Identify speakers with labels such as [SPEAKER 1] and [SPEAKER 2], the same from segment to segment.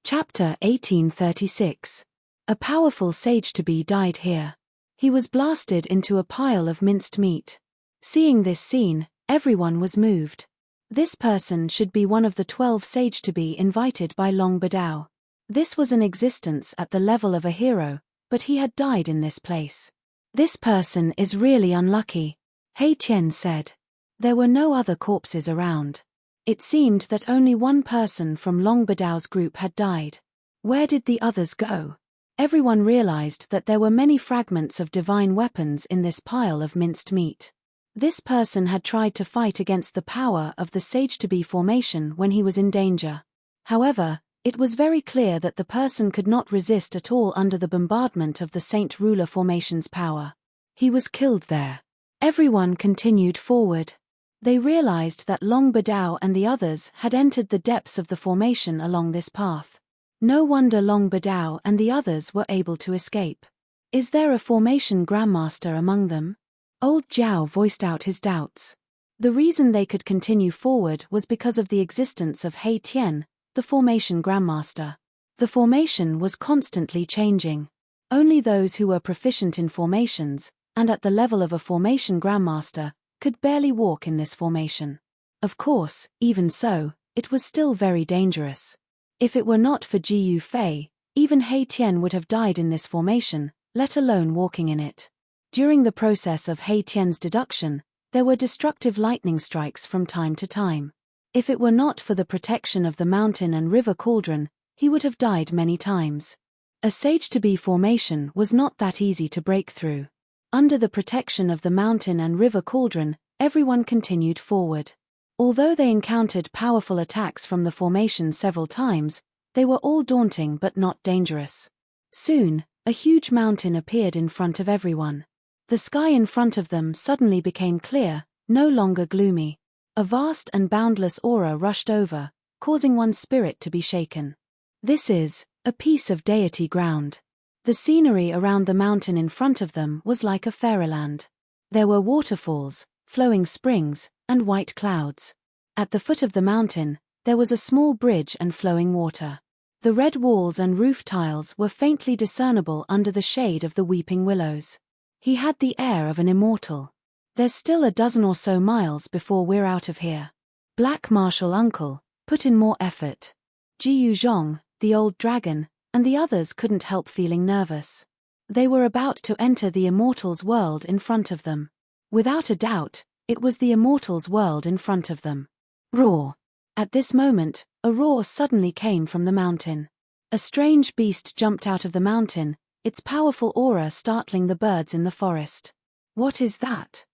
[SPEAKER 1] Chapter 1836. A powerful sage-to-be died here. He was blasted into a pile of minced meat. Seeing this scene, everyone was moved. This person should be one of the 12 sage-to-be invited by Long Badao. This was an existence at the level of a hero, but he had died in this place. This person is really unlucky, He Tian said. There were no other corpses around. It seemed that only one person from Long Badao's group had died. Where did the others go? Everyone realized that there were many fragments of divine weapons in this pile of minced meat. This person had tried to fight against the power of the sage-to-be formation when he was in danger. However, it was very clear that the person could not resist at all under the bombardment of the Saint Ruler formation's power. He was killed there. Everyone continued forward. They realized that Long Badao and the others had entered the depths of the formation along this path. No wonder Long Badao and the others were able to escape. Is there a formation grandmaster among them? Old Zhao voiced out his doubts. The reason they could continue forward was because of the existence of He Tian, the formation grandmaster. The formation was constantly changing. Only those who were proficient in formations, and at the level of a formation grandmaster, could barely walk in this formation. Of course, even so, it was still very dangerous. If it were not for Ji Yu Fei, even He Tian would have died in this formation, let alone walking in it. During the process of He Tian's deduction, there were destructive lightning strikes from time to time. If it were not for the protection of the mountain and river cauldron, he would have died many times. A sage-to-be formation was not that easy to break through. Under the protection of the mountain and river cauldron, everyone continued forward. Although they encountered powerful attacks from the formation several times, they were all daunting but not dangerous. Soon, a huge mountain appeared in front of everyone. The sky in front of them suddenly became clear, no longer gloomy. A vast and boundless aura rushed over, causing one's spirit to be shaken. This is a piece of deity ground. The scenery around the mountain in front of them was like a fairyland. There were waterfalls, flowing springs, and white clouds. At the foot of the mountain, there was a small bridge and flowing water. The red walls and roof tiles were faintly discernible under the shade of the weeping willows. He had the air of an immortal. There's still a dozen or so miles before we're out of here. Black Martial Uncle, put in more effort. Ji Yu Zhong, the old dragon, and the others couldn't help feeling nervous. They were about to enter the immortal's world in front of them. Without a doubt, it was the immortal's world in front of them. Roar! At this moment, a roar suddenly came from the mountain. A strange beast jumped out of the mountain, its powerful aura startling the birds in the forest. What is that?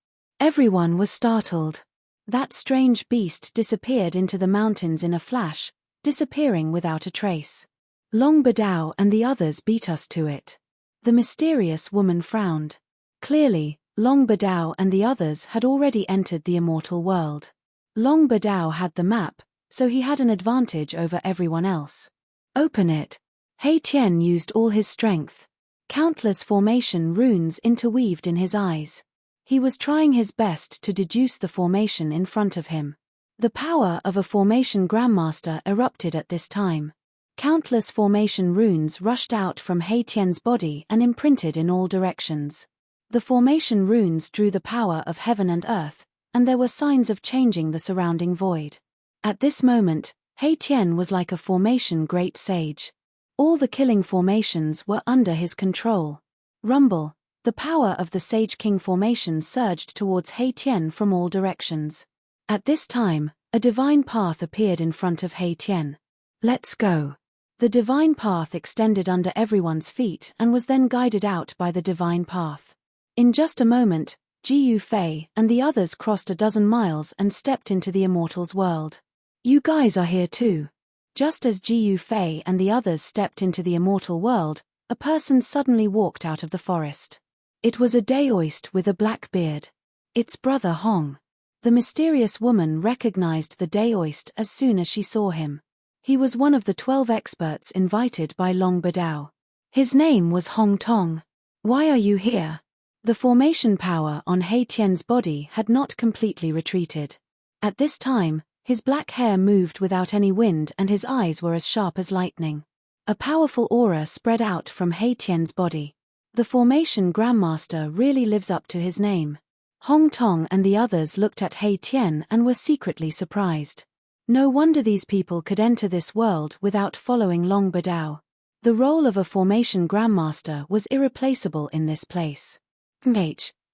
[SPEAKER 1] Everyone was startled. That strange beast disappeared into the mountains in a flash, disappearing without a trace. Long Badao and the others beat us to it. The mysterious woman frowned. Clearly, Long Badao and the others had already entered the immortal world. Long Badao had the map, so he had an advantage over everyone else. Open it. He Tian used all his strength. Countless formation runes interweaved in his eyes. He was trying his best to deduce the formation in front of him. The power of a formation grandmaster erupted at this time. Countless formation runes rushed out from He Tian's body and imprinted in all directions. The formation runes drew the power of heaven and earth, and there were signs of changing the surrounding void. At this moment, He Tian was like a formation great sage. All the killing formations were under his control. Rumble! The power of the Sage King formation surged towards He Tian from all directions. At this time, a divine path appeared in front of He Tian. Let's go. The divine path extended under everyone's feet and was then guided out by the divine path. In just a moment, Ji Yu Fei and the others crossed a dozen miles and stepped into the immortal's world. You guys are here too. Just as Ji Yu Fei and the others stepped into the immortal world, a person suddenly walked out of the forest. It was a daoist with a black beard. It's Brother Hong. The mysterious woman recognized the daoist as soon as she saw him. He was one of the 12 experts invited by Long Badao. His name was Hong Tong. Why are you here? The formation power on He Tian's body had not completely retreated. At this time, his black hair moved without any wind and his eyes were as sharp as lightning. A powerful aura spread out from He Tian's body. The formation Grandmaster really lives up to his name. Hong Tong and the others looked at He Tian and were secretly surprised. No wonder these people could enter this world without following Long Badao. The role of a formation Grandmaster was irreplaceable in this place.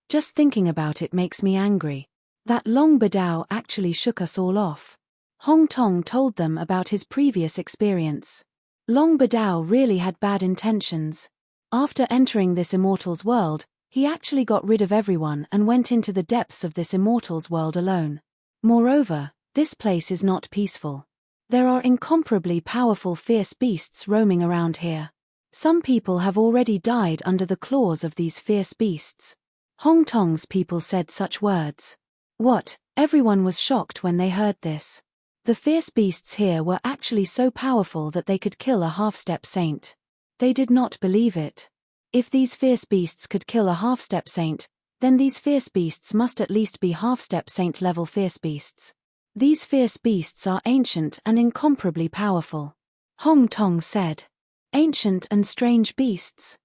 [SPEAKER 1] Just thinking about it makes me angry. That Long Badao actually shook us all off. Hong Tong told them about his previous experience. Long Badao really had bad intentions. After entering this immortal's world, he actually got rid of everyone and went into the depths of this immortal's world alone. Moreover, this place is not peaceful. There are incomparably powerful fierce beasts roaming around here. Some people have already died under the claws of these fierce beasts. Hong Tong's people said such words. What? Everyone was shocked when they heard this. The fierce beasts here were actually so powerful that they could kill a half-step saint. They did not believe it. If these fierce beasts could kill a half-step saint, then these fierce beasts must at least be half-step saint level fierce beasts. These fierce beasts are ancient and incomparably powerful. Hong Tong said. Ancient and strange beasts.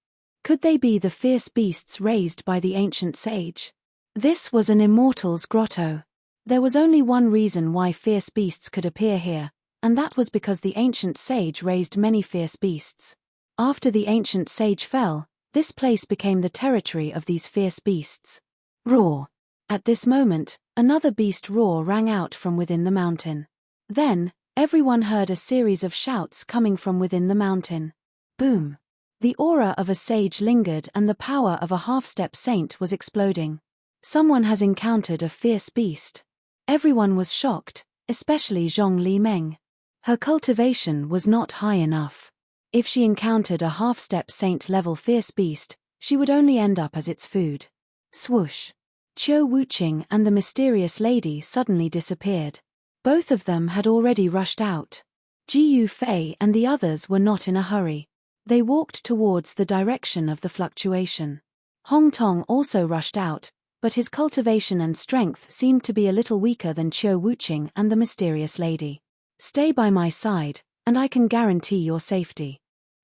[SPEAKER 1] Could they be the fierce beasts raised by the ancient sage? This was an immortal's grotto. There was only one reason why fierce beasts could appear here, and that was because the ancient sage raised many fierce beasts. After the ancient sage fell, this place became the territory of these fierce beasts. Roar! At this moment, another beast roar rang out from within the mountain. Then, everyone heard a series of shouts coming from within the mountain. Boom! The aura of a sage lingered and the power of a half-step saint was exploding. Someone has encountered a fierce beast. Everyone was shocked, especially Zhong Li Meng. Her cultivation was not high enough. If she encountered a half-step saint-level fierce beast, she would only end up as its food. Swoosh! Qiu Wuqing and the mysterious lady suddenly disappeared. Both of them had already rushed out. Ji Yufei and the others were not in a hurry. They walked towards the direction of the fluctuation. Hong Tong also rushed out, but his cultivation and strength seemed to be a little weaker than Qiu Wuqing and the mysterious lady. Stay by my side, and I can guarantee your safety.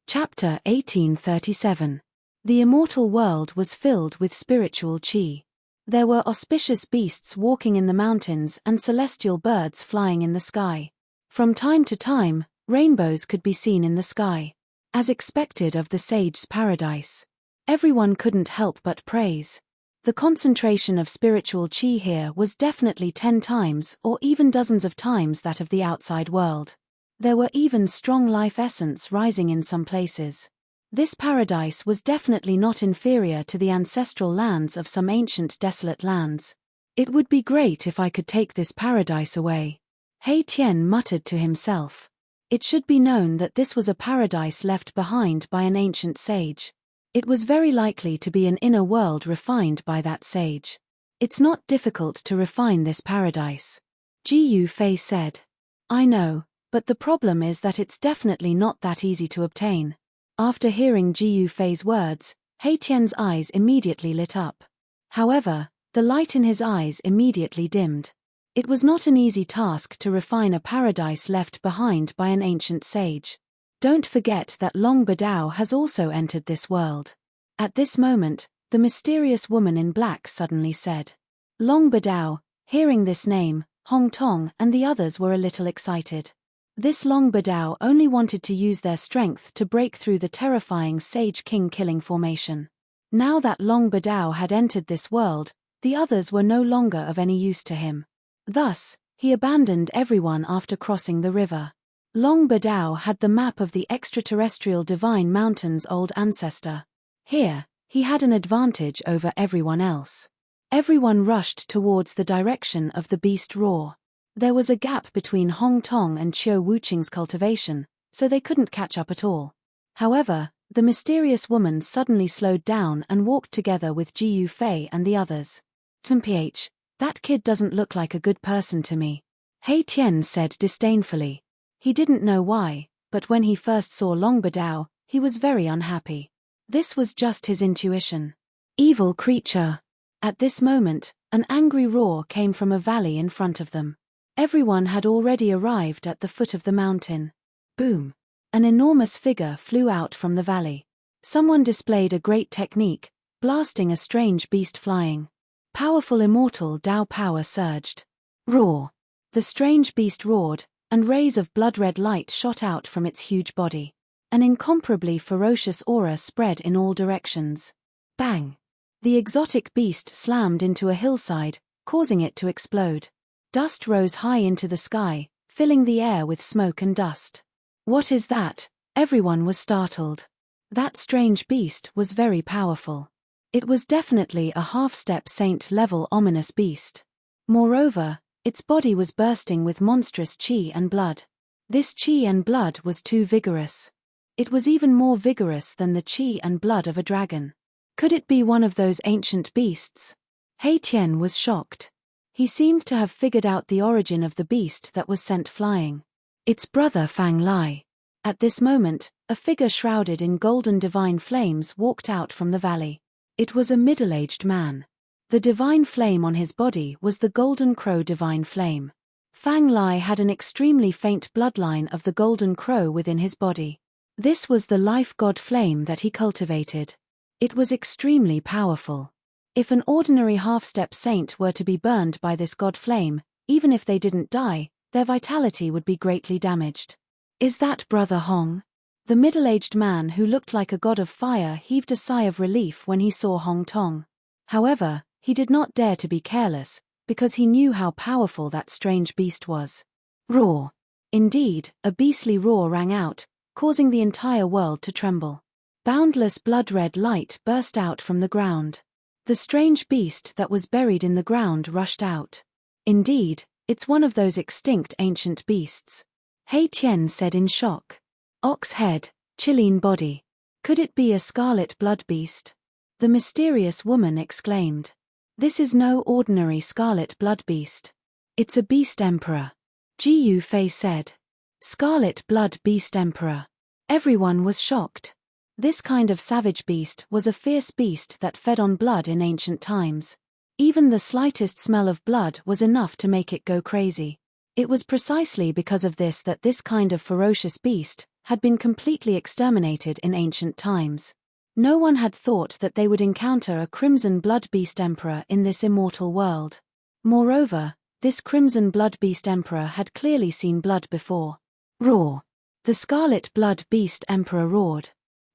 [SPEAKER 1] Chapter 1837. The immortal world was filled with spiritual qi. There were auspicious beasts walking in the mountains and celestial birds flying in the sky. From time to time, rainbows could be seen in the sky. As expected of the sage's paradise. Everyone couldn't help but praise. The concentration of spiritual qi here was definitely 10 times or even dozens of times that of the outside world. There were even strong life essence rising in some places. This paradise was definitely not inferior to the ancestral lands of some ancient desolate lands. It would be great if I could take this paradise away. He Tian muttered to himself. It should be known that this was a paradise left behind by an ancient sage. It was very likely to be an inner world refined by that sage. It's not difficult to refine this paradise. Ji Yufei said. I know, but the problem is that it's definitely not that easy to obtain. After hearing Ji Yufei's words, He Tian's eyes immediately lit up. However, the light in his eyes immediately dimmed. It was not an easy task to refine a paradise left behind by an ancient sage. Don't forget that Long Badao has also entered this world. At this moment, the mysterious woman in black suddenly said. Long Badao, hearing this name, Hong Tong and the others were a little excited. This Long Badao only wanted to use their strength to break through the terrifying Sage King killing formation. Now that Long Badao had entered this world, the others were no longer of any use to him. Thus, he abandoned everyone after crossing the river. Long Badao had the map of the extraterrestrial divine mountain's old ancestor. Here, he had an advantage over everyone else. Everyone rushed towards the direction of the beast roar. There was a gap between Hong Tong and Qiu Wuqing's cultivation, so they couldn't catch up at all. However, the mysterious woman suddenly slowed down and walked together with Ji Yufei and the others. Mph, that kid doesn't look like a good person to me. He Tian said disdainfully. He didn't know why, but when he first saw Long Badao, he was very unhappy. This was just his intuition. Evil creature. At this moment, an angry roar came from a valley in front of them. Everyone had already arrived at the foot of the mountain. Boom. An enormous figure flew out from the valley. Someone displayed a great technique, blasting a strange beast flying. Powerful immortal Tao power surged. Roar! The strange beast roared, and rays of blood-red light shot out from its huge body. An incomparably ferocious aura spread in all directions. Bang! The exotic beast slammed into a hillside, causing it to explode. Dust rose high into the sky, filling the air with smoke and dust. What is that? Everyone was startled. That strange beast was very powerful. It was definitely a half-step saint-level ominous beast. Moreover, its body was bursting with monstrous chi and blood. This chi and blood was too vigorous. It was even more vigorous than the chi and blood of a dragon. Could it be one of those ancient beasts? He Tian was shocked. He seemed to have figured out the origin of the beast that was sent flying. Its brother Fang Lai. At this moment, a figure shrouded in golden divine flames walked out from the valley. It was a middle-aged man. The divine flame on his body was the golden crow divine flame. Fang Lai had an extremely faint bloodline of the golden crow within his body. This was the life god flame that he cultivated. It was extremely powerful. If an ordinary half-step saint were to be burned by this god flame, even if they didn't die, their vitality would be greatly damaged. Is that Brother Hong? The middle-aged man who looked like a god of fire heaved a sigh of relief when he saw Hong Tong. However, he did not dare to be careless, because he knew how powerful that strange beast was. Roar! Indeed, a beastly roar rang out, causing the entire world to tremble. Boundless blood-red light burst out from the ground. The strange beast that was buried in the ground rushed out. Indeed, it's one of those extinct ancient beasts. He Tian said in shock. Ox head, Chilean body. Could it be a scarlet blood beast? The mysterious woman exclaimed. This is no ordinary scarlet blood beast. It's a beast emperor. Ji Yufei said. Scarlet blood beast emperor. Everyone was shocked. This kind of savage beast was a fierce beast that fed on blood in ancient times. Even the slightest smell of blood was enough to make it go crazy. It was precisely because of this that this kind of ferocious beast had been completely exterminated in ancient times. No one had thought that they would encounter a crimson blood beast emperor in this immortal world. Moreover, this crimson blood beast emperor had clearly seen blood before. Roar! The scarlet blood beast emperor roared.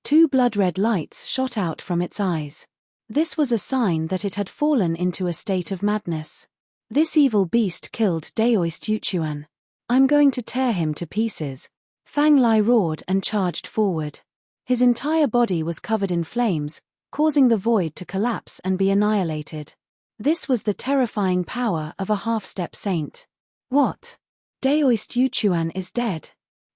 [SPEAKER 1] 2 blood-red lights shot out from its eyes. This was a sign that it had fallen into a state of madness. This evil beast killed Daoist Yuchuan. I'm going to tear him to pieces. Fang Lai roared and charged forward. His entire body was covered in flames, causing the void to collapse and be annihilated. This was the terrifying power of a half-step saint. What? Daoist Yuchuan is dead.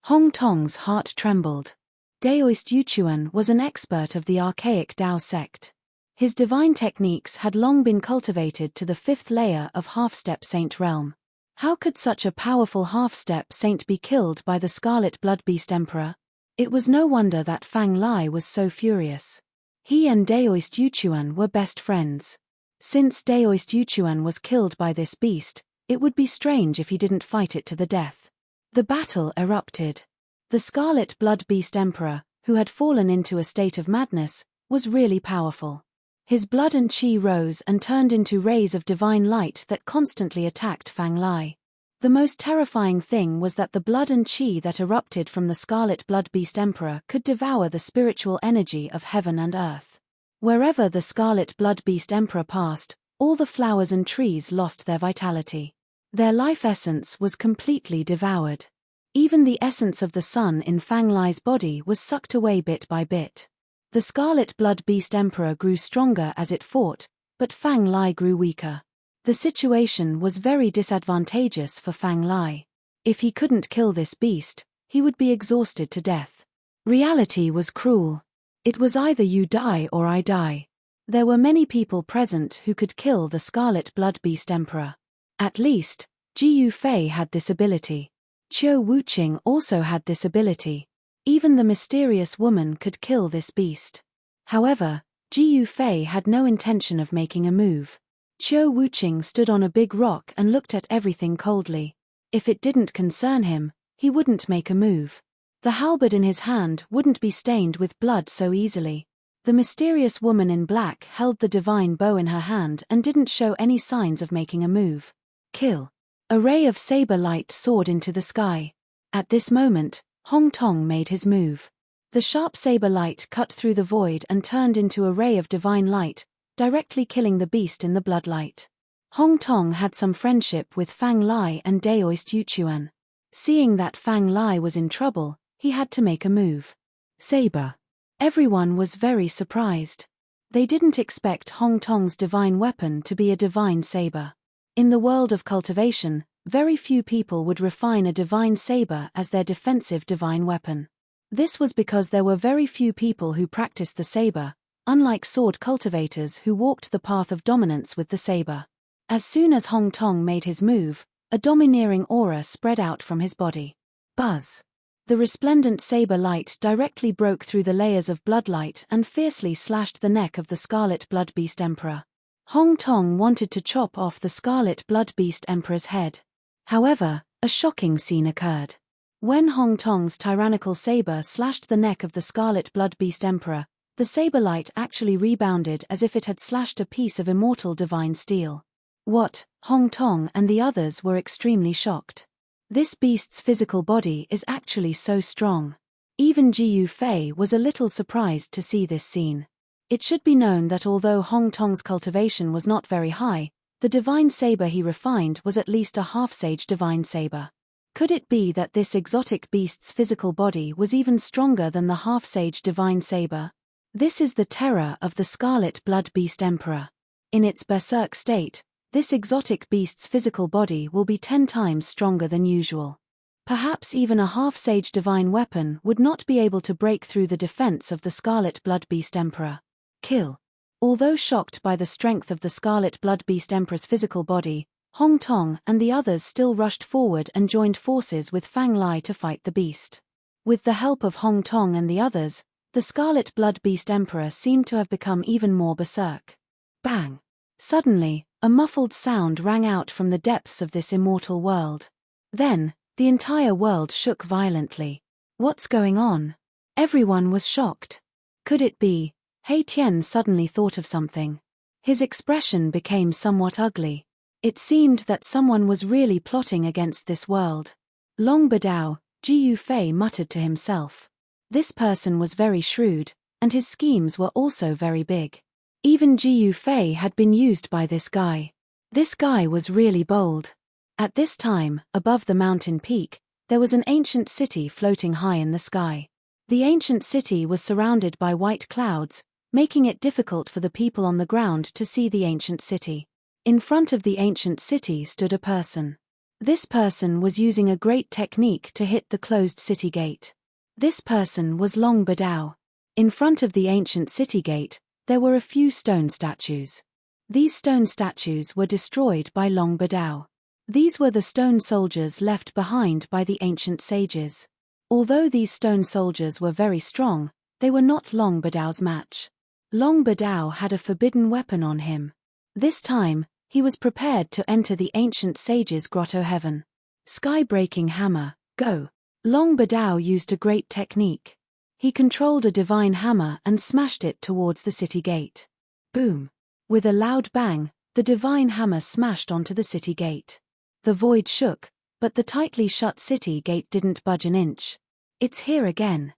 [SPEAKER 1] Hong Tong's heart trembled. Daoist Yuchuan was an expert of the archaic Dao sect. His divine techniques had long been cultivated to the 5th layer of half-step saint realm. How could such a powerful half-step saint be killed by the scarlet blood beast emperor? It was no wonder that Fang Lai was so furious. He and Daoist Yuchuan were best friends. Since Daoist Yuchuan was killed by this beast, it would be strange if he didn't fight it to the death. The battle erupted. The scarlet blood beast emperor, who had fallen into a state of madness, was really powerful. His blood and chi rose and turned into rays of divine light that constantly attacked Fang Lai. The most terrifying thing was that the blood and chi that erupted from the scarlet blood beast emperor could devour the spiritual energy of heaven and earth. Wherever the scarlet blood beast emperor passed, all the flowers and trees lost their vitality. Their life essence was completely devoured. Even the essence of the sun in Fang Lai's body was sucked away bit by bit. The scarlet blood beast emperor grew stronger as it fought, but Fang Lai grew weaker. The situation was very disadvantageous for Fang Lai. If he couldn't kill this beast, he would be exhausted to death. Reality was cruel. It was either you die or I die. There were many people present who could kill the scarlet blood beast emperor. At least, Ji Yufei had this ability. Qiu Wuqing also had this ability. Even the mysterious woman could kill this beast. However, Ji Yufei had no intention of making a move. Qiu Wuqing stood on a big rock and looked at everything coldly. If it didn't concern him, he wouldn't make a move. The halberd in his hand wouldn't be stained with blood so easily. The mysterious woman in black held the divine bow in her hand and didn't show any signs of making a move. Kill. A ray of saber light soared into the sky. At this moment, Hong Tong made his move. The sharp saber light cut through the void and turned into a ray of divine light, directly killing the beast in the bloodlight. Hong Tong had some friendship with Fang Lai and Daoist Yuchuan. Seeing that Fang Lai was in trouble, he had to make a move. Saber. Everyone was very surprised. They didn't expect Hong Tong's divine weapon to be a divine saber. In the world of cultivation, very few people would refine a divine saber as their defensive divine weapon. This was because there were very few people who practiced the saber, unlike sword cultivators who walked the path of dominance with the saber. As soon as Hong Tong made his move, a domineering aura spread out from his body. Buzz. The resplendent saber light directly broke through the layers of bloodlight and fiercely slashed the neck of the Scarlet Blood Beast Emperor. Hong Tong wanted to chop off the Scarlet Blood Beast Emperor's head. However, a shocking scene occurred. When Hong Tong's tyrannical saber slashed the neck of the Scarlet Blood Beast Emperor, the saber light actually rebounded as if it had slashed a piece of immortal divine steel. What? Hong Tong and the others were extremely shocked. This beast's physical body is actually so strong. Even Ji Yufei was a little surprised to see this scene. It should be known that although Hong Tong's cultivation was not very high, the divine saber he refined was at least a half-sage divine saber. Could it be that this exotic beast's physical body was even stronger than the half-sage divine saber? This is the terror of the Scarlet Blood Beast Emperor. In its berserk state, this exotic beast's physical body will be 10 times stronger than usual. Perhaps even a half-sage divine weapon would not be able to break through the defense of the Scarlet Blood Beast Emperor. Kill. Although shocked by the strength of the Scarlet Blood Beast Emperor's physical body, Hong Tong and the others still rushed forward and joined forces with Fang Lai to fight the beast. With the help of Hong Tong and the others, the Scarlet Blood Beast Emperor seemed to have become even more berserk. Bang! Suddenly, a muffled sound rang out from the depths of this immortal world. Then, the entire world shook violently. What's going on? Everyone was shocked. Could it be? Hei Tian suddenly thought of something. His expression became somewhat ugly. It seemed that someone was really plotting against this world. Long Badao, Ji Yufei muttered to himself. This person was very shrewd, and his schemes were also very big. Even Ji Yufei had been used by this guy. This guy was really bold. At this time, above the mountain peak, there was an ancient city floating high in the sky. The ancient city was surrounded by white clouds, making it difficult for the people on the ground to see the ancient city. In front of the ancient city stood a person. This person was using a great technique to hit the closed city gate. This person was Long Badao. In front of the ancient city gate, there were a few stone statues. These stone statues were destroyed by Long Badao. These were the stone soldiers left behind by the ancient sages. Although these stone soldiers were very strong, they were not Long Badao's match. Long Badao had a forbidden weapon on him. This time, he was prepared to enter the ancient sage's grotto heaven. Sky-breaking hammer, go! Long Badao used a great technique. He controlled a divine hammer and smashed it towards the city gate. Boom! With a loud bang, the divine hammer smashed onto the city gate. The void shook, but the tightly shut city gate didn't budge an inch. It's here again.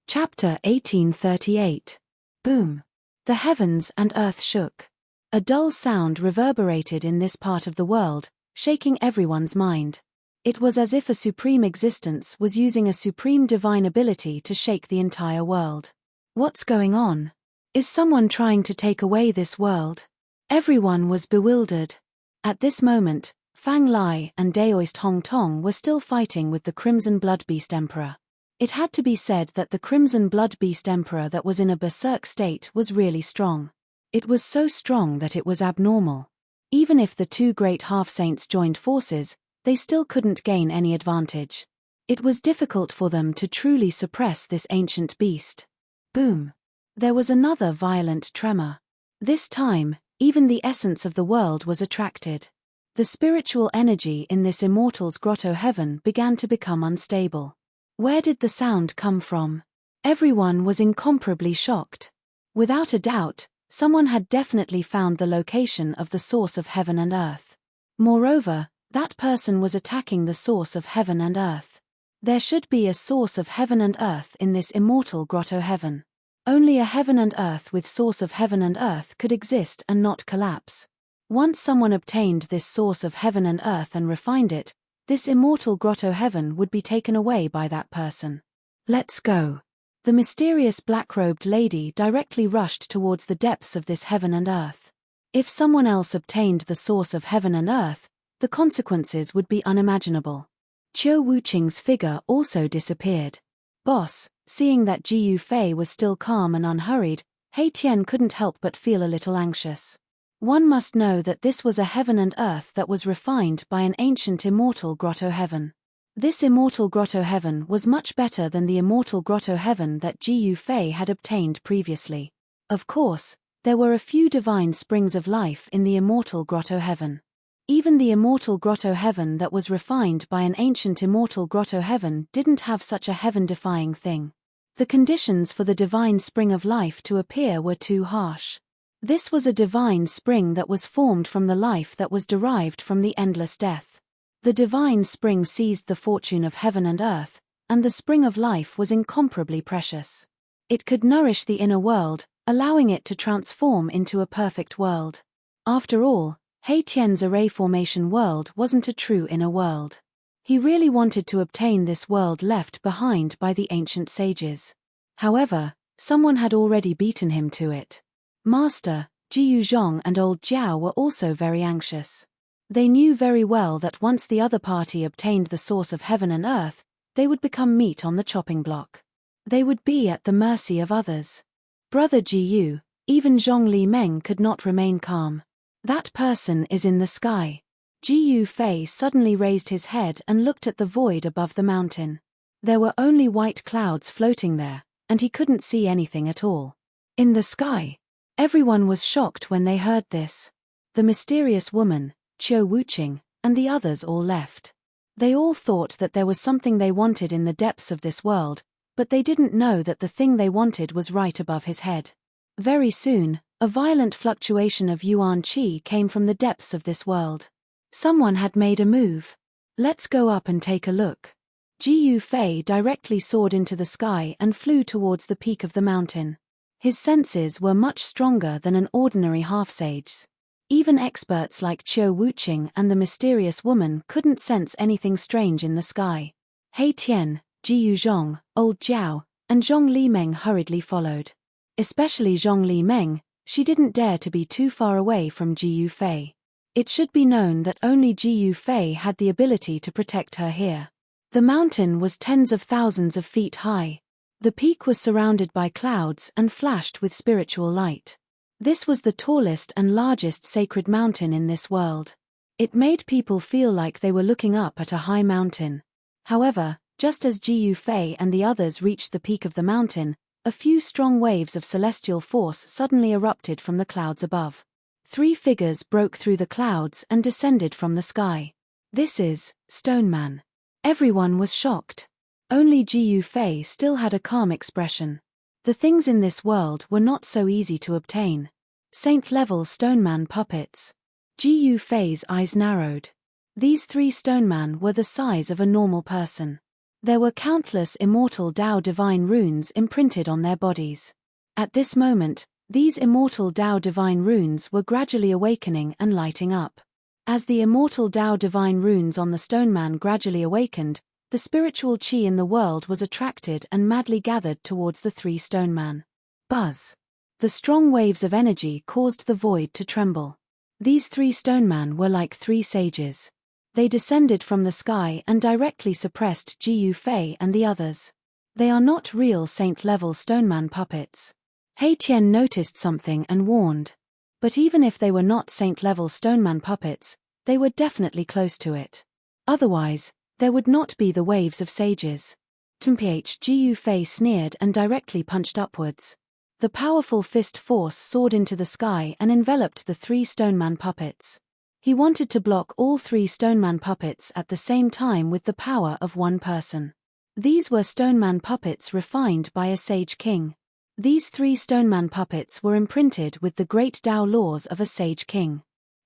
[SPEAKER 1] Chapter 1838. Boom! The heavens and earth shook. A dull sound reverberated in this part of the world, shaking everyone's mind. It was as if a supreme existence was using a supreme divine ability to shake the entire world. What's going on? Is someone trying to take away this world? Everyone was bewildered. At this moment, Fang Lai and Daoist Hong Tong were still fighting with the Crimson Blood Beast Emperor. It had to be said that the Crimson Blood Beast Emperor that was in a berserk state was really strong. It was so strong that it was abnormal. Even if the two great half-saints joined forces, they still couldn't gain any advantage. It was difficult for them to truly suppress this ancient beast. Boom! There was another violent tremor. This time, even the essence of the world was attracted. The spiritual energy in this immortal's grotto heaven began to become unstable. Where did the sound come from? Everyone was incomparably shocked. Without a doubt, someone had definitely found the location of the source of heaven and earth. Moreover, that person was attacking the source of heaven and earth. There should be a source of heaven and earth in this immortal grotto heaven. Only a heaven and earth with source of heaven and earth could exist and not collapse. Once someone obtained this source of heaven and earth and refined it, this immortal grotto heaven would be taken away by that person. Let's go. The mysterious black-robed lady directly rushed towards the depths of this heaven and earth. If someone else obtained the source of heaven and earth, the consequences would be unimaginable. Qiu Wuqing's figure also disappeared. Boss, seeing that Ji Yufei was still calm and unhurried, He Tian couldn't help but feel a little anxious. One must know that this was a heaven and earth that was refined by an ancient immortal grotto heaven. This immortal grotto heaven was much better than the immortal grotto heaven that Ji Yufei had obtained previously. Of course, there were a few divine springs of life in the immortal grotto heaven. Even the immortal grotto heaven that was refined by an ancient immortal grotto heaven didn't have such a heaven-defying thing. The conditions for the divine spring of life to appear were too harsh. This was a divine spring that was formed from the life that was derived from the endless death. The divine spring seized the fortune of heaven and earth, and the spring of life was incomparably precious. It could nourish the inner world, allowing it to transform into a perfect world. After all, He Tian's array formation world wasn't a true inner world. He really wanted to obtain this world left behind by the ancient sages. However, someone had already beaten him to it. Master, Ji Yuzhong and old Jiao were also very anxious. They knew very well that once the other party obtained the source of heaven and earth, they would become meat on the chopping block. They would be at the mercy of others. Brother Ji Yu, even Zhong Li Meng could not remain calm. That person is in the sky. Ji Yufei suddenly raised his head and looked at the void above the mountain. There were only white clouds floating there, and he couldn't see anything at all. In the sky. Everyone was shocked when they heard this. The mysterious woman, Qiu Wuqing, and the others all left. They all thought that there was something they wanted in the depths of this world, but they didn't know that the thing they wanted was right above his head. Very soon, a violent fluctuation of yuan qi came from the depths of this world. Someone had made a move. Let's go up and take a look. Ji Yufei directly soared into the sky and flew towards the peak of the mountain. His senses were much stronger than an ordinary half-sage's. Even experts like Qiu Wuqing and the mysterious woman couldn't sense anything strange in the sky. He Tian, Ji Yuzhong, old Jiao, and Zhong Li Meng hurriedly followed. Especially Zhong Li Meng, she didn't dare to be too far away from Ji Yufei. It should be known that only Ji Yufei had the ability to protect her here. The mountain was tens of thousands of feet high. The peak was surrounded by clouds and flashed with spiritual light. This was the tallest and largest sacred mountain in this world. It made people feel like they were looking up at a high mountain. However, just as Ji Yufei and the others reached the peak of the mountain, a few strong waves of celestial force suddenly erupted from the clouds above. 3 figures broke through the clouds and descended from the sky. This is Stone Man. Everyone was shocked. Only Ji Yufei still had a calm expression. The things in this world were not so easy to obtain. Saint-level Stone Man puppets. Ji Yufei's eyes narrowed. These 3 Stone Man were the size of a normal person. There were countless immortal Tao divine runes imprinted on their bodies. At this moment, these immortal Tao divine runes were gradually awakening and lighting up. As the immortal Tao divine runes on the Stone Man gradually awakened, the spiritual qi in the world was attracted and madly gathered towards the 3 Stone Man. Buzz. The strong waves of energy caused the void to tremble. These 3 Stone Man were like 3 sages. They descended from the sky and directly suppressed Ji Yufei and the others. They are not real saint-level Stone Man puppets. He Tian noticed something and warned. But even if they were not saint-level Stone Man puppets, they were definitely close to it. Otherwise, there would not be the waves of sages. Ji Yufei sneered and directly punched upwards. The powerful fist force soared into the sky and enveloped the 3 Stone Man puppets. He wanted to block all 3 Stone Man puppets at the same time with the power of one person. These were stoneman puppets refined by a sage king. These 3 stoneman puppets were imprinted with the great Tao laws of a sage king.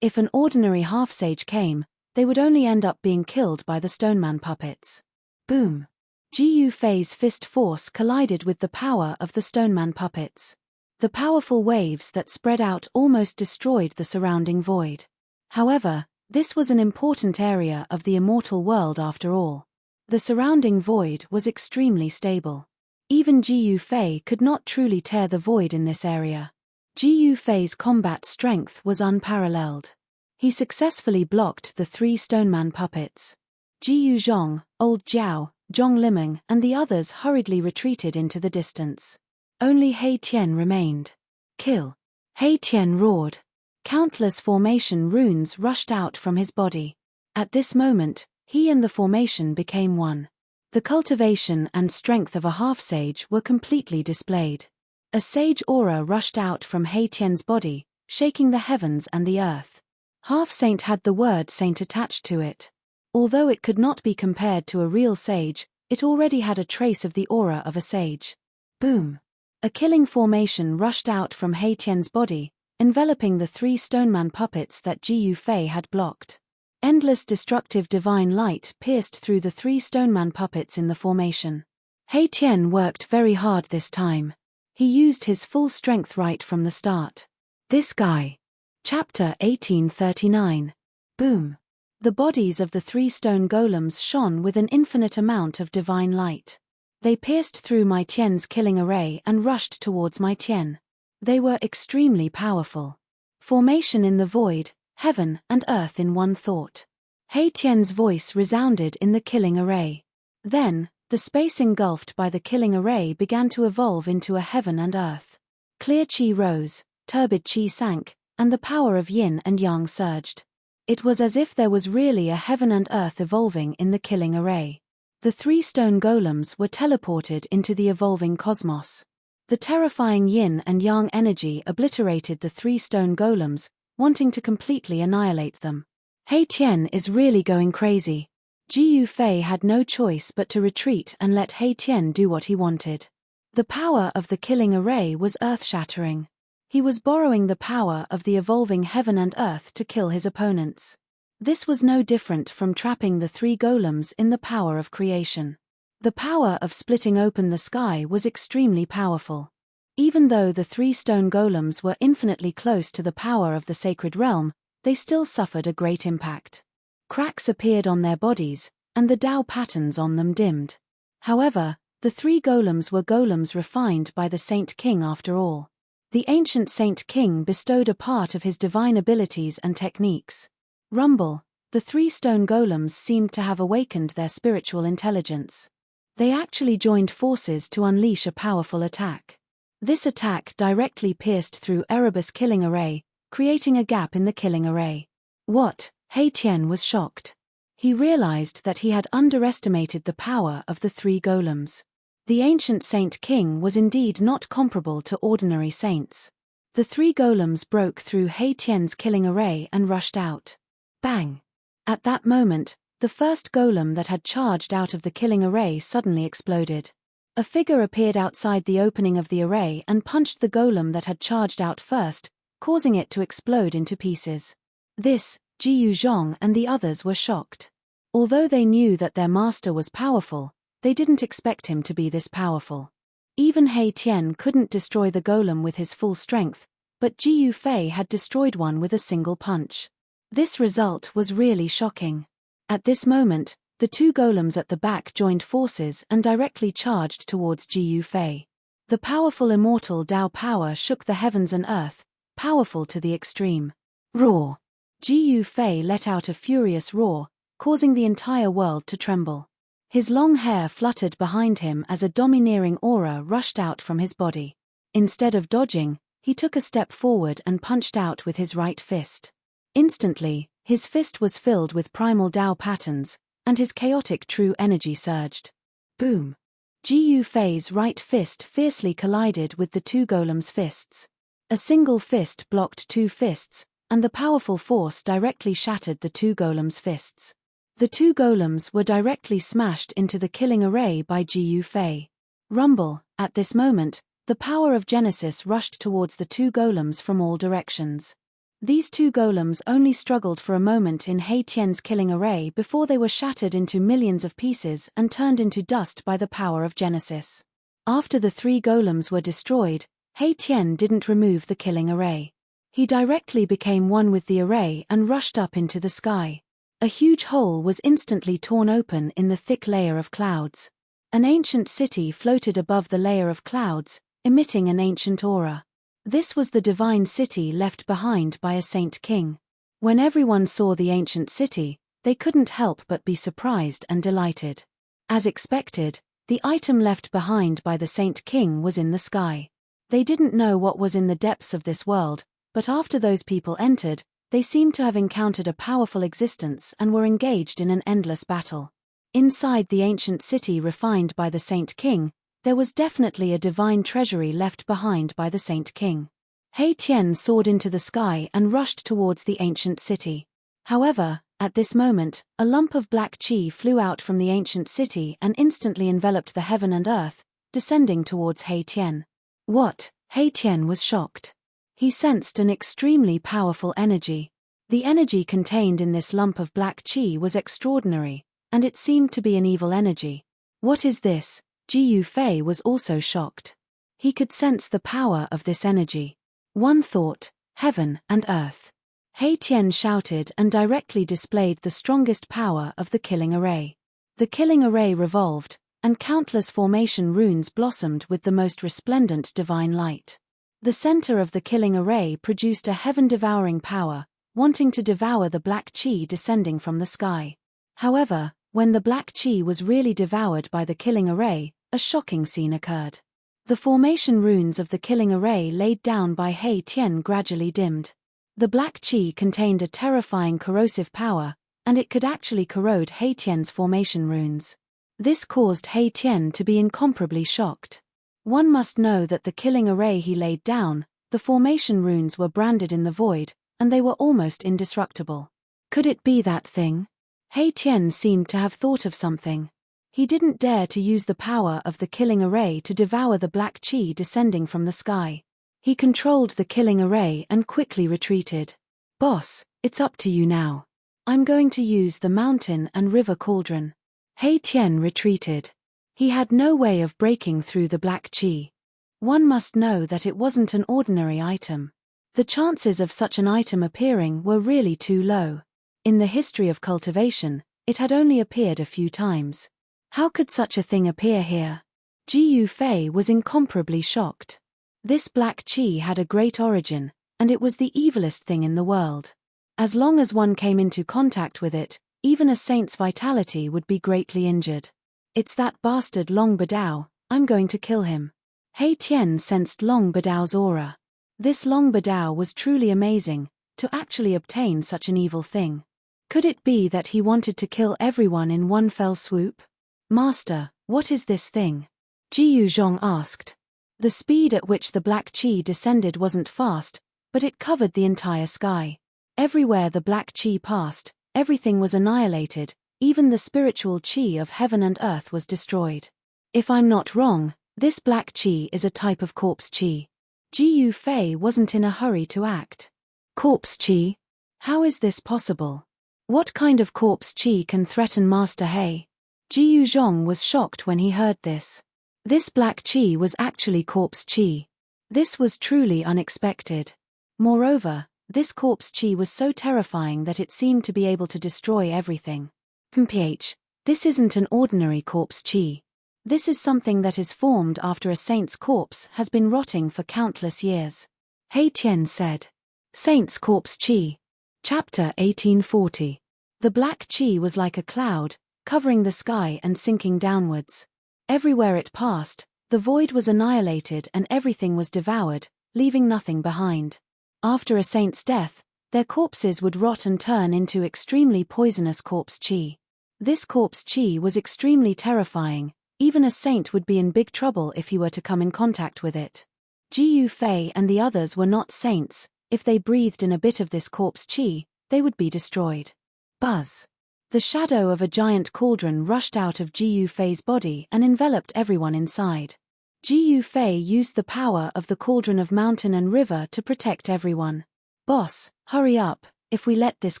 [SPEAKER 1] If an ordinary half-sage came, they would only end up being killed by the stoneman puppets. Boom! Ji Yufei's fist force collided with the power of the stoneman puppets. The powerful waves that spread out almost destroyed the surrounding void. However, this was an important area of the immortal world after all. The surrounding void was extremely stable. Even Ji Yufei could not truly tear the void in this area. Ji Yufei's combat strength was unparalleled. He successfully blocked the 3 stoneman puppets. Ji Yuzhong, Old Jiao, Zhong Limeng and the others hurriedly retreated into the distance. Only He Tian remained. Kill! He Tian roared. Countless formation runes rushed out from his body. At this moment, he and the formation became one. The cultivation and strength of a half-sage were completely displayed. A sage aura rushed out from He Tian's body, shaking the heavens and the earth. Half-saint had the word saint attached to it. Although it could not be compared to a real sage, it already had a trace of the aura of a sage. Boom! A killing formation rushed out from He Tian's body, enveloping the 3 stoneman puppets that Ji Yufei had blocked. Endless destructive divine light pierced through the 3 stoneman puppets in the formation. He Tian worked very hard this time. He used his full strength right from the start. This guy. Chapter 1839. Boom. The bodies of the 3 stone golems shone with an infinite amount of divine light. They pierced through Mai Tian's killing array and rushed towards Mai Tian. They were extremely powerful. Formation in the void, heaven and earth in one thought. He Tian's voice resounded in the killing array. Then, the space engulfed by the killing array began to evolve into a heaven and earth. Clear qi rose, turbid qi sank, and the power of yin and yang surged. It was as if there was really a heaven and earth evolving in the killing array. The 3 stone golems were teleported into the evolving cosmos. The terrifying yin and yang energy obliterated the 3 stone golems, wanting to completely annihilate them. He Tian is really going crazy. Ji Yufei had no choice but to retreat and let He Tian do what he wanted. The power of the killing array was earth-shattering. He was borrowing the power of the evolving heaven and earth to kill his opponents. This was no different from trapping the 3 golems in the power of creation. The power of splitting open the sky was extremely powerful. Even though the 3 stone golems were infinitely close to the power of the sacred realm, they still suffered a great impact. Cracks appeared on their bodies, and the Tao patterns on them dimmed. However, the 3 golems were golems refined by the Saint King after all. The ancient Saint King bestowed a part of his divine abilities and techniques. Rumble, the 3 stone golems seemed to have awakened their spiritual intelligence. They actually joined forces to unleash a powerful attack. This attack directly pierced through Erebus' killing array, creating a gap in the killing array. What? He Tian was shocked. He realized that he had underestimated the power of the 3 golems. The ancient Saint King was indeed not comparable to ordinary saints. The 3 golems broke through He Tian's killing array and rushed out. Bang! At that moment, the first golem that had charged out of the killing array suddenly exploded. A figure appeared outside the opening of the array and punched the golem that had charged out first, causing it to explode into pieces. This, Ji Yuzhong and the others were shocked. Although they knew that their master was powerful, they didn't expect him to be this powerful. Even He Tian couldn't destroy the golem with his full strength, but Ji Yufei had destroyed one with a single punch. This result was really shocking. At this moment, the 2 golems at the back joined forces and directly charged towards Ji Yufei. The powerful immortal Tao power shook the heavens and earth, powerful to the extreme. Roar! Ji Yufei let out a furious roar, causing the entire world to tremble. His long hair fluttered behind him as a domineering aura rushed out from his body. Instead of dodging, he took a step forward and punched out with his right fist. Instantly, his fist was filled with primal Tao patterns, and his chaotic true energy surged. Boom! Ji Yufei's right fist fiercely collided with the 2 golems' fists. A single fist blocked 2 fists, and the powerful force directly shattered the 2 golems' fists. The two golems were directly smashed into the killing array by Jiu Fei. Rumble, at this moment, the power of Genesis rushed towards the two golems from all directions. These two golems only struggled for a moment in He Tian's killing array before they were shattered into millions of pieces and turned into dust by the power of Genesis. After the three golems were destroyed, He Tian didn't remove the killing array. He directly became one with the array and rushed up into the sky. A huge hole was instantly torn open in the thick layer of clouds. An ancient city floated above the layer of clouds, emitting an ancient aura. This was the divine city left behind by a saint king. When everyone saw the ancient city, they couldn't help but be surprised and delighted. As expected, the item left behind by the saint king was in the sky. They didn't know what was in the depths of this world, but after those people entered, they seemed to have encountered a powerful existence and were engaged in an endless battle. Inside the ancient city refined by the Saint King, there was definitely a divine treasury left behind by the Saint King. He Tian soared into the sky and rushed towards the ancient city. However, at this moment, a lump of black chi flew out from the ancient city and instantly enveloped the heaven and earth, descending towards He Tian. What? He Tian was shocked. He sensed an extremely powerful energy. The energy contained in this lump of black chi was extraordinary, and it seemed to be an evil energy. What is this? Jiu Fei was also shocked. He could sense the power of this energy. One thought, heaven and earth. He Tian shouted and directly displayed the strongest power of the killing array. The killing array revolved, and countless formation runes blossomed with the most resplendent divine light. The center of the killing array produced a heaven-devouring power, wanting to devour the black chi descending from the sky. However, when the black chi was really devoured by the killing array, a shocking scene occurred. The formation runes of the killing array laid down by He Tian gradually dimmed. The black chi contained a terrifying corrosive power, and it could actually corrode He Tian's formation runes. This caused He Tian to be incomparably shocked. One must know that the killing array he laid down, the formation runes were branded in the void, and they were almost indestructible. Could it be that thing? He Tian seemed to have thought of something. He didn't dare to use the power of the killing array to devour the black chi descending from the sky. He controlled the killing array and quickly retreated. Boss, it's up to you now. I'm going to use the mountain and river cauldron. He Tian retreated. He had no way of breaking through the black chi. One must know that it wasn't an ordinary item. The chances of such an item appearing were really too low. In the history of cultivation, it had only appeared a few times. How could such a thing appear here? Jiu Fei was incomparably shocked. This black chi had a great origin, and it was the evilest thing in the world. As long as one came into contact with it, even a saint's vitality would be greatly injured. It's that bastard Long Badao, I'm going to kill him. He Tian sensed Long Badao's aura. This Long Badao was truly amazing, to actually obtain such an evil thing. Could it be that he wanted to kill everyone in one fell swoop? Master, what is this thing? Jiu Zhong asked. The speed at which the black chi descended wasn't fast, but it covered the entire sky. Everywhere the black chi passed, everything was annihilated. Even the spiritual chi of heaven and earth was destroyed. If I'm not wrong, this black chi is a type of corpse chi. Jiu Fei wasn't in a hurry to act. Corpse chi? How is this possible? What kind of corpse chi can threaten Master He? Jiu Zhong was shocked when he heard this. This black chi was actually corpse chi. This was truly unexpected. Moreover, this corpse chi was so terrifying that it seemed to be able to destroy everything. PH, this isn't an ordinary corpse chi. This is something that is formed after a saint's corpse has been rotting for countless years. He Tian said. Saint's corpse chi. Chapter 1840. The black chi was like a cloud, covering the sky and sinking downwards. Everywhere it passed, the void was annihilated and everything was devoured, leaving nothing behind. After a saint's death, their corpses would rot and turn into extremely poisonous corpse chi. This corpse chi was extremely terrifying. Even a saint would be in big trouble if he were to come in contact with it. Jiu Fei and the others were not saints. If they breathed in a bit of this corpse chi, they would be destroyed. Buzz. The shadow of a giant cauldron rushed out of Ji Yufei's body and enveloped everyone inside. Ji Yufei used the power of the cauldron of mountain and river to protect everyone. "Boss, hurry up, if we let this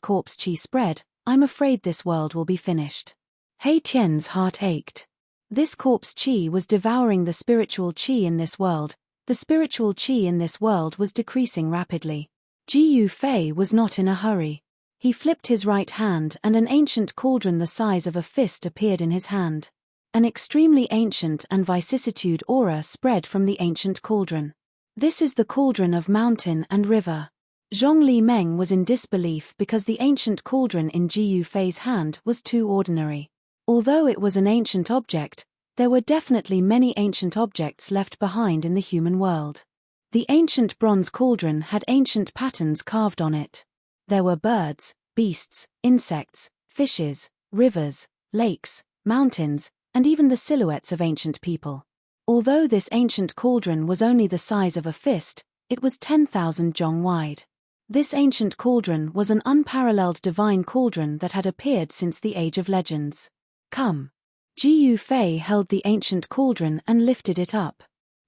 [SPEAKER 1] corpse chi spread, I'm afraid this world will be finished." He Tian's heart ached. This corpse chi was devouring the spiritual chi in this world. The spiritual chi in this world was decreasing rapidly. Ji Yufei was not in a hurry. He flipped his right hand and an ancient cauldron the size of a fist appeared in his hand. An extremely ancient and vicissitude aura spread from the ancient cauldron. "This is the cauldron of mountain and river." Zhong Li Meng was in disbelief because the ancient cauldron in Ji Yufei's hand was too ordinary. Although it was an ancient object, there were definitely many ancient objects left behind in the human world. The ancient bronze cauldron had ancient patterns carved on it. There were birds, beasts, insects, fishes, rivers, lakes, mountains, and even the silhouettes of ancient people. Although this ancient cauldron was only the size of a fist, it was 10,000 zhong wide. This ancient cauldron was an unparalleled divine cauldron that had appeared since the Age of Legends. "Come." Ji Yufei held the ancient cauldron and lifted it up.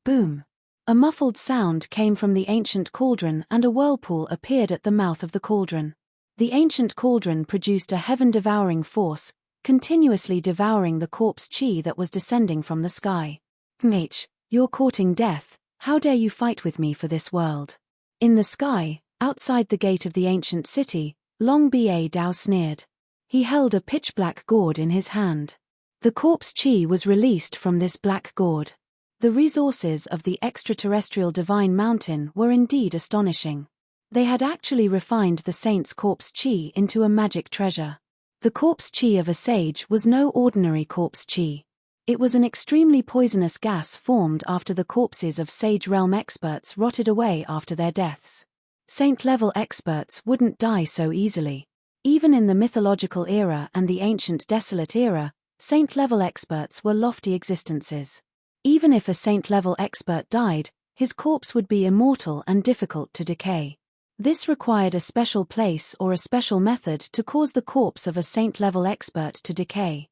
[SPEAKER 1] Boom. A muffled sound came from the ancient cauldron and a whirlpool appeared at the mouth of the cauldron. The ancient cauldron produced a heaven-devouring force, continuously devouring the corpse chi that was descending from the sky. "Mate, you're courting death, how dare you fight with me for this world?" In the sky, outside the gate of the ancient city, Long Ba Dao sneered. He held a pitch-black gourd in his hand. The corpse chi was released from this black gourd. The resources of the extraterrestrial divine mountain were indeed astonishing. They had actually refined the saint's corpse chi into a magic treasure. The corpse chi of a sage was no ordinary corpse chi. It was an extremely poisonous gas formed after the corpses of sage realm experts rotted away after their deaths. Saint-level experts wouldn't die so easily. Even in the mythological era and the ancient desolate era, saint-level experts were lofty existences. Even if a saint-level expert died, his corpse would be immortal and difficult to decay. This required a special place or a special method to cause the corpse of a saint-level expert to decay.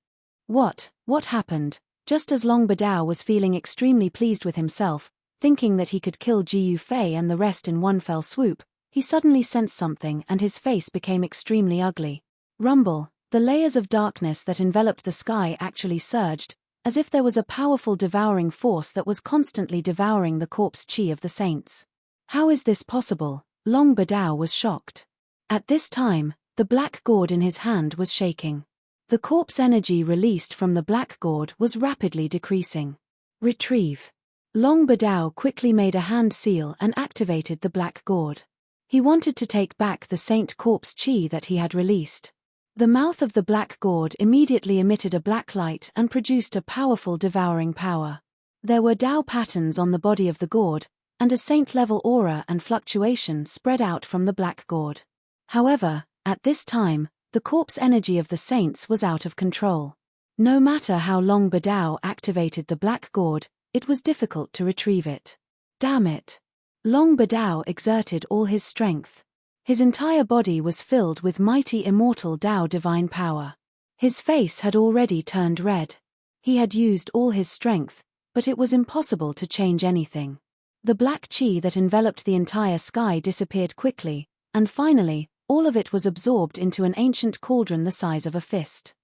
[SPEAKER 1] What happened? Just as Long Badao was feeling extremely pleased with himself, thinking that he could kill Ji Yufei and the rest in one fell swoop, he suddenly sensed something and his face became extremely ugly. Rumble, the layers of darkness that enveloped the sky actually surged, as if there was a powerful devouring force that was constantly devouring the corpse chi of the saints. How is this possible? Long Badao was shocked. At this time, the black gourd in his hand was shaking. The corpse energy released from the black gourd was rapidly decreasing. Retrieve. Long Badao quickly made a hand seal and activated the black gourd. He wanted to take back the saint corpse chi that he had released. The mouth of the black gourd immediately emitted a black light and produced a powerful devouring power. There were Dao patterns on the body of the gourd, and a saint-level aura and fluctuation spread out from the black gourd. However, at this time, the corpse energy of the saints was out of control. No matter how Long Badao activated the black gourd, it was difficult to retrieve it. Damn it! Long Badao exerted all his strength. His entire body was filled with mighty immortal Dao divine power. His face had already turned red. He had used all his strength, but it was impossible to change anything. The black chi that enveloped the entire sky disappeared quickly, and finally, all of it was absorbed into an ancient cauldron the size of a fist.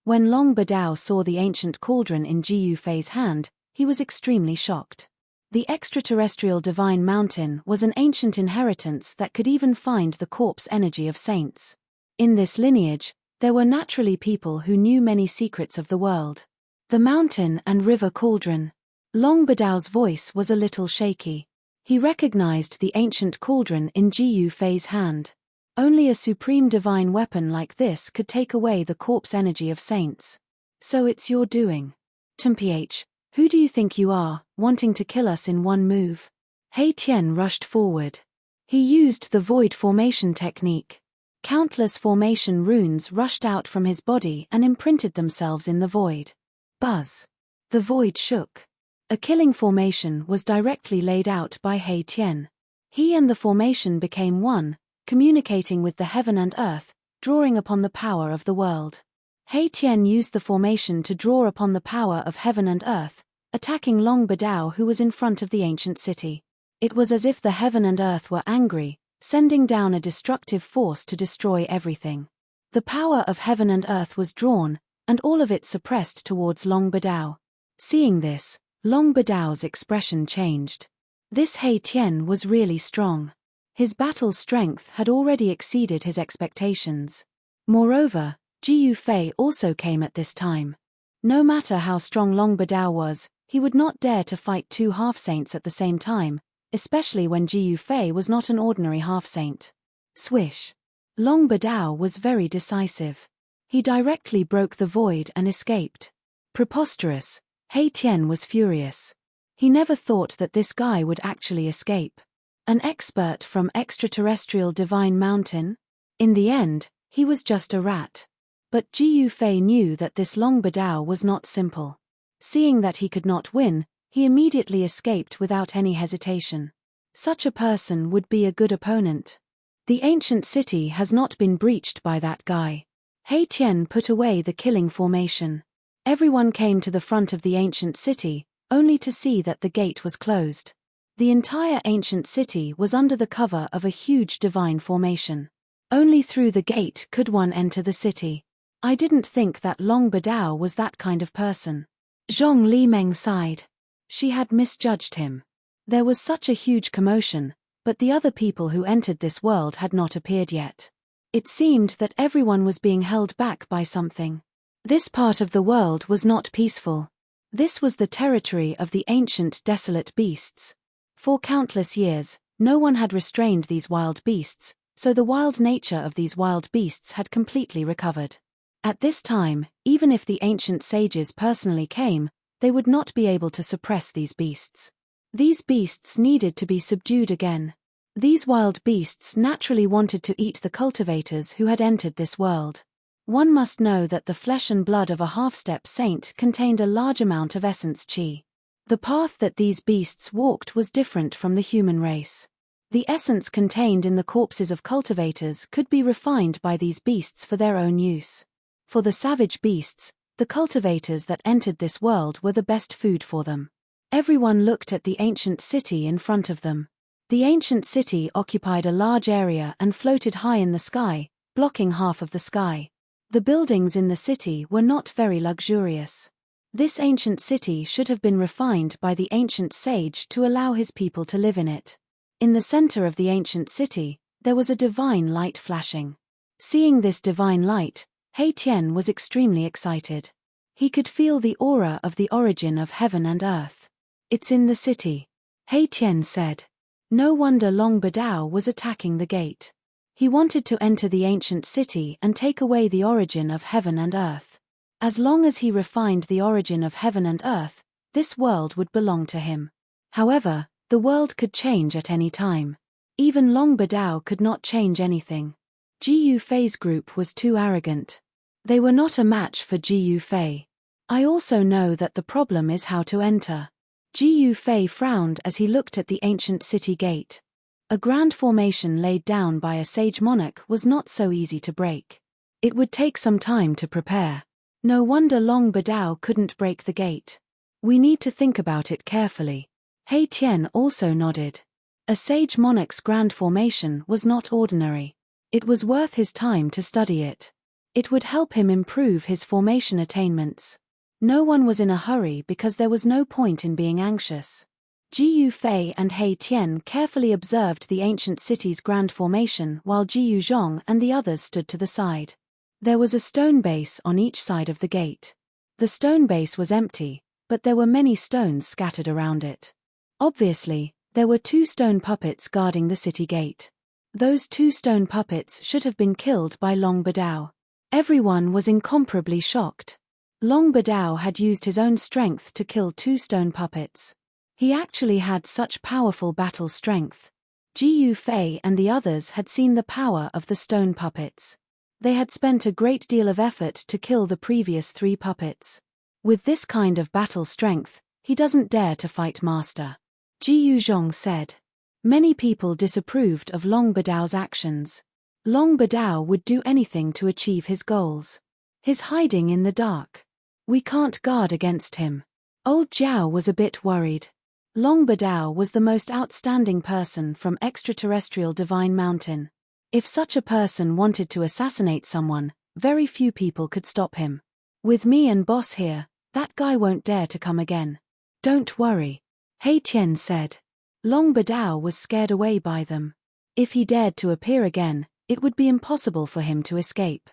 [SPEAKER 1] When Long Badao saw the ancient cauldron in Ji Yufei's hand, he was extremely shocked. The extraterrestrial divine mountain was an ancient inheritance that could even find the corpse energy of saints. In this lineage, there were naturally people who knew many secrets of the world. The mountain and river cauldron. Long Badao's voice was a little shaky. He recognized the ancient cauldron in Ji Yufei's hand. Only a supreme divine weapon like this could take away the corpse energy of saints. So it's your doing. Mph. Who do you think you are, wanting to kill us in one move? He Tian rushed forward. He used the void formation technique. Countless formation runes rushed out from his body and imprinted themselves in the void. Buzz. The void shook. A killing formation was directly laid out by He Tian. He and the formation became one, communicating with the heaven and earth, drawing upon the power of the world. He Tian used the formation to draw upon the power of heaven and earth, attacking Long Badao, who was in front of the ancient city. It was as if the heaven and earth were angry, sending down a destructive force to destroy everything. The power of heaven and earth was drawn, and all of it suppressed towards Long Badao. Seeing this, Long Badao's expression changed. This He Tian was really strong. His battle strength had already exceeded his expectations. Moreover, Ji Yufei also came at this time. No matter how strong Long Badao was, he would not dare to fight two half-saints at the same time, especially when Ji Yufei was not an ordinary half-saint. Swish. Long Badao was very decisive. He directly broke the void and escaped. Preposterous. He Tian was furious. He never thought that this guy would actually escape. An expert from extraterrestrial divine mountain? In the end, he was just a rat. But Ji Yufei knew that this Long Badao was not simple. Seeing that he could not win, he immediately escaped without any hesitation. Such a person would be a good opponent. The ancient city has not been breached by that guy. He Tian put away the killing formation. Everyone came to the front of the ancient city, only to see that the gate was closed. The entire ancient city was under the cover of a huge divine formation. Only through the gate could one enter the city. I didn't think that Long Badao was that kind of person. Zhong Limeng sighed. She had misjudged him. There was such a huge commotion, but the other people who entered this world had not appeared yet. It seemed that everyone was being held back by something. This part of the world was not peaceful. This was the territory of the ancient desolate beasts. For countless years, no one had restrained these wild beasts, so the wild nature of these wild beasts had completely recovered. At this time, even if the ancient sages personally came, they would not be able to suppress these beasts. These beasts needed to be subdued again. These wild beasts naturally wanted to eat the cultivators who had entered this world. One must know that the flesh and blood of a half-step saint contained a large amount of essence qi. The path that these beasts walked was different from the human race. The essence contained in the corpses of cultivators could be refined by these beasts for their own use. For the savage beasts, the cultivators that entered this world were the best food for them. Everyone looked at the ancient city in front of them. The ancient city occupied a large area and floated high in the sky, blocking half of the sky. The buildings in the city were not very luxurious. This ancient city should have been refined by the ancient sage to allow his people to live in it. In the center of the ancient city, there was a divine light flashing. Seeing this divine light, He Tian was extremely excited. He could feel the aura of the origin of heaven and earth. "It's in the city," He Tian said. No wonder Long Badao was attacking the gate. He wanted to enter the ancient city and take away the origin of heaven and earth. As long as he refined the origin of heaven and earth, this world would belong to him. However, the world could change at any time. Even Long Badao could not change anything. Ji Yufei's group was too arrogant. They were not a match for Ji Yufei. I also know that the problem is how to enter. Ji Yufei frowned as he looked at the ancient city gate. A grand formation laid down by a sage monarch was not so easy to break. It would take some time to prepare. No wonder Long Badao couldn't break the gate. We need to think about it carefully. He Tian also nodded. A sage monarch's grand formation was not ordinary. It was worth his time to study it. It would help him improve his formation attainments. No one was in a hurry because there was no point in being anxious. Ji Yufei and He Tian carefully observed the ancient city's grand formation while Ji Yuzhong and the others stood to the side. There was a stone base on each side of the gate. The stone base was empty, but there were many stones scattered around it. Obviously, there were two stone puppets guarding the city gate. Those two stone puppets should have been killed by Long Badao. Everyone was incomparably shocked. Long Badao had used his own strength to kill two stone puppets. He actually had such powerful battle strength. Ji Yufei and the others had seen the power of the stone puppets. They had spent a great deal of effort to kill the previous three puppets. With this kind of battle strength, he doesn't dare to fight Master. Ji Yuzhong said. Many people disapproved of Long Badao's actions. Long Badao would do anything to achieve his goals. He's hiding in the dark. We can't guard against him. Old Jiao was a bit worried. Long Badao was the most outstanding person from extraterrestrial Divine Mountain. If such a person wanted to assassinate someone, very few people could stop him. With me and boss here, that guy won't dare to come again. Don't worry. He Tian said. Long Badao was scared away by them. If he dared to appear again, it would be impossible for him to escape.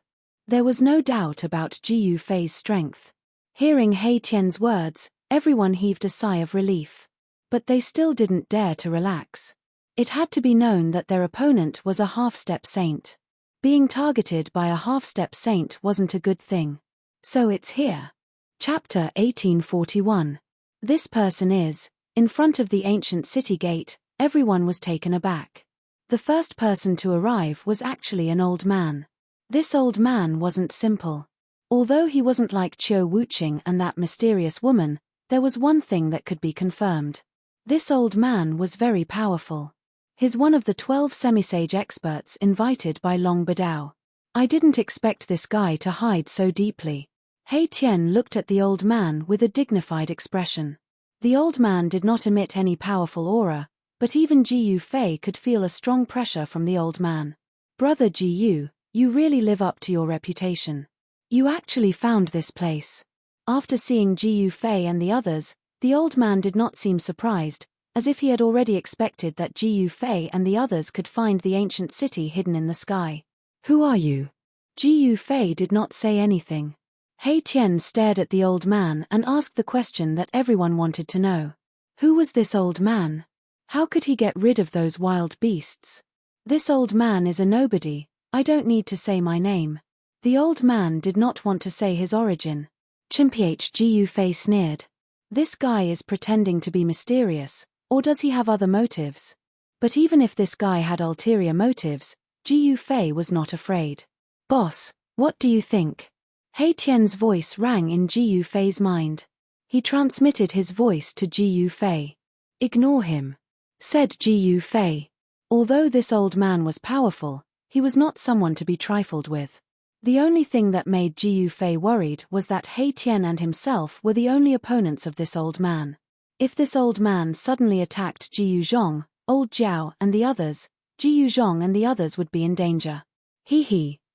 [SPEAKER 1] There was no doubt about Ji Yufei's strength. Hearing He Tian's words, everyone heaved a sigh of relief. But they still didn't dare to relax. It had to be known that their opponent was a half-step saint. Being targeted by a half-step saint wasn't a good thing. So it's here. Chapter 1841. This person is. In front of the ancient city gate, everyone was taken aback. The first person to arrive was actually an old man. This old man wasn't simple. Although he wasn't like Qiu Wuqing and that mysterious woman, there was one thing that could be confirmed. This old man was very powerful. He's one of the 12 semisage experts invited by Long Badao. I didn't expect this guy to hide so deeply. He Tian looked at the old man with a dignified expression. The old man did not emit any powerful aura, but even Ji Yufei could feel a strong pressure from the old man. Brother Ji Yu, you really live up to your reputation. You actually found this place. After seeing Ji Yufei and the others, the old man did not seem surprised, as if he had already expected that Ji Yufei and the others could find the ancient city hidden in the sky. Who are you? Ji Yufei did not say anything. He Tian stared at the old man and asked the question that everyone wanted to know. Who was this old man? How could he get rid of those wild beasts? This old man is a nobody, I don't need to say my name. The old man did not want to say his origin. Chimph Ji Yufei sneered. This guy is pretending to be mysterious, or does he have other motives? But even if this guy had ulterior motives, Ji Yufei was not afraid. Boss, what do you think? He Tian's voice rang in Ji Yufei's mind. He transmitted his voice to Ji Yufei. Ignore him, said Ji Yufei. Although this old man was powerful, he was not someone to be trifled with. The only thing that made Ji Yufei worried was that He Tian and himself were the only opponents of this old man. If this old man suddenly attacked Ji Yuzhong, old Jiao and the others, Ji Yuzhong and the others would be in danger.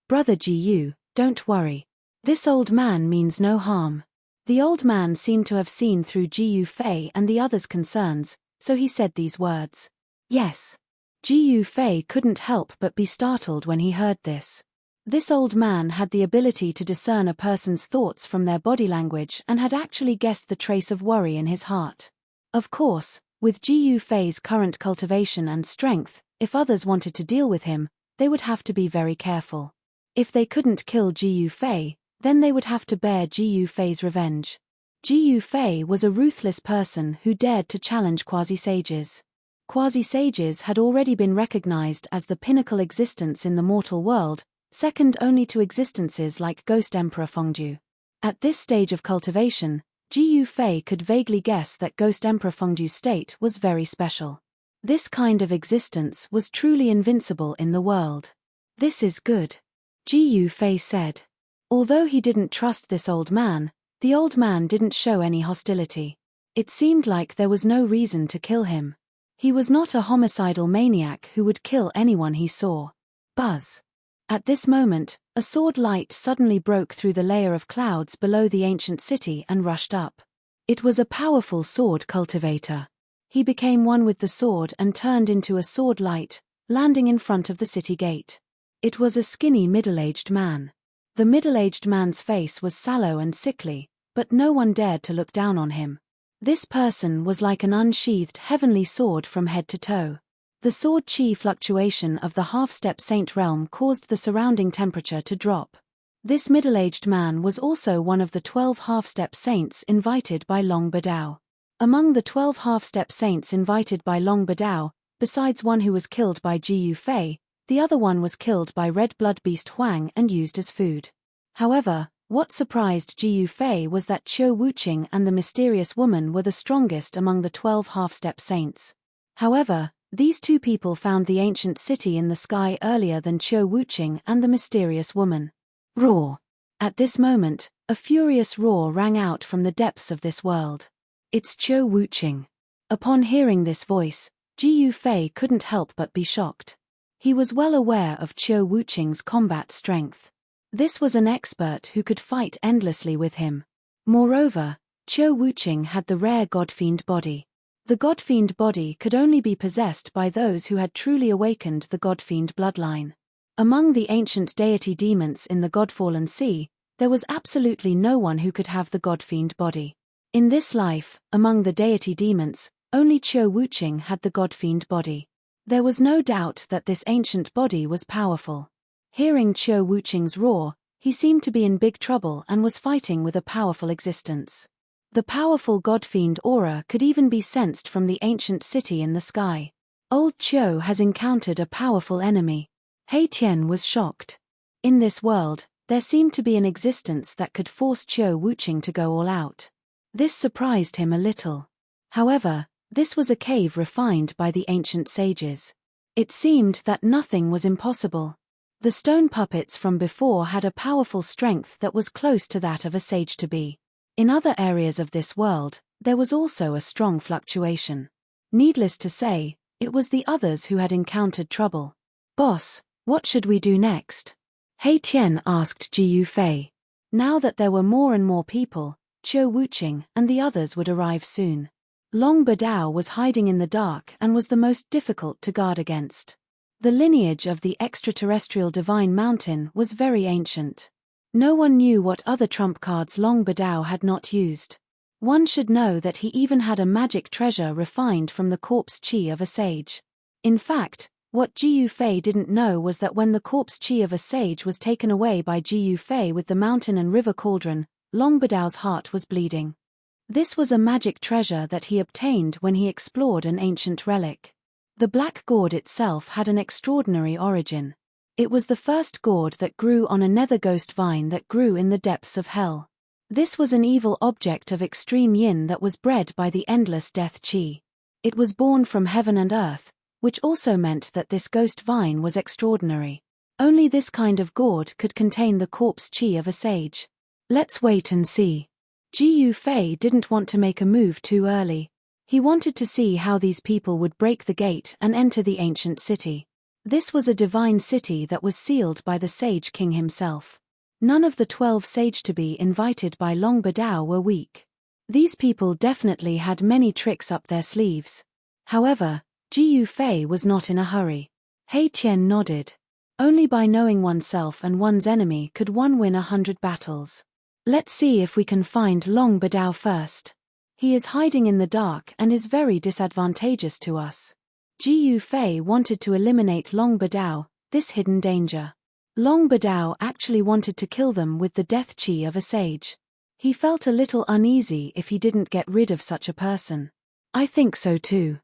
[SPEAKER 1] Brother Ji Yu, don't worry. This old man means no harm. The old man seemed to have seen through Ji Yufei and the others' concerns, so he said these words. Yes. Ji Yufei couldn't help but be startled when he heard this. This old man had the ability to discern a person's thoughts from their body language and had actually guessed the trace of worry in his heart. Of course, with Ji Yufei's current cultivation and strength, if others wanted to deal with him, they would have to be very careful. If they couldn't kill Ji Yufei, then they would have to bear Ji Yufei's revenge. Ji Yufei was a ruthless person who dared to challenge quasi-sages. Quasi-sages had already been recognized as the pinnacle existence in the mortal world, second only to existences like Ghost Emperor Fengdu. At this stage of cultivation, Ji Yufei could vaguely guess that Ghost Emperor Fengdu's state was very special. This kind of existence was truly invincible in the world. This is good, Ji Yufei said. Although he didn't trust this old man, the old man didn't show any hostility. It seemed like there was no reason to kill him. He was not a homicidal maniac who would kill anyone he saw. Buzz. At this moment, a sword light suddenly broke through the layer of clouds below the ancient city and rushed up. It was a powerful sword cultivator. He became one with the sword and turned into a sword light, landing in front of the city gate. It was a skinny middle-aged man. The middle-aged man's face was sallow and sickly, but no one dared to look down on him. This person was like an unsheathed heavenly sword from head to toe. The sword chi fluctuation of the half-step saint realm caused the surrounding temperature to drop. This middle-aged man was also one of the 12 half-step saints invited by Long Badao. Among the 12 half-step saints invited by Long Badao, besides one who was killed by Ji Yufei, the other one was killed by red blood beast Huang and used as food. However, what surprised Ji Yufei was that Qiu Wuqing and the mysterious woman were the strongest among the 12 half-step saints. However, These two people found the ancient city in the sky earlier than Qiu Wuqing and the mysterious woman. Roar! At this moment, a furious roar rang out from the depths of this world. It's Qiu Wuqing. Upon hearing this voice, Ji Yufei couldn't help but be shocked. He was well aware of Qiu Wuqing's combat strength. This was an expert who could fight endlessly with him. Moreover, Qiu Wuqing had the rare Godfiend body. The Godfiend body could only be possessed by those who had truly awakened the Godfiend bloodline. Among the ancient deity demons in the Godfallen Sea, there was absolutely no one who could have the Godfiend body. In this life, among the deity demons, only Qiu Wuqing had the Godfiend body. There was no doubt that this ancient body was powerful. Hearing Qiu Wuqing's roar, he seemed to be in big trouble and was fighting with a powerful existence. The powerful Godfiend aura could even be sensed from the ancient city in the sky. Old Qiu has encountered a powerful enemy. He Tian was shocked. In this world, there seemed to be an existence that could force Qiu Wuqing to go all out. This surprised him a little. However, this was a cave refined by the ancient sages. It seemed that nothing was impossible. The stone puppets from before had a powerful strength that was close to that of a sage to be. In other areas of this world, there was also a strong fluctuation. Needless to say, it was the others who had encountered trouble. Boss, what should we do next? He Tian asked Ji Yufei. Now that there were more and more people, Qiu Wuqing and the others would arrive soon. Long Badao was hiding in the dark and was the most difficult to guard against. The lineage of the extraterrestrial divine mountain was very ancient. No one knew what other trump cards Long Badao had not used. One should know that he even had a magic treasure refined from the corpse chi of a sage. In fact, what Ji Yufei didn't know was that when the corpse chi of a sage was taken away by Ji Yufei with the mountain and river cauldron, Long Badao's heart was bleeding. This was a magic treasure that he obtained when he explored an ancient relic. The black gourd itself had an extraordinary origin. It was the first gourd that grew on a nether ghost vine that grew in the depths of hell. This was an evil object of extreme yin that was bred by the endless death chi. It was born from heaven and earth, which also meant that this ghost vine was extraordinary. Only this kind of gourd could contain the corpse chi of a sage. Let's wait and see. Ji Yufei didn't want to make a move too early. He wanted to see how these people would break the gate and enter the ancient city. This was a divine city that was sealed by the Sage King himself. None of the 12 sage-to-be invited by Long Badao were weak. These people definitely had many tricks up their sleeves. However, Ji Yufei was not in a hurry. He Tian nodded. Only by knowing oneself and one's enemy could one win 100 battles. Let's see if we can find Long Badao first. He is hiding in the dark and is very disadvantageous to us. Ji Yufei wanted to eliminate Long Badao, this hidden danger. Long Badao actually wanted to kill them with the death chi of a sage. He felt a little uneasy if he didn't get rid of such a person. I think so too.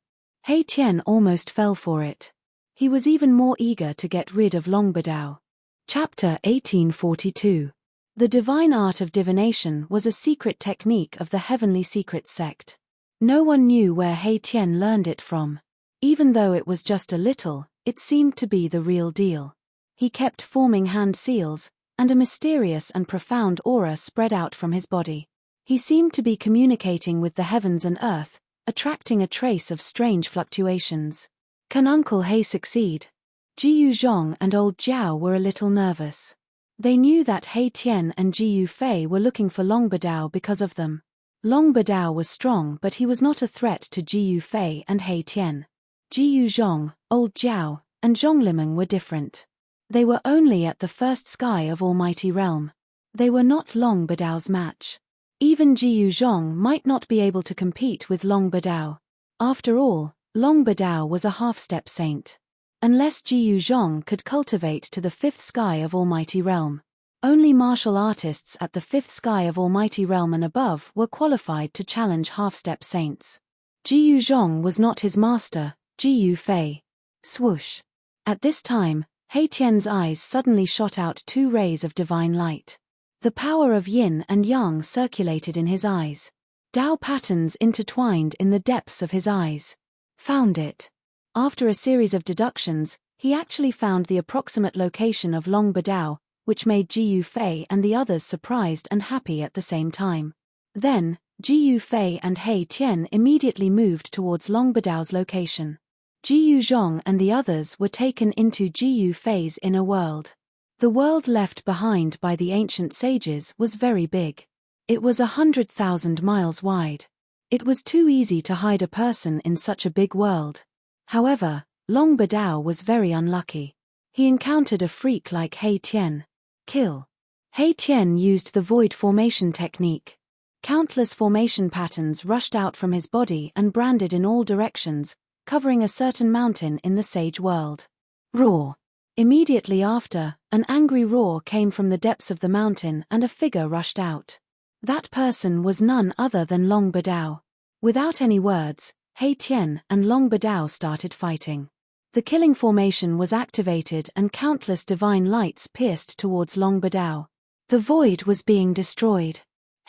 [SPEAKER 1] He Tian almost fell for it. He was even more eager to get rid of Long Badao. Chapter 1842. The divine art of divination was a secret technique of the Heavenly Secrets sect. No one knew where He Tian learned it from. Even though it was just a little, it seemed to be the real deal. He kept forming hand seals, and a mysterious and profound aura spread out from his body. He seemed to be communicating with the heavens and earth, attracting a trace of strange fluctuations. Can Uncle He succeed? Ji Yuzhong and old Jiao were a little nervous. They knew that He Tian and Ji Yufei were looking for Long Badao because of them. Long Badao was strong, but he was not a threat to Ji Yufei and He Tian. Ji Yuzhong, old Jiao, and Zhonglimeng were different. They were only at the first sky of Almighty Realm. They were not Long Badao's match. Even Ji Yuzhong might not be able to compete with Long Badao. After all, Long Badao was a half-step saint. Unless Ji Yuzhong could cultivate to the 5th sky of Almighty Realm. Only martial artists at the 5th sky of Almighty Realm and above were qualified to challenge half-step saints. Ji Yuzhong was not his master, Ji Yufei. Swoosh. At this time, He Tian's eyes suddenly shot out 2 rays of divine light. The power of yin and yang circulated in his eyes. Dao patterns intertwined in the depths of his eyes. Found it. After a series of deductions, he actually found the approximate location of Long Badao, which made Ji Yufei and the others surprised and happy at the same time. Then, Ji Yufei and He Tian immediately moved towards Long Badao's location. Ji Yuzhong and the others were taken into Ji Yufei's inner world. The world left behind by the ancient sages was very big. It was 100,000 miles wide. It was too easy to hide a person in such a big world. However, Long Badao was very unlucky. He encountered a freak like He Tian. Kill. He Tian used the void formation technique. Countless formation patterns rushed out from his body and branded in all directions, covering a certain mountain in the sage world. Roar. Immediately after, an angry roar came from the depths of the mountain and a figure rushed out. That person was none other than Long Badao. Without any words, He Tian and Long Badao started fighting. The killing formation was activated and countless divine lights pierced towards Long Badao. The void was being destroyed.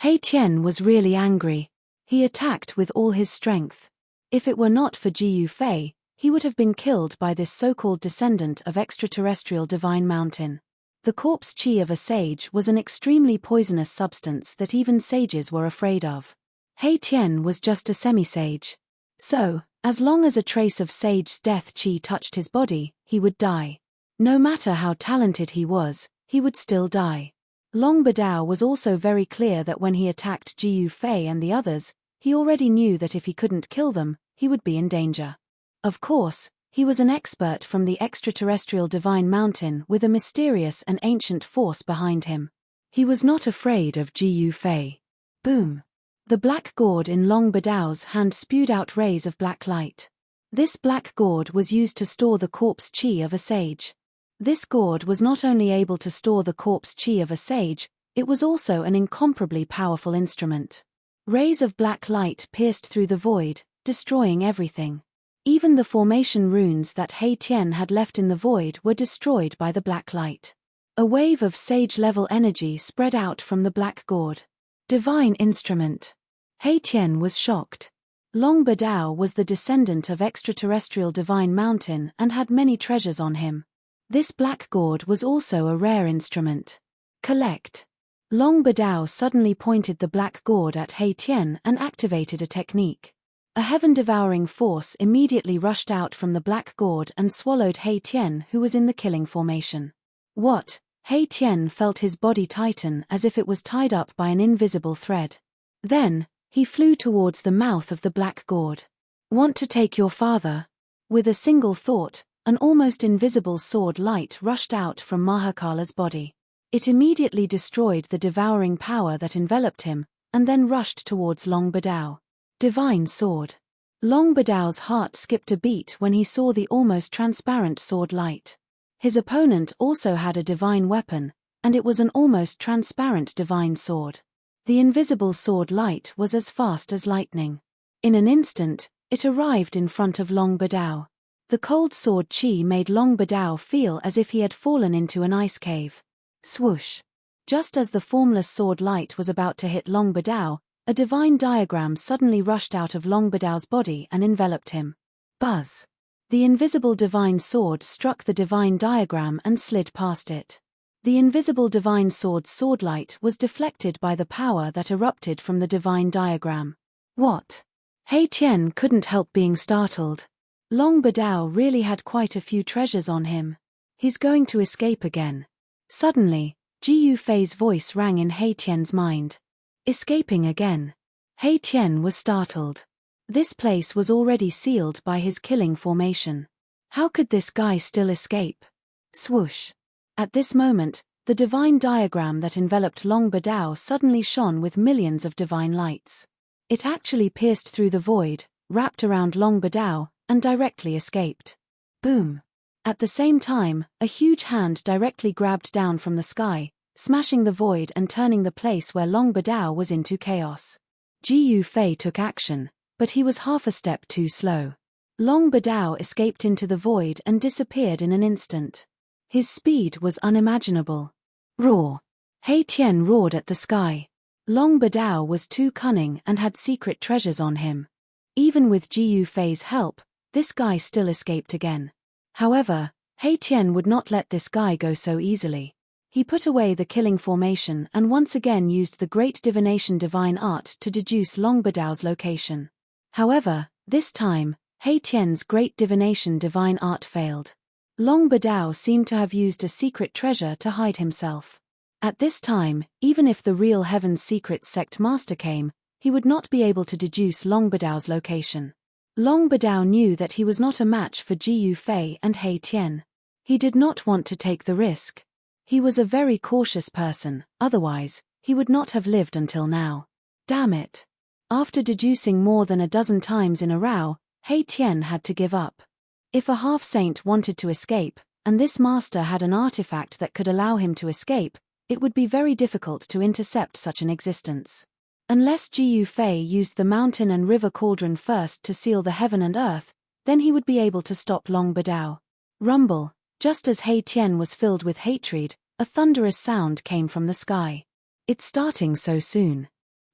[SPEAKER 1] He Tian was really angry. He attacked with all his strength. If it were not for Ji Yufei, he would have been killed by this so-called descendant of extraterrestrial divine mountain. The corpse chi of a sage was an extremely poisonous substance that even sages were afraid of. He Tian was just a semi-sage. So, as long as a trace of sage's death chi touched his body, he would die. No matter how talented he was, he would still die. Long Badao was also very clear that when he attacked Ji Yufei and the others, he already knew that if he couldn't kill them, he would be in danger. Of course, he was an expert from the extraterrestrial divine mountain with a mysterious and ancient force behind him. He was not afraid of Ji Yufei. Boom! The black gourd in Long Badao's hand spewed out rays of black light. This black gourd was used to store the corpse chi of a sage. This gourd was not only able to store the corpse chi of a sage, it was also an incomparably powerful instrument. Rays of black light pierced through the void, destroying everything. Even the formation runes that He Tian had left in the void were destroyed by the black light. A wave of sage-level energy spread out from the black gourd. Divine instrument. He Tian was shocked. Long Badao was the descendant of extraterrestrial divine mountain and had many treasures on him. This black gourd was also a rare instrument. Collect. Long Badao suddenly pointed the black gourd at He Tian and activated a technique. A heaven-devouring force immediately rushed out from the black gourd and swallowed He Tian, who was in the killing formation. What? He Tian felt his body tighten as if it was tied up by an invisible thread. Then, he flew towards the mouth of the black gourd. Want to take your father? With a single thought, an almost invisible sword light rushed out from Mahakala's body. It immediately destroyed the devouring power that enveloped him, and then rushed towards Long Badao. Divine sword. Long Badao's heart skipped a beat when he saw the almost transparent sword light. His opponent also had a divine weapon, and it was an almost transparent divine sword. The invisible sword light was as fast as lightning. In an instant, it arrived in front of Long Badao. The cold sword chi made Long Badao feel as if he had fallen into an ice cave. Swoosh! Just as the formless sword light was about to hit Long Badao, a divine diagram suddenly rushed out of Long Badao's body and enveloped him. Buzz! The invisible divine sword struck the divine diagram and slid past it. The invisible divine sword's swordlight was deflected by the power that erupted from the divine diagram. What? He Tian couldn't help being startled. Long Badao really had quite a few treasures on him. He's going to escape again. Suddenly, Ji Yufei's voice rang in He Tian's mind. Escaping again. He Tian was startled. This place was already sealed by his killing formation. How could this guy still escape? Swoosh. At this moment, the divine diagram that enveloped Long Badao suddenly shone with millions of divine lights. It actually pierced through the void, wrapped around Long Badao, and directly escaped. Boom. At the same time, a huge hand directly grabbed down from the sky, smashing the void and turning the place where Long Badao was into chaos. Ji Yufei took action, but he was half a step too slow. Long Badao escaped into the void and disappeared in an instant. His speed was unimaginable. Roar! He Tian roared at the sky. Long Badao was too cunning and had secret treasures on him. Even with Ji Yufei's help, this guy still escaped again. However, He Tian would not let this guy go so easily. He put away the killing formation and once again used the great divination divine art to deduce Long Badao's location. However, this time, He Tian's great divination divine art failed. Long Badao seemed to have used a secret treasure to hide himself. At this time, even if the real Heaven's Secrets sect master came, he would not be able to deduce Long Badao's location. Long Badao knew that he was not a match for Ji Yufei and He Tian. He did not want to take the risk. He was a very cautious person, otherwise, he would not have lived until now. Damn it. After deducing more than a dozen times in a row, He Tian had to give up. If a half-saint wanted to escape, and this master had an artifact that could allow him to escape, it would be very difficult to intercept such an existence. Unless Ji Yufei used the mountain and river cauldron first to seal the heaven and earth, then he would be able to stop Long Badao. Rumble. Just as He Tian was filled with hatred, a thunderous sound came from the sky. It's starting so soon.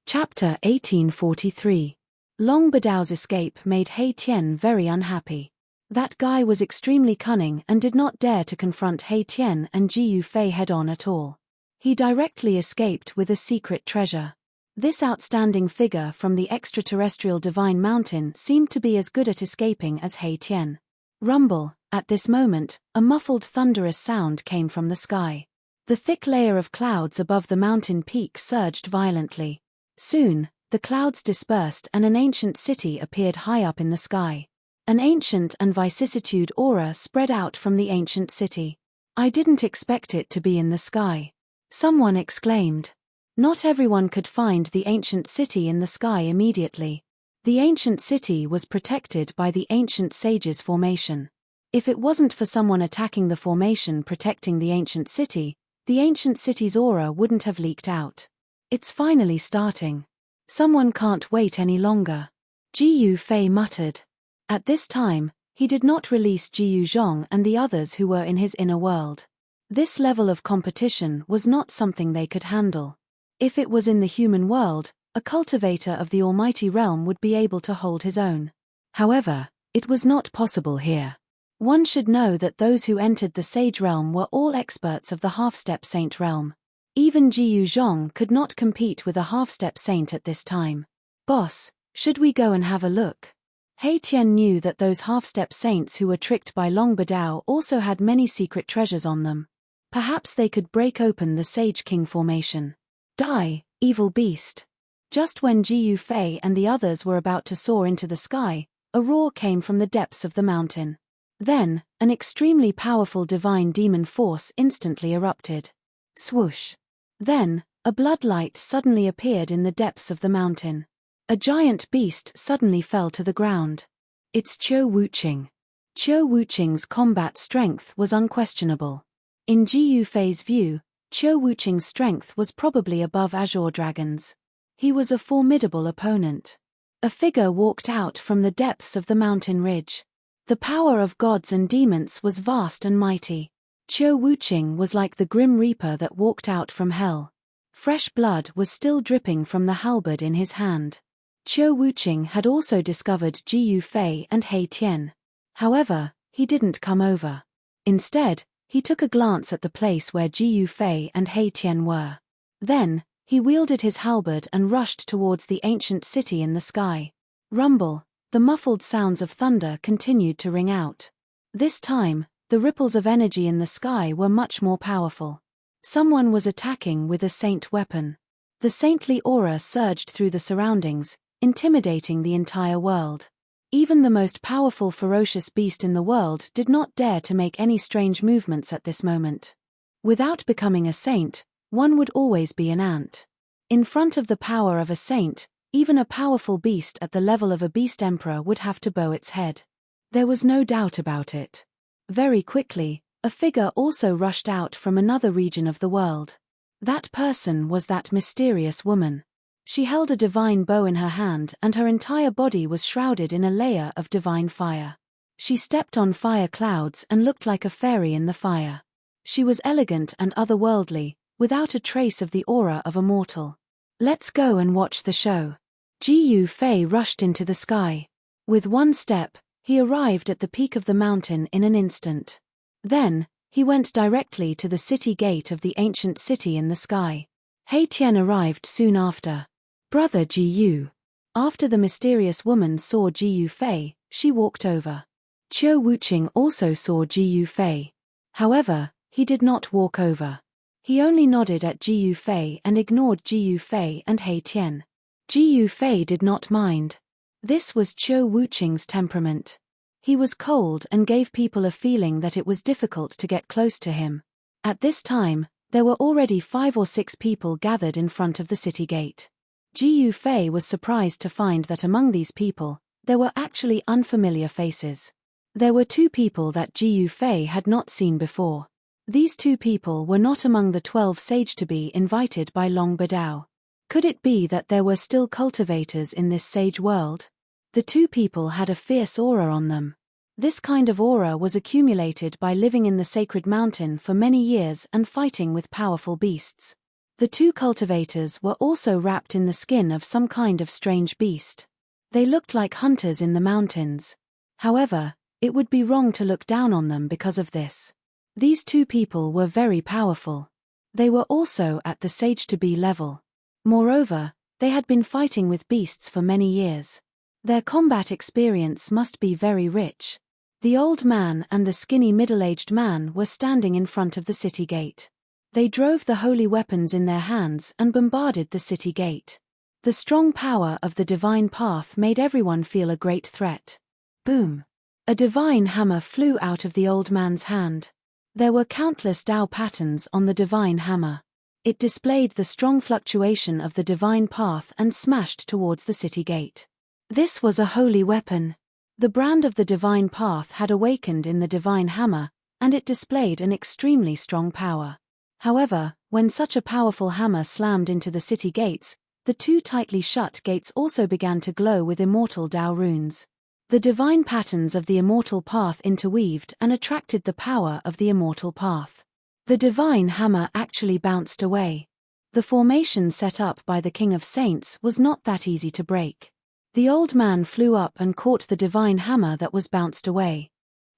[SPEAKER 1] Chapter 1843. Long Badao's escape made He Tian very unhappy. That guy was extremely cunning and did not dare to confront He Tian and Ji Yufei head-on at all. He directly escaped with a secret treasure. This outstanding figure from the extraterrestrial divine mountain seemed to be as good at escaping as He Tian. Rumble. At this moment, a muffled thunderous sound came from the sky. The thick layer of clouds above the mountain peak surged violently. Soon, the clouds dispersed and an ancient city appeared high up in the sky. An ancient and vicissitude aura spread out from the ancient city. I didn't expect it to be in the sky. Someone exclaimed. Not everyone could find the ancient city in the sky immediately. The ancient city was protected by the ancient sage's formation. If it wasn't for someone attacking the formation protecting the ancient city's aura wouldn't have leaked out. It's finally starting. Someone can't wait any longer. Ji Yufei muttered. At this time, he did not release Ji Yuzhong and the others who were in his inner world. This level of competition was not something they could handle. If it was in the human world, a cultivator of the almighty realm would be able to hold his own. However, it was not possible here. One should know that those who entered the sage realm were all experts of the half-step saint realm. Even Ji Yuzhong could not compete with a half-step saint at this time. Boss, should we go and have a look? He Tian knew that those half-step saints who were tricked by Long Badao also had many secret treasures on them. Perhaps they could break open the Sage King formation. Die, evil beast. Just when Ji Yufei and the others were about to soar into the sky, a roar came from the depths of the mountain. Then, an extremely powerful divine demon force instantly erupted. Swoosh. Then, a bloodlight suddenly appeared in the depths of the mountain. A giant beast suddenly fell to the ground. It's Qiu Wuqing. Qiu Wuqing's combat strength was unquestionable. In Ji Yufei's view, Qiu Wuqing's strength was probably above Azure Dragon's. He was a formidable opponent. A figure walked out from the depths of the mountain ridge. The power of gods and demons was vast and mighty. Qiu Wuqing was like the grim reaper that walked out from hell. Fresh blood was still dripping from the halberd in his hand. Qiu Wuqing had also discovered Ji Yufei and He Tian. However, he didn't come over. Instead, he took a glance at the place where Ji Yufei and He Tian were. Then, he wielded his halberd and rushed towards the ancient city in the sky. Rumble. The muffled sounds of thunder continued to ring out. This time, the ripples of energy in the sky were much more powerful. Someone was attacking with a saint weapon. The saintly aura surged through the surroundings, intimidating the entire world. Even the most powerful ferocious beast in the world did not dare to make any strange movements at this moment. Without becoming a saint, one would always be an ant. In front of the power of a saint, even a powerful beast at the level of a beast emperor would have to bow its head. There was no doubt about it. Very quickly, a figure also rushed out from another region of the world. That person was that mysterious woman. She held a divine bow in her hand and her entire body was shrouded in a layer of divine fire. She stepped on fire clouds and looked like a fairy in the fire. She was elegant and otherworldly, without a trace of the aura of a mortal. Let's go and watch the show. Ji Yufei rushed into the sky. With one step, He arrived at the peak of the mountain in an instant. Then, he went directly to the city gate of the ancient city in the sky. He Tian arrived soon after. Brother Ji Yu. After the mysterious woman saw Ji Yu Fei, she walked over. Qiu Wuqing also saw Ji Yu Fei. However, he did not walk over. He only nodded at Ji Yu Fei and ignored Ji Yu Fei and He Tian. Ji Yu Fei did not mind. This was Qiu Wuqing's temperament. He was cold and gave people a feeling that it was difficult to get close to him. At this time, there were already 5 or 6 people gathered in front of the city gate. Ji Yu Fei was surprised to find that among these people, there were actually unfamiliar faces. There were 2 people that Ji Yu Fei had not seen before. These 2 people were not among the 12 sage-to-be invited by Long Badao. Could it be that there were still cultivators in this sage world? The 2 people had a fierce aura on them. This kind of aura was accumulated by living in the sacred mountain for many years and fighting with powerful beasts. The 2 cultivators were also wrapped in the skin of some kind of strange beast. They looked like hunters in the mountains. However, it would be wrong to look down on them because of this. These 2 people were very powerful. They were also at the sage-to-be level. Moreover, they had been fighting with beasts for many years. Their combat experience must be very rich. The old man and the skinny middle-aged man were standing in front of the city gate. They drove the holy weapons in their hands and bombarded the city gate. The strong power of the divine path made everyone feel a great threat. Boom! A divine hammer flew out of the old man's hand. There were countless Dao patterns on the divine hammer. It displayed the strong fluctuation of the divine path and smashed towards the city gate. This was a holy weapon. The brand of the divine path had awakened in the divine hammer, and it displayed an extremely strong power. However, when such a powerful hammer slammed into the city gates, the 2 tightly shut gates also began to glow with immortal Dao runes. The divine patterns of the immortal path interweaved and attracted the power of the immortal path. The divine hammer actually bounced away. The formation set up by the King of Saints was not that easy to break. The old man flew up and caught the divine hammer that was bounced away.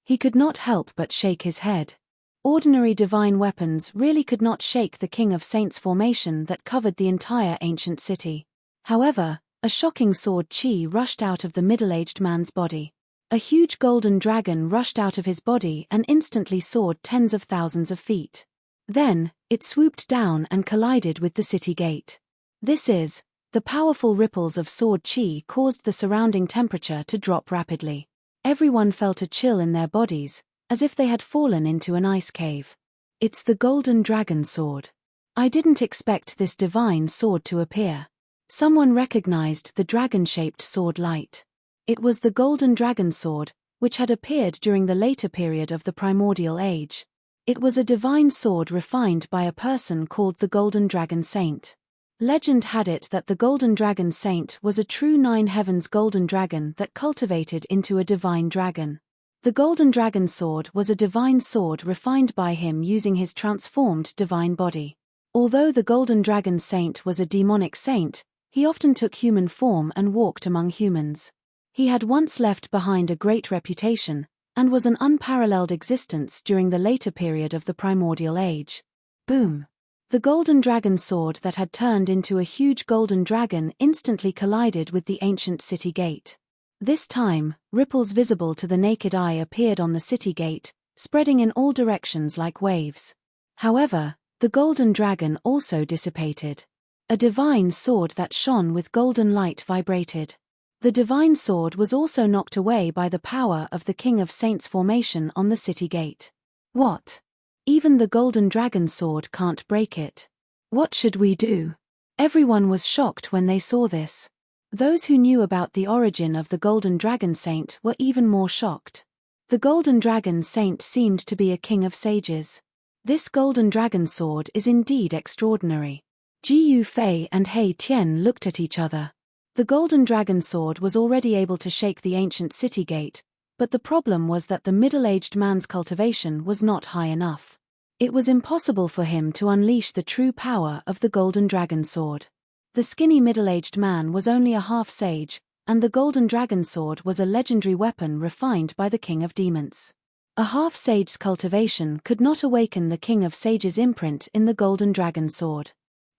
[SPEAKER 1] He could not help but shake his head. Ordinary divine weapons really could not shake the King of Saints formation that covered the entire ancient city. However, a shocking sword chi rushed out of the middle-aged man's body. A huge golden dragon rushed out of his body and instantly soared tens of thousands of feet. Then, it swooped down and collided with the city gate. The powerful ripples of sword chi caused the surrounding temperature to drop rapidly. Everyone felt a chill in their bodies, as if they had fallen into an ice cave. It's the golden dragon sword. I didn't expect this divine sword to appear. Someone recognized the dragon-shaped sword light. It was the golden dragon sword, which had appeared during the later period of the primordial age. It was a divine sword refined by a person called the Golden Dragon Saint. Legend had it that the Golden Dragon Saint was a true 9 heavens golden dragon that cultivated into a divine dragon. The Golden Dragon Sword was a divine sword refined by him using his transformed divine body. Although the Golden Dragon Saint was a demonic saint, he often took human form and walked among humans. He had once left behind a great reputation, and was an unparalleled existence during the later period of the primordial age. Boom! The golden dragon sword that had turned into a huge golden dragon instantly collided with the ancient city gate. This time, ripples visible to the naked eye appeared on the city gate, spreading in all directions like waves. However, the golden dragon also dissipated. A divine sword that shone with golden light vibrated. The divine sword was also knocked away by the power of the King of Saints formation on the city gate. What? Even the golden dragon sword can't break it. What should we do? Everyone was shocked when they saw this. Those who knew about the origin of the Golden Dragon Saint were even more shocked. The Golden Dragon Saint seemed to be a king of sages. This golden dragon sword is indeed extraordinary. Ji Yu Fei and He Tian looked at each other. The golden dragon sword was already able to shake the ancient city gate, but the problem was that the middle-aged man's cultivation was not high enough. It was impossible for him to unleash the true power of the golden dragon sword. The skinny middle-aged man was only a half-sage, and the golden dragon sword was a legendary weapon refined by the King of Demons. A half-sage's cultivation could not awaken the King of Sage's imprint in the golden dragon sword.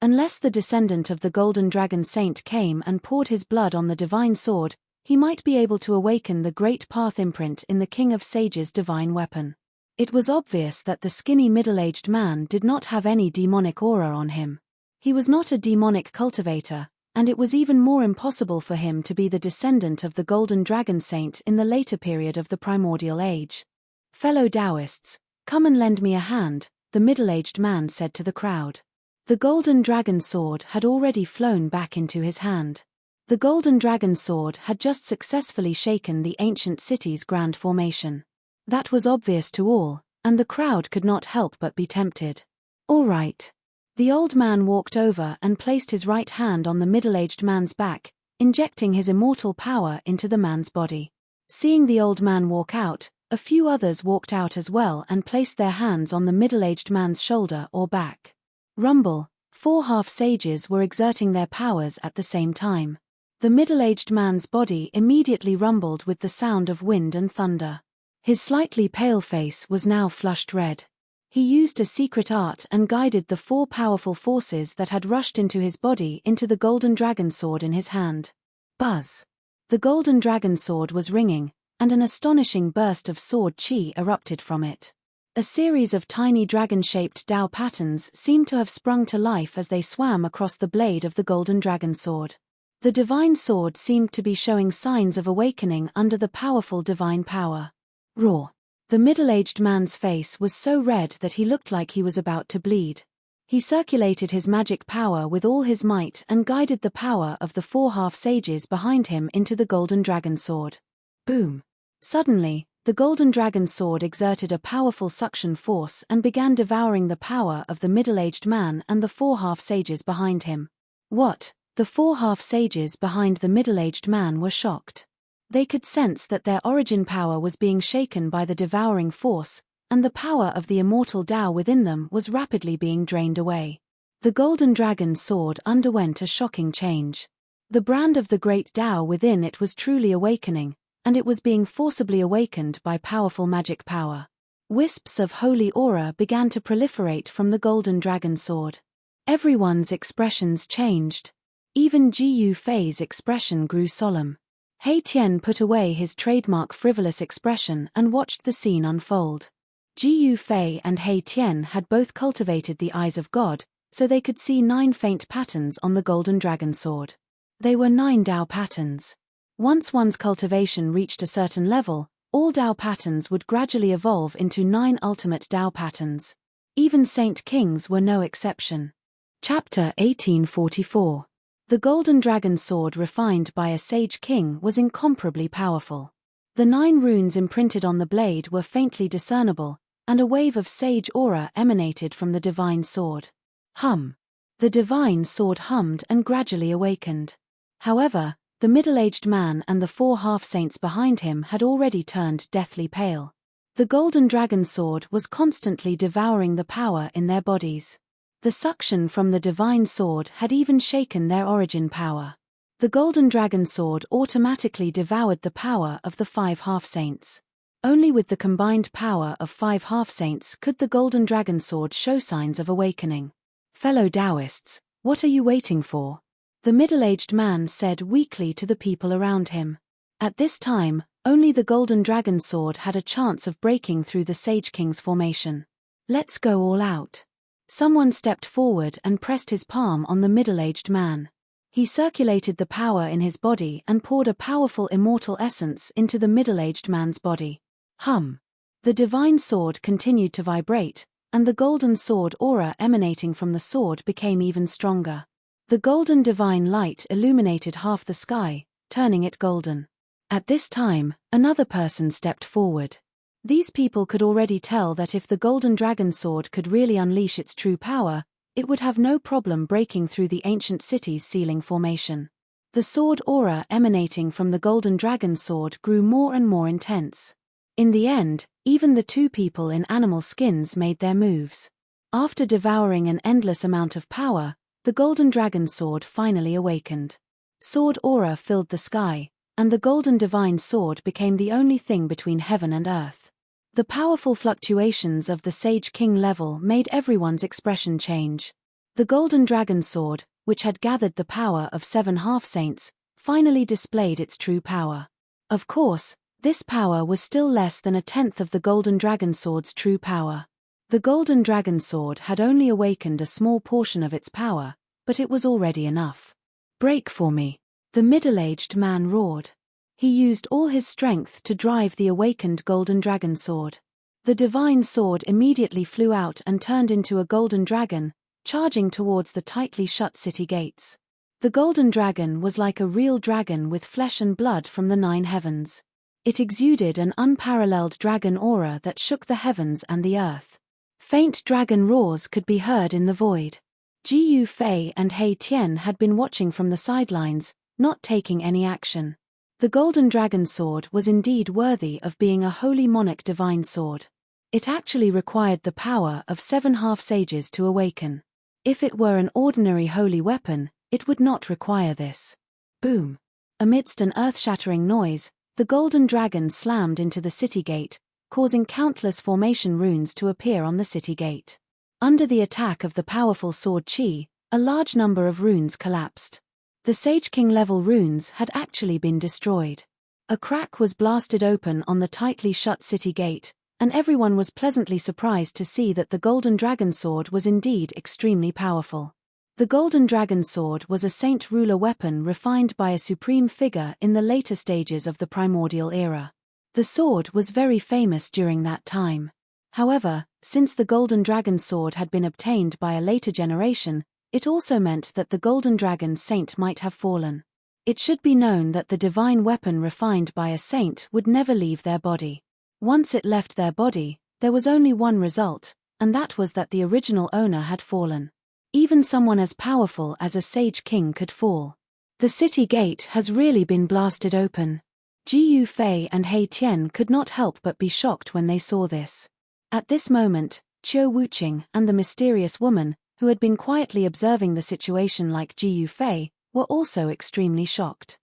[SPEAKER 1] Unless the descendant of the golden dragon saint came and poured his blood on the divine sword, he might be able to awaken the great path imprint in the King of Sage's divine weapon. It was obvious that the skinny middle-aged man did not have any demonic aura on him. He was not a demonic cultivator, and it was even more impossible for him to be the descendant of the golden dragon saint in the later period of the primordial age. "Fellow Taoists, come and lend me a hand," the middle-aged man said to the crowd. The golden dragon sword had already flown back into his hand. The golden dragon sword had just successfully shaken the ancient city's grand formation. That was obvious to all, and the crowd could not help but be tempted. "All right." The old man walked over and placed his right hand on the middle-aged man's back, injecting his immortal power into the man's body. Seeing the old man walk out, a few others walked out as well and placed their hands on the middle-aged man's shoulder or back. Rumble, 4 half-sages were exerting their powers at the same time. The middle-aged man's body immediately rumbled with the sound of wind and thunder. His slightly pale face was now flushed red. He used a secret art and guided the 4 powerful forces that had rushed into his body into the golden dragon sword in his hand. Buzz! The golden dragon sword was ringing, and an astonishing burst of sword chi erupted from it. A series of tiny dragon-shaped Tao patterns seemed to have sprung to life as they swam across the blade of the golden dragon sword. The divine sword seemed to be showing signs of awakening under the powerful divine power. Roar! The middle-aged man's face was so red that he looked like he was about to bleed. He circulated his magic power with all his might and guided the power of the 4 half-sages behind him into the golden dragon sword. Boom! Suddenly, the golden dragon sword exerted a powerful suction force and began devouring the power of the middle-aged man and the 4 half-sages behind him. What? The 4 half-sages behind the middle-aged man were shocked. They could sense that their origin power was being shaken by the devouring force, and the power of the immortal Tao within them was rapidly being drained away. The golden dragon sword underwent a shocking change. The brand of the great Tao within it was truly awakening, and it was being forcibly awakened by powerful magic power. Wisps of holy aura began to proliferate from the golden dragon sword. Everyone's expressions changed. Even Ji Yufei's expression grew solemn. He Tian put away his trademark frivolous expression and watched the scene unfold. Ji Yufei and He Tian had both cultivated the eyes of God, so they could see 9 faint patterns on the golden dragon sword. They were 9 Tao patterns. Once one's cultivation reached a certain level, all Tao patterns would gradually evolve into 9 ultimate Tao patterns. Even Saint Kings were no exception. Chapter 1844. The golden dragon sword refined by a sage king was incomparably powerful. The 9 runes imprinted on the blade were faintly discernible, and a wave of sage aura emanated from the divine sword. Hum! The divine sword hummed and gradually awakened. However, the middle-aged man and the 4 half-saints behind him had already turned deathly pale. The golden dragon sword was constantly devouring the power in their bodies. The suction from the divine sword had even shaken their origin power. The golden dragon sword automatically devoured the power of the 5 half-saints. Only with the combined power of 5 half-saints could the golden dragon sword show signs of awakening. "Fellow Taoists, what are you waiting for?" the middle-aged man said weakly to the people around him. At this time, only the golden dragon sword had a chance of breaking through the Sage King's formation. "Let's go all out." Someone stepped forward and pressed his palm on the middle-aged man. He circulated the power in his body and poured a powerful immortal essence into the middle-aged man's body. Hum! The divine sword continued to vibrate, and the golden sword aura emanating from the sword became even stronger. The golden divine light illuminated half the sky, turning it golden. At this time, another person stepped forward. These people could already tell that if the golden dragon sword could really unleash its true power, it would have no problem breaking through the ancient city's ceiling formation. The sword aura emanating from the golden dragon sword grew more and more intense. In the end, even the 2 people in animal skins made their moves. After devouring an endless amount of power, the golden dragon sword finally awakened. Sword aura filled the sky, and the golden divine sword became the only thing between heaven and earth. The powerful fluctuations of the Sage King level made everyone's expression change. The golden dragon sword, which had gathered the power of 7 half-saints, finally displayed its true power. Of course, this power was still less than a tenth of the golden dragon sword's true power. The golden dragon sword had only awakened a small portion of its power, but it was already enough. "Break for me," the middle-aged man roared. He used all his strength to drive the awakened golden dragon sword. The divine sword immediately flew out and turned into a golden dragon, charging towards the tightly shut city gates. The golden dragon was like a real dragon with flesh and blood from the 9 heavens. It exuded an unparalleled dragon aura that shook the heavens and the earth. Faint dragon roars could be heard in the void. Ji Yufei and He Tian had been watching from the sidelines, not taking any action. The golden dragon sword was indeed worthy of being a holy monarch divine sword. It actually required the power of 7 half-sages to awaken. If it were an ordinary holy weapon, it would not require this. Boom! Amidst an earth-shattering noise, the golden dragon slammed into the city gate, causing countless formation runes to appear on the city gate. Under the attack of the powerful sword chi, a large number of runes collapsed. The Sage King level runes had actually been destroyed. A crack was blasted open on the tightly shut city gate, and everyone was pleasantly surprised to see that the golden dragon sword was indeed extremely powerful. The golden dragon sword was a saint ruler weapon refined by a supreme figure in the later stages of the primordial era. The sword was very famous during that time. However, since the golden dragon sword had been obtained by a later generation, it also meant that the golden dragon saint might have fallen. It should be known that the divine weapon refined by a saint would never leave their body. Once it left their body, there was only one result, and that was that the original owner had fallen. Even someone as powerful as a Sage King could fall. The city gate has really been blasted open. Ji Yufei and He Tian could not help but be shocked when they saw this. At this moment, Qiu Wuqing and the mysterious woman, who had been quietly observing the situation like Ji Yufei, were also extremely shocked.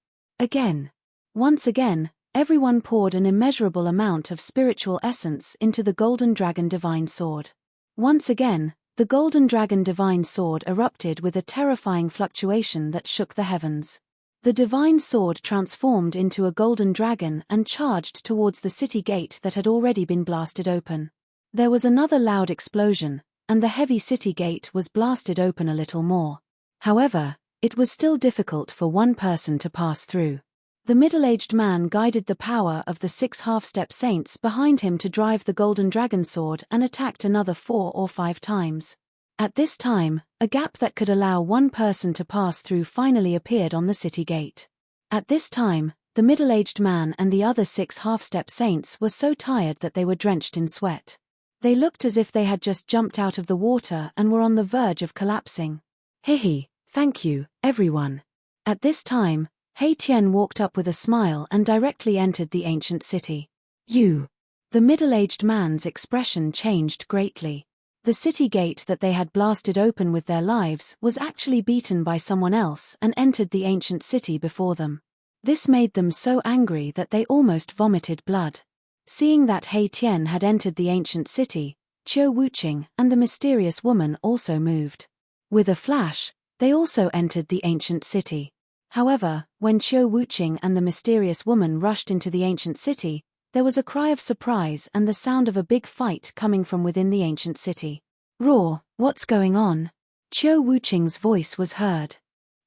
[SPEAKER 1] Once again, everyone poured an immeasurable amount of spiritual essence into the golden dragon divine sword. Once again, the golden dragon divine sword erupted with a terrifying fluctuation that shook the heavens. The divine sword transformed into a golden dragon and charged towards the city gate that had already been blasted open. There was another loud explosion, and the heavy city gate was blasted open a little more. However, it was still difficult for one person to pass through. The middle-aged man guided the power of the 6 half-step saints behind him to drive the golden dragon sword and attacked another 4 or 5 times. At this time, a gap that could allow one person to pass through finally appeared on the city gate. At this time, the middle-aged man and the other 6 half-step saints were so tired that they were drenched in sweat. They looked as if they had just jumped out of the water and were on the verge of collapsing. "Hehe, thank you, everyone." At this time, He Tian walked up with a smile and directly entered the ancient city. "You." The middle-aged man's expression changed greatly. The city gate that they had blasted open with their lives was actually beaten by someone else and entered the ancient city before them. This made them so angry that they almost vomited blood. Seeing that He Tian had entered the ancient city, Qiu Wuqing and the mysterious woman also moved. With a flash, they also entered the ancient city. However, when Qiu Wuqing and the mysterious woman rushed into the ancient city, there was a cry of surprise and the sound of a big fight coming from within the ancient city. "Roar, what's going on?" Qiu Wuqing's voice was heard.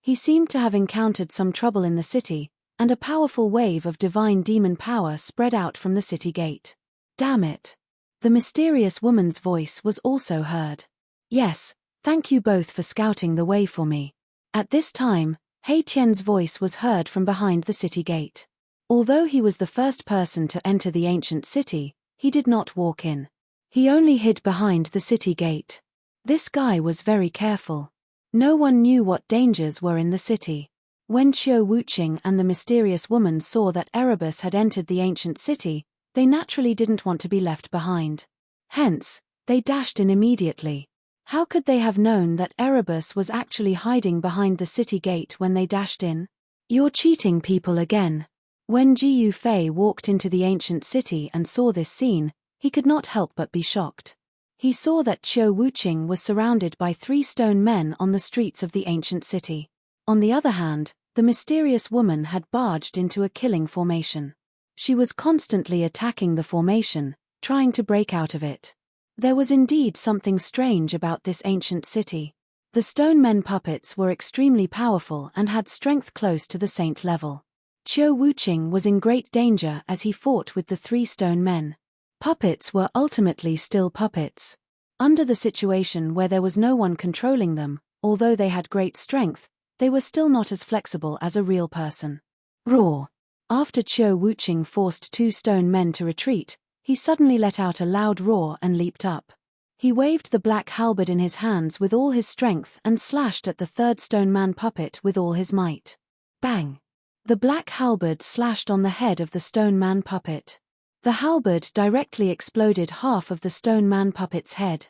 [SPEAKER 1] He seemed to have encountered some trouble in the city, and a powerful wave of divine demon power spread out from the city gate. "Damn it!" The mysterious woman's voice was also heard. "Yes, thank you both for scouting the way for me." At this time, He Tian's voice was heard from behind the city gate. Although he was the first person to enter the ancient city, he did not walk in. He only hid behind the city gate. This guy was very careful. No one knew what dangers were in the city. When Qiu Wuqing and the mysterious woman saw that Erebus had entered the ancient city, they naturally didn't want to be left behind. Hence, they dashed in immediately. How could they have known that Erebus was actually hiding behind the city gate when they dashed in? "You're cheating people again." When Ji Yufei walked into the ancient city and saw this scene, he could not help but be shocked. He saw that Qiu Wuqing was surrounded by 3 stone men on the streets of the ancient city. On the other hand, the mysterious woman had barged into a killing formation. She was constantly attacking the formation, trying to break out of it. There was indeed something strange about this ancient city. The stone men puppets were extremely powerful and had strength close to the saint level. Qiu Wuqing was in great danger as he fought with the 3 stone men. Puppets were ultimately still puppets. Under the situation where there was no one controlling them, although they had great strength, they were still not as flexible as a real person. Roar! After Qiu Wuqing forced 2 stone men to retreat, he suddenly let out a loud roar and leaped up. He waved the black halberd in his hands with all his strength and slashed at the 3rd stone man puppet with all his might. Bang! The black halberd slashed on the head of the stone man puppet. The halberd directly exploded half of the stone man puppet's head.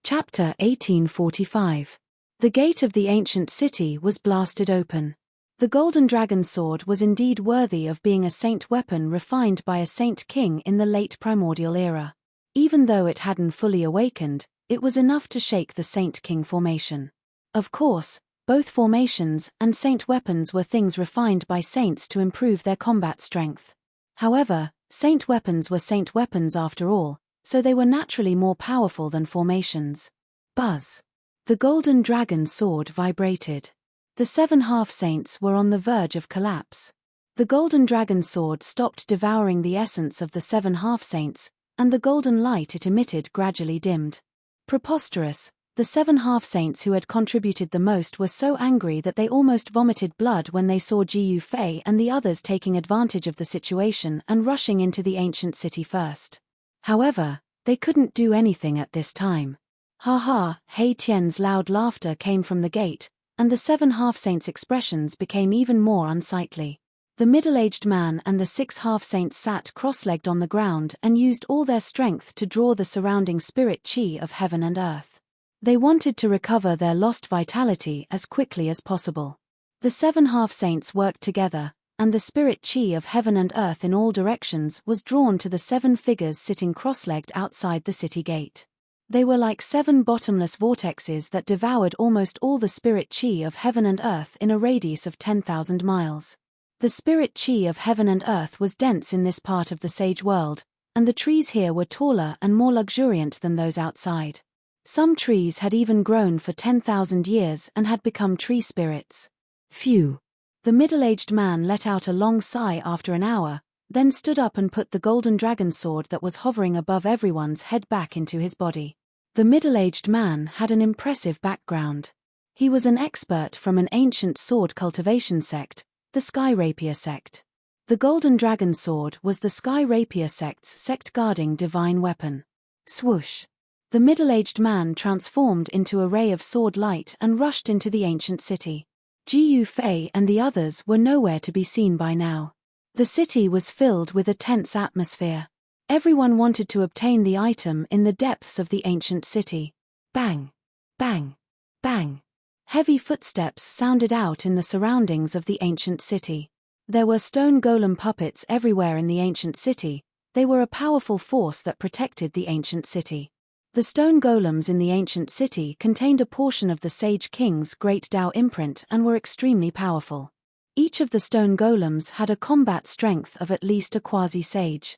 [SPEAKER 1] Chapter 1845. The gate of the ancient city was blasted open. The golden dragon sword was indeed worthy of being a saint weapon refined by a saint king in the late primordial era. Even though it hadn't fully awakened, it was enough to shake the saint king formation. Of course, both formations and saint weapons were things refined by saints to improve their combat strength. However, saint weapons were saint weapons after all, so they were naturally more powerful than formations. Buzz! The golden dragon sword vibrated. The 7 half-saints were on the verge of collapse. The golden dragon sword stopped devouring the essence of the 7 half-saints, and the golden light it emitted gradually dimmed. Preposterous! The 7 half-saints who had contributed the most were so angry that they almost vomited blood when they saw Ji Yufei and the others taking advantage of the situation and rushing into the ancient city first. However, they couldn't do anything at this time. Ha ha! Hei Tian's loud laughter came from the gate, and the 7 half-saints' expressions became even more unsightly. The middle-aged man and the 6 half-saints sat cross-legged on the ground and used all their strength to draw the surrounding spirit chi of heaven and earth. They wanted to recover their lost vitality as quickly as possible. The 7 half-saints worked together, and the spirit chi of heaven and earth in all directions was drawn to the 7 figures sitting cross-legged outside the city gate. They were like 7 bottomless vortexes that devoured almost all the spirit chi of heaven and earth in a radius of 10,000 miles. The spirit chi of heaven and earth was dense in this part of the sage world, and the trees here were taller and more luxuriant than those outside. Some trees had even grown for 10,000 years and had become tree spirits. Phew! The middle-aged man let out a long sigh after an hour, then stood up and put the golden dragon sword that was hovering above everyone's head back into his body. The middle-aged man had an impressive background. He was an expert from an ancient sword cultivation sect, the Sky Rapier sect. The golden dragon sword was the Sky Rapier sect's sect-guarding divine weapon. Swoosh! The middle-aged man transformed into a ray of sword light and rushed into the ancient city. Ji Yufei and the others were nowhere to be seen by now. The city was filled with a tense atmosphere. Everyone wanted to obtain the item in the depths of the ancient city. Bang! Bang! Bang! Heavy footsteps sounded out in the surroundings of the ancient city. There were stone golem puppets everywhere in the ancient city. They were a powerful force that protected the ancient city. The stone golems in the ancient city contained a portion of the Sage King's great Tao imprint and were extremely powerful. Each of the stone golems had a combat strength of at least a quasi-sage.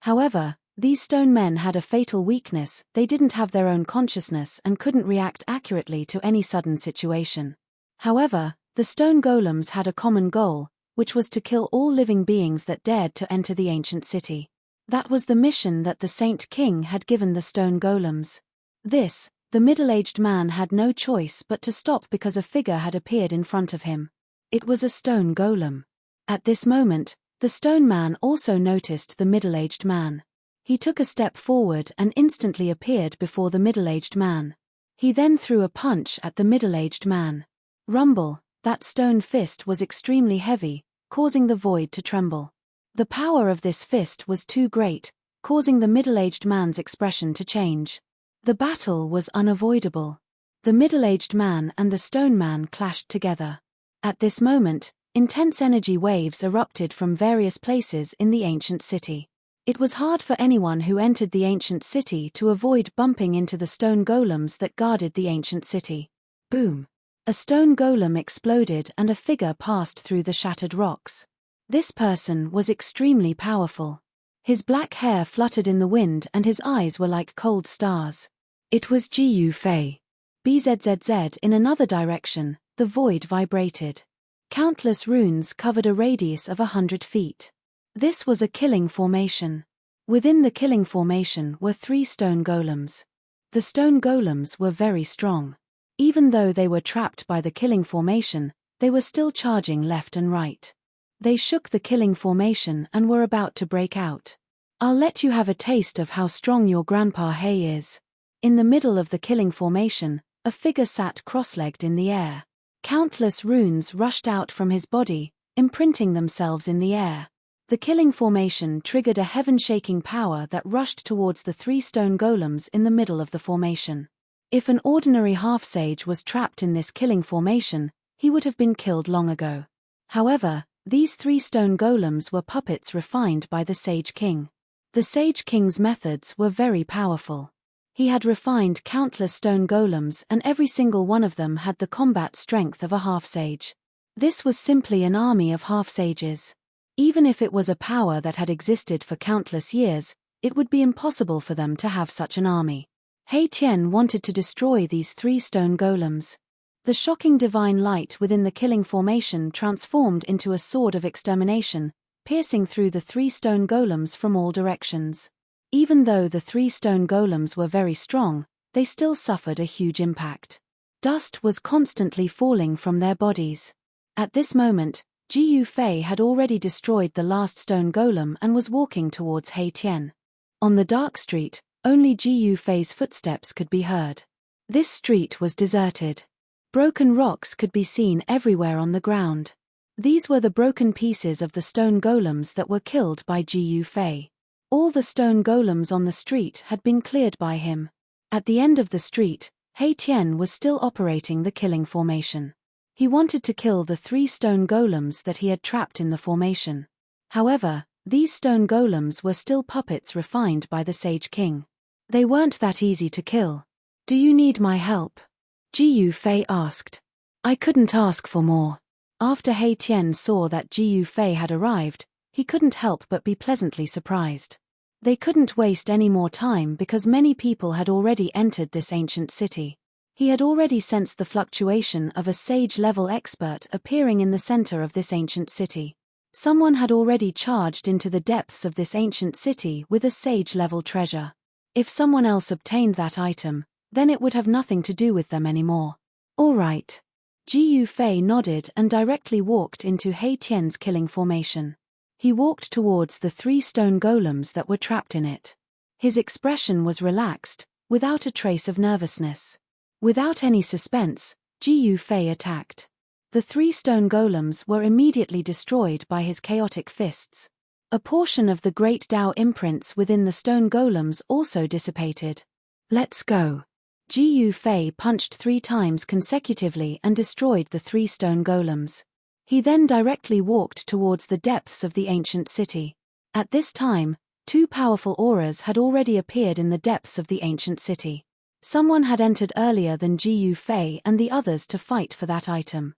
[SPEAKER 1] However, these stone men had a fatal weakness: they didn't have their own consciousness and couldn't react accurately to any sudden situation. However, the stone golems had a common goal, which was to kill all living beings that dared to enter the ancient city. That was the mission that the Saint King had given the stone golems. This, the middle-aged man had no choice but to stop because a figure had appeared in front of him. It was a stone golem. At this moment, the stone man also noticed the middle-aged man. He took a step forward and instantly appeared before the middle-aged man. He then threw a punch at the middle-aged man. Rumble! That stone fist was extremely heavy, causing the void to tremble. The power of this fist was too great, causing the middle-aged man's expression to change. The battle was unavoidable. The middle-aged man and the stone man clashed together. At this moment, Intense energy waves erupted from various places in the ancient city. It was hard for anyone who entered the ancient city to avoid bumping into the stone golems that guarded the ancient city. Boom! A stone golem exploded and a figure passed through the shattered rocks. This person was extremely powerful. His black hair fluttered in the wind and his eyes were like cold stars. It was Jiu Fei. Bzzz. In another direction, the void vibrated. Countless runes covered a radius of 100 feet. This was a killing formation. Within the killing formation were 3 stone golems. The stone golems were very strong. Even though they were trapped by the killing formation, they were still charging left and right. They shook the killing formation and were about to break out. I'll let you have a taste of how strong your Grandpa Hay is. In the middle of the killing formation, a figure sat cross-legged in the air. Countless runes rushed out from his body, imprinting themselves in the air. The killing formation triggered a heaven-shaking power that rushed towards the 3 stone golems in the middle of the formation. If an ordinary half-sage was trapped in this killing formation, he would have been killed long ago. However, these 3 stone golems were puppets refined by the Sage King. The Sage King's methods were very powerful. He had refined countless stone golems and every single one of them had the combat strength of a half-sage. This was simply an army of half-sages. Even if it was a power that had existed for countless years, it would be impossible for them to have such an army. Hei Tian wanted to destroy these 3 stone golems. The shocking divine light within the killing formation transformed into a sword of extermination, piercing through the 3 stone golems from all directions. Even though the 3 stone golems were very strong, they still suffered a huge impact. Dust was constantly falling from their bodies. At this moment, Jiu Fei had already destroyed the last stone golem and was walking towards Hei Tian. On the dark street, only Jiu Fei's footsteps could be heard. This street was deserted. Broken rocks could be seen everywhere on the ground. These were the broken pieces of the stone golems that were killed by Jiu Fei. All the stone golems on the street had been cleared by him. At the end of the street, Hei Tian was still operating the killing formation. He wanted to kill the 3 stone golems that he had trapped in the formation. However, these stone golems were still puppets refined by the Sage King. They weren't that easy to kill. Do you need my help? Jiu Fei asked. I couldn't ask for more. After Hei Tian saw that Jiu Fei had arrived, he couldn't help but be pleasantly surprised. They couldn't waste any more time because many people had already entered this ancient city. He had already sensed the fluctuation of a sage-level expert appearing in the center of this ancient city. Someone had already charged into the depths of this ancient city with a sage-level treasure. If someone else obtained that item, then it would have nothing to do with them anymore. All right. Jiu Fei nodded and directly walked into Hei Tian's killing formation. He walked towards the 3 stone golems that were trapped in it. His expression was relaxed, without a trace of nervousness. Without any suspense, Jiu Fei attacked. The 3 stone golems were immediately destroyed by his chaotic fists. A portion of the great Tao imprints within the stone golems also dissipated. Let's go. Jiu Fei punched 3 times consecutively and destroyed the 3 stone golems. He then directly walked towards the depths of the ancient city. At this time, 2 powerful auras had already appeared in the depths of the ancient city. Someone had entered earlier than Jiu Fei and the others to fight for that item.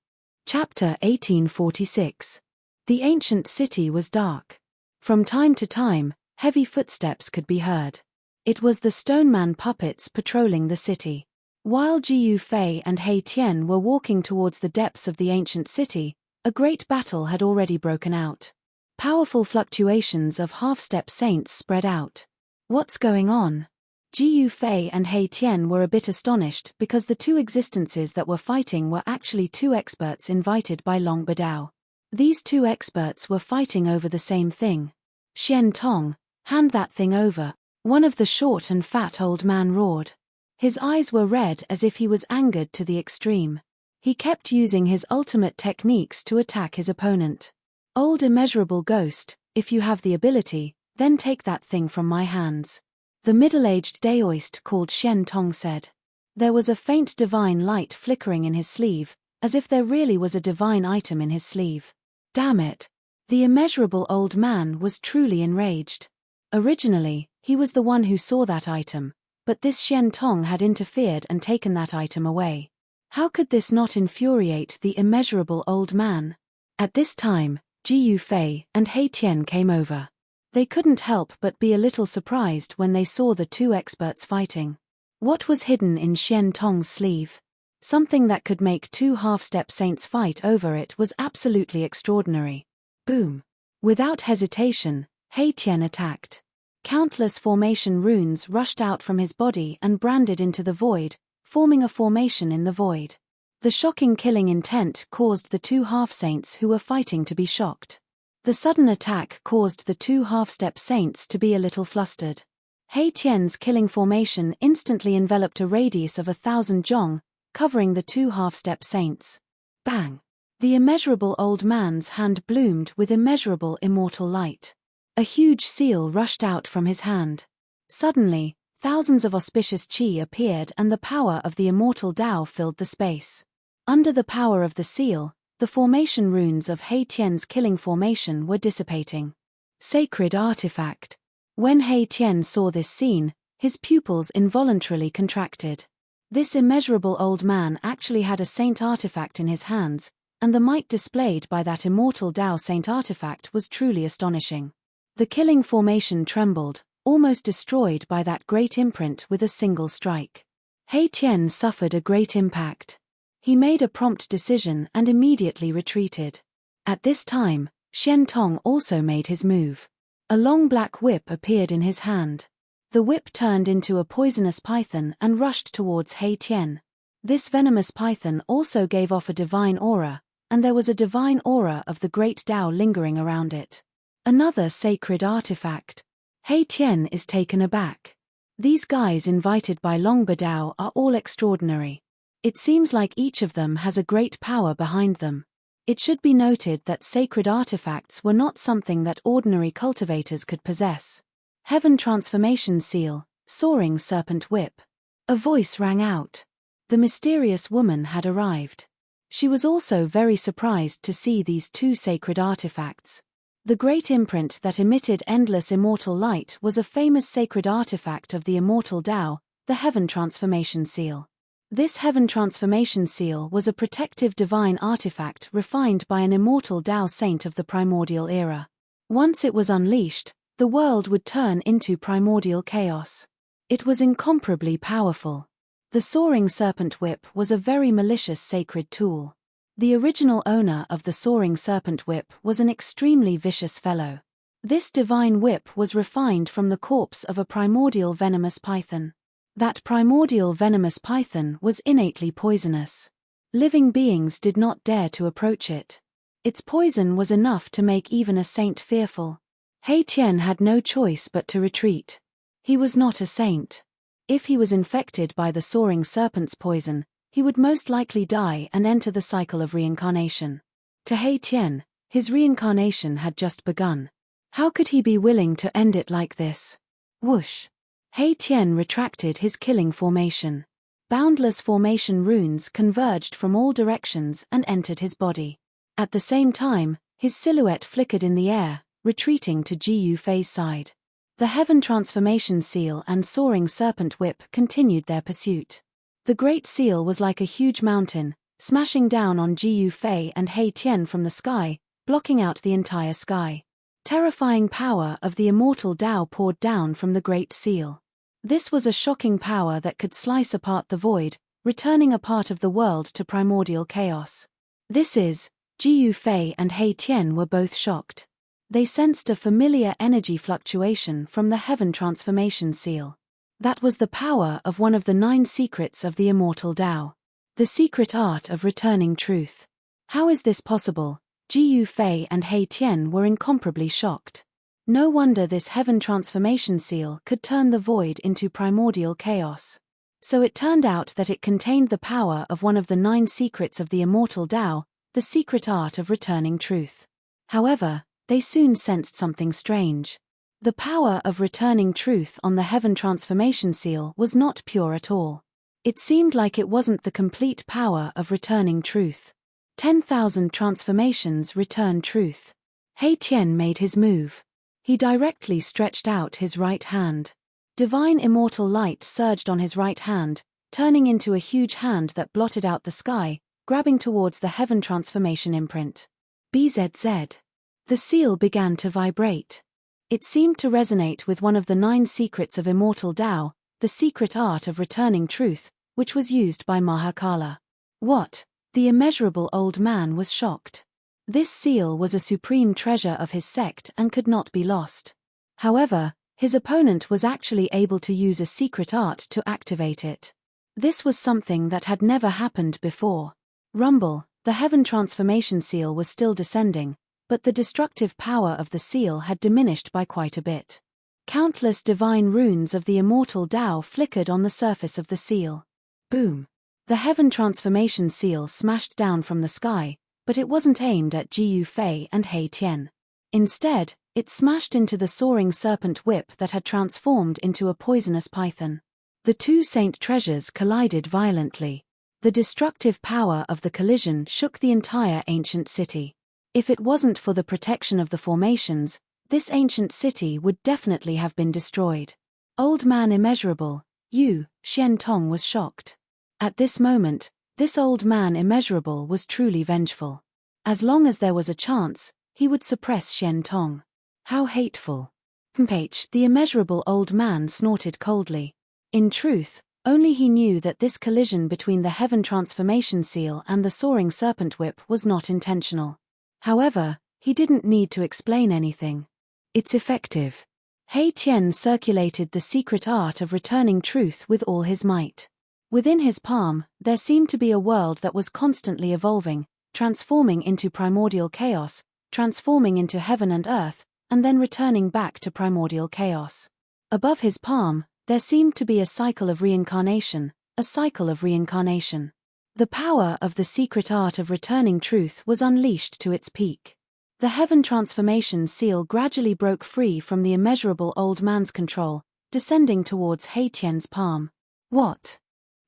[SPEAKER 1] Chapter 1846. The ancient city was dark. From time to time, heavy footsteps could be heard. It was the stoneman puppets patrolling the city. While Jiu Fei and Hei Tian were walking towards the depths of the ancient city, a great battle had already broken out. Powerful fluctuations of half-step saints spread out. What's going on? Jiu Fei and Hei Tian were a bit astonished because the 2 existences that were fighting were actually 2 experts invited by Long Badao. These 2 experts were fighting over the same thing. Xian Tong, hand that thing over, one of the short and fat old man roared. His eyes were red as if he was angered to the extreme. He kept using his ultimate techniques to attack his opponent. Old immeasurable ghost, if you have the ability, then take that thing from my hands. The middle-aged Daoist called Xian Tong said. There was a faint divine light flickering in his sleeve, as if there really was a divine item in his sleeve. Damn it! The immeasurable old man was truly enraged. Originally, he was the one who saw that item, but this Shen Tong had interfered and taken that item away. How could this not infuriate the immeasurable old man? At this time, Ji Yufei and He Tian came over. They couldn't help but be a little surprised when they saw the two experts fighting. What was hidden in Shen Tong's sleeve? Something that could make two half-step saints fight over it was absolutely extraordinary. Boom! Without hesitation, He Tian attacked. Countless formation runes rushed out from his body and branded into the void, forming a formation in the void. The shocking killing intent caused the two half-saints who were fighting to be shocked. The sudden attack caused the two half-step saints to be a little flustered. He Tian's killing formation instantly enveloped a radius of 1,000 zhong, covering the two half-step saints. Bang! The immeasurable old man's hand bloomed with immeasurable immortal light. A huge seal rushed out from his hand. Suddenly, thousands of auspicious qi appeared and the power of the immortal Tao filled the space. Under the power of the seal, the formation runes of He Tian's killing formation were dissipating. Sacred artifact. When He Tian saw this scene, his pupils involuntarily contracted. This immeasurable old man actually had a saint artifact in his hands, and the might displayed by that immortal Tao saint artifact was truly astonishing. The killing formation trembled, almost destroyed by that great imprint with a single strike. He Tian suffered a great impact. He made a prompt decision and immediately retreated. At this time, Shen Tong also made his move. A long black whip appeared in his hand. The whip turned into a poisonous python and rushed towards He Tian. This venomous python also gave off a divine aura, and there was a divine aura of the great Tao lingering around it. Another sacred artifact. He Tian is taken aback. These guys invited by Longba Dao are all extraordinary. It seems like each of them has a great power behind them. It should be noted that sacred artifacts were not something that ordinary cultivators could possess. Heaven Transformation Seal, Soaring Serpent Whip. A voice rang out. The mysterious woman had arrived. She was also very surprised to see these two sacred artifacts. The great imprint that emitted endless immortal light was a famous sacred artifact of the immortal Tao, the Heaven Transformation Seal. This Heaven Transformation Seal was a protective divine artifact refined by an immortal Tao saint of the primordial era. Once it was unleashed, the world would turn into primordial chaos. It was incomparably powerful. The Soaring Serpent Whip was a very malicious sacred tool. The original owner of the Soaring Serpent Whip was an extremely vicious fellow. This divine whip was refined from the corpse of a primordial venomous python. That primordial venomous python was innately poisonous. Living beings did not dare to approach it. Its poison was enough to make even a saint fearful. He Tian had no choice but to retreat. He was not a saint. If he was infected by the soaring serpent's poison, he would most likely die and enter the cycle of reincarnation. To He Tian, his reincarnation had just begun. How could he be willing to end it like this? Whoosh! He Tian retracted his killing formation. Boundless formation runes converged from all directions and entered his body. At the same time, his silhouette flickered in the air, retreating to Ji Yufei's side. The Heaven Transformation Seal and Soaring Serpent Whip continued their pursuit. The Great Seal was like a huge mountain, smashing down on Ji Yufei and He Tian from the sky, blocking out the entire sky. Terrifying power of the immortal Tao poured down from the Great Seal. This was a shocking power that could slice apart the void, returning a part of the world to primordial chaos. Ji Yufei and He Tian were both shocked. They sensed a familiar energy fluctuation from the Heaven Transformation Seal. That was the power of one of the 9 secrets of the immortal Tao. The secret art of returning truth. How is this possible? Ji Yufei and He Tian were incomparably shocked. No wonder this Heaven Transformation Seal could turn the void into primordial chaos. So it turned out that it contained the power of one of the 9 secrets of the immortal Tao, the secret art of returning truth. However, they soon sensed something strange. The power of returning truth on the Heaven Transformation Seal was not pure at all. It seemed like it wasn't the complete power of returning truth. 10,000 transformations return truth. He Tian made his move. He directly stretched out his right hand. Divine immortal light surged on his right hand, turning into a huge hand that blotted out the sky, grabbing towards the heaven transformation imprint. BZZ. The seal began to vibrate. It seemed to resonate with one of the 9 secrets of immortal Tao, the secret art of returning truth, which was used by Mahakala. What? The immeasurable old man was shocked. This seal was a supreme treasure of his sect and could not be lost. However, his opponent was actually able to use a secret art to activate it. This was something that had never happened before. Rumble, the heaven transformation seal was still descending, but the destructive power of the seal had diminished by quite a bit. Countless divine runes of the immortal Tao flickered on the surface of the seal. Boom! The heaven transformation seal smashed down from the sky, but it wasn't aimed at Jiu Fei and He Tian. Instead, it smashed into the soaring serpent whip that had transformed into a poisonous python. The 2 saint treasures collided violently. The destructive power of the collision shook the entire ancient city. If it wasn't for the protection of the formations, this ancient city would definitely have been destroyed. Old man immeasurable, Yu Xiantong was shocked. At this moment, this old man immeasurable was truly vengeful. As long as there was a chance, he would suppress Xiantong. How hateful. Mph, the immeasurable old man snorted coldly. In truth, only he knew that this collision between the heaven transformation seal and the soaring serpent whip was not intentional. However, he didn't need to explain anything. It's effective. He Tian circulated the secret art of returning truth with all his might. Within his palm, there seemed to be a world that was constantly evolving, transforming into primordial chaos, transforming into heaven and earth, and then returning back to primordial chaos. Above his palm, there seemed to be a cycle of reincarnation, a cycle of reincarnation. The power of the secret art of returning truth was unleashed to its peak. The heaven transformation seal gradually broke free from the immeasurable old man's control, descending towards He Tian's palm. What?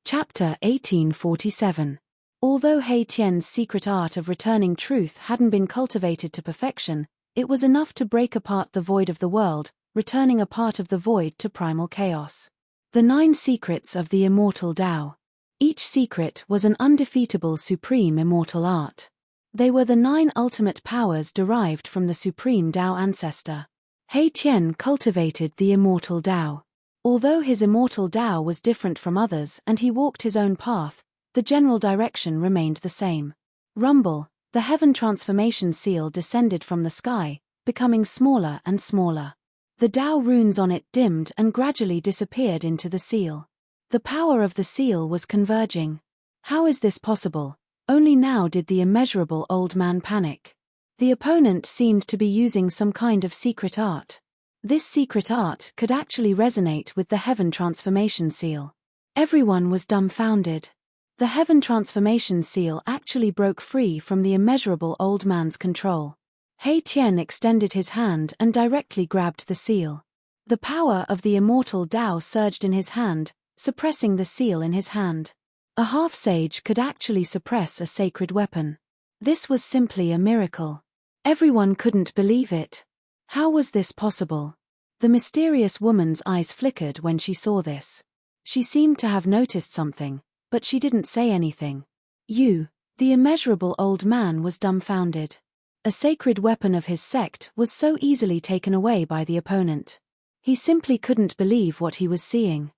[SPEAKER 1] Chapter 1847. Although He Tian's secret art of returning truth hadn't been cultivated to perfection, it was enough to break apart the void of the world, returning a part of the void to primal chaos. The 9 secrets of the immortal Tao. Each secret was an undefeatable supreme immortal art. They were the 9 ultimate powers derived from the supreme Tao ancestor. He Tian cultivated the immortal Tao. Although his immortal Tao was different from others and he walked his own path, the general direction remained the same. Rumble, the heaven transformation seal descended from the sky, becoming smaller and smaller. The Tao runes on it dimmed and gradually disappeared into the seal. The power of the seal was converging. How is this possible? Only now did the immeasurable old man panic. The opponent seemed to be using some kind of secret art. This secret art could actually resonate with the heaven transformation seal. Everyone was dumbfounded. The heaven transformation seal actually broke free from the immeasurable old man's control. He Tian extended his hand and directly grabbed the seal. The power of the immortal Tao surged in his hand, suppressing the seal in his hand. A half-sage could actually suppress a sacred weapon. This was simply a miracle. Everyone couldn't believe it. How was this possible? The mysterious woman's eyes flickered when she saw this. She seemed to have noticed something, but she didn't say anything. The immeasurable old man was dumbfounded. A sacred weapon of his sect was so easily taken away by the opponent. He simply couldn't believe what he was seeing.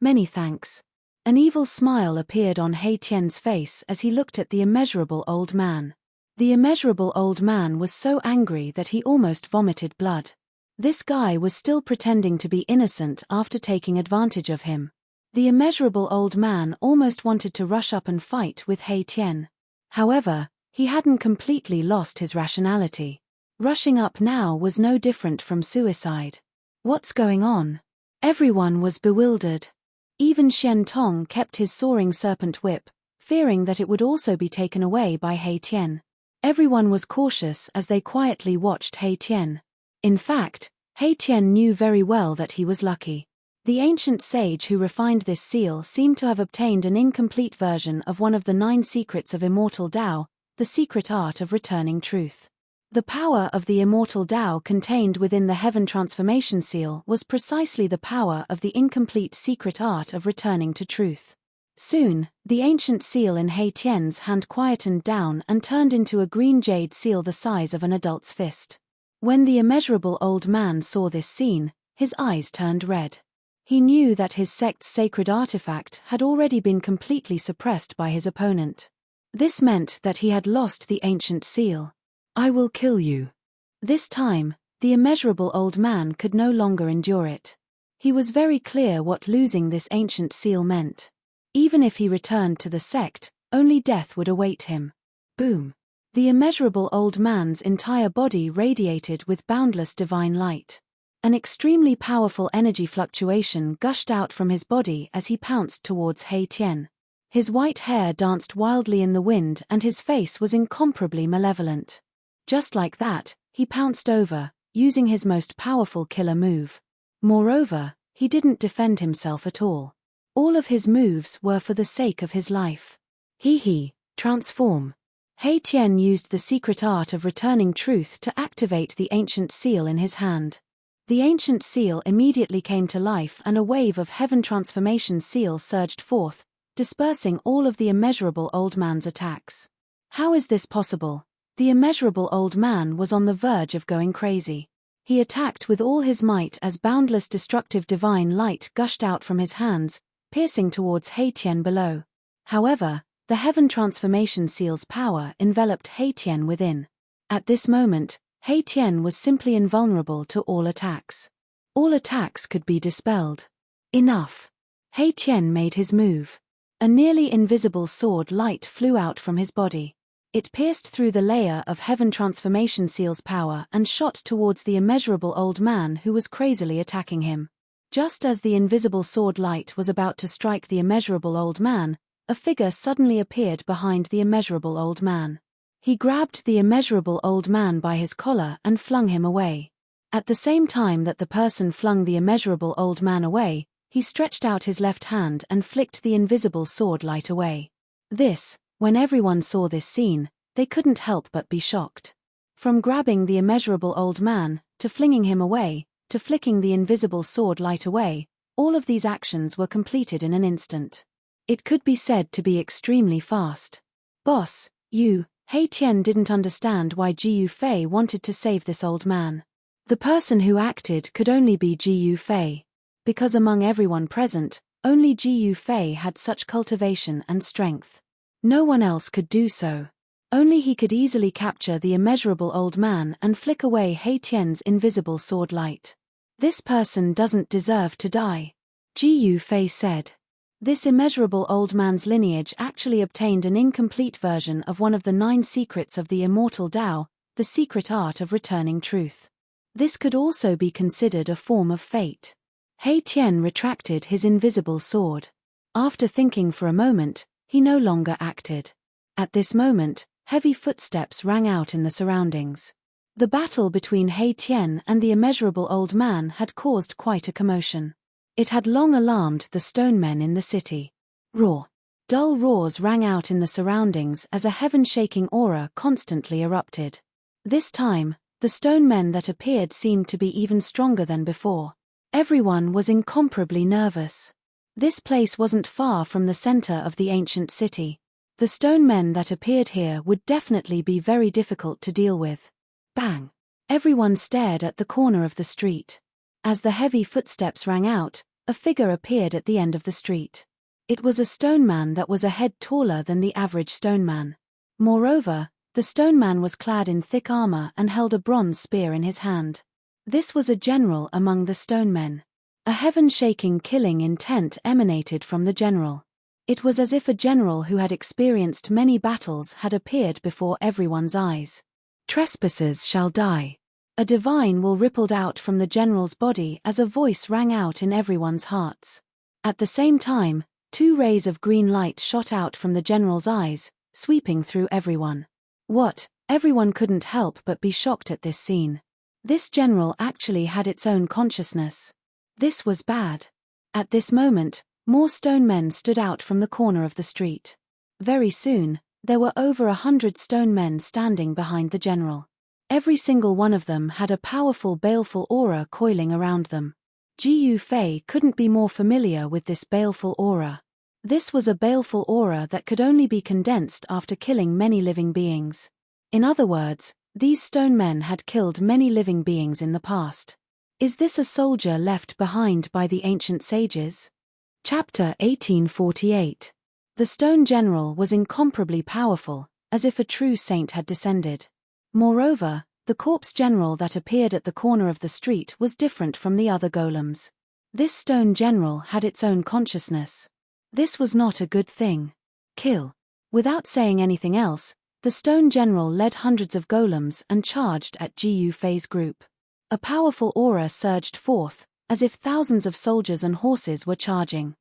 [SPEAKER 1] Many thanks. An evil smile appeared on He Tian's face as he looked at the immeasurable old man. The immeasurable old man was so angry that he almost vomited blood. This guy was still pretending to be innocent after taking advantage of him. The immeasurable old man almost wanted to rush up and fight with He Tian. However, he hadn't completely lost his rationality. Rushing up now was no different from suicide. What's going on? Everyone was bewildered. Even Xiantong kept his soaring serpent whip, fearing that it would also be taken away by He Tian. Everyone was cautious as they quietly watched He Tian. In fact, He Tian knew very well that he was lucky. The ancient sage who refined this seal seemed to have obtained an incomplete version of one of the 9 secrets of immortal Tao, the secret art of returning truth. The power of the immortal Tao contained within the Heaven Transformation Seal was precisely the power of the incomplete secret art of returning to truth. Soon, the ancient seal in He Tian's hand quietened down and turned into a green jade seal the size of an adult's fist. When the immeasurable old man saw this scene, his eyes turned red. He knew that his sect's sacred artifact had already been completely suppressed by his opponent. This meant that he had lost the ancient seal. "I will kill you." This time, the immeasurable old man could no longer endure it. He was very clear what losing this ancient seal meant. Even if he returned to the sect, only death would await him. Boom! The immeasurable old man's entire body radiated with boundless divine light. An extremely powerful energy fluctuation gushed out from his body as he pounced towards He Tian. His white hair danced wildly in the wind and his face was incomparably malevolent. Just like that, he pounced over, using his most powerful killer move. Moreover, he didn't defend himself at all. All of his moves were for the sake of his life. Transform. He Tian used the secret art of returning truth to activate the ancient seal in his hand. The ancient seal immediately came to life and a wave of Heaven Transformation Seal surged forth, dispersing all of the immeasurable old man's attacks. How is this possible? The immeasurable old man was on the verge of going crazy. He attacked with all his might as boundless destructive divine light gushed out from his hands, piercing towards He Tian below. However, the Heaven Transformation Seal's power enveloped He Tian within. At this moment, He Tian was simply invulnerable to all attacks. All attacks could be dispelled. Enough. He Tian made his move. A nearly invisible sword light flew out from his body. It pierced through the layer of Heaven Transformation Seal's power and shot towards the immeasurable old man who was crazily attacking him. Just as the invisible sword light was about to strike the immeasurable old man, a figure suddenly appeared behind the immeasurable old man. He grabbed the immeasurable old man by his collar and flung him away. At the same time that the person flung the immeasurable old man away, he stretched out his left hand and flicked the invisible sword light away. When everyone saw this scene, they couldn't help but be shocked. From grabbing the immeasurable old man, to flinging him away, to flicking the invisible sword light away, all of these actions were completed in an instant. It could be said to be extremely fast. "Boss, He Tian didn't understand why Ji Yufei wanted to save this old man. The person who acted could only be Ji Yufei. Because among everyone present, only Ji Yufei had such cultivation and strength. No one else could do so. Only he could easily capture the immeasurable old man and flick away He Tian's invisible sword light. "This person doesn't deserve to die," Ji Yufei said. This immeasurable old man's lineage actually obtained an incomplete version of one of the 9 secrets of the immortal Tao, the secret art of returning truth. This could also be considered a form of fate. He Tian retracted his invisible sword. After thinking for a moment, he no longer acted. At this moment, heavy footsteps rang out in the surroundings. The battle between He Tian and the immeasurable old man had caused quite a commotion. It had long alarmed the stone men in the city. Roar. Dull roars rang out in the surroundings as a heaven-shaking aura constantly erupted. This time, the stone men that appeared seemed to be even stronger than before. Everyone was incomparably nervous. This place wasn't far from the center of the ancient city. The stone men that appeared here would definitely be very difficult to deal with. Bang! Everyone stared at the corner of the street. As the heavy footsteps rang out, a figure appeared at the end of the street. It was a stone man that was a head taller than the average stone man. Moreover, the stone man was clad in thick armor and held a bronze spear in his hand. This was a general among the stone men. A heaven-shaking killing intent emanated from the general. It was as if a general who had experienced many battles had appeared before everyone's eyes. "Trespassers shall die." A divine will rippled out from the general's body as a voice rang out in everyone's hearts. At the same time, 2 rays of green light shot out from the general's eyes, sweeping through everyone. What? Everyone couldn't help but be shocked at this scene. This general actually had its own consciousness. This was bad. At this moment, more stone men stood out from the corner of the street. Very soon, there were over 100 stone men standing behind the general. Every single one of them had a powerful baleful aura coiling around them. Jiu Fei couldn't be more familiar with this baleful aura. This was a baleful aura that could only be condensed after killing many living beings. In other words, these stone men had killed many living beings in the past. Is this a soldier left behind by the ancient sages? Chapter 1848. The stone general was incomparably powerful, as if a true saint had descended. Moreover, the corpse general that appeared at the corner of the street was different from the other golems. This stone general had its own consciousness. This was not a good thing. Kill. Without saying anything else, the stone general led hundreds of golems and charged at Jiu Fei's group. A powerful aura surged forth, as if thousands of soldiers and horses were charging.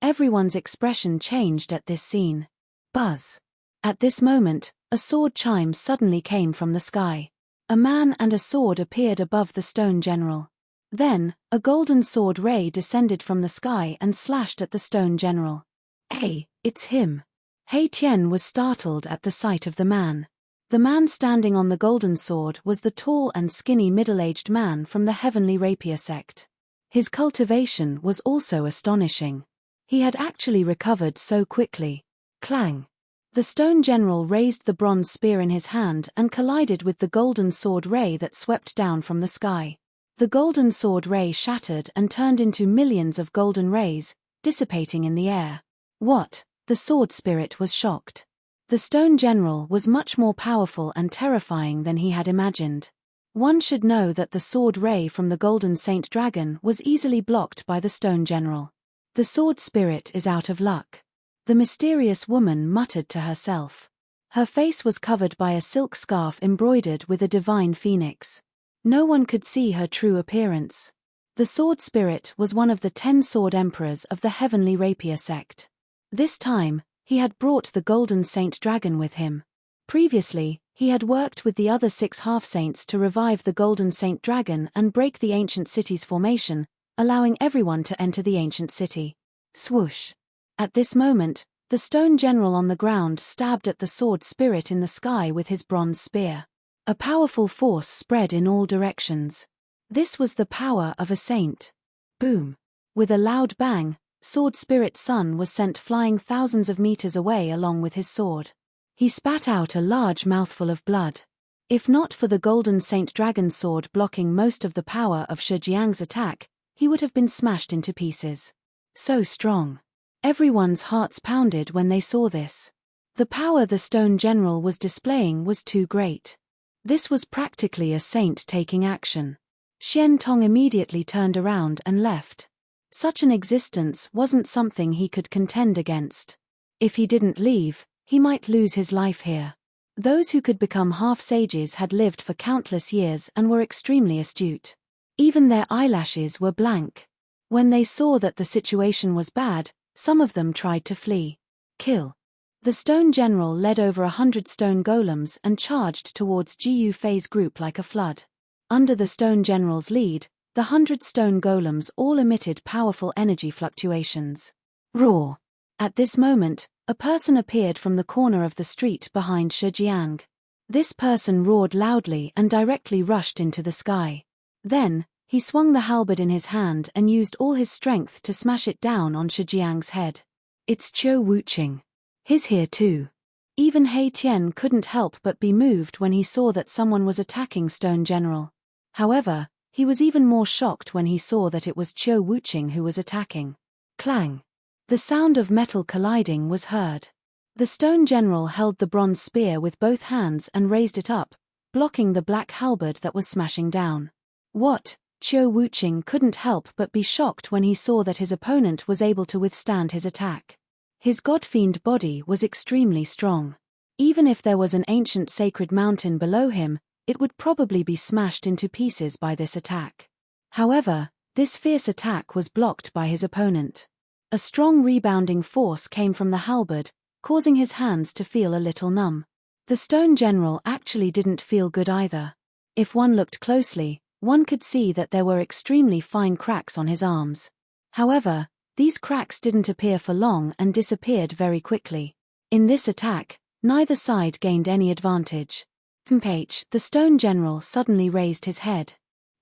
[SPEAKER 1] Everyone's expression changed at this scene. Buzz. At this moment, a sword chime suddenly came from the sky. A man and a sword appeared above the stone general. Then, a golden sword ray descended from the sky and slashed at the stone general. Hey, it's him. Hei Tian was startled at the sight of the man. The man standing on the golden sword was the tall and skinny middle-aged man from the Heavenly Rapier sect. His cultivation was also astonishing. He had actually recovered so quickly. Clang. The stone general raised the bronze spear in his hand and collided with the golden sword ray that swept down from the sky. The golden sword ray shattered and turned into millions of golden rays, dissipating in the air. What? The sword spirit was shocked. The stone general was much more powerful and terrifying than he had imagined. One should know that the sword ray from the golden saint dragon was easily blocked by the stone general. The sword spirit is out of luck. The mysterious woman muttered to herself. Her face was covered by a silk scarf embroidered with a divine phoenix. No one could see her true appearance. The sword spirit was one of the 10 sword emperors of the Heavenly Rapier sect. This time, he had brought the golden saint dragon with him. Previously, he had worked with the other 6 half-saints to revive the golden saint dragon and break the ancient city's formation, allowing everyone to enter the ancient city. Swoosh. At this moment, the stone general on the ground stabbed at the sword spirit in the sky with his bronze spear. A powerful force spread in all directions. This was the power of a saint. Boom. With a loud bang, sword spirit Sun was sent flying thousands of meters away along with his sword. He spat out a large mouthful of blood. If not for the golden saint dragon sword blocking most of the power of Shijiang's attack, he would have been smashed into pieces. So strong. Everyone's hearts pounded when they saw this. The power the stone general was displaying was too great. This was practically a saint taking action. Xian Tong immediately turned around and left. Such an existence wasn't something he could contend against. If he didn't leave, he might lose his life here. Those who could become half-sages had lived for countless years and were extremely astute. Even their eyelashes were blank. When they saw that the situation was bad, some of them tried to flee. Kill. The stone general led over 100 stone golems and charged towards Jiu Fei's group like a flood. Under the stone general's lead, the 100 stone golems all emitted powerful energy fluctuations. Roar. At this moment, a person appeared from the corner of the street behind Shijiang. This person roared loudly and directly rushed into the sky. Then, he swung the halberd in his hand and used all his strength to smash it down on Shijiang's head. It's Qiu Wuqing. He's here too. Even Hei Tian couldn't help but be moved when he saw that someone was attacking Stone General. However, he was even more shocked when he saw that it was Qiu Wuqing who was attacking. Clang. The sound of metal colliding was heard. The Stone General held the bronze spear with both hands and raised it up, blocking the black halberd that was smashing down. What? Qiu Wuqing couldn't help but be shocked when he saw that his opponent was able to withstand his attack. His god-fiend body was extremely strong. Even if there was an ancient sacred mountain below him, it would probably be smashed into pieces by this attack. However, this fierce attack was blocked by his opponent. A strong rebounding force came from the halberd, causing his hands to feel a little numb. The Stone General actually didn't feel good either. If one looked closely, one could see that there were extremely fine cracks on his arms. However, these cracks didn't appear for long and disappeared very quickly. In this attack, neither side gained any advantage. The stone general suddenly raised his head.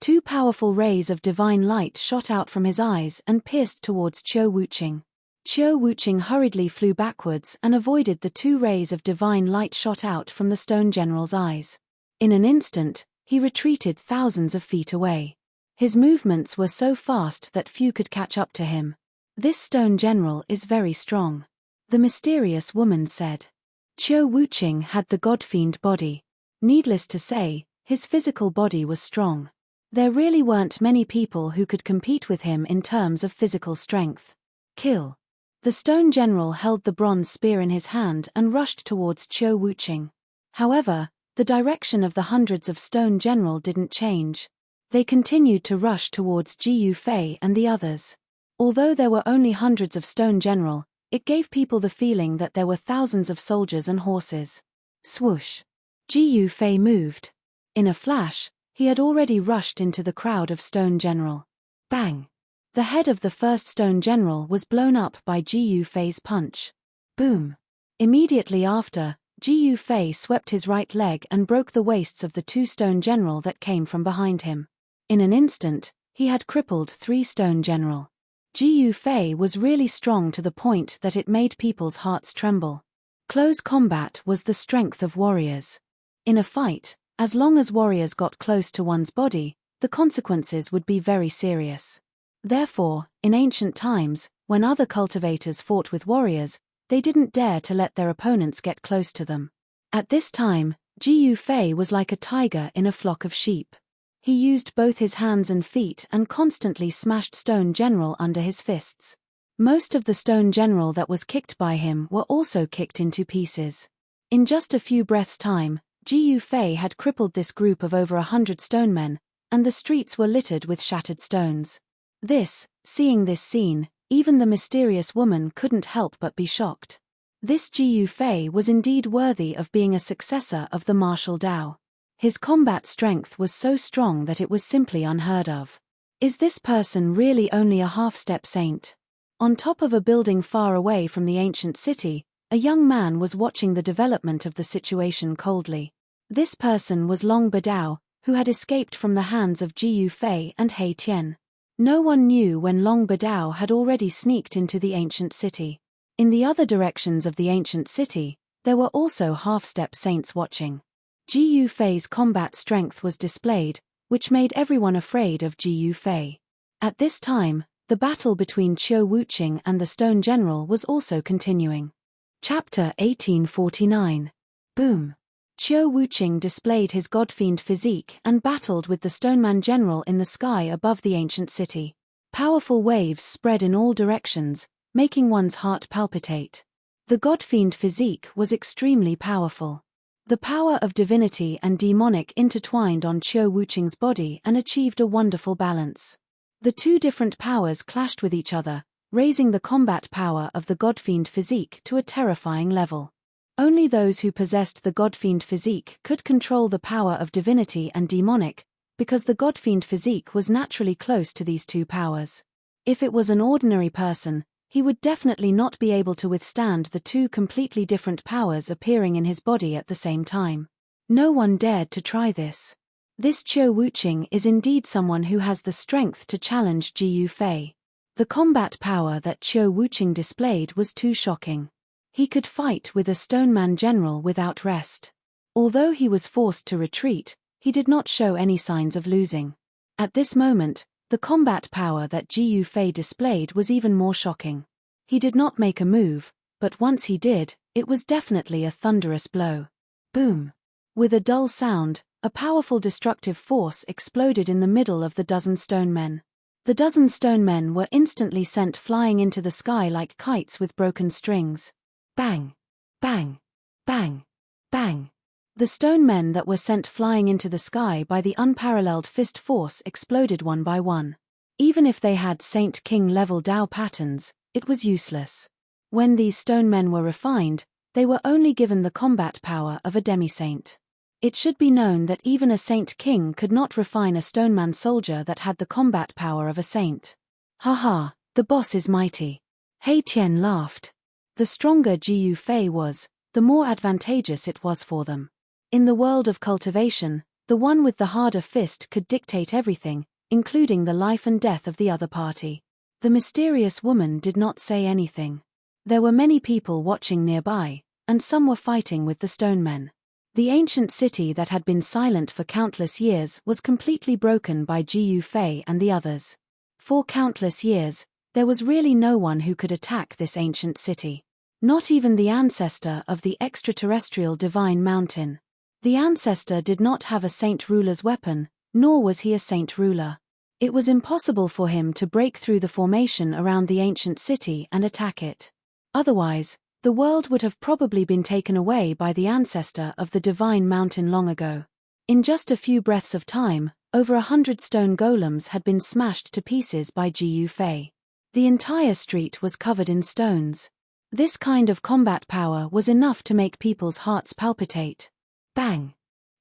[SPEAKER 1] Two powerful rays of divine light shot out from his eyes and pierced towards Qiu Wuqing. Qiu Wuqing hurriedly flew backwards and avoided the two rays of divine light shot out from the stone general's eyes. In an instant, he retreated thousands of feet away. His movements were so fast that few could catch up to him. This stone general is very strong, the mysterious woman said. Qiu Wuqing had the godfiend body. Needless to say, his physical body was strong. There really weren't many people who could compete with him in terms of physical strength. Kill. The stone general held the bronze spear in his hand and rushed towards Qiu Wuqing. However, the direction of the hundreds of stone general didn't change. They continued to rush towards Ji Yufei and the others. Although there were only hundreds of stone general, it gave people the feeling that there were thousands of soldiers and horses. Swoosh. Ji Yufei moved. In a flash, he had already rushed into the crowd of stone general. Bang! The head of the first stone general was blown up by Ji Yufei's punch. Boom! Immediately after, Ji Yufei swept his right leg and broke the waists of the two stone general that came from behind him. In an instant, he had crippled three stone general. Ji Yufei was really strong to the point that it made people's hearts tremble. Close combat was the strength of warriors. In a fight, as long as warriors got close to one's body, the consequences would be very serious. Therefore, in ancient times, when other cultivators fought with warriors, they didn't dare to let their opponents get close to them. At this time, Ji Yufei was like a tiger in a flock of sheep. He used both his hands and feet and constantly smashed stone general under his fists. Most of the stone general that was kicked by him were also kicked into pieces. In just a few breaths' time, Ji Yufei had crippled this group of over 100 stone men, and the streets were littered with shattered stones. Seeing this scene, even the mysterious woman couldn't help but be shocked. This Ji Yufei was indeed worthy of being a successor of the martial Dao. His combat strength was so strong that it was simply unheard of. Is this person really only a half-step saint? On top of a building far away from the ancient city, a young man was watching the development of the situation coldly. This person was Long Badao, who had escaped from the hands of Ji Yufei and He Tian. No one knew when Long Badao had already sneaked into the ancient city. In the other directions of the ancient city, there were also half-step saints watching. Ji Yufei's combat strength was displayed, which made everyone afraid of Ji Yufei. At this time, the battle between Qiu Wuqing and the stone general was also continuing. Chapter 1849. Boom! Qiu Wuqing displayed his godfiend physique and battled with the stoneman general in the sky above the ancient city. Powerful waves spread in all directions, making one's heart palpitate. The godfiend physique was extremely powerful. The power of divinity and demonic intertwined on Qiu Wuqing's body and achieved a wonderful balance. The two different powers clashed with each other, raising the combat power of the godfiend physique to a terrifying level. Only those who possessed the godfiend physique could control the power of divinity and demonic, because the godfiend physique was naturally close to these two powers. If it was an ordinary person, he would definitely not be able to withstand the two completely different powers appearing in his body at the same time. No one dared to try this. This Qiu Wuqing is indeed someone who has the strength to challenge Ji Yufei. The combat power that Qiu Wuqing displayed was too shocking. He could fight with a stoneman general without rest. Although he was forced to retreat, he did not show any signs of losing. At this moment, the combat power that Ji Yufei displayed was even more shocking. He did not make a move, but once he did, it was definitely a thunderous blow. Boom! With a dull sound, a powerful destructive force exploded in the middle of the dozen stone men. The dozen stone men were instantly sent flying into the sky like kites with broken strings. Bang! Bang! Bang! Bang! The stone men that were sent flying into the sky by the unparalleled fist force exploded one by one. Even if they had Saint King level Dao patterns, it was useless. When these stone men were refined, they were only given the combat power of a demi-saint. It should be known that even a Saint King could not refine a stoneman soldier that had the combat power of a saint. Haha, The boss is mighty. He Tian laughed. The stronger Ji Yufei was, the more advantageous it was for them. In the world of cultivation, the one with the harder fist could dictate everything, including the life and death of the other party. The mysterious woman did not say anything. There were many people watching nearby, and some were fighting with the stone men. The ancient city that had been silent for countless years was completely broken by Ji Yufei and the others. For countless years, there was really no one who could attack this ancient city. Not even the ancestor of the extraterrestrial divine mountain. The ancestor did not have a saint ruler's weapon, nor was he a saint ruler. It was impossible for him to break through the formation around the ancient city and attack it. Otherwise, the world would have probably been taken away by the ancestor of the divine mountain long ago. In just a few breaths of time, over 100 stone golems had been smashed to pieces by Ji Yufei. The entire street was covered in stones. This kind of combat power was enough to make people's hearts palpitate. Bang!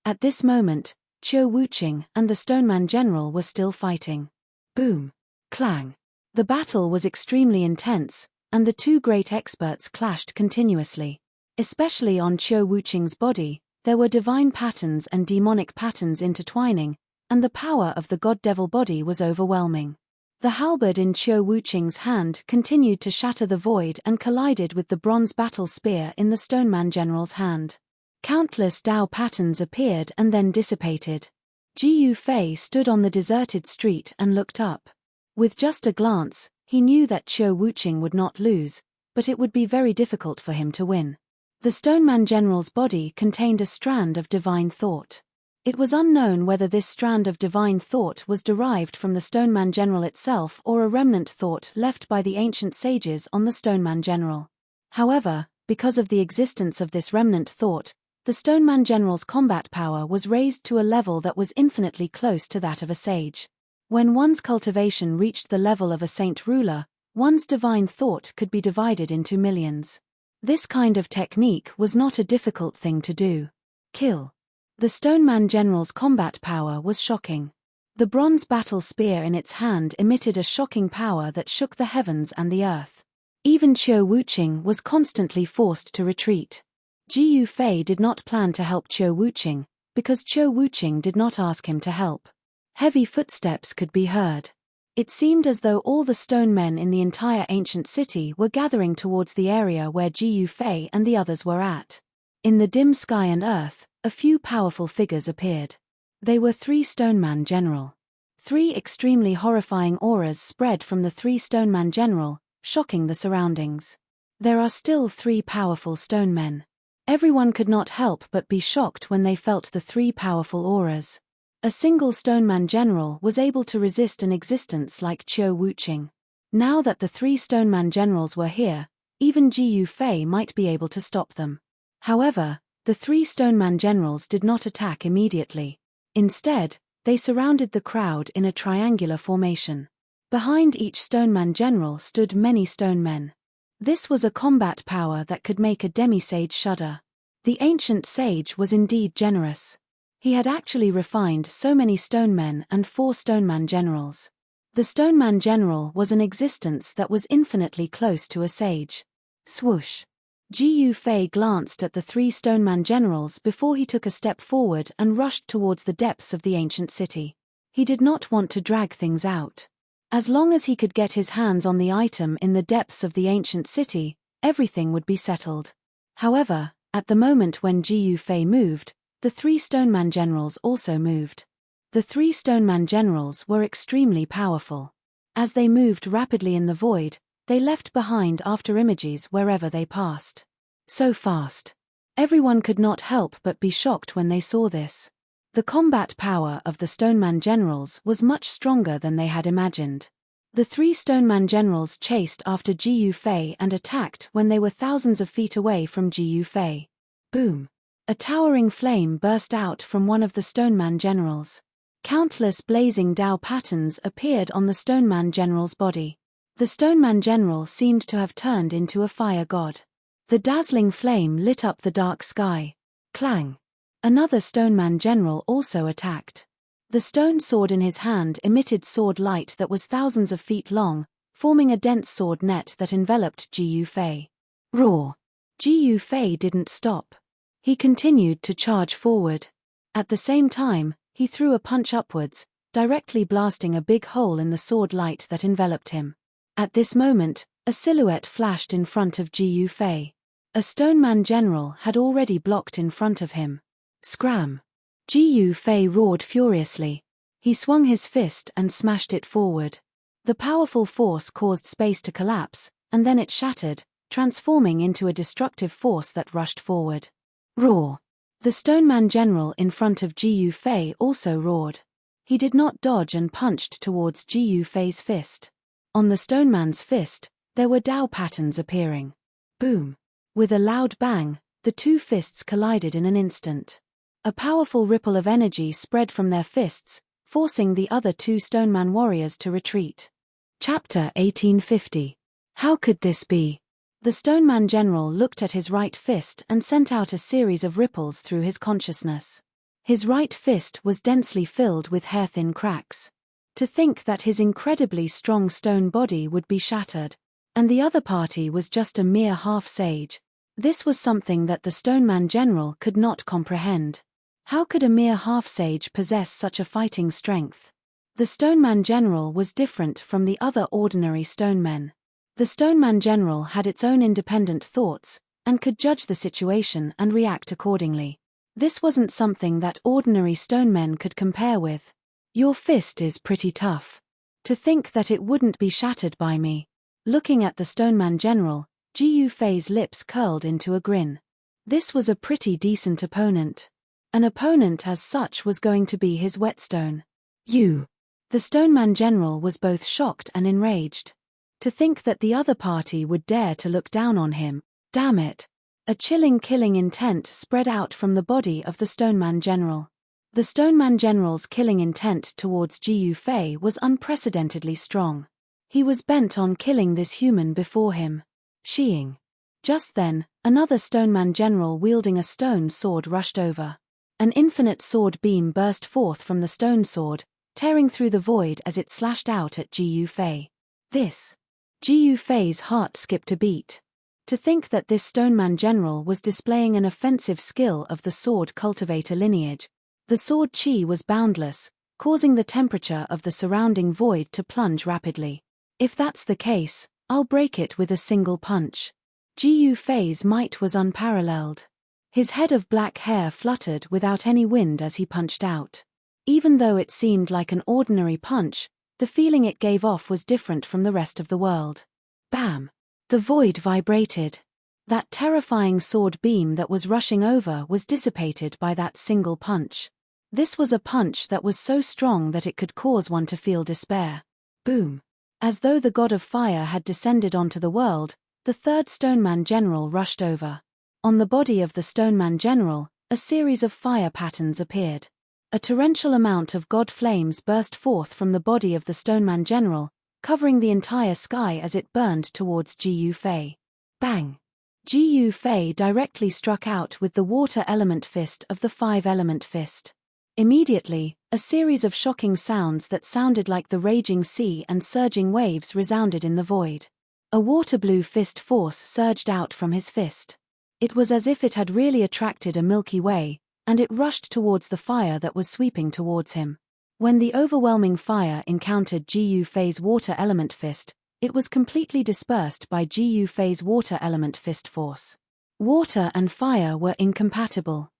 [SPEAKER 1] At this moment, Qiu Wuqing and the Stoneman General were still fighting. Boom! Clang! The battle was extremely intense, and the two great experts clashed continuously. Especially on Qiu Wuqing's body, there were divine patterns and demonic patterns intertwining, and the power of the god-devil body was overwhelming. The halberd in Qiu Wuqing's hand continued to shatter the void and collided with the bronze battle spear in the Stoneman General's hand. Countless Dao patterns appeared and then dissipated. Ji Yufei stood on the deserted street and looked up. With just a glance, he knew that Qiu Wuqing would not lose, but it would be very difficult for him to win. The Stoneman General's body contained a strand of divine thought. It was unknown whether this strand of divine thought was derived from the Stoneman General itself or a remnant thought left by the ancient sages on the Stoneman General. However, because of the existence of this remnant thought, the Stoneman General's combat power was raised to a level that was infinitely close to that of a sage. When one's cultivation reached the level of a saint ruler, one's divine thought could be divided into millions. This kind of technique was not a difficult thing to do. Kill. The Stoneman General's combat power was shocking. The bronze battle spear in its hand emitted a shocking power that shook the heavens and the earth. Even Qiu Wuqing was constantly forced to retreat. Ji Yufei did not plan to help Qiu Wuqing, because Qiu Wuqing did not ask him to help. Heavy footsteps could be heard. It seemed as though all the stone men in the entire ancient city were gathering towards the area where Ji Yufei and the others were at. In the dim sky and earth, a few powerful figures appeared. They were 3 Stoneman General. 3 extremely horrifying auras spread from the 3 Stoneman General, shocking the surroundings. There are still 3 powerful stone men. Everyone could not help but be shocked when they felt the 3 powerful auras. A single Stoneman General was able to resist an existence like Qiu Wuqing. Now that the 3 Stoneman Generals were here, even Ji Yufei might be able to stop them. However, the 3 Stoneman Generals did not attack immediately. Instead, they surrounded the crowd in a triangular formation. Behind each Stoneman General stood many stone men. This was a combat power that could make a demi-sage shudder. The ancient sage was indeed generous. He had actually refined so many stone men and 4 Stoneman Generals. The Stoneman General was an existence that was infinitely close to a sage. Swoosh! Ji Yufei glanced at the 3 Stoneman Generals before he took a step forward and rushed towards the depths of the ancient city. He did not want to drag things out. As long as he could get his hands on the item in the depths of the ancient city, everything would be settled. However, at the moment when Ji Yufei moved, the 3 Stoneman Generals also moved. The 3 Stoneman Generals were extremely powerful. As they moved rapidly in the void, they left behind after images wherever they passed. So fast. Everyone could not help but be shocked when they saw this. The combat power of the Stoneman Generals was much stronger than they had imagined. The 3 Stoneman Generals chased after Ji Yufei and attacked when they were thousands of feet away from Ji Yufei. Boom! A towering flame burst out from one of the Stoneman Generals. Countless blazing Dao patterns appeared on the Stoneman General's body. The Stoneman General seemed to have turned into a fire god. The dazzling flame lit up the dark sky. Clang! Another Stoneman General also attacked. The stone sword in his hand emitted sword light that was thousands of feet long, forming a dense sword net that enveloped Ji Yufei. Roar! Ji Yufei didn't stop. He continued to charge forward. At the same time, he threw a punch upwards, directly blasting a big hole in the sword light that enveloped him. At this moment, a silhouette flashed in front of Ji Yufei. A Stoneman general had already blocked in front of him. Scram! Ji Yufei roared furiously. He swung his fist and smashed it forward. The powerful force caused space to collapse, and then it shattered, transforming into a destructive force that rushed forward. Roar! The Stoneman general in front of Ji Yufei also roared. He did not dodge and punched towards Ji Yufei's fist. On the Stoneman's fist, there were Dao patterns appearing. Boom! With a loud bang, the two fists collided in an instant. A powerful ripple of energy spread from their fists, forcing the other two Stoneman warriors to retreat. Chapter 1850. How could this be? The Stoneman general looked at his right fist and sent out a series of ripples through his consciousness. His right fist was densely filled with hair-thin cracks. To think that his incredibly strong stone body would be shattered, and the other party was just a mere half-sage. This was something that the Stoneman general could not comprehend. How could a mere half-sage possess such a fighting strength? The Stoneman general was different from the other ordinary stonemen. The Stoneman general had its own independent thoughts, and could judge the situation and react accordingly. This wasn't something that ordinary stonemen could compare with. Your fist is pretty tough. To think that it wouldn't be shattered by me. Looking at the Stoneman general, Ji Yufei's lips curled into a grin. This was a pretty decent opponent. An opponent as such was going to be his whetstone. You! The Stoneman general was both shocked and enraged. To think that the other party would dare to look down on him, damn it! A chilling killing intent spread out from the body of the Stoneman general. The Stoneman general's killing intent towards Ji Yufei was unprecedentedly strong. He was bent on killing this human before him. Sheeing. Just then, another Stoneman general wielding a stone sword rushed over. An infinite sword beam burst forth from the stone sword, tearing through the void as it slashed out at Ji Yufei. This. Ji Yufei's heart skipped a beat. To think that this Stoneman general was displaying an offensive skill of the sword cultivator lineage. The sword chi was boundless, causing the temperature of the surrounding void to plunge rapidly. If that's the case, I'll break it with a single punch. Ji Yufei's might was unparalleled. His head of black hair fluttered without any wind as he punched out. Even though it seemed like an ordinary punch, the feeling it gave off was different from the rest of the world. Bam! The void vibrated. That terrifying sword beam that was rushing over was dissipated by that single punch. This was a punch that was so strong that it could cause one to feel despair. Boom! As though the god of fire had descended onto the world, the third Stoneman general rushed over. On the body of the Stoneman general, a series of fire patterns appeared. A torrential amount of god flames burst forth from the body of the Stoneman general, covering the entire sky as it burned towards Ji Yufei. Bang! Ji Yufei directly struck out with the water element fist of the 5-element fist. Immediately, a series of shocking sounds that sounded like the raging sea and surging waves resounded in the void. A water blue fist force surged out from his fist. It was as if it had really attracted a Milky Way, and it rushed towards the fire that was sweeping towards him. When the overwhelming fire encountered Ji Yufei's water element fist, it was completely dispersed by Ji Yufei's water element fist force. Water and fire were incompatible.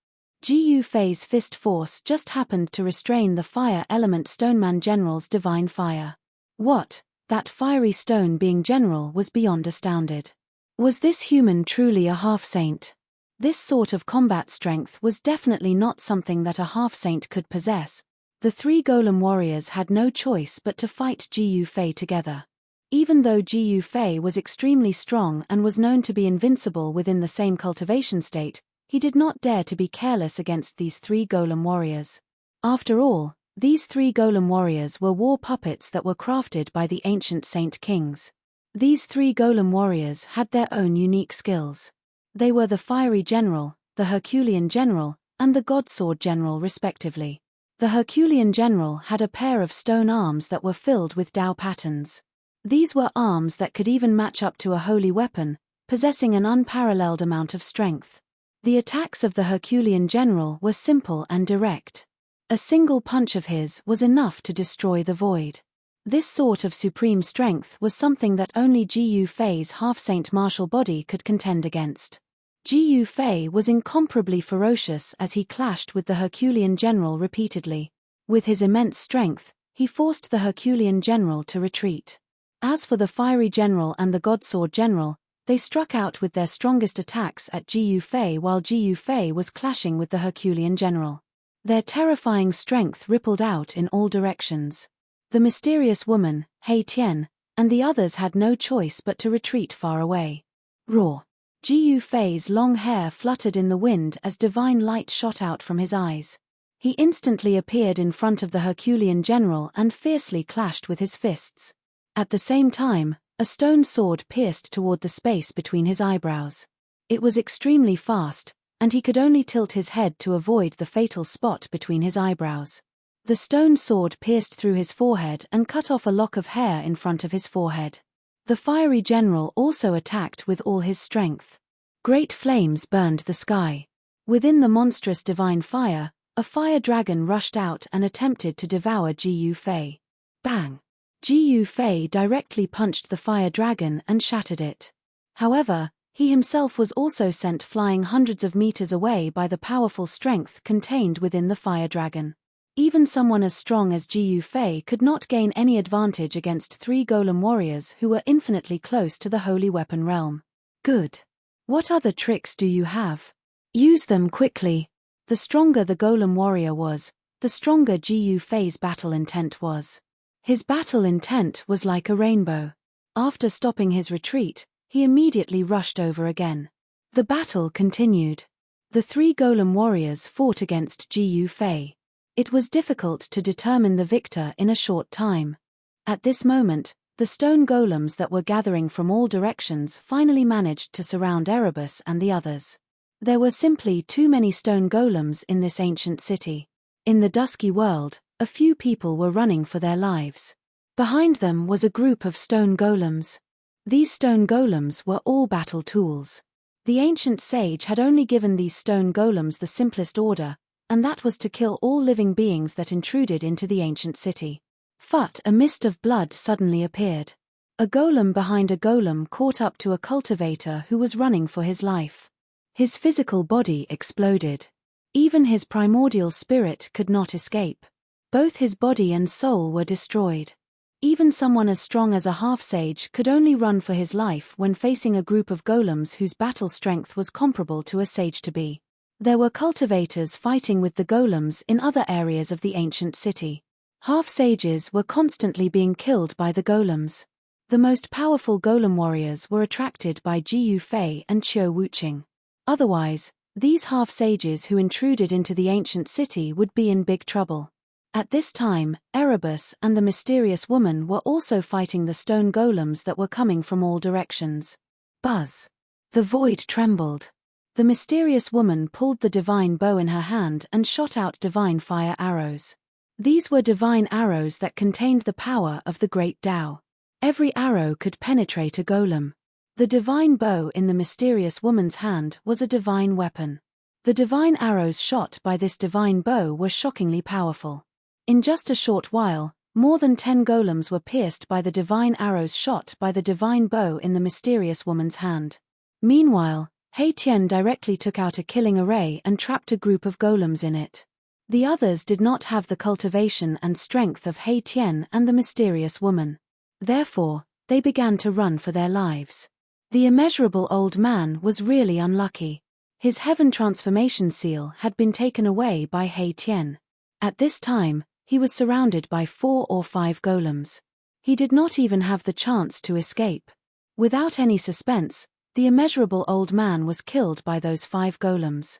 [SPEAKER 1] Ji Yufei's fist force just happened to restrain the fire element Stoneman general's divine fire. What? That fiery stone being general was beyond astounded. Was this human truly a half-saint? This sort of combat strength was definitely not something that a half-saint could possess. The three golem warriors had no choice but to fight Ji Yufei together. Even though Ji Yufei was extremely strong and was known to be invincible within the same cultivation state, he did not dare to be careless against these three golem warriors. After all, these three golem warriors were war puppets that were crafted by the ancient saint kings. These three golem warriors had their own unique skills. They were the fiery general, the Herculean general, and the godsword general respectively. The Herculean general had a pair of stone arms that were filled with Dao patterns. These were arms that could even match up to a holy weapon, possessing an unparalleled amount of strength. The attacks of the Herculean general were simple and direct. A single punch of his was enough to destroy the void. This sort of supreme strength was something that only Gu Fei's half-saint martial body could contend against. Gu Fei was incomparably ferocious as he clashed with the Herculean general repeatedly. With his immense strength, he forced the Herculean general to retreat. As for the fiery general and the godsword general, they struck out with their strongest attacks at Gu Fei while Gu Fei was clashing with the Herculean general. Their terrifying strength rippled out in all directions. The mysterious woman, He Tian, and the others had no choice but to retreat far away. Roar! Gu Fei's long hair fluttered in the wind as divine light shot out from his eyes. He instantly appeared in front of the Herculean general and fiercely clashed with his fists. At the same time, a stone sword pierced toward the space between his eyebrows. It was extremely fast, and he could only tilt his head to avoid the fatal spot between his eyebrows. The stone sword pierced through his forehead and cut off a lock of hair in front of his forehead. The fiery general also attacked with all his strength. Great flames burned the sky. Within the monstrous divine fire, a fire dragon rushed out and attempted to devour Gu Fei. Bang! Gu Fei directly punched the fire dragon and shattered it. However, he himself was also sent flying hundreds of meters away by the powerful strength contained within the fire dragon. Even someone as strong as Gu Fei could not gain any advantage against 3 golem warriors who were infinitely close to the holy weapon realm. Good. What other tricks do you have? Use them quickly. The stronger the golem warrior was, the stronger Gu Fei's battle intent was. His battle intent was like a rainbow. After stopping his retreat, he immediately rushed over again. The battle continued. The 3 golem warriors fought against Gu Fei. It was difficult to determine the victor in a short time. At this moment, the stone golems that were gathering from all directions finally managed to surround Erebus and the others. There were simply too many stone golems in this ancient city. In the dusky world, a few people were running for their lives. Behind them was a group of stone golems. These stone golems were all battle tools. The ancient sage had only given these stone golems the simplest order, and that was to kill all living beings that intruded into the ancient city. But a mist of blood suddenly appeared. A golem behind a golem caught up to a cultivator who was running for his life. His physical body exploded. Even his primordial spirit could not escape. Both his body and soul were destroyed. Even someone as strong as a half-sage could only run for his life when facing a group of golems whose battle strength was comparable to a sage-to-be. There were cultivators fighting with the golems in other areas of the ancient city. Half-sages were constantly being killed by the golems. The most powerful golem warriors were attracted by Gu Fei and Qiu Wuqing. Otherwise, these half-sages who intruded into the ancient city would be in big trouble. At this time, Erebus and the mysterious woman were also fighting the stone golems that were coming from all directions. Buzz! The void trembled. The mysterious woman pulled the divine bow in her hand and shot out divine fire arrows. These were divine arrows that contained the power of the great Tao. Every arrow could penetrate a golem. The divine bow in the mysterious woman's hand was a divine weapon. The divine arrows shot by this divine bow were shockingly powerful. In just a short while, more than 10 golems were pierced by the divine arrows shot by the divine bow in the mysterious woman's hand. Meanwhile, He Tian directly took out a killing array and trapped a group of golems in it. The others did not have the cultivation and strength of He Tian and the mysterious woman. Therefore, they began to run for their lives. The immeasurable old man was really unlucky. His heaven transformation seal had been taken away by He Tian. At this time, he was surrounded by 4 or 5 golems. He did not even have the chance to escape. Without any suspense, the immeasurable old man was killed by those 5 golems.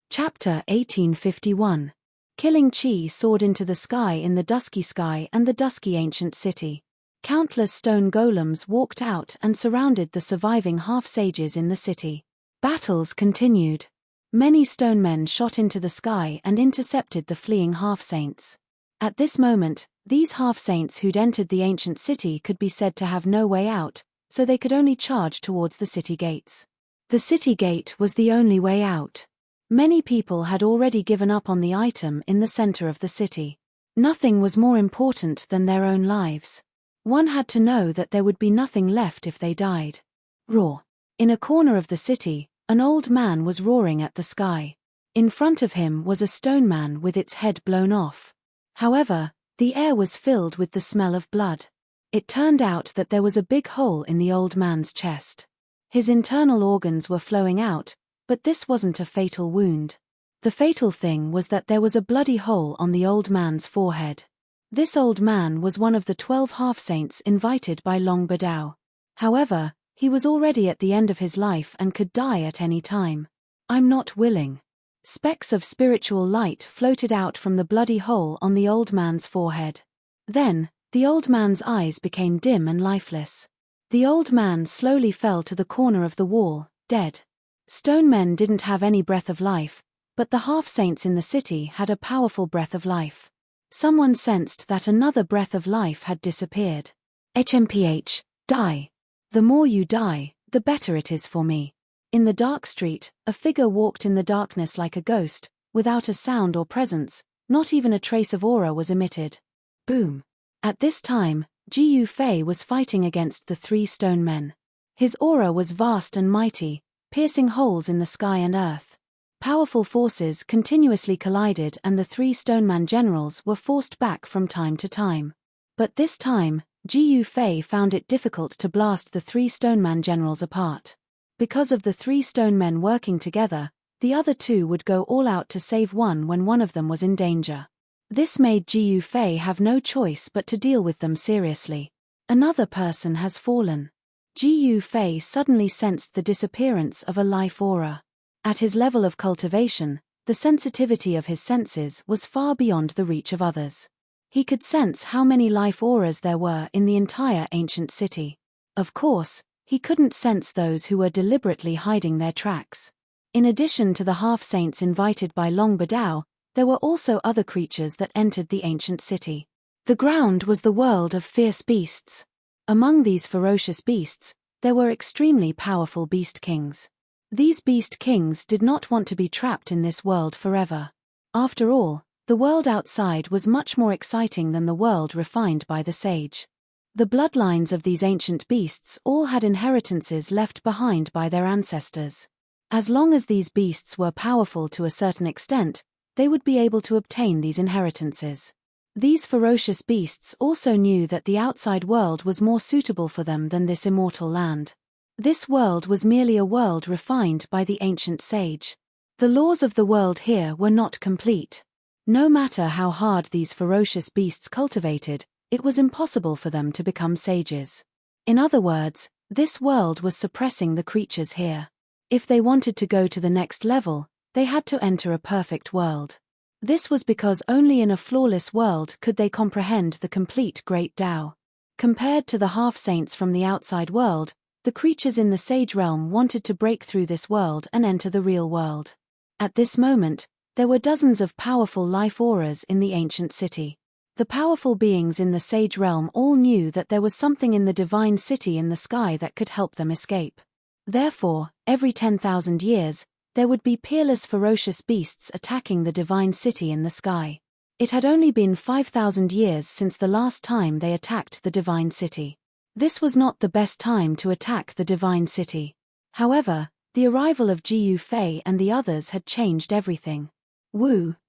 [SPEAKER 1] Chapter 1851. Killing Qi soared into the sky in the dusky sky and the dusky ancient city. Countless stone golems walked out and surrounded the surviving half-sages in the city. Battles continued. Many stone men shot into the sky and intercepted the fleeing half-saints. At this moment, These half-saints who'd entered the ancient city could be said to have no way out, so they could only charge towards the city gates. The city gate was the only way out. Many people had already given up on the item in the center of the city. Nothing was more important than their own lives. One had to know that there would be nothing left if they died. Roar. In a corner of the city, an old man was roaring at the sky. In front of him was a stone man with its head blown off. However, the air was filled with the smell of blood. It turned out that there was a big hole in the old man's chest. His internal organs were flowing out, but this wasn't a fatal wound. The fatal thing was that there was a bloody hole on the old man's forehead. This old man was one of the 12 half-saints invited by Long Badao. However, he was already at the end of his life and could die at any time. I'm not willing. Specks of spiritual light floated out from the bloody hole on the old man's forehead. Then, the old man's eyes became dim and lifeless. The old man slowly fell to the corner of the wall, dead. Stone men didn't have any breath of life, but the half-saints in the city had a powerful breath of life. Someone sensed that another breath of life had disappeared. HMPH, die. The more you die, the better it is for me. In the dark street, a figure walked in the darkness like a ghost, without a sound or presence, not even a trace of aura was emitted. Boom. At this time, Ji Yufei was fighting against the 3 stone men. His aura was vast and mighty, piercing holes in the sky and earth. Powerful forces continuously collided and the 3 stone man generals were forced back from time to time. But this time, Ji Yufei found it difficult to blast the 3 stone man generals apart. Because of the 3 stone men working together, the other 2 would go all out to save one when one of them was in danger. This made Ji Yufei have no choice but to deal with them seriously. Another person has fallen. Ji Yufei suddenly sensed the disappearance of a life aura. At his level of cultivation, the sensitivity of his senses was far beyond the reach of others. He could sense how many life auras there were in the entire ancient city. Of course, he couldn't sense those who were deliberately hiding their tracks. In addition to the half-saints invited by Long Badao, there were also other creatures that entered the ancient city. The ground was the world of fierce beasts. Among these ferocious beasts, there were extremely powerful beast kings. These beast kings did not want to be trapped in this world forever. After all, the world outside was much more exciting than the world refined by the sage. The bloodlines of these ancient beasts all had inheritances left behind by their ancestors. As long as these beasts were powerful to a certain extent, they would be able to obtain these inheritances. These ferocious beasts also knew that the outside world was more suitable for them than this immortal land. This world was merely a world refined by the ancient sage. The laws of the world here were not complete. No matter how hard these ferocious beasts cultivated, it was impossible for them to become sages. In other words, this world was suppressing the creatures here. If they wanted to go to the next level, they had to enter a perfect world. This was because only in a flawless world could they comprehend the complete Great Tao. Compared to the half-saints from the outside world, the creatures in the sage realm wanted to break through this world and enter the real world. At this moment, there were dozens of powerful life auras in the ancient city. The powerful beings in the sage realm all knew that there was something in the divine city in the sky that could help them escape. Therefore, every 10,000 years, there would be peerless ferocious beasts attacking the divine city in the sky. It had only been 5,000 years since the last time they attacked the divine city. This was not the best time to attack the divine city. However, the arrival of Ji Yufei and the others had changed everything.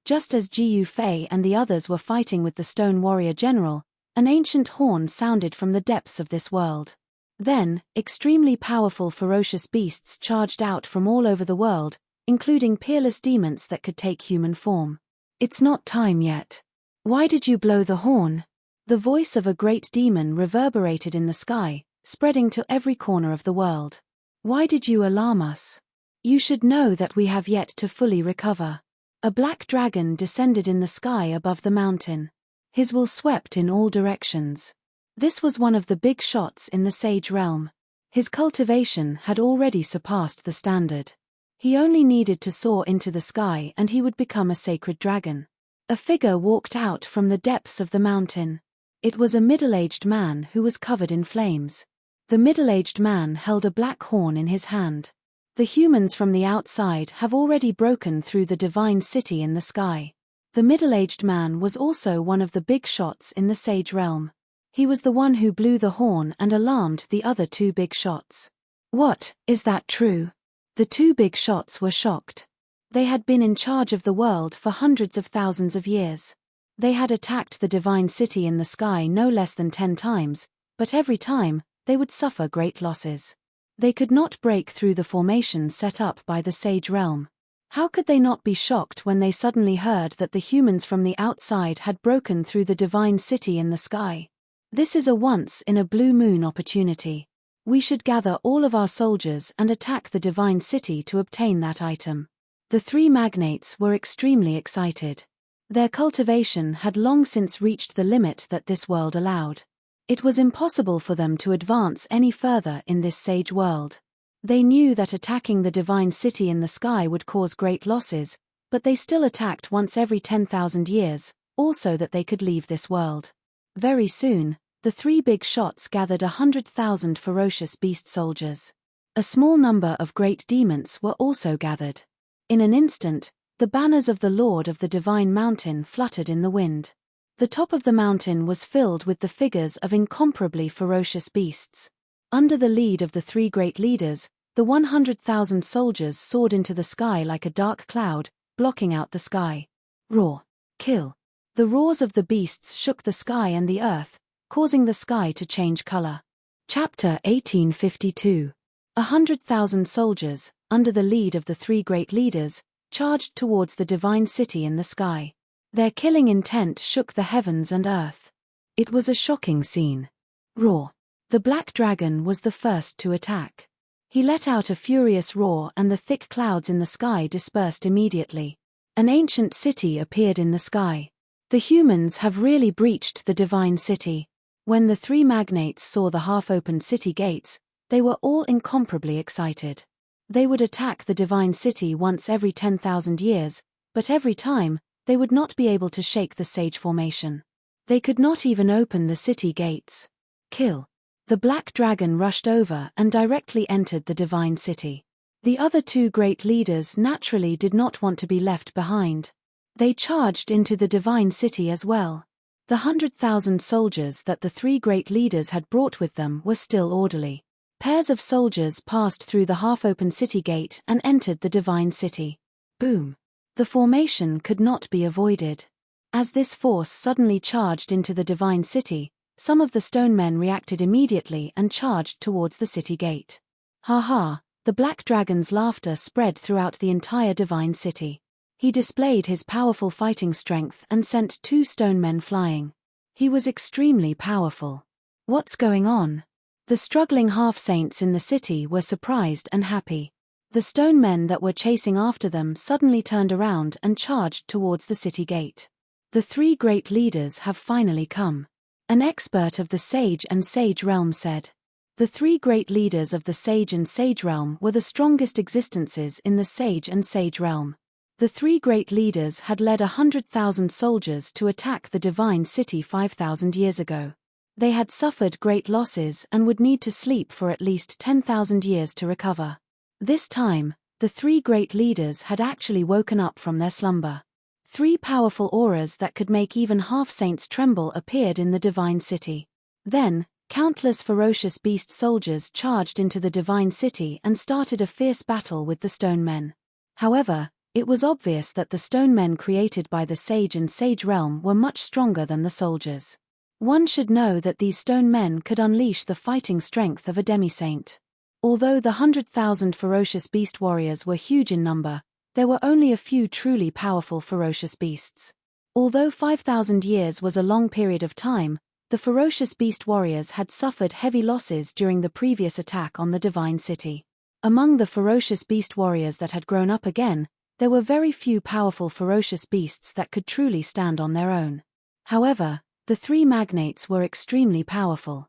[SPEAKER 1] Just as Ji Yufei and the others were fighting with the stone warrior general, an ancient horn sounded from the depths of this world. Then, extremely powerful ferocious beasts charged out from all over the world, including peerless demons that could take human form. It's not time yet. Why did you blow the horn? The voice of a great demon reverberated in the sky, spreading to every corner of the world. Why did you alarm us? You should know that we have yet to fully recover. A black dragon descended in the sky above the mountain. His will swept in all directions. This was one of the big shots in the sage realm. His cultivation had already surpassed the standard. He only needed to soar into the sky and he would become a sacred dragon. A figure walked out from the depths of the mountain. It was a middle-aged man who was covered in flames. The middle-aged man held a black horn in his hand. The humans from the outside have already broken through the divine city in the sky. The middle-aged man was also one of the big shots in the sage realm. He was the one who blew the horn and alarmed the other two big shots. What, is that true? The two big shots were shocked. They had been in charge of the world for hundreds of thousands of years. They had attacked the divine city in the sky no less than 10 times, but every time, they would suffer great losses. They could not break through the formation set up by the sage realm. How could they not be shocked when they suddenly heard that the humans from the outside had broken through the divine city in the sky? This is a once-in-a-blue-moon opportunity. We should gather all of our soldiers and attack the divine city to obtain that item. The three magnates were extremely excited. Their cultivation had long since reached the limit that this world allowed. It was impossible for them to advance any further in this sage world. They knew that attacking the divine city in the sky would cause great losses, but they still attacked once every 10,000 years, also that they could leave this world. Very soon, the three big shots gathered 100,000 ferocious beast soldiers. A small number of great demons were also gathered. In an instant, the banners of the Lord of the Divine Mountain fluttered in the wind. The top of the mountain was filled with the figures of incomparably ferocious beasts. Under the lead of the three great leaders, the 100,000 soldiers soared into the sky like a dark cloud, blocking out the sky. Roar! Kill! The roars of the beasts shook the sky and the earth, causing the sky to change color. Chapter 1852. 100,000 soldiers, under the lead of the three great leaders, charged towards the divine city in the sky. Their killing intent shook the heavens and earth. It was a shocking scene. Roar! The black dragon was the first to attack. He let out a furious roar and the thick clouds in the sky dispersed immediately. An ancient city appeared in the sky. The humans have really breached the divine city. When the three magnates saw the half-opened city gates, they were all incomparably excited. They would attack the divine city once every 10,000 years, but every time, they would not be able to shake the sage formation. They could not even open the city gates. Kill! The black dragon rushed over and directly entered the divine city. The other two great leaders naturally did not want to be left behind. They charged into the divine city as well. The 100,000 soldiers that the three great leaders had brought with them were still orderly. Pairs of soldiers passed through the half-open city gate and entered the divine city. Boom! The formation could not be avoided. As this force suddenly charged into the divine city, some of the stone men reacted immediately and charged towards the city gate. Ha ha! The black dragon's laughter spread throughout the entire divine city. He displayed his powerful fighting strength and sent 2 stone men flying. He was extremely powerful. What's going on? The struggling half-saints in the city were surprised and happy. The stone men that were chasing after them suddenly turned around and charged towards the city gate. The three great leaders have finally come. An expert of the sage and sage realm said. The three great leaders of the sage and sage realm were the strongest existences in the sage and sage realm. The three great leaders had led 100,000 soldiers to attack the divine city 5,000 years ago. They had suffered great losses and would need to sleep for at least 10,000 years to recover. This time, the three great leaders had actually woken up from their slumber. 3 powerful auras that could make even half-saints tremble appeared in the divine city. Then, countless ferocious beast soldiers charged into the divine city and started a fierce battle with the stone men. However, it was obvious that the stone men created by the sage and sage realm were much stronger than the soldiers. One should know that these stone men could unleash the fighting strength of a demi-saint. Although the 100,000 ferocious beast warriors were huge in number, there were only a few truly powerful ferocious beasts. Although 5,000 years was a long period of time, the ferocious beast warriors had suffered heavy losses during the previous attack on the divine city. Among the ferocious beast warriors that had grown up again, there were very few powerful ferocious beasts that could truly stand on their own. However, the three magnates were extremely powerful.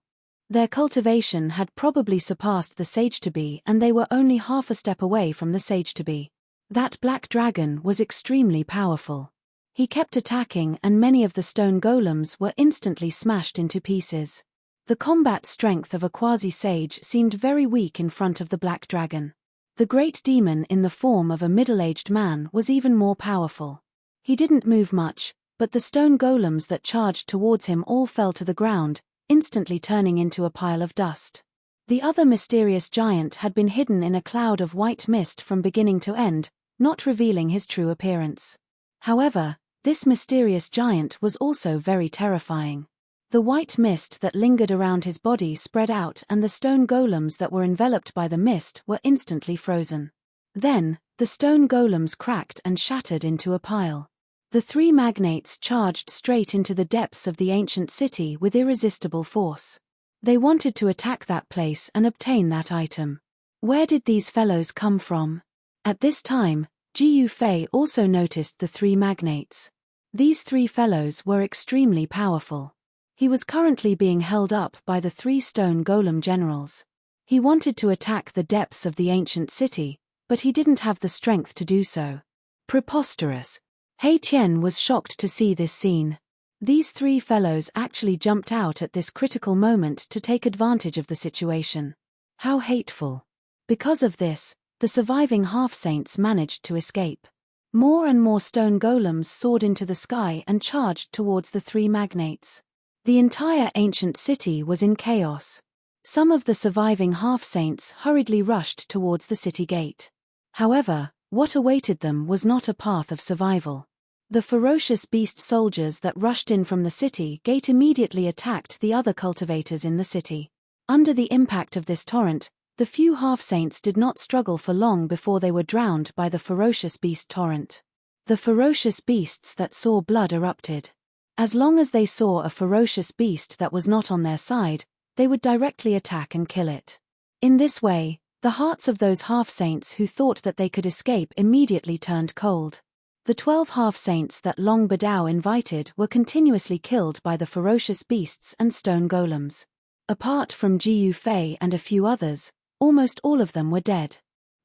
[SPEAKER 1] Their cultivation had probably surpassed the sage-to-be and they were only half a step away from the sage-to-be. That black dragon was extremely powerful. He kept attacking and many of the stone golems were instantly smashed into pieces. The combat strength of a quasi-sage seemed very weak in front of the black dragon. The great demon in the form of a middle-aged man was even more powerful. He didn't move much, but the stone golems that charged towards him all fell to the ground, instantly turning into a pile of dust. The other mysterious giant had been hidden in a cloud of white mist from beginning to end, not revealing his true appearance. However, this mysterious giant was also very terrifying. The white mist that lingered around his body spread out and the stone golems that were enveloped by the mist were instantly frozen. Then, the stone golems cracked and shattered into a pile. The three magnates charged straight into the depths of the ancient city with irresistible force. They wanted to attack that place and obtain that item. Where did these fellows come from? At this time, Ji Yufei also noticed the three magnates. These three fellows were extremely powerful. He was currently being held up by the three stone golem generals. He wanted to attack the depths of the ancient city, but he didn't have the strength to do so. Preposterous. He Tian was shocked to see this scene. These three fellows actually jumped out at this critical moment to take advantage of the situation. How hateful. Because of this, the surviving half-saints managed to escape. More and more stone golems soared into the sky and charged towards the three magnates. The entire ancient city was in chaos. Some of the surviving half-saints hurriedly rushed towards the city gate. However, what awaited them was not a path of survival. The ferocious beast soldiers that rushed in from the city gate immediately attacked the other cultivators in the city. Under the impact of this torrent, the few half-saints did not struggle for long before they were drowned by the ferocious beast torrent. The ferocious beasts that saw blood erupted. As long as they saw a ferocious beast that was not on their side, they would directly attack and kill it. In this way, the hearts of those half-saints who thought that they could escape immediately turned cold. The 12 half-saints that Long Badao invited were continuously killed by the ferocious beasts and stone golems. Apart from Ji Yufei and a few others, almost all of them were dead.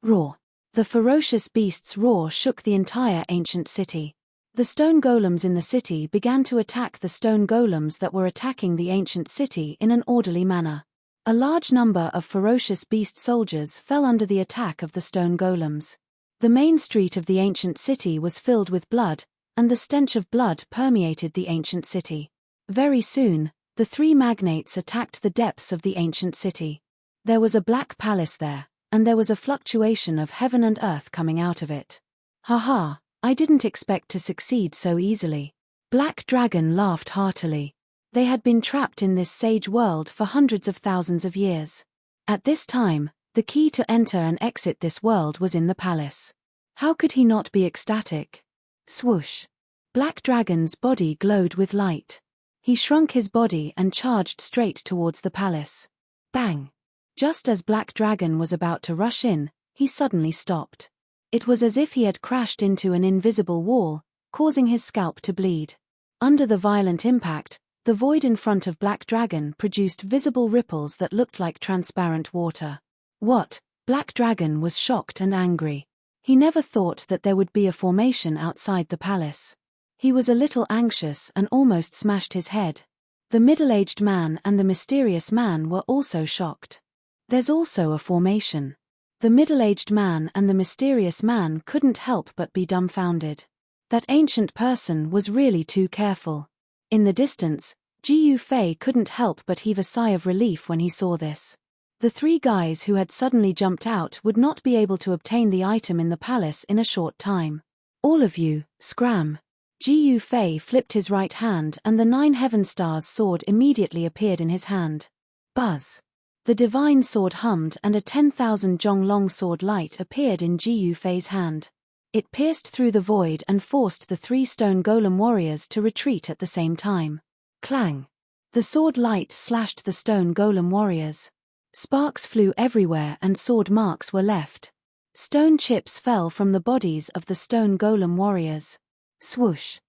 [SPEAKER 1] Roar. The ferocious beast's roar shook the entire ancient city. The stone golems in the city began to attack the stone golems that were attacking the ancient city in an orderly manner. A large number of ferocious beast soldiers fell under the attack of the stone golems. The main street of the ancient city was filled with blood, and the stench of blood permeated the ancient city. Very soon, the three magnates attacked the depths of the ancient city. There was a black palace there, and there was a fluctuation of heaven and earth coming out of it. Haha, I didn't expect to succeed so easily. Black Dragon laughed heartily. They had been trapped in this sage world for hundreds of thousands of years. At this time, the key to enter and exit this world was in the palace. How could he not be ecstatic? Swoosh. Black Dragon's body glowed with light. He shrunk his body and charged straight towards the palace. Bang! Just as Black Dragon was about to rush in, he suddenly stopped. It was as if he had crashed into an invisible wall, causing his scalp to bleed. Under the violent impact, the void in front of Black Dragon produced visible ripples that looked like transparent water. What? Black Dragon was shocked and angry. He never thought that there would be a formation outside the palace. He was a little anxious and almost smashed his head. The middle-aged man and the mysterious man were also shocked. There's also a formation. The middle-aged man and the mysterious man couldn't help but be dumbfounded. That ancient person was really too careful. In the distance, Ji Yufei couldn't help but heave a sigh of relief when he saw this. The three guys who had suddenly jumped out would not be able to obtain the item in the palace in a short time. All of you, scram. Ji Yufei flipped his right hand and the 9 heaven stars sword immediately appeared in his hand. Buzz. The divine sword hummed and a 10,000 jong long sword light appeared in Ji Yufei's hand. It pierced through the void and forced the 3 stone golem warriors to retreat at the same time. Clang! The sword light slashed the stone golem warriors. Sparks flew everywhere and sword marks were left. Stone chips fell from the bodies of the stone golem warriors. Swoosh!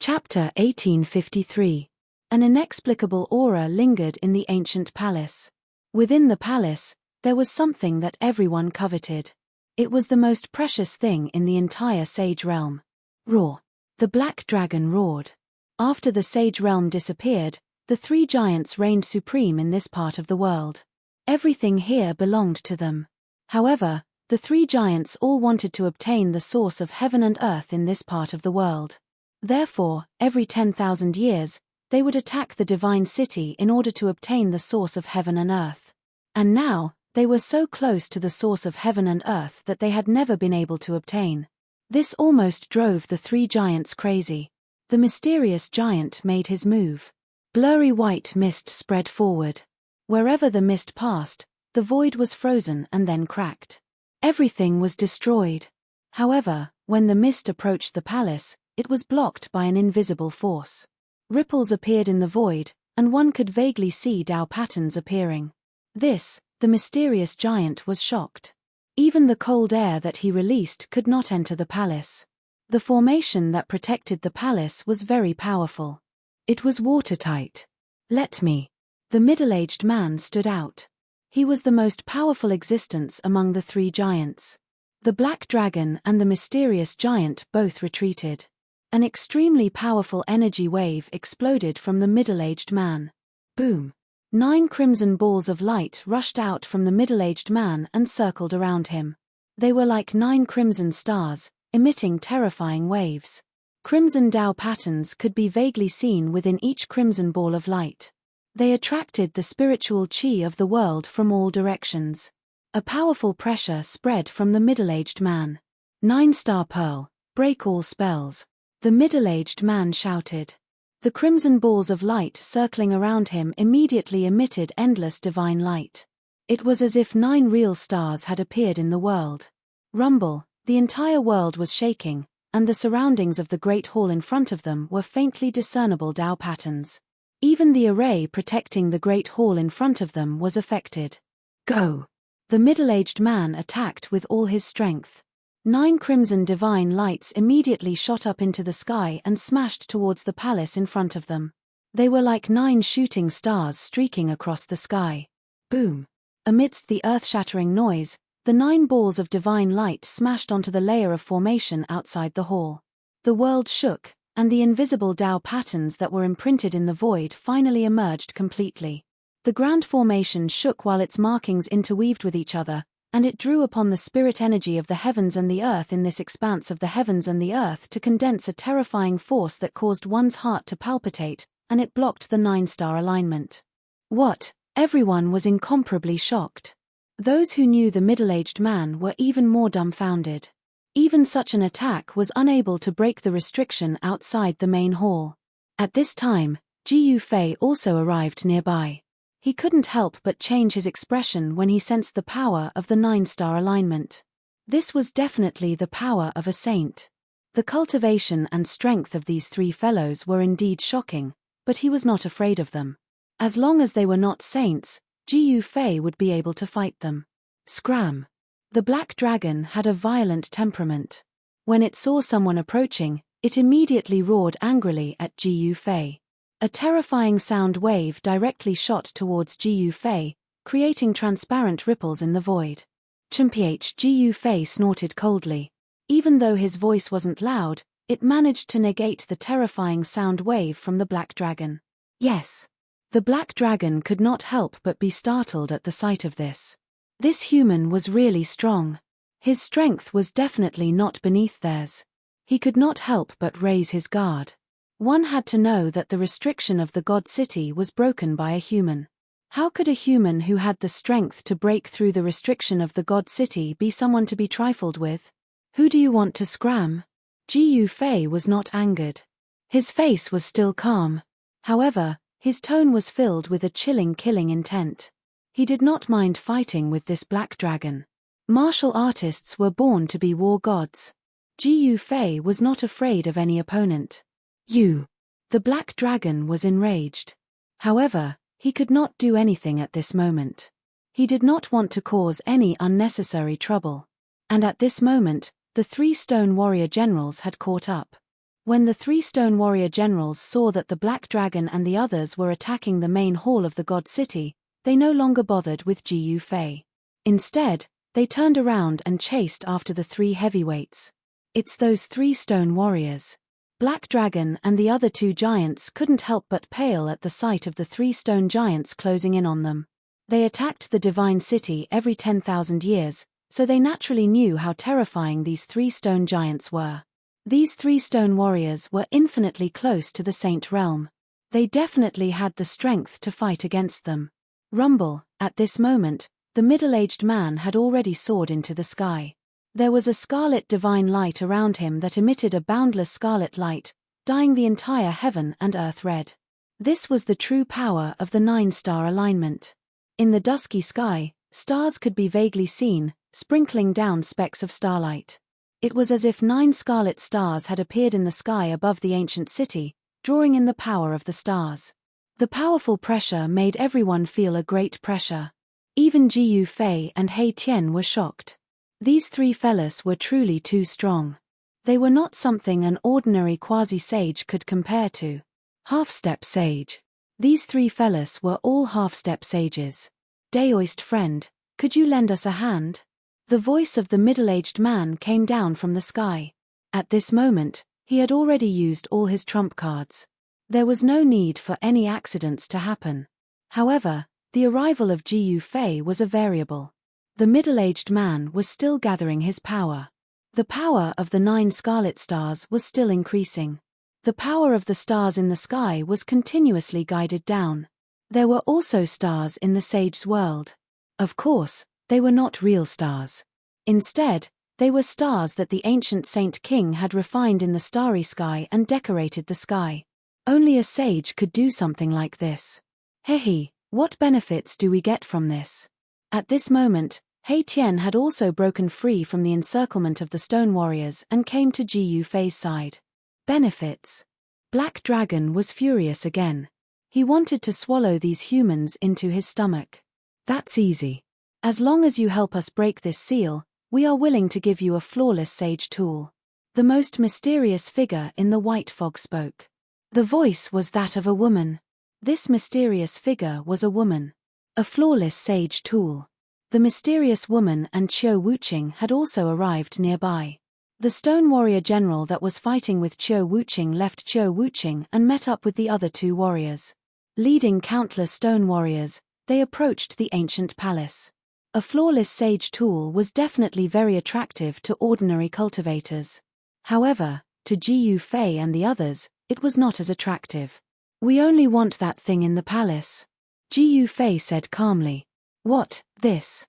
[SPEAKER 1] Chapter 1853. An inexplicable aura lingered in the ancient palace. Within the palace, there was something that everyone coveted. It was the most precious thing in the entire sage realm. Roar! The black dragon roared. After the sage realm disappeared, the three giants reigned supreme in this part of the world. Everything here belonged to them. However, the three giants all wanted to obtain the source of heaven and earth in this part of the world. Therefore, every 10,000 years, they would attack the divine city in order to obtain the source of heaven and earth. And now, they were so close to the source of heaven and earth that they had never been able to obtain. This almost drove the three giants crazy. The mysterious giant made his move. Blurry white mist spread forward. Wherever the mist passed, the void was frozen and then cracked. Everything was destroyed. However, when the mist approached the palace, it was blocked by an invisible force. Ripples appeared in the void, and one could vaguely see Tao patterns appearing. The mysterious giant was shocked. Even the cold air that he released could not enter the palace. The formation that protected the palace was very powerful. It was watertight. Let me. The middle-aged man stood out. He was the most powerful existence among the three giants. The black dragon and the mysterious giant both retreated. An extremely powerful energy wave exploded from the middle-aged man. Boom! 9 crimson balls of light rushed out from the middle-aged man and circled around him. They were like 9 crimson stars, emitting terrifying waves. Crimson Tao patterns could be vaguely seen within each crimson ball of light. They attracted the spiritual chi of the world from all directions. A powerful pressure spread from the middle-aged man. 9-star pearl, break all spells. The middle-aged man shouted. The crimson balls of light circling around him immediately emitted endless divine light. It was as if 9 real stars had appeared in the world. Rumble, the entire world was shaking, and the surroundings of the great hall in front of them were faintly discernible Tao patterns. Even the array protecting the great hall in front of them was affected. Go! The middle-aged man attacked with all his strength. 9 crimson divine lights immediately shot up into the sky and smashed towards the palace in front of them. They were like 9 shooting stars streaking across the sky. Boom! Amidst the earth-shattering noise, the 9 balls of divine light smashed onto the layer of formation outside the hall. The world shook, and the invisible Tao patterns that were imprinted in the void finally emerged completely. The grand formation shook while its markings interweaved with each other, and it drew upon the spirit energy of the heavens and the earth in this expanse of the heavens and the earth to condense a terrifying force that caused one's heart to palpitate, and it blocked the 9-star alignment. What? Everyone was incomparably shocked. Those who knew the middle-aged man were even more dumbfounded. Even such an attack was unable to break the restriction outside the main hall. At this time, Ji Yufei also arrived nearby. He couldn't help but change his expression when he sensed the power of the 9-star alignment. This was definitely the power of a saint. The cultivation and strength of these 3 fellows were indeed shocking, but he was not afraid of them. As long as they were not saints, Ji Yufei would be able to fight them. Scram! The black dragon had a violent temperament. When it saw someone approaching, it immediately roared angrily at Ji Yufei. A terrifying sound wave directly shot towards Ji Yufei, creating transparent ripples in the void. Chimph! Ji Yufei snorted coldly. Even though his voice wasn't loud, it managed to negate the terrifying sound wave from the black dragon. Yes. The black dragon could not help but be startled at the sight of this. This human was really strong. His strength was definitely not beneath theirs. He could not help but raise his guard. One had to know that the restriction of the God City was broken by a human. How could a human who had the strength to break through the restriction of the God City be someone to be trifled with? Who do you want to scram? Ji Yufei was not angered. His face was still calm. However, his tone was filled with a chilling killing intent. He did not mind fighting with this black dragon. Martial artists were born to be war gods. Ji Yufei was not afraid of any opponent. You! The black dragon was enraged. However, he could not do anything at this moment. He did not want to cause any unnecessary trouble. And at this moment, the 3 stone warrior generals had caught up. When the 3 stone warrior generals saw that the black dragon and the others were attacking the main hall of the God City, they no longer bothered with Ji Yufei. Instead, they turned around and chased after the 3 heavyweights. It's those 3 stone warriors. Black Dragon and the other two giants couldn't help but pale at the sight of the three stone giants closing in on them. They attacked the divine city every 10,000 years, so they naturally knew how terrifying these three stone giants were. These three stone warriors were infinitely close to the Saint Realm. They definitely had the strength to fight against them. Rumble, at this moment, the middle-aged man had already soared into the sky. There was a scarlet divine light around him that emitted a boundless scarlet light, dyeing the entire heaven and earth red. This was the true power of the 9-star alignment. In the dusky sky, stars could be vaguely seen, sprinkling down specks of starlight. It was as if 9 scarlet stars had appeared in the sky above the ancient city, drawing in the power of the stars. The powerful pressure made everyone feel a great pressure. Even Jiyu Fei and He Tian were shocked. These three fellas were truly too strong. They were not something an ordinary quasi-sage could compare to. Half-step sage. These three fellas were all half-step sages. Daoist friend, could you lend us a hand? The voice of the middle-aged man came down from the sky. At this moment, he had already used all his trump cards. There was no need for any accidents to happen. However, the arrival of Jiyu Fei was a variable. The middle-aged man was still gathering his power. The power of the 9 scarlet stars was still increasing. The power of the stars in the sky was continuously guided down. There were also stars in the sage's world. Of course, they were not real stars. Instead, they were stars that the ancient Saint King had refined in the starry sky and decorated the sky. Only a sage could do something like this. Hehe, what benefits do we get from this? At this moment, He Tian had also broken free from the encirclement of the stone warriors and came to Jiyu Fei's side. Benefits. Black Dragon was furious again. He wanted to swallow these humans into his stomach. That's easy. As long as you help us break this seal, we are willing to give you a flawless sage tool. The most mysterious figure in the white fog spoke. The voice was that of a woman. This mysterious figure was a woman. A flawless sage tool. The mysterious woman and Qiu Wuqing had also arrived nearby. The stone warrior general that was fighting with Qiu Wuqing left Qiu Wuqing and met up with the other two warriors. Leading countless stone warriors, they approached the ancient palace. A flawless sage tool was definitely very attractive to ordinary cultivators. However, to Jiyu Fei and the others, it was not as attractive. We only want that thing in the palace. Jiyu Fei said calmly. What, this?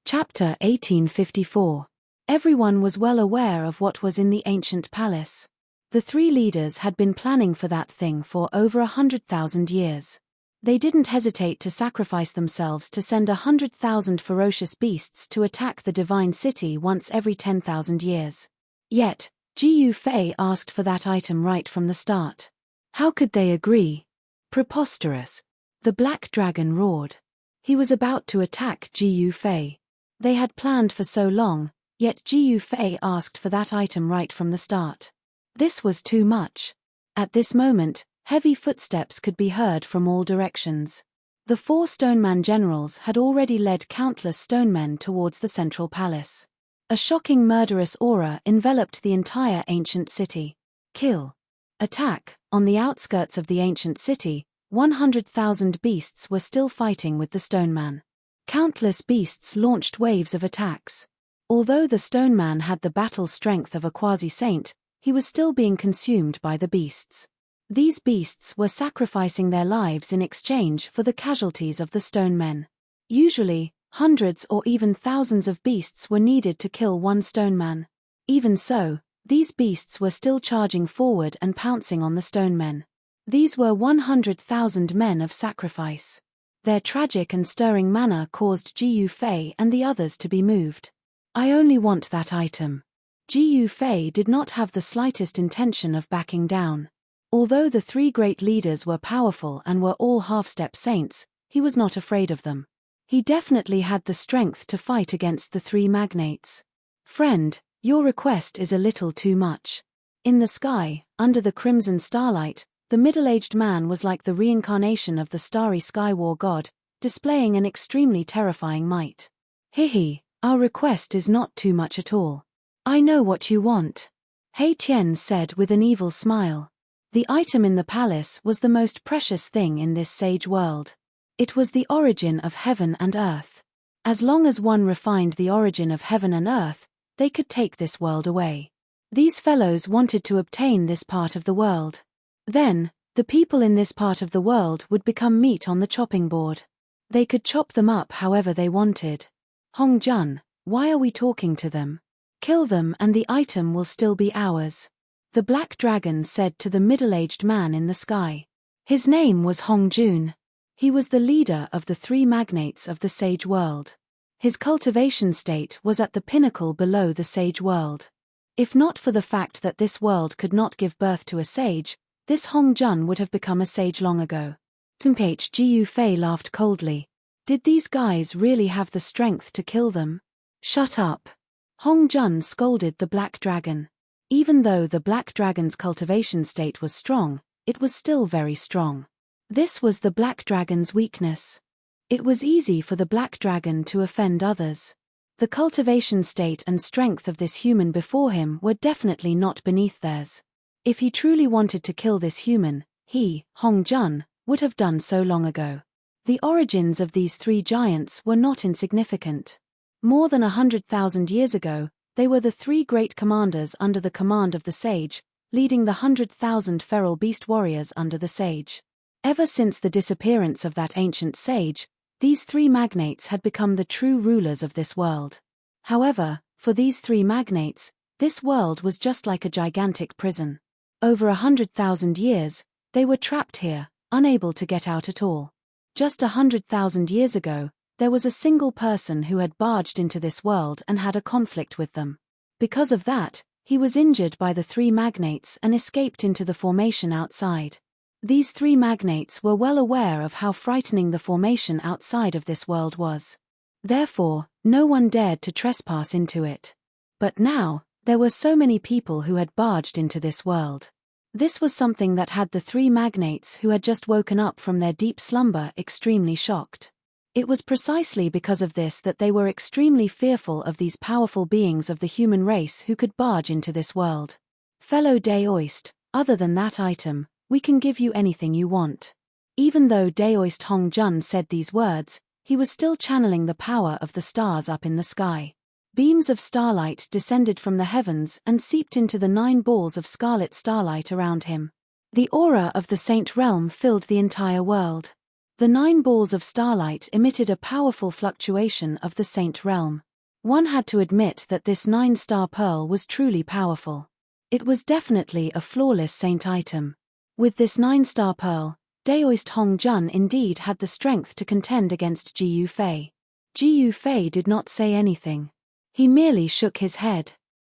[SPEAKER 1] Chapter 1854. Everyone was well aware of what was in the ancient palace. The three leaders had been planning for that thing for over 100,000 years. They didn't hesitate to sacrifice themselves to send 100,000 ferocious beasts to attack the divine city once every 10,000 years. Yet, Jiyu Fei asked for that item right from the start. How could they agree? Preposterous. The Black Dragon roared. He was about to attack Jiyu Fei. They had planned for so long, yet Jiyu Fei asked for that item right from the start. This was too much. At this moment, heavy footsteps could be heard from all directions. The 4 Stoneman generals had already led countless stonemen towards the central palace. A shocking murderous aura enveloped the entire ancient city. Kill. Attack. On the outskirts of the ancient city, 100,000 beasts were still fighting with the stoneman. Countless beasts launched waves of attacks. Although the stoneman had the battle strength of a quasi-saint, he was still being consumed by the beasts. These beasts were sacrificing their lives in exchange for the casualties of the stone men. Usually, hundreds or even thousands of beasts were needed to kill one stone man. Even so, these beasts were still charging forward and pouncing on the stone men. These were 100,000 men of sacrifice. Their tragic and stirring manner caused Jiyu Fei and the others to be moved. I only want that item. Jiyu Fei did not have the slightest intention of backing down. Although the 3 great leaders were powerful and were all half-step saints, he was not afraid of them. He definitely had the strength to fight against the 3 magnates. Friend, your request is a little too much. In the sky, under the crimson starlight, the middle-aged man was like the reincarnation of the starry sky war god, displaying an extremely terrifying might. Hehe, our request is not too much at all. I know what you want. He Tian said with an evil smile. The item in the palace was the most precious thing in this sage world. It was the origin of heaven and earth. As long as one refined the origin of heaven and earth, they could take this world away. These fellows wanted to obtain this part of the world. Then, the people in this part of the world would become meat on the chopping board. They could chop them up however they wanted. Hong Jun, why are we talking to them? Kill them and the item will still be ours. The black dragon said to the middle-aged man in the sky. His name was Hong Jun. He was the leader of the three magnates of the sage world. His cultivation state was at the pinnacle below the sage world. If not for the fact that this world could not give birth to a sage, this Hong Jun would have become a sage long ago. Tempage Jiu Fei laughed coldly. Did these guys really have the strength to kill them? Shut up. Hong Jun scolded the black dragon. Even though the black dragon's cultivation state was strong, it was still very strong. This was the black dragon's weakness. It was easy for the black dragon to offend others. The cultivation state and strength of this human before him were definitely not beneath theirs. If he truly wanted to kill this human, he, Hong Jun, would have done so long ago. The origins of these three giants were not insignificant. More than 100,000 years ago, they were the three great commanders under the command of the sage, leading the 100,000 feral beast warriors under the sage. Ever since the disappearance of that ancient sage, these three magnates had become the true rulers of this world. However, for these three magnates, this world was just like a gigantic prison. Over 100,000 years, they were trapped here, unable to get out at all. Just 100,000 years ago, there was a single person who had barged into this world and had a conflict with them. Because of that, he was injured by the three magnates and escaped into the formation outside. These three magnates were well aware of how frightening the formation outside of this world was. Therefore, no one dared to trespass into it. But now, there were so many people who had barged into this world. This was something that had the three magnates who had just woken up from their deep slumber extremely shocked. It was precisely because of this that they were extremely fearful of these powerful beings of the human race who could barge into this world. Fellow Daoist, other than that item, we can give you anything you want. Even though Daoist Hong Jun said these words, he was still channeling the power of the stars up in the sky. Beams of starlight descended from the heavens and seeped into the 9 balls of scarlet starlight around him. The aura of the Saint Realm filled the entire world. The 9 balls of starlight emitted a powerful fluctuation of the Saint Realm. One had to admit that this 9-star pearl was truly powerful. It was definitely a flawless saint item. With this 9-star pearl, Daoist Hong Jun indeed had the strength to contend against Jiu Fei. Jiu Fei did not say anything. He merely shook his head.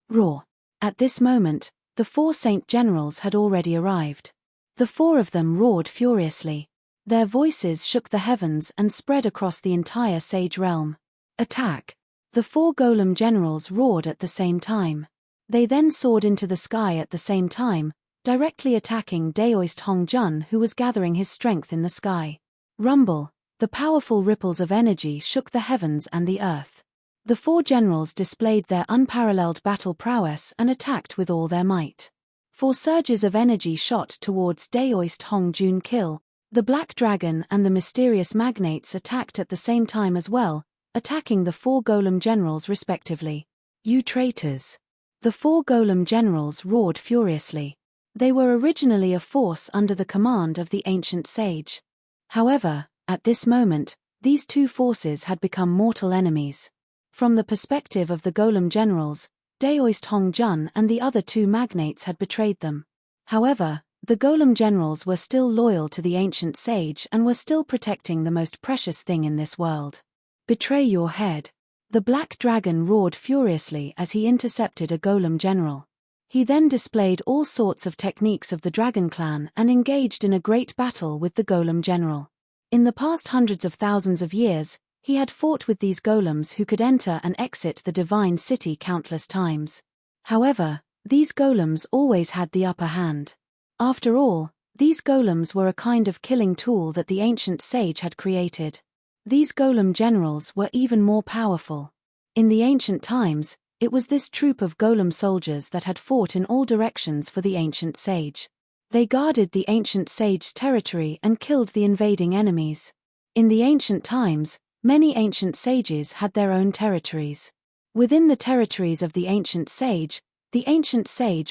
[SPEAKER 1] Roar. At this moment, the 4 saint generals had already arrived. The 4 of them roared furiously. Their voices shook the heavens and spread across the entire sage realm. Attack! The 4 golem generals roared at the same time. They then soared into the sky at the same time, directly attacking Daoist Hong Jun, who was gathering his strength in the sky. Rumble! The powerful ripples of energy shook the heavens and the earth. The 4 generals displayed their unparalleled battle prowess and attacked with all their might. 4 surges of energy shot towards Daoist Hong Jun kill. The Black Dragon and the mysterious magnates attacked at the same time as well, attacking the 4 golem generals respectively. You traitors! The 4 golem generals roared furiously. They were originally a force under the command of the ancient sage. However, at this moment, these 2 forces had become mortal enemies. From the perspective of the golem generals, Daoist Hong Jun and the other 2 magnates had betrayed them. However, the golem generals were still loyal to the ancient sage and were still protecting the most precious thing in this world. Betray your head. The black dragon roared furiously as he intercepted a golem general. He then displayed all sorts of techniques of the dragon clan and engaged in a great battle with the golem general. In the past hundreds of thousands of years, he had fought with these golems who could enter and exit the divine city countless times. However, these golems always had the upper hand. After all, these golems were a kind of killing tool that the ancient sage had created. These golem generals were even more powerful. In the ancient times, It was this troop of golem soldiers that had fought in all directions for the ancient sage. They guarded the ancient sage's territory and killed the invading enemies. In the ancient times, many ancient sages had their own territories. Within the territories of the ancient sage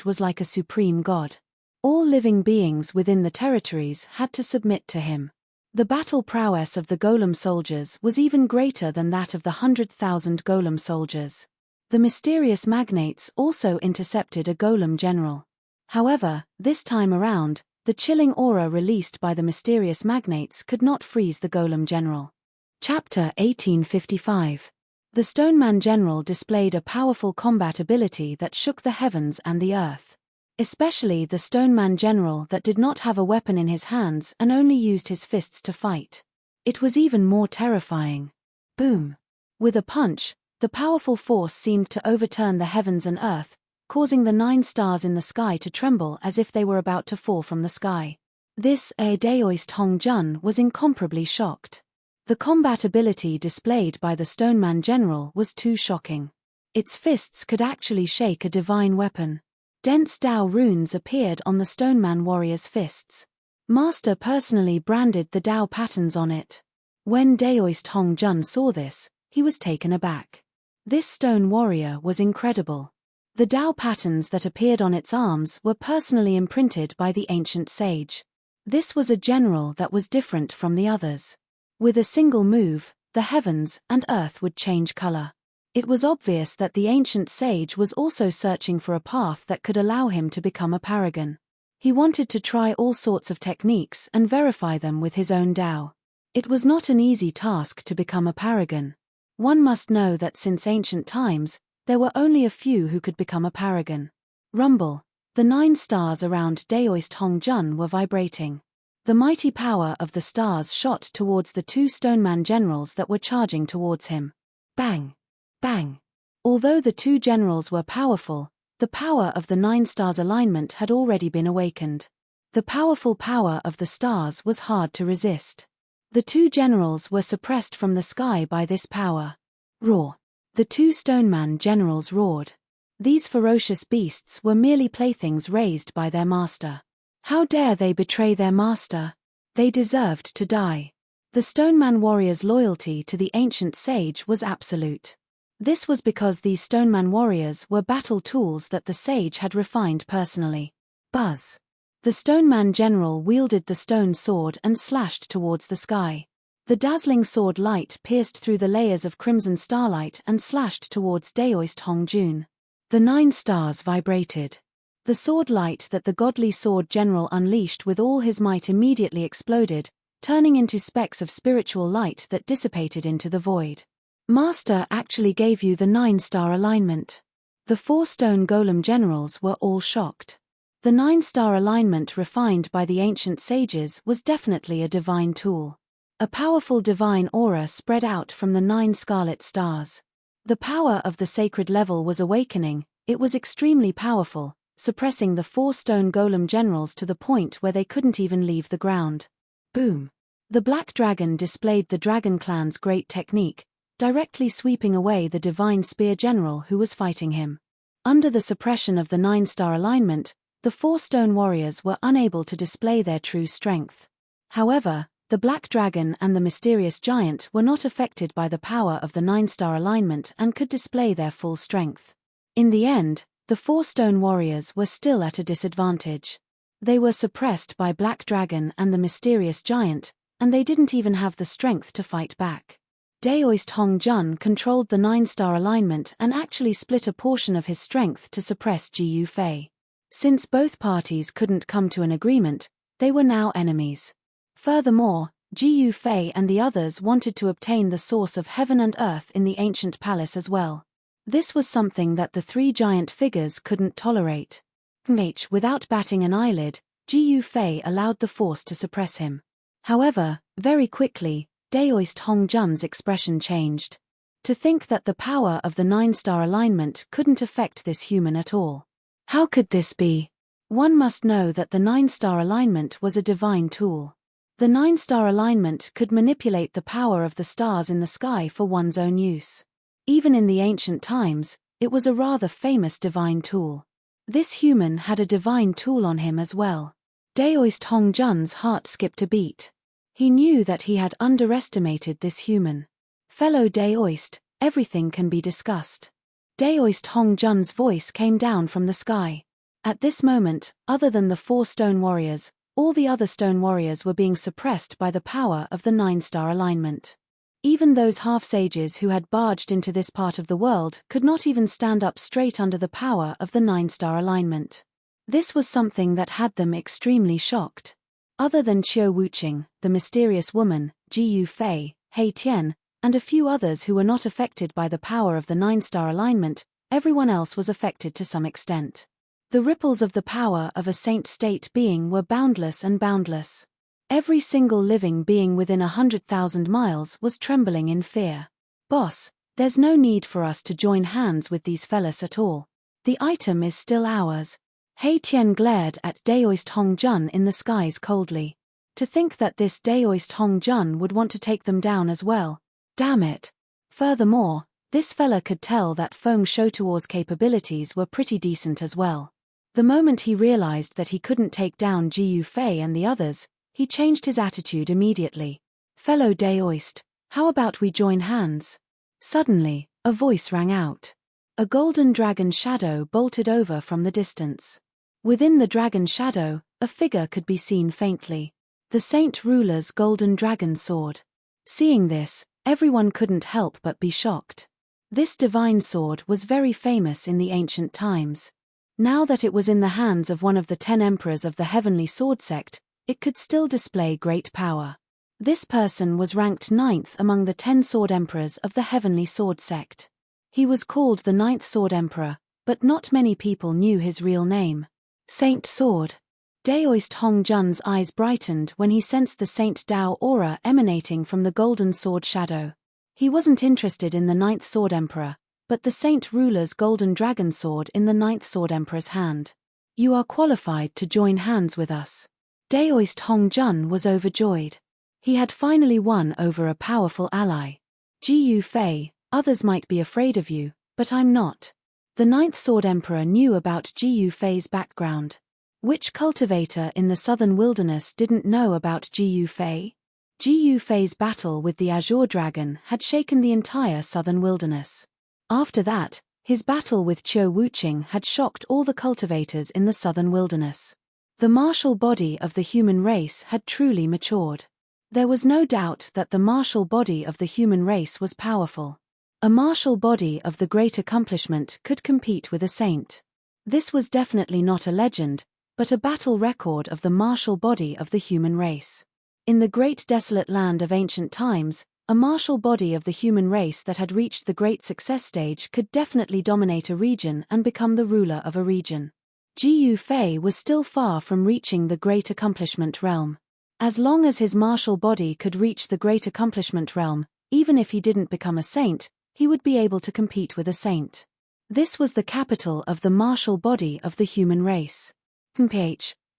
[SPEAKER 1] was like a supreme god. All living beings within the territories had to submit to him. The battle prowess of the golem soldiers was even greater than that of the 100,000 golem soldiers. The mysterious magnates also intercepted a golem general. However, this time around, the chilling aura released by the mysterious magnates could not freeze the golem general. Chapter 1855. The Stoneman General displayed a powerful combat ability that shook the heavens and the earth. Especially the Stoneman General that did not have a weapon in his hands and only used his fists to fight. It was even more terrifying. Boom! With a punch, the powerful force seemed to overturn the heavens and earth, causing the 9 stars in the sky to tremble as if they were about to fall from the sky. This Daoist Hong Jun was incomparably shocked. The combat ability displayed by the Stoneman General was too shocking. Its fists could actually shake a divine weapon. Dense Dao runes appeared on the Stoneman warrior's fists. Master personally branded the Dao patterns on it. When Daoist Hong Jun saw this, he was taken aback. This stone warrior was incredible. The Dao patterns that appeared on its arms were personally imprinted by the ancient sage. This was a general that was different from the others. With a single move, the heavens and earth would change color. It was obvious that the ancient sage was also searching for a path that could allow him to become a paragon. He wanted to try all sorts of techniques and verify them with his own Dao. It was not an easy task to become a paragon. One must know that since ancient times, there were only a few who could become a paragon. Rumble. The 9 stars around Daoist Hong Jun were vibrating. The mighty power of the stars shot towards the 2 Stoneman generals that were charging towards him. Bang! Bang! Although the 2 generals were powerful, the power of the 9 stars alignment had already been awakened. The powerful power of the stars was hard to resist. The 2 generals were suppressed from the sky by this power. Roar! The 2 Stoneman generals roared. These ferocious beasts were merely playthings raised by their master. How dare they betray their master? They deserved to die. The Stoneman warrior's loyalty to the ancient sage was absolute. This was because these Stoneman warriors were battle tools that the sage had refined personally. Buzz! The Stoneman general wielded the stone sword and slashed towards the sky. The dazzling sword light pierced through the layers of crimson starlight and slashed towards Daoist Hong Jun. The 9 stars vibrated. The sword light that the godly sword general unleashed with all his might immediately exploded, turning into specks of spiritual light that dissipated into the void. Master actually gave you the 9-star alignment. The 4 stone golem generals were all shocked. The 9-star alignment refined by the ancient sages was definitely a divine tool. A powerful divine aura spread out from the 9 scarlet stars. The power of the sacred level was awakening. It was extremely powerful, suppressing the 4 stone golem generals to the point where they couldn't even leave the ground. Boom! The Black Dragon displayed the Dragon Clan's great technique, directly sweeping away the divine spear general who was fighting him. Under the suppression of the 9-star alignment, the 4 stone warriors were unable to display their true strength. However, the Black Dragon and the mysterious giant were not affected by the power of the 9-star alignment and could display their full strength. In the end, the 4 stone warriors were still at a disadvantage. They were suppressed by Black Dragon and the mysterious giant, and they didn't even have the strength to fight back. Daoist Hong Jun controlled the 9-star alignment and actually split a portion of his strength to suppress Ji Yu Fei. Since both parties couldn't come to an agreement, they were now enemies. Furthermore, Ji Yu Fei and the others wanted to obtain the source of heaven and earth in the ancient palace as well. This was something that the 3 giant figures couldn't tolerate. Without batting an eyelid, Ji Yu Fei allowed the force to suppress him. However, very quickly, Daoist Hong Jun's expression changed. To think that the power of the 9-star alignment couldn't affect this human at all. How could this be? One must know that the 9-star alignment was a divine tool. The 9-star alignment could manipulate the power of the stars in the sky for one's own use. Even in the ancient times, It was a rather famous divine tool. This human had a divine tool on him as well. Daoist Hongjun's heart skipped a beat. He knew that he had underestimated this human. Fellow Daoist, everything can be discussed. Daoist Hongjun's voice came down from the sky. At this moment, other than the 4 stone warriors, all the other stone warriors were being suppressed by the power of the 9-star alignment. Even those half-sages who had barged into this part of the world could not even stand up straight under the power of the 9-star alignment. This was something that had them extremely shocked. Other than Qiu Wuqing, the mysterious woman, Ji Yufei, He Tian, and a few others who were not affected by the power of the 9-star alignment, everyone else was affected to some extent. The ripples of the power of a saint state being were boundless and boundless. Every single living being within 100,000 miles was trembling in fear. Boss, there's no need for us to join hands with these fellas at all. The item is still ours. He Tian glared at Daoist Hongjun in the skies coldly. To think that this Daoist Hongjun would want to take them down as well. Damn it. Furthermore, this fella could tell that Feng Shoutuo's capabilities were pretty decent as well. The moment he realized that he couldn't take down Ji Yufei and the others, he changed his attitude immediately. Fellow Daoist, how about we join hands? Suddenly, a voice rang out. A golden dragon shadow bolted over from the distance. Within the dragon shadow, a figure could be seen faintly. The Saint Ruler's golden dragon sword. Seeing this, everyone couldn't help but be shocked. This divine sword was very famous in the ancient times. Now that it was in the hands of one of the 10 emperors of the Heavenly Sword Sect, it could still display great power. This person was ranked 9th among the 10 sword emperors of the Heavenly Sword Sect. He was called the 9th Sword Emperor, but not many people knew his real name. Saint Sword. Daoist Hongjun's eyes brightened when he sensed the Saint Dao aura emanating from the golden sword shadow. He wasn't interested in the 9th Sword Emperor, but the Saint Ruler's golden dragon sword in the 9th Sword Emperor's hand. You are qualified to join hands with us. Daoist Hongjun was overjoyed. He had finally won over a powerful ally. Ji Yufei, others might be afraid of you, but I'm not. The 9th Sword Emperor knew about Ji Yufei's background. Which cultivator in the southern wilderness didn't know about Ji Yufei? Ji Yufei's battle with the Azure Dragon had shaken the entire southern wilderness. After that, his battle with Qiu Wuqing had shocked all the cultivators in the southern wilderness. The martial body of the human race had truly matured. There was no doubt that the martial body of the human race was powerful. A martial body of the great accomplishment could compete with a saint. This was definitely not a legend, but a battle record of the martial body of the human race. In the great desolate land of ancient times, a martial body of the human race that had reached the great success stage could definitely dominate a region and become the ruler of a region. Ji Yufei was still far from reaching the great accomplishment realm. As long as his martial body could reach the great accomplishment realm, even if he didn't become a saint, he would be able to compete with a saint. This was the capital of the martial body of the human race.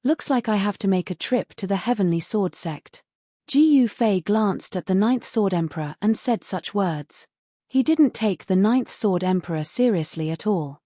[SPEAKER 1] Looks like I have to make a trip to the Heavenly Sword Sect. Ji Yufei glanced at the 9th Sword Emperor and said such words. He didn't take the 9th Sword Emperor seriously at all.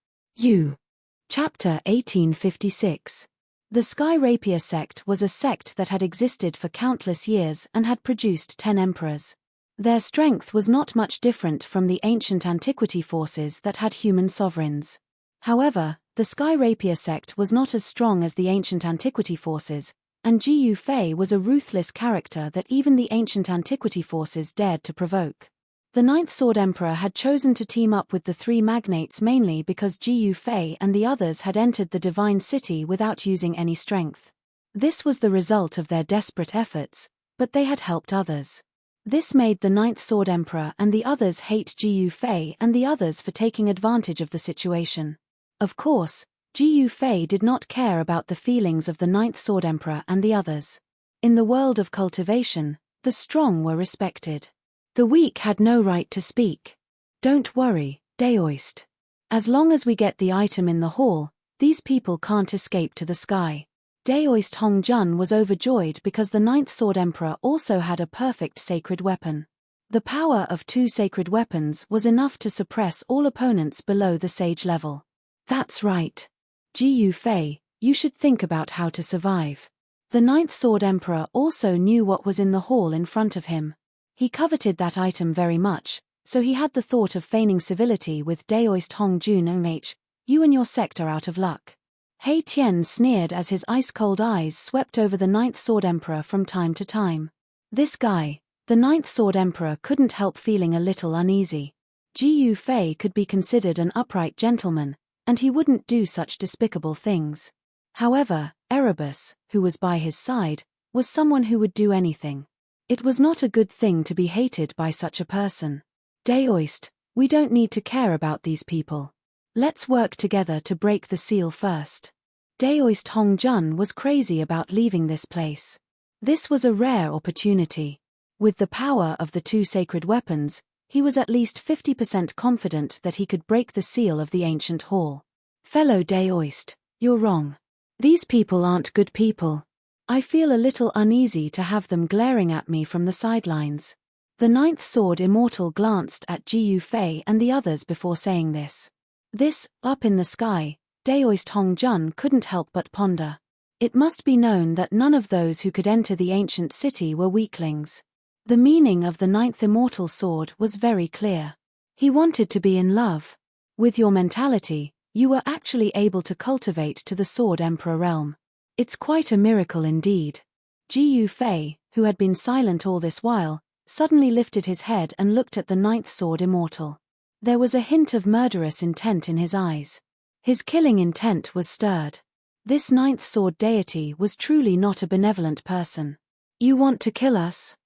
[SPEAKER 1] Chapter 1856. The Sky Rapier sect was a sect that had existed for countless years and had produced 10 emperors. Their strength was not much different from the ancient antiquity forces that had human sovereigns. However, the Sky Rapier sect was not as strong as the ancient antiquity forces, and Ji Yufei was a ruthless character that even the ancient antiquity forces dared to provoke. The 9th Sword Emperor had chosen to team up with the 3 magnates mainly because Ji Yufei and the others had entered the Divine City without using any strength. This was the result of their desperate efforts, but they had helped others. This made the 9th Sword Emperor and the others hate Ji Yufei and the others for taking advantage of the situation. Of course, Ji Yufei did not care about the feelings of the 9th Sword Emperor and the others. In the world of cultivation, the strong were respected. The weak had no right to speak. Don't worry, Daoist. As long as we get the item in the hall, these people can't escape to the sky. Daoist Hongjun was overjoyed because the 9th Sword Emperor also had a perfect sacred weapon. The power of 2 sacred weapons was enough to suppress all opponents below the sage level. That's right. Ji Fei, you should think about how to survive. The 9th Sword Emperor also knew what was in the hall in front of him. He coveted that item very much, so he had the thought of feigning civility with Daoist Hongjun you and your sect are out of luck. He Tian sneered as his ice-cold eyes swept over the 9th Sword Emperor from time to time. This guy, the 9th Sword Emperor, couldn't help feeling a little uneasy. Ji Fei could be considered an upright gentleman, and he wouldn't do such despicable things. However, Erebus, who was by his side, was someone who would do anything. It was not a good thing to be hated by such a person. Daoist, we don't need to care about these people. Let's work together to break the seal first. Daoist Hongjun was crazy about leaving this place. This was a rare opportunity. With the power of the 2 sacred weapons, he was at least 50% confident that he could break the seal of the ancient hall. Fellow Daoist, you're wrong. These people aren't good people. I feel a little uneasy to have them glaring at me from the sidelines. The 9th Sword Immortal glanced at Ji Fei and the others before saying this. This, up in the sky, Daoist Hongjun couldn't help but ponder. It must be known that none of those who could enter the ancient city were weaklings. The meaning of the 9th Immortal Sword was very clear. He wanted to be in love. With your mentality, you were actually able to cultivate to the Sword Emperor realm. It's quite a miracle indeed. Ji Fei, who had been silent all this while, suddenly lifted his head and looked at the 9th Sword Immortal. There was a hint of murderous intent in his eyes. His killing intent was stirred. This 9th Sword deity was truly not a benevolent person. You want to kill us?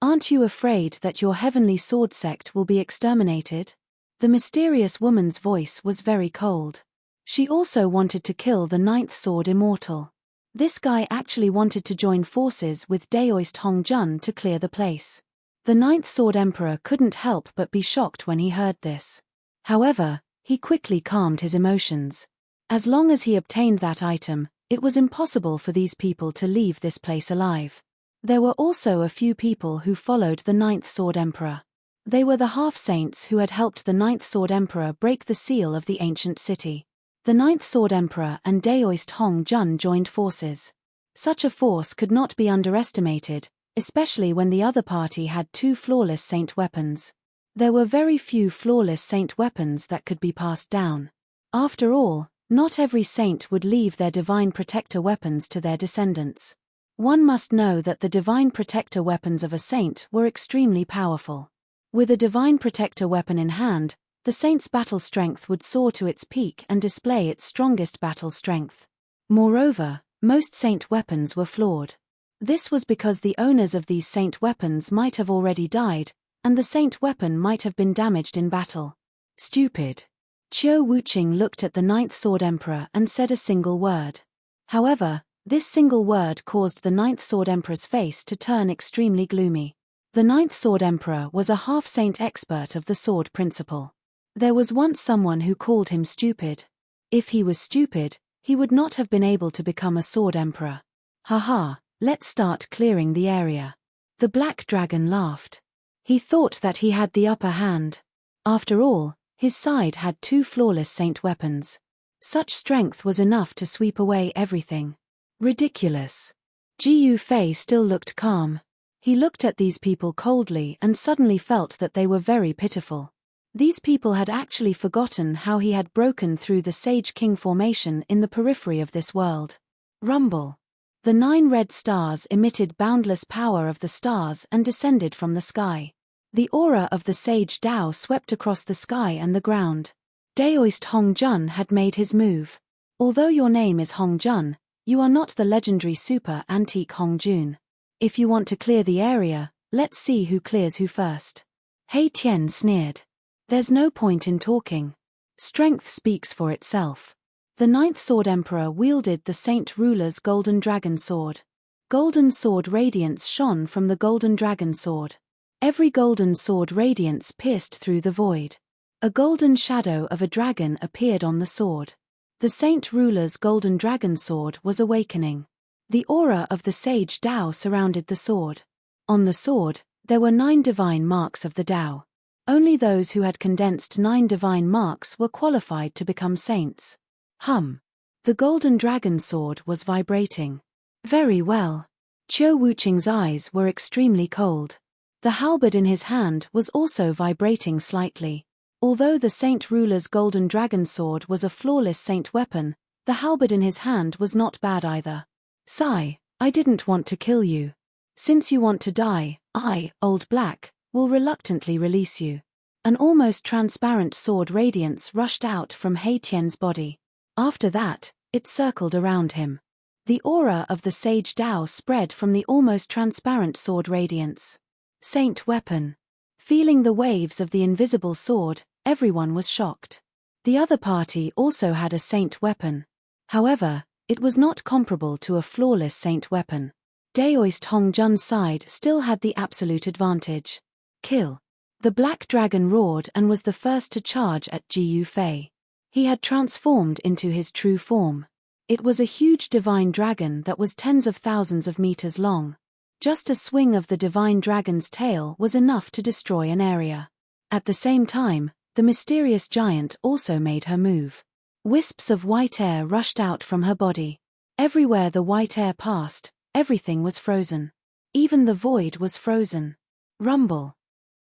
[SPEAKER 1] Aren't you afraid that your heavenly sword sect will be exterminated? The mysterious woman's voice was very cold. She also wanted to kill the 9th Sword Immortal. This guy actually wanted to join forces with Daoist Hongjun to clear the place. The 9th Sword Emperor couldn't help but be shocked when he heard this. However, he quickly calmed his emotions. As long as he obtained that item, it was impossible for these people to leave this place alive. There were also a few people who followed the 9th Sword Emperor. They were the half-saints who had helped the 9th Sword Emperor break the seal of the ancient city. The 9th Sword Emperor and Daoist Hongjun joined forces. Such a force could not be underestimated, especially when the other party had 2 flawless saint weapons. There were very few flawless saint weapons that could be passed down. After all, not every saint would leave their divine protector weapons to their descendants. One must know that the divine protector weapons of a saint were extremely powerful. With a divine protector weapon in hand, the saint's battle strength would soar to its peak and display its strongest battle strength. Moreover, most saint weapons were flawed. This was because the owners of these saint weapons might have already died, and the saint weapon might have been damaged in battle. Stupid. Qiu Wuqing looked at the 9th Sword Emperor and said a single word. However, this single word caused the 9th Sword Emperor's face to turn extremely gloomy. The 9th Sword Emperor was a half-saint expert of the sword principle. There was once someone who called him stupid. If he was stupid, he would not have been able to become a sword emperor. Haha, let's start clearing the area. The black dragon laughed. He thought that he had the upper hand. After all, his side had 2 flawless saint weapons. Such strength was enough to sweep away everything. Ridiculous. Ji Fei still looked calm. He looked at these people coldly and suddenly felt that they were very pitiful. These people had actually forgotten how he had broken through the Sage King formation in the periphery of this world. Rumble. The 9 red stars emitted boundless power of the stars and descended from the sky. The aura of the Sage Dao swept across the sky and the ground. Daoist Hongjun had made his move. Although your name is Hongjun, you are not the legendary super antique Hongjun. If you want to clear the area, let's see who clears who first. He Tian sneered. There's no point in talking. Strength speaks for itself. The 9th Sword Emperor wielded the Saint Ruler's Golden Dragon Sword. Golden sword radiance shone from the Golden Dragon Sword. Every golden sword radiance pierced through the void. A golden shadow of a dragon appeared on the sword. The Saint Ruler's Golden Dragon Sword was awakening. The aura of the Sage Dao surrounded the sword. On the sword, There were 9 divine marks of the Tao. Only those who had condensed 9 divine marks were qualified to become saints. The golden dragon sword was vibrating. Very well. Qiu Wuqing's eyes were extremely cold. The halberd in his hand was also vibrating slightly. Although the saint ruler's golden dragon sword was a flawless saint weapon, the halberd in his hand was not bad either. Sigh, I didn't want to kill you. Since you want to die, I, Old Black, will reluctantly release you. An almost transparent sword radiance rushed out from He Tian's body. After that, it circled around him. The aura of the sage Tao spread from the almost transparent sword radiance. Saint weapon. Feeling the waves of the invisible sword, everyone was shocked. The other party also had a saint weapon. However, it was not comparable to a flawless saint weapon. Daoist Hongjun's side still had the absolute advantage. Kill. The black dragon roared and was the first to charge at Ji Yufei. He had transformed into his true form. It was a huge divine dragon that was tens of thousands of meters long. Just a swing of the divine dragon's tail was enough to destroy an area. At the same time, the mysterious giant also made her move. Wisps of white air rushed out from her body. Everywhere the white air passed, everything was frozen. Even the void was frozen. Rumble.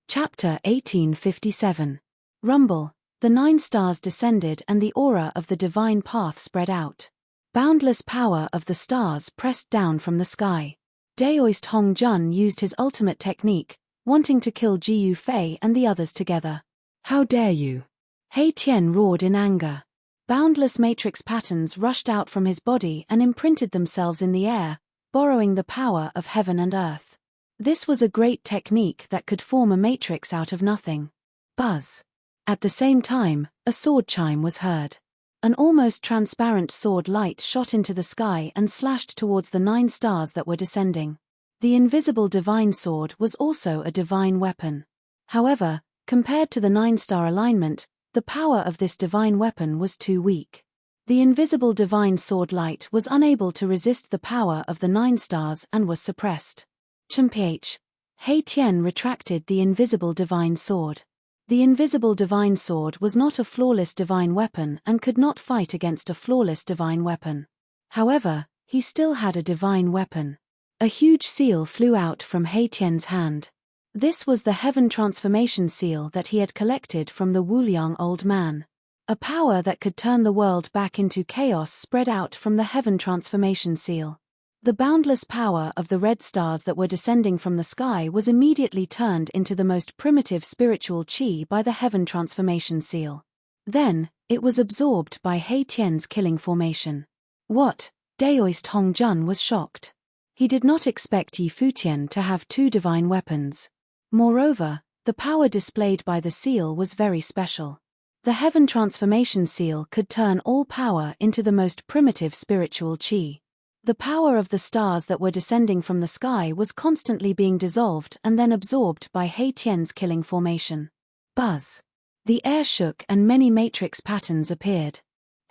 [SPEAKER 1] Chapter 1857. Rumble. The 9 stars descended and the aura of the divine path spread out. Boundless power of the stars pressed down from the sky. Daoist Hongjun used his ultimate technique, wanting to kill Ji Yufei and the others together. How dare you? He Tian roared in anger. Boundless matrix patterns rushed out from his body and imprinted themselves in the air, borrowing the power of heaven and earth. This was a great technique that could form a matrix out of nothing. Buzz. At the same time, a sword chime was heard. An almost transparent sword light shot into the sky and slashed towards the 9 stars that were descending. The invisible divine sword was also a divine weapon. However, compared to the 9-star alignment, the power of this divine weapon was too weak. The invisible divine sword light was unable to resist the power of the 9 stars and was suppressed. Chumph. He Tian retracted the invisible divine sword. The invisible divine sword was not a flawless divine weapon and could not fight against a flawless divine weapon. However, he still had a divine weapon. A huge seal flew out from He Tian's hand. This was the heaven transformation seal that he had collected from the Wuliang old man. A power that could turn the world back into chaos spread out from the heaven transformation seal. The boundless power of the red stars that were descending from the sky was immediately turned into the most primitive spiritual chi by the heaven transformation seal. Then, it was absorbed by He Tian's killing formation. What? Daoist Hongjun was shocked. He did not expect Yi Futian to have 2 divine weapons. Moreover, the power displayed by the seal was very special. The heaven transformation seal could turn all power into the most primitive spiritual chi. The power of the stars that were descending from the sky was constantly being dissolved and then absorbed by He Tian's killing formation. Buzz. The air shook and many matrix patterns appeared.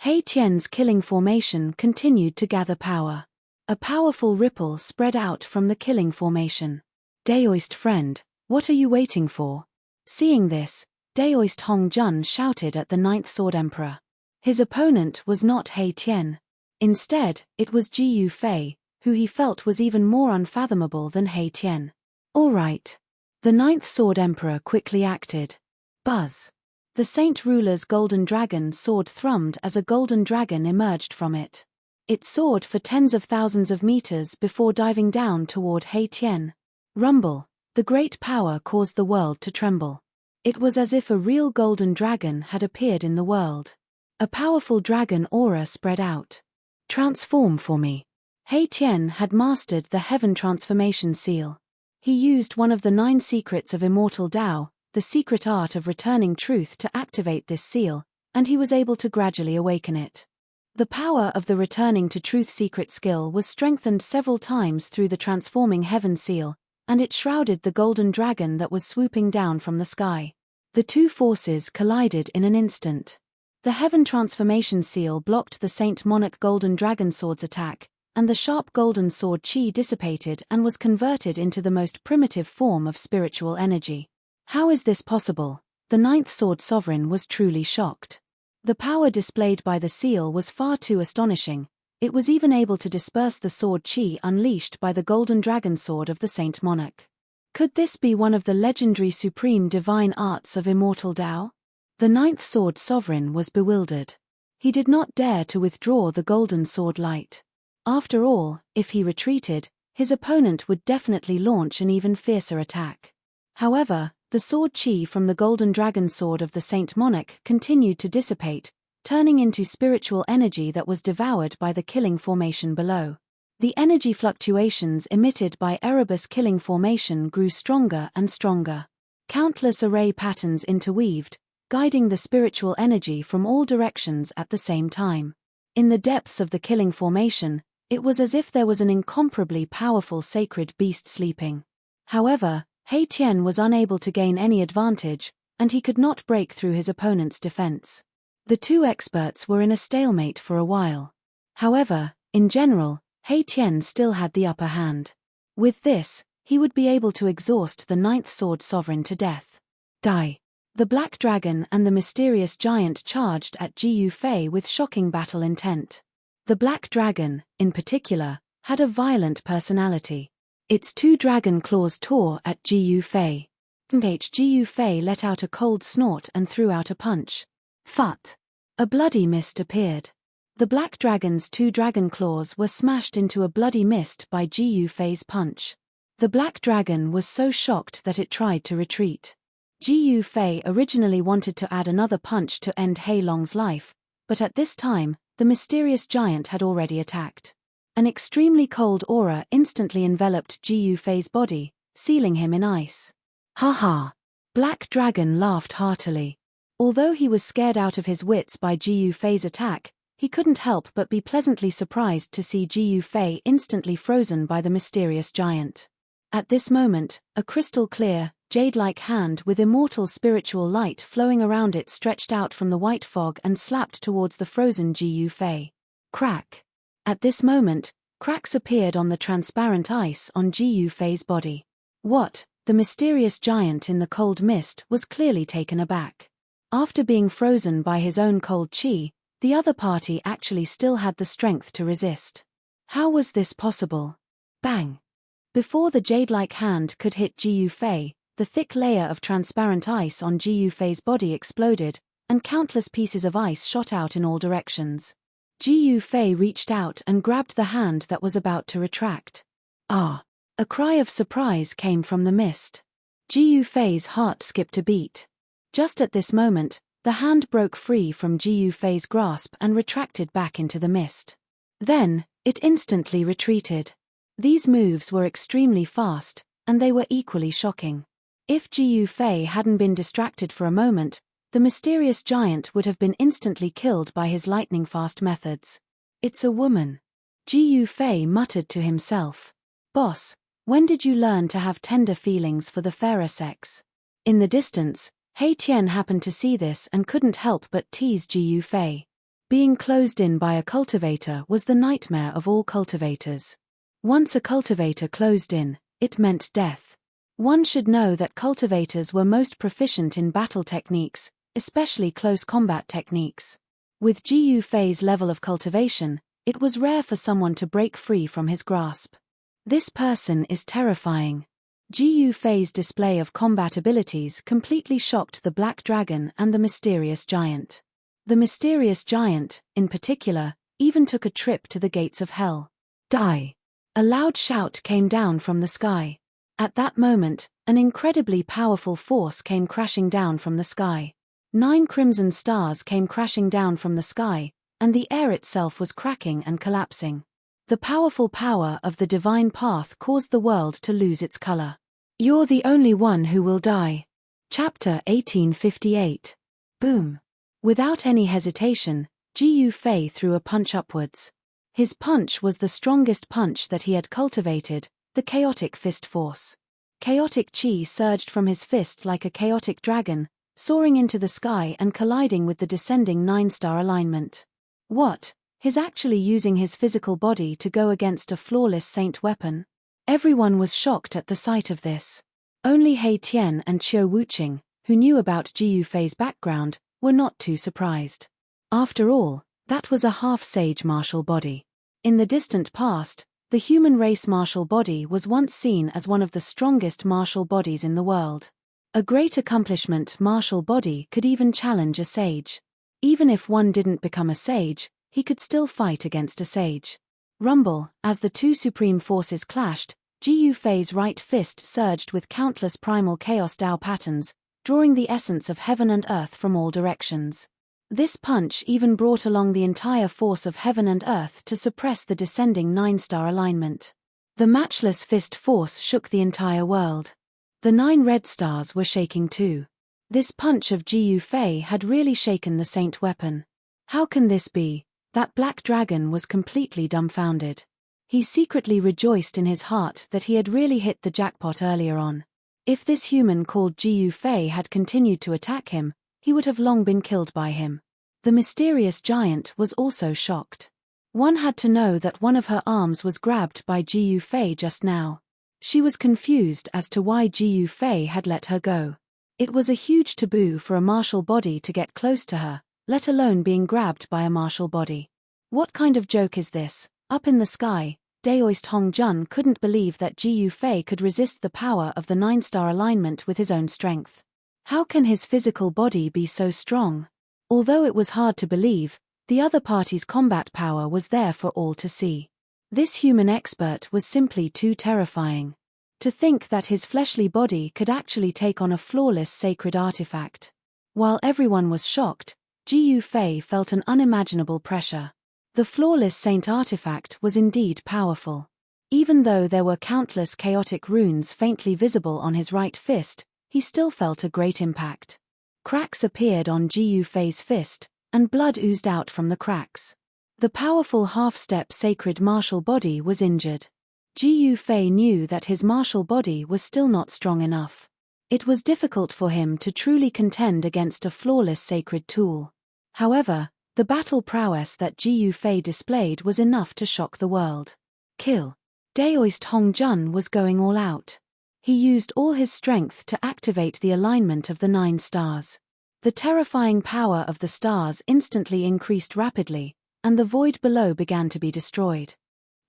[SPEAKER 1] He Tian's killing formation continued to gather power. A powerful ripple spread out from the killing formation. Daoist friend, what are you waiting for? Seeing this, Daoist Hongjun shouted at the 9th Sword Emperor. His opponent was not He Tian. Instead, it was Ji Yufei, who he felt was even more unfathomable than He Tian. All right. The 9th Sword Emperor quickly acted. Buzz. The saint ruler's golden dragon sword thrummed as a golden dragon emerged from it. It soared for tens of thousands of meters before diving down toward He Tian. Rumble. The great power caused the world to tremble. It was as if a real golden dragon had appeared in the world. A powerful dragon aura spread out. Transform for me. He Tian had mastered the heaven transformation seal. He used one of the 9 secrets of immortal Tao, the secret art of returning truth, to activate this seal, and he was able to gradually awaken it. The power of the returning to truth secret skill was strengthened several times through the transforming heaven seal, and it shrouded the golden dragon that was swooping down from the sky. The 2 forces collided in an instant. The heaven transformation seal blocked the Saint Monarch golden dragon sword's attack, and the sharp golden sword chi dissipated and was converted into the most primitive form of spiritual energy. How is this possible? The ninth sword sovereign was truly shocked. The power displayed by the seal was far too astonishing. It was even able to disperse the sword chi unleashed by the golden dragon sword of the Saint Monarch. Could this be one of the legendary supreme divine arts of immortal Tao? The ninth sword sovereign was bewildered. He did not dare to withdraw the golden sword light. After all, if he retreated, his opponent would definitely launch an even fiercer attack. However, the sword chi from the golden dragon sword of the Saint Monarch continued to dissipate, turning into spiritual energy that was devoured by the killing formation below. The energy fluctuations emitted by Erebus killing formation grew stronger and stronger. Countless array patterns interweaved, guiding the spiritual energy from all directions at the same time. In the depths of the killing formation, it was as if there was an incomparably powerful sacred beast sleeping. However, He Tian was unable to gain any advantage, and he could not break through his opponent's defense. The two experts were in a stalemate for a while. However, in general, He Tian still had the upper hand. With this, he would be able to exhaust the ninth sword sovereign to death. Die. The Black Dragon and the mysterious giant charged at Ji Yufei with shocking battle intent. The Black Dragon, in particular, had a violent personality. Its two dragon claws tore at Ji Yufei. Ji Yufei let out a cold snort and threw out a punch. Phut! A bloody mist appeared. The Black Dragon's two dragon claws were smashed into a bloody mist by Ji Yufei's punch. The Black Dragon was so shocked that it tried to retreat. Ji Yufei originally wanted to add another punch to end He Long's life, but at this time, the mysterious giant had already attacked. An extremely cold aura instantly enveloped Ji Yufei's body, sealing him in ice. Ha ha! Black Dragon laughed heartily. Although he was scared out of his wits by Ji Yufei's attack, he couldn't help but be pleasantly surprised to see Ji Yufei instantly frozen by the mysterious giant. At this moment, a crystal-clear, jade-like hand with immortal spiritual light flowing around it stretched out from the white fog and slapped towards the frozen Ji Yufei. Crack! At this moment, cracks appeared on the transparent ice on Ji Yufei's body. What? The mysterious giant in the cold mist was clearly taken aback. After being frozen by his own cold chi, the other party actually still had the strength to resist. How was this possible? Bang! Before the jade-like hand could hit Ji Yufei, the thick layer of transparent ice on Ji Yufei's body exploded, and countless pieces of ice shot out in all directions. Ji Yufei reached out and grabbed the hand that was about to retract. Ah! A cry of surprise came from the mist. Ji Yufei's heart skipped a beat. Just at this moment, the hand broke free from Ji Yufei's grasp and retracted back into the mist. Then, it instantly retreated. These moves were extremely fast, and they were equally shocking. If Ji Yufei hadn't been distracted for a moment, the mysterious giant would have been instantly killed by his lightning-fast methods. It's a woman. Ji Yufei muttered to himself. Boss, when did you learn to have tender feelings for the fairer sex? In the distance, He Tian happened to see this and couldn't help but tease Ji Yufei. Being closed in by a cultivator was the nightmare of all cultivators. Once a cultivator closed in, it meant death. One should know that cultivators were most proficient in battle techniques, especially close combat techniques. With Ji Yufei's level of cultivation, it was rare for someone to break free from his grasp. This person is terrifying. Ji Yufei's display of combat abilities completely shocked the Black Dragon and the mysterious giant. The mysterious giant, in particular, even took a trip to the gates of hell. Die! A loud shout came down from the sky. At that moment, an incredibly powerful force came crashing down from the sky. 9 crimson stars came crashing down from the sky, and the air itself was cracking and collapsing. The powerful power of the divine path caused the world to lose its color. You're the only one who will die. Chapter 1858. Boom. Without any hesitation, Ji Yufei threw a punch upwards. His punch was the strongest punch that he had cultivated, the chaotic fist force. Chaotic chi surged from his fist like a chaotic dragon, soaring into the sky and colliding with the descending 9-star alignment. What? He's actually using his physical body to go against a flawless saint weapon. Everyone was shocked at the sight of this. Only He Tian and Qiu Wuqing, who knew about Ji Yufei's background, were not too surprised. After all, that was a half-sage martial body. In the distant past, the human race martial body was once seen as one of the strongest martial bodies in the world. A great accomplishment martial body could even challenge a sage. Even if one didn't become a sage, he could still fight against a sage. Rumble, as the two supreme forces clashed, Ji Yufei's right fist surged with countless primal chaos Dao patterns, drawing the essence of heaven and earth from all directions. This punch even brought along the entire force of heaven and earth to suppress the descending 9-star alignment. The matchless fist force shook the entire world. The 9 red stars were shaking too. This punch of Ji Yufei had really shaken the saint weapon. How can this be? That black dragon was completely dumbfounded. He secretly rejoiced in his heart that he had really hit the jackpot earlier on. If this human called Ji Yufei had continued to attack him, he would have long been killed by him. The mysterious giant was also shocked. One had to know that one of her arms was grabbed by Ji Yufei just now. She was confused as to why Ji Yufei had let her go. It was a huge taboo for a martial body to get close to her, let alone being grabbed by a martial body. What kind of joke is this? Up in the sky, Daoist Hongjun couldn't believe that Ji Yufei could resist the power of the 9-star alignment with his own strength. How can his physical body be so strong? Although it was hard to believe, the other party's combat power was there for all to see. This human expert was simply too terrifying. To think that his fleshly body could actually take on a flawless sacred artifact. While everyone was shocked, Ji Yufei felt an unimaginable pressure. The flawless saint artifact was indeed powerful. Even though there were countless chaotic runes faintly visible on his right fist, he still felt a great impact. Cracks appeared on Ji Yufei's fist, and blood oozed out from the cracks. The powerful half-step sacred martial body was injured. Ji Yufei knew that his martial body was still not strong enough. It was difficult for him to truly contend against a flawless sacred tool. However, the battle prowess that Ji Yufei displayed was enough to shock the world. Kill. Daoist Hongjun was going all out. He used all his strength to activate the alignment of the 9 stars. The terrifying power of the stars instantly increased rapidly, and the void below began to be destroyed.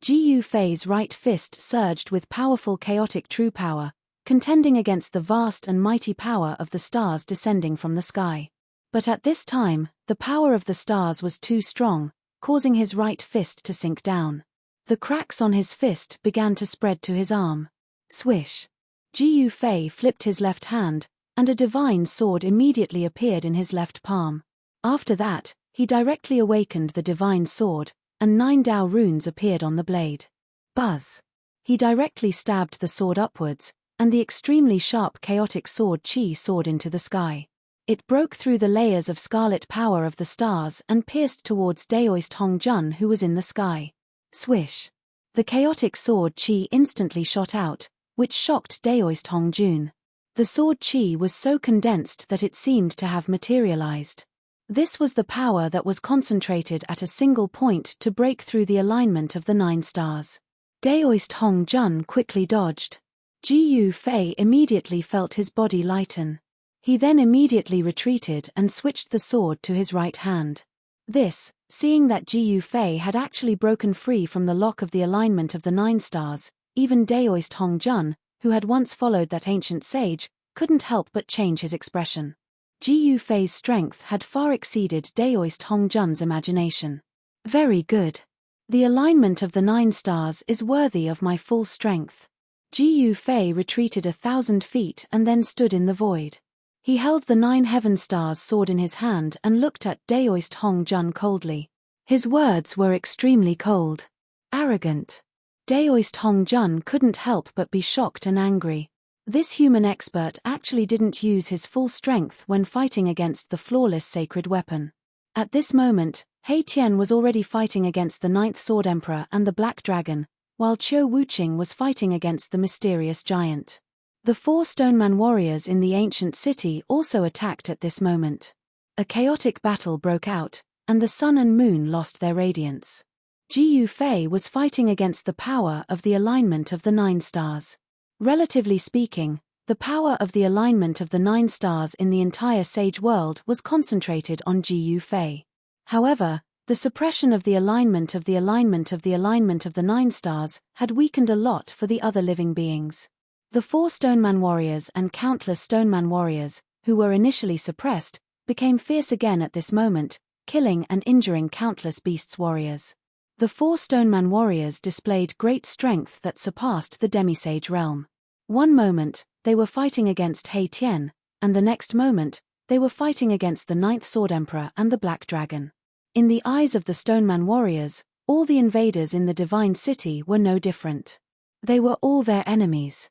[SPEAKER 1] Ji Yufei's right fist surged with powerful chaotic true power, contending against the vast and mighty power of the stars descending from the sky. But at this time, the power of the stars was too strong, causing his right fist to sink down. The cracks on his fist began to spread to his arm. Swish. Ji Yufei flipped his left hand, and a divine sword immediately appeared in his left palm. After that, he directly awakened the divine sword, and 9 Dao runes appeared on the blade. Buzz. He directly stabbed the sword upwards, and the extremely sharp chaotic sword Qi soared into the sky. It broke through the layers of scarlet power of the stars and pierced towards Daoist Hongjun who was in the sky. Swish. The chaotic sword Qi instantly shot out, which shocked Daoist Hongjun. The sword Qi was so condensed that it seemed to have materialized. This was the power that was concentrated at a single point to break through the alignment of the 9 stars. Daoist Hongjun quickly dodged. Ji Yufei immediately felt his body lighten. He then immediately retreated and switched the sword to his right hand. This, seeing that Ji Yufei had actually broken free from the lock of the alignment of the 9 stars, even Daoist Hongjun, who had once followed that ancient sage, couldn't help but change his expression. Ji Yufei's strength had far exceeded Daoist Hongjun's imagination. Very good. The alignment of the 9 stars is worthy of my full strength. Ji Yufei retreated 1,000 feet and then stood in the void. He held the 9 heaven stars sword in his hand and looked at Daoist Hongjun coldly. His words were extremely cold. Arrogant. Daoist Hongjun couldn't help but be shocked and angry. This human expert actually didn't use his full strength when fighting against the flawless sacred weapon. At this moment, He Tian was already fighting against the 9th Sword Emperor and the Black Dragon, while Qiu Wuqing was fighting against the mysterious giant. The 4 Stoneman warriors in the ancient city also attacked at this moment. A chaotic battle broke out, and the sun and moon lost their radiance. Ji Fei was fighting against the power of the alignment of the 9 stars. Relatively speaking, the power of the alignment of the 9 stars in the entire sage world was concentrated on Ji Fei. However, the suppression of the alignment of the 9 stars had weakened a lot for the other living beings. The 4 Stoneman warriors and countless Stoneman warriors, who were initially suppressed, became fierce again at this moment, killing and injuring countless beasts warriors. The 4 Stoneman warriors displayed great strength that surpassed the demisage realm. One moment, they were fighting against Hei Tian, and the next moment, they were fighting against the 9th Sword Emperor and the Black Dragon. In the eyes of the Stoneman warriors, all the invaders in the Divine City were no different. They were all their enemies.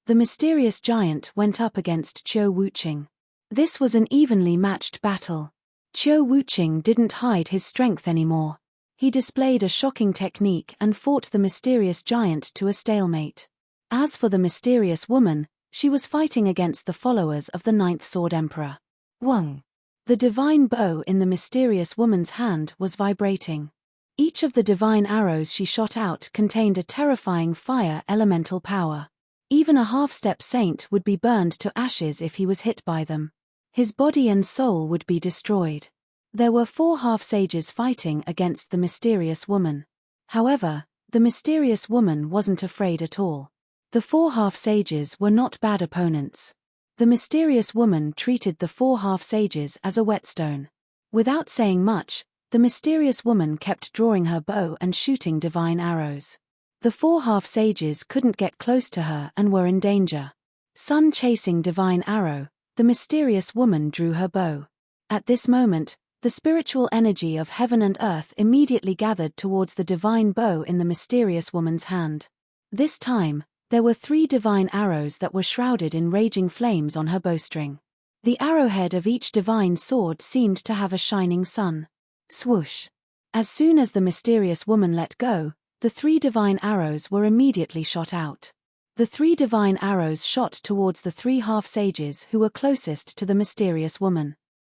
[SPEAKER 1] The mysterious giant went up against Qiu Wuqing. This was an evenly matched battle. Qiu Wuqing didn't hide his strength anymore. He displayed a shocking technique and fought the mysterious giant to a stalemate. As for the mysterious woman, she was fighting against the followers of the 9th Sword Emperor. Wang. The divine bow in the mysterious woman's hand was vibrating. Each of the divine arrows she shot out contained a terrifying fire elemental power. Even a half-step saint would be burned to ashes if he was hit by them. His body and soul would be destroyed. There were 4 half-sages fighting against the mysterious woman. However, the mysterious woman wasn't afraid at all. The 4 half-sages were not bad opponents. The mysterious woman treated the 4 half-sages as a whetstone. Without saying much, the mysterious woman kept drawing her bow and shooting divine arrows. The 4 half-sages couldn't get close to her and were in danger. Sun chasing divine arrow, the mysterious woman drew her bow. At this moment, the spiritual energy of heaven and earth immediately gathered towards the divine bow in the mysterious woman's hand. This time, there were 3 divine arrows that were shrouded in raging flames on her bowstring. The arrowhead of each divine sword seemed to have a shining sun. Swoosh! As soon as the mysterious woman let go, the 3 divine arrows were immediately shot out. The 3 divine arrows shot towards the 3 half-sages who were closest to the mysterious woman.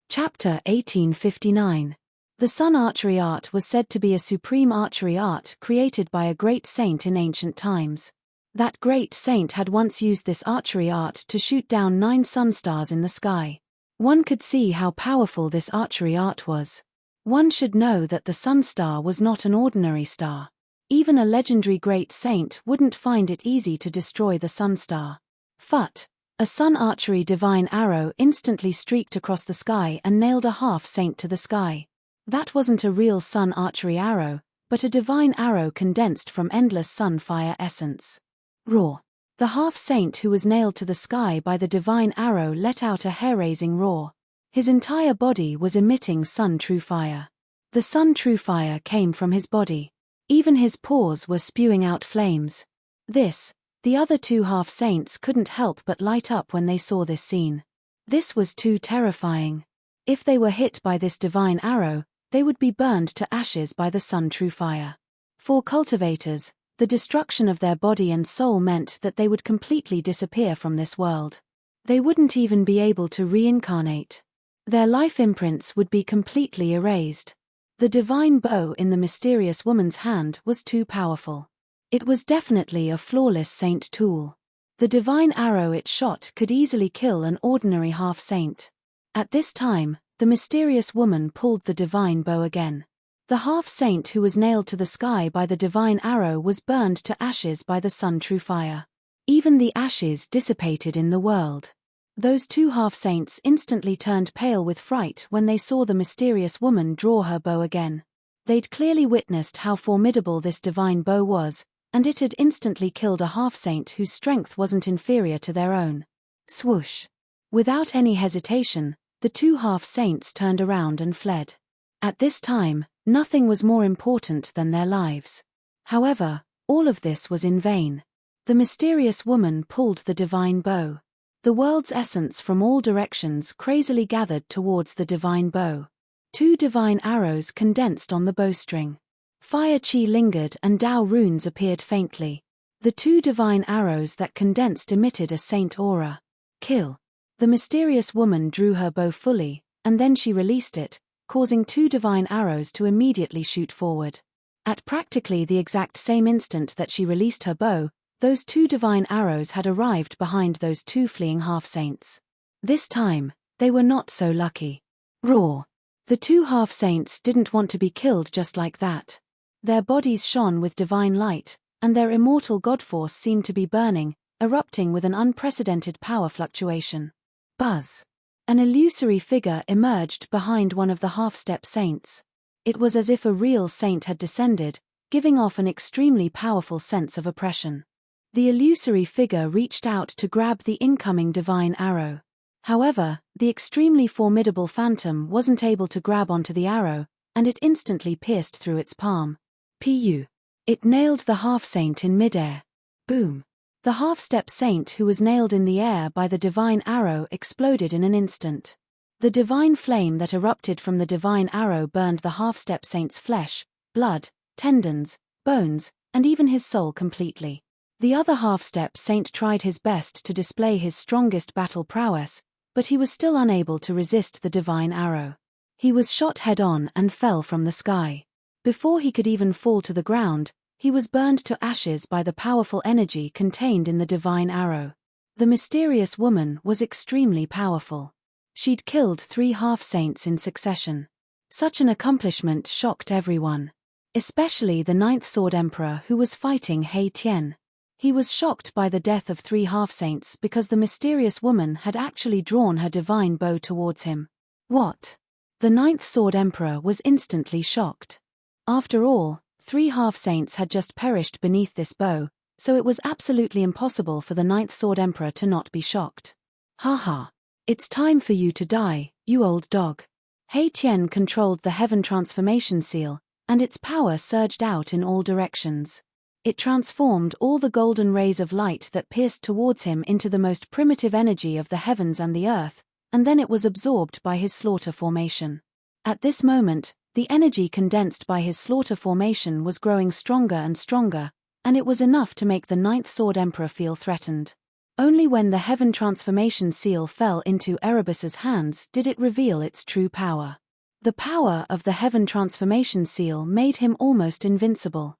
[SPEAKER 1] Chapter 1859. The sun archery art was said to be a supreme archery art created by a great saint in ancient times. That great saint had once used this archery art to shoot down 9 sun stars in the sky. One could see how powerful this archery art was. One should know that the sun star was not an ordinary star. Even a legendary great saint wouldn't find it easy to destroy the sun star. Phut! A sun archery divine arrow instantly streaked across the sky and nailed a half-saint to the sky. That wasn't a real sun archery arrow, but a divine arrow condensed from endless sun fire essence. Roar! The half-saint who was nailed to the sky by the divine arrow let out a hair-raising roar. His entire body was emitting sun true fire. The sun true fire came from his body. Even his pores were spewing out flames. The other 2 half-saints couldn't help but light up when they saw this scene. This was too terrifying. If they were hit by this divine arrow, they would be burned to ashes by the sun true fire. For cultivators, the destruction of their body and soul meant that they would completely disappear from this world. They wouldn't even be able to reincarnate. Their life imprints would be completely erased. The divine bow in the mysterious woman's hand was too powerful. It was definitely a flawless saint tool. The divine arrow it shot could easily kill an ordinary half-saint. At this time, the mysterious woman pulled the divine bow again. The half-saint who was nailed to the sky by the divine arrow was burned to ashes by the sun true fire. Even the ashes dissipated in the world. Those 2 half-saints instantly turned pale with fright when they saw the mysterious woman draw her bow again. They'd clearly witnessed how formidable this divine bow was, and it had instantly killed a half-saint whose strength wasn't inferior to their own. Swoosh! Without any hesitation, the 2 half-saints turned around and fled. At this time, nothing was more important than their lives. However, all of this was in vain. The mysterious woman pulled the divine bow. The world's essence from all directions crazily gathered towards the divine bow. 2 divine arrows condensed on the bowstring. Fire chi lingered and Dao runes appeared faintly. The 2 divine arrows that condensed emitted a saint aura. Kill. The mysterious woman drew her bow fully, and then she released it, causing 2 divine arrows to immediately shoot forward. At practically the exact same instant that she released her bow, those 2 divine arrows had arrived behind those 2 fleeing half-saints. This time, they were not so lucky. Roar! The 2 half-saints didn't want to be killed just like that. Their bodies shone with divine light, and their immortal godforce seemed to be burning, erupting with an unprecedented power fluctuation. Buzz! An illusory figure emerged behind one of the half-step saints. It was as if a real saint had descended, giving off an extremely powerful sense of oppression. The illusory figure reached out to grab the incoming divine arrow. However, the extremely formidable phantom wasn't able to grab onto the arrow, and it instantly pierced through its palm. Pu. It nailed the half-saint in midair. Boom! The half-step saint who was nailed in the air by the divine arrow exploded in an instant. The divine flame that erupted from the divine arrow burned the half-step saint's flesh, blood, tendons, bones, and even his soul completely. The other half-step saint tried his best to display his strongest battle prowess, but he was still unable to resist the divine arrow. He was shot head-on and fell from the sky. Before he could even fall to the ground, he was burned to ashes by the powerful energy contained in the divine arrow. The mysterious woman was extremely powerful. She'd killed 3 half-saints in succession. Such an accomplishment shocked everyone. Especially the 9th Sword Emperor who was fighting He Tian. He was shocked by the death of 3 half-saints because the mysterious woman had actually drawn her divine bow towards him. What? The 9th Sword Emperor was instantly shocked. After all, 3 half-saints had just perished beneath this bow, so it was absolutely impossible for the 9th Sword Emperor to not be shocked. Haha. It's time for you to die, you old dog. He Tian controlled the Heaven Transformation Seal, and its power surged out in all directions. It transformed all the golden rays of light that pierced towards him into the most primitive energy of the heavens and the earth, and then it was absorbed by his slaughter formation. At this moment, the energy condensed by his slaughter formation was growing stronger and stronger, and it was enough to make the 9th Sword Emperor feel threatened. Only when the Heaven Transformation Seal fell into Erebus's hands did it reveal its true power. The power of the Heaven Transformation Seal made him almost invincible.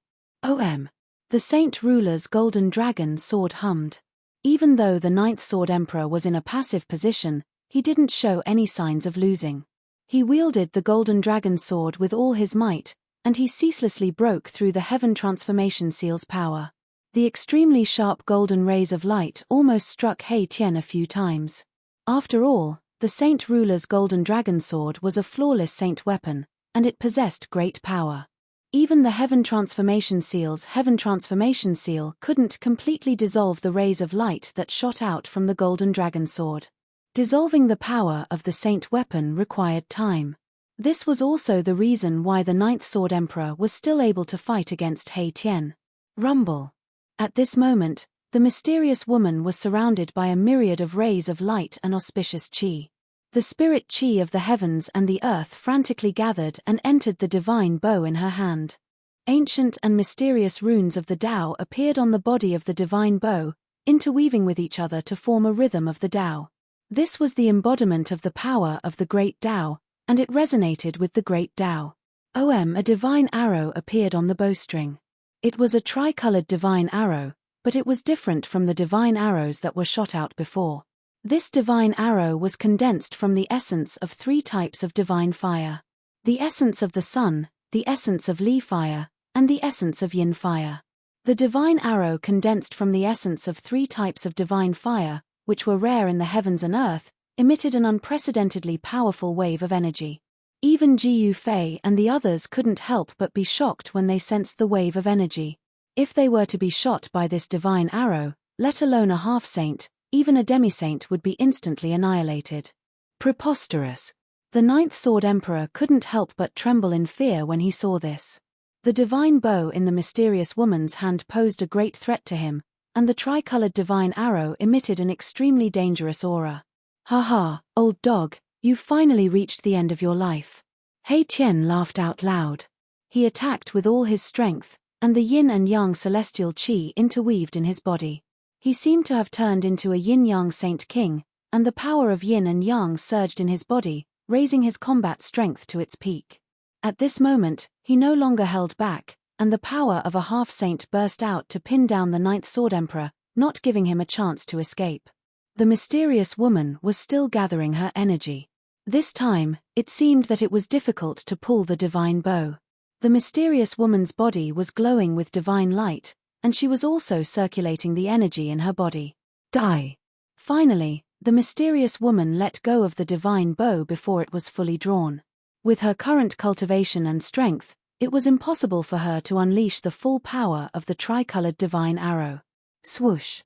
[SPEAKER 1] The Saint Ruler's golden dragon sword hummed. Even though the 9th Sword Emperor was in a passive position, he didn't show any signs of losing. He wielded the golden dragon sword with all his might, and he ceaselessly broke through the Heaven Transformation Seal's power. The extremely sharp golden rays of light almost struck He Tian a few times. After all, the Saint Ruler's golden dragon sword was a flawless saint weapon, and it possessed great power. Even the Heaven Transformation Seal's Heaven Transformation Seal couldn't completely dissolve the rays of light that shot out from the golden dragon sword. Dissolving the power of the saint weapon required time. This was also the reason why the 9th Sword Emperor was still able to fight against He Tian. Rumble. At this moment, the mysterious woman was surrounded by a myriad of rays of light and auspicious chi. The spirit chi of the heavens and the earth frantically gathered and entered the divine bow in her hand. Ancient and mysterious runes of the Tao appeared on the body of the divine bow, interweaving with each other to form a rhythm of the Tao. This was the embodiment of the power of the great Tao, and it resonated with the great Tao. A divine arrow appeared on the bowstring. It was a tricolored divine arrow, but it was different from the divine arrows that were shot out before. This divine arrow was condensed from the essence of 3 types of divine fire. The essence of the sun, the essence of Li fire, and the essence of Yin fire. The divine arrow condensed from the essence of 3 types of divine fire, which were rare in the heavens and earth, emitted an unprecedentedly powerful wave of energy. Even Jiu Fei and the others couldn't help but be shocked when they sensed the wave of energy. If they were to be shot by this divine arrow, let alone a half-saint, even a demi-saint would be instantly annihilated. Preposterous. The 9th Sword Emperor couldn't help but tremble in fear when he saw this. The divine bow in the mysterious woman's hand posed a great threat to him, and the tricolored divine arrow emitted an extremely dangerous aura. "Ha, old dog, you've finally reached the end of your life." He Tian laughed out loud. He attacked with all his strength, and the yin and yang celestial qi interweaved in his body. He seemed to have turned into a yin-yang saint king, and the power of yin and yang surged in his body, raising his combat strength to its peak. At this moment, he no longer held back, and the power of a half-saint burst out to pin down the Ninth Sword Emperor, not giving him a chance to escape. The mysterious woman was still gathering her energy. This time, it seemed that it was difficult to pull the divine bow. The mysterious woman's body was glowing with divine light, and she was also circulating the energy in her body. Die! Finally, the mysterious woman let go of the divine bow before it was fully drawn. With her current cultivation and strength, it was impossible for her to unleash the full power of the tricolored divine arrow. Swoosh!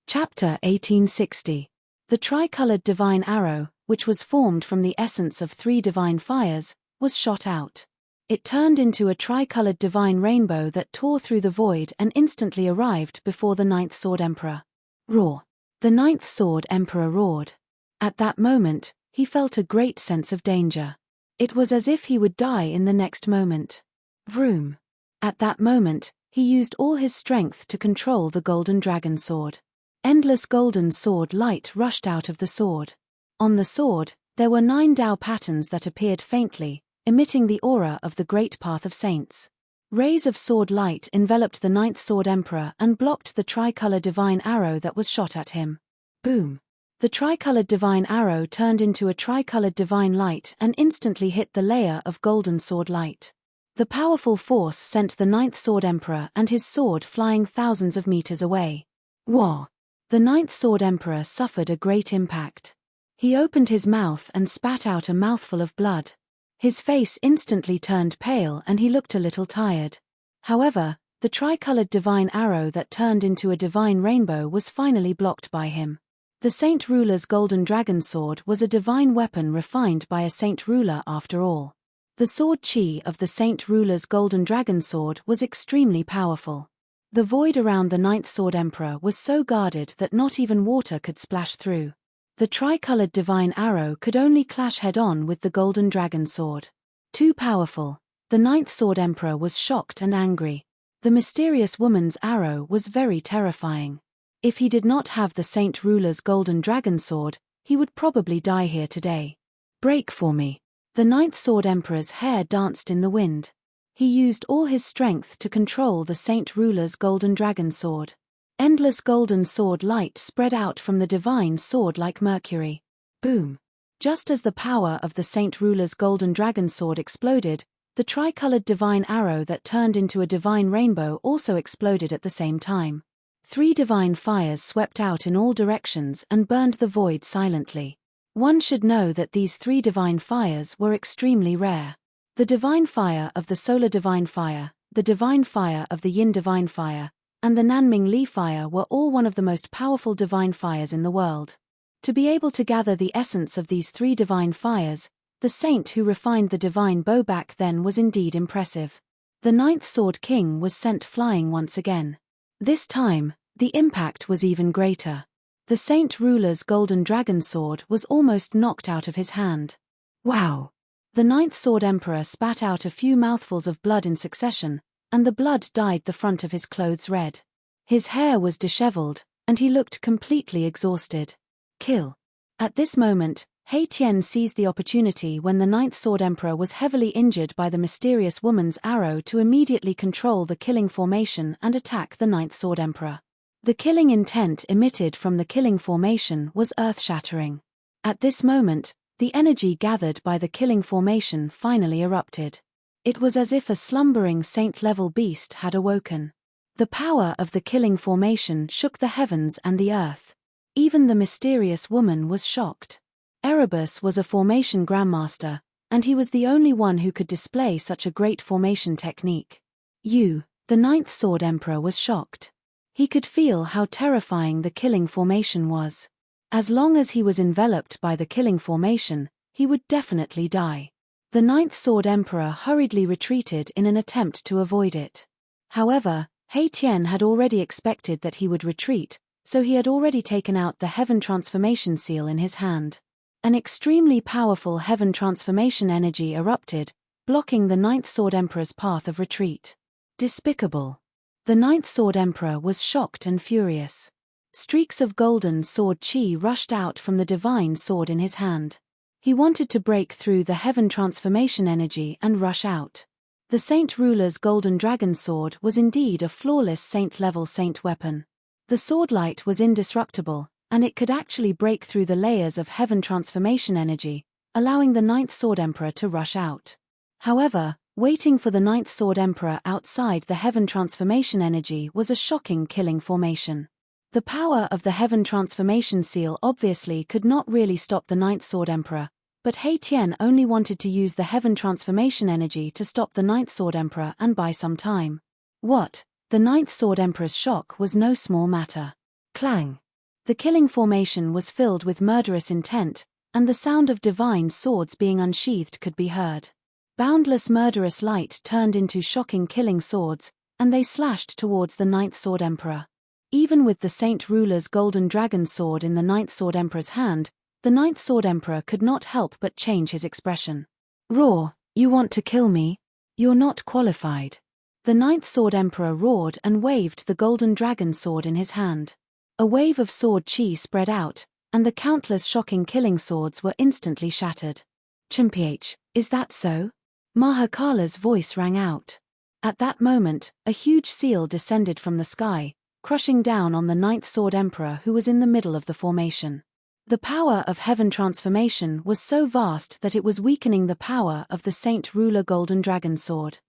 [SPEAKER 1] Chapter 1860. The tricolored divine arrow, which was formed from the essence of 3 divine fires, was shot out. It turned into a tricolored divine rainbow that tore through the void and instantly arrived before the Ninth Sword Emperor. Roar! The Ninth Sword Emperor roared. At that moment, he felt a great sense of danger. It was as if he would die in the next moment. Vroom! At that moment, he used all his strength to control the golden dragon sword. Endless golden sword light rushed out of the sword. On the sword, there were 9 Tao patterns that appeared faintly, emitting the aura of the Great Path of Saints. Rays of sword light enveloped the Ninth Sword Emperor and blocked the tricolor divine arrow that was shot at him. Boom! The tricolored divine arrow turned into a tricolored divine light and instantly hit the layer of golden sword light. The powerful force sent the Ninth Sword Emperor and his sword flying thousands of meters away. Wah! The Ninth Sword Emperor suffered a great impact. He opened his mouth and spat out a mouthful of blood. His face instantly turned pale and he looked a little tired. However, the tricolored divine arrow that turned into a divine rainbow was finally blocked by him. The Saint Ruler's golden dragon sword was a divine weapon refined by a Saint Ruler after all. The sword chi of the Saint Ruler's golden dragon sword was extremely powerful. The void around the Ninth Sword Emperor was so guarded that not even water could splash through. The tricolored divine arrow could only clash head-on with the golden dragon sword. Too powerful. The Ninth Sword Emperor was shocked and angry. The mysterious woman's arrow was very terrifying. If he did not have the Saint Ruler's golden dragon sword, he would probably die here today. Break for me. The Ninth Sword Emperor's hair danced in the wind. He used all his strength to control the Saint Ruler's golden dragon sword. Endless golden sword light spread out from the divine sword like mercury. Boom! Just as the power of the Saint Ruler's golden dragon sword exploded, the tricolored divine arrow that turned into a divine rainbow also exploded at the same time. 3 divine fires swept out in all directions and burned the void silently. One should know that these 3 divine fires were extremely rare. The divine fire of the solar divine fire, the divine fire of the yin divine fire, and the Nanming Li fire were all one of the most powerful divine fires in the world. To be able to gather the essence of these 3 divine fires, the saint who refined the divine bow back then was indeed impressive. The Ninth Sword King was sent flying once again. This time, the impact was even greater. The Saint Ruler's golden dragon sword was almost knocked out of his hand. Wow! The Ninth Sword Emperor spat out a few mouthfuls of blood in succession, and the blood dyed the front of his clothes red. His hair was disheveled, and he looked completely exhausted. Kill. At this moment, He Tian seized the opportunity when the Ninth Sword Emperor was heavily injured by the mysterious woman's arrow to immediately control the killing formation and attack the Ninth Sword Emperor. The killing intent emitted from the killing formation was earth-shattering. At this moment, the energy gathered by the killing formation finally erupted. It was as if a slumbering saint-level beast had awoken. The power of the killing formation shook the heavens and the earth. Even the mysterious woman was shocked. Erebus was a formation grandmaster, and he was the only one who could display such a great formation technique. The Ninth Sword Emperor was shocked. He could feel how terrifying the killing formation was. As long as he was enveloped by the killing formation, he would definitely die. The Ninth Sword Emperor hurriedly retreated in an attempt to avoid it. However, He Tian had already expected that he would retreat, so he had already taken out the Heaven Transformation Seal in his hand. An extremely powerful Heaven Transformation energy erupted, blocking the Ninth Sword Emperor's path of retreat. Despicable. The Ninth Sword Emperor was shocked and furious. Streaks of golden sword chi rushed out from the divine sword in his hand. He wanted to break through the heaven transformation energy and rush out. The Saint Ruler's golden dragon sword was indeed a flawless saint-level saint weapon. The sword light was indestructible, and it could actually break through the layers of heaven transformation energy, allowing the Ninth Sword Emperor to rush out. However, waiting for the Ninth Sword Emperor outside the heaven transformation energy was a shocking killing formation. The power of the heaven transformation seal obviously could not really stop the Ninth Sword Emperor, but He Tian only wanted to use the heaven transformation energy to stop the Ninth Sword Emperor and buy some time. What? The Ninth Sword Emperor's shock was no small matter. Clang! The killing formation was filled with murderous intent, and the sound of divine swords being unsheathed could be heard. Boundless murderous light turned into shocking killing swords, and they slashed towards the Ninth Sword Emperor. Even with the Saint Ruler's golden dragon sword in the Ninth Sword Emperor's hand, the Ninth Sword Emperor could not help but change his expression. Roar, you want to kill me? You're not qualified. The Ninth Sword Emperor roared and waved the golden dragon sword in his hand. A wave of sword chi spread out, and the countless shocking killing swords were instantly shattered. Chimph, is that so? Mahakala's voice rang out. At that moment, a huge seal descended from the sky, crushing down on the Ninth Sword Emperor who was in the middle of the formation. The power of heaven transformation was so vast that it was weakening the power of the Saint Ruler golden dragon sword.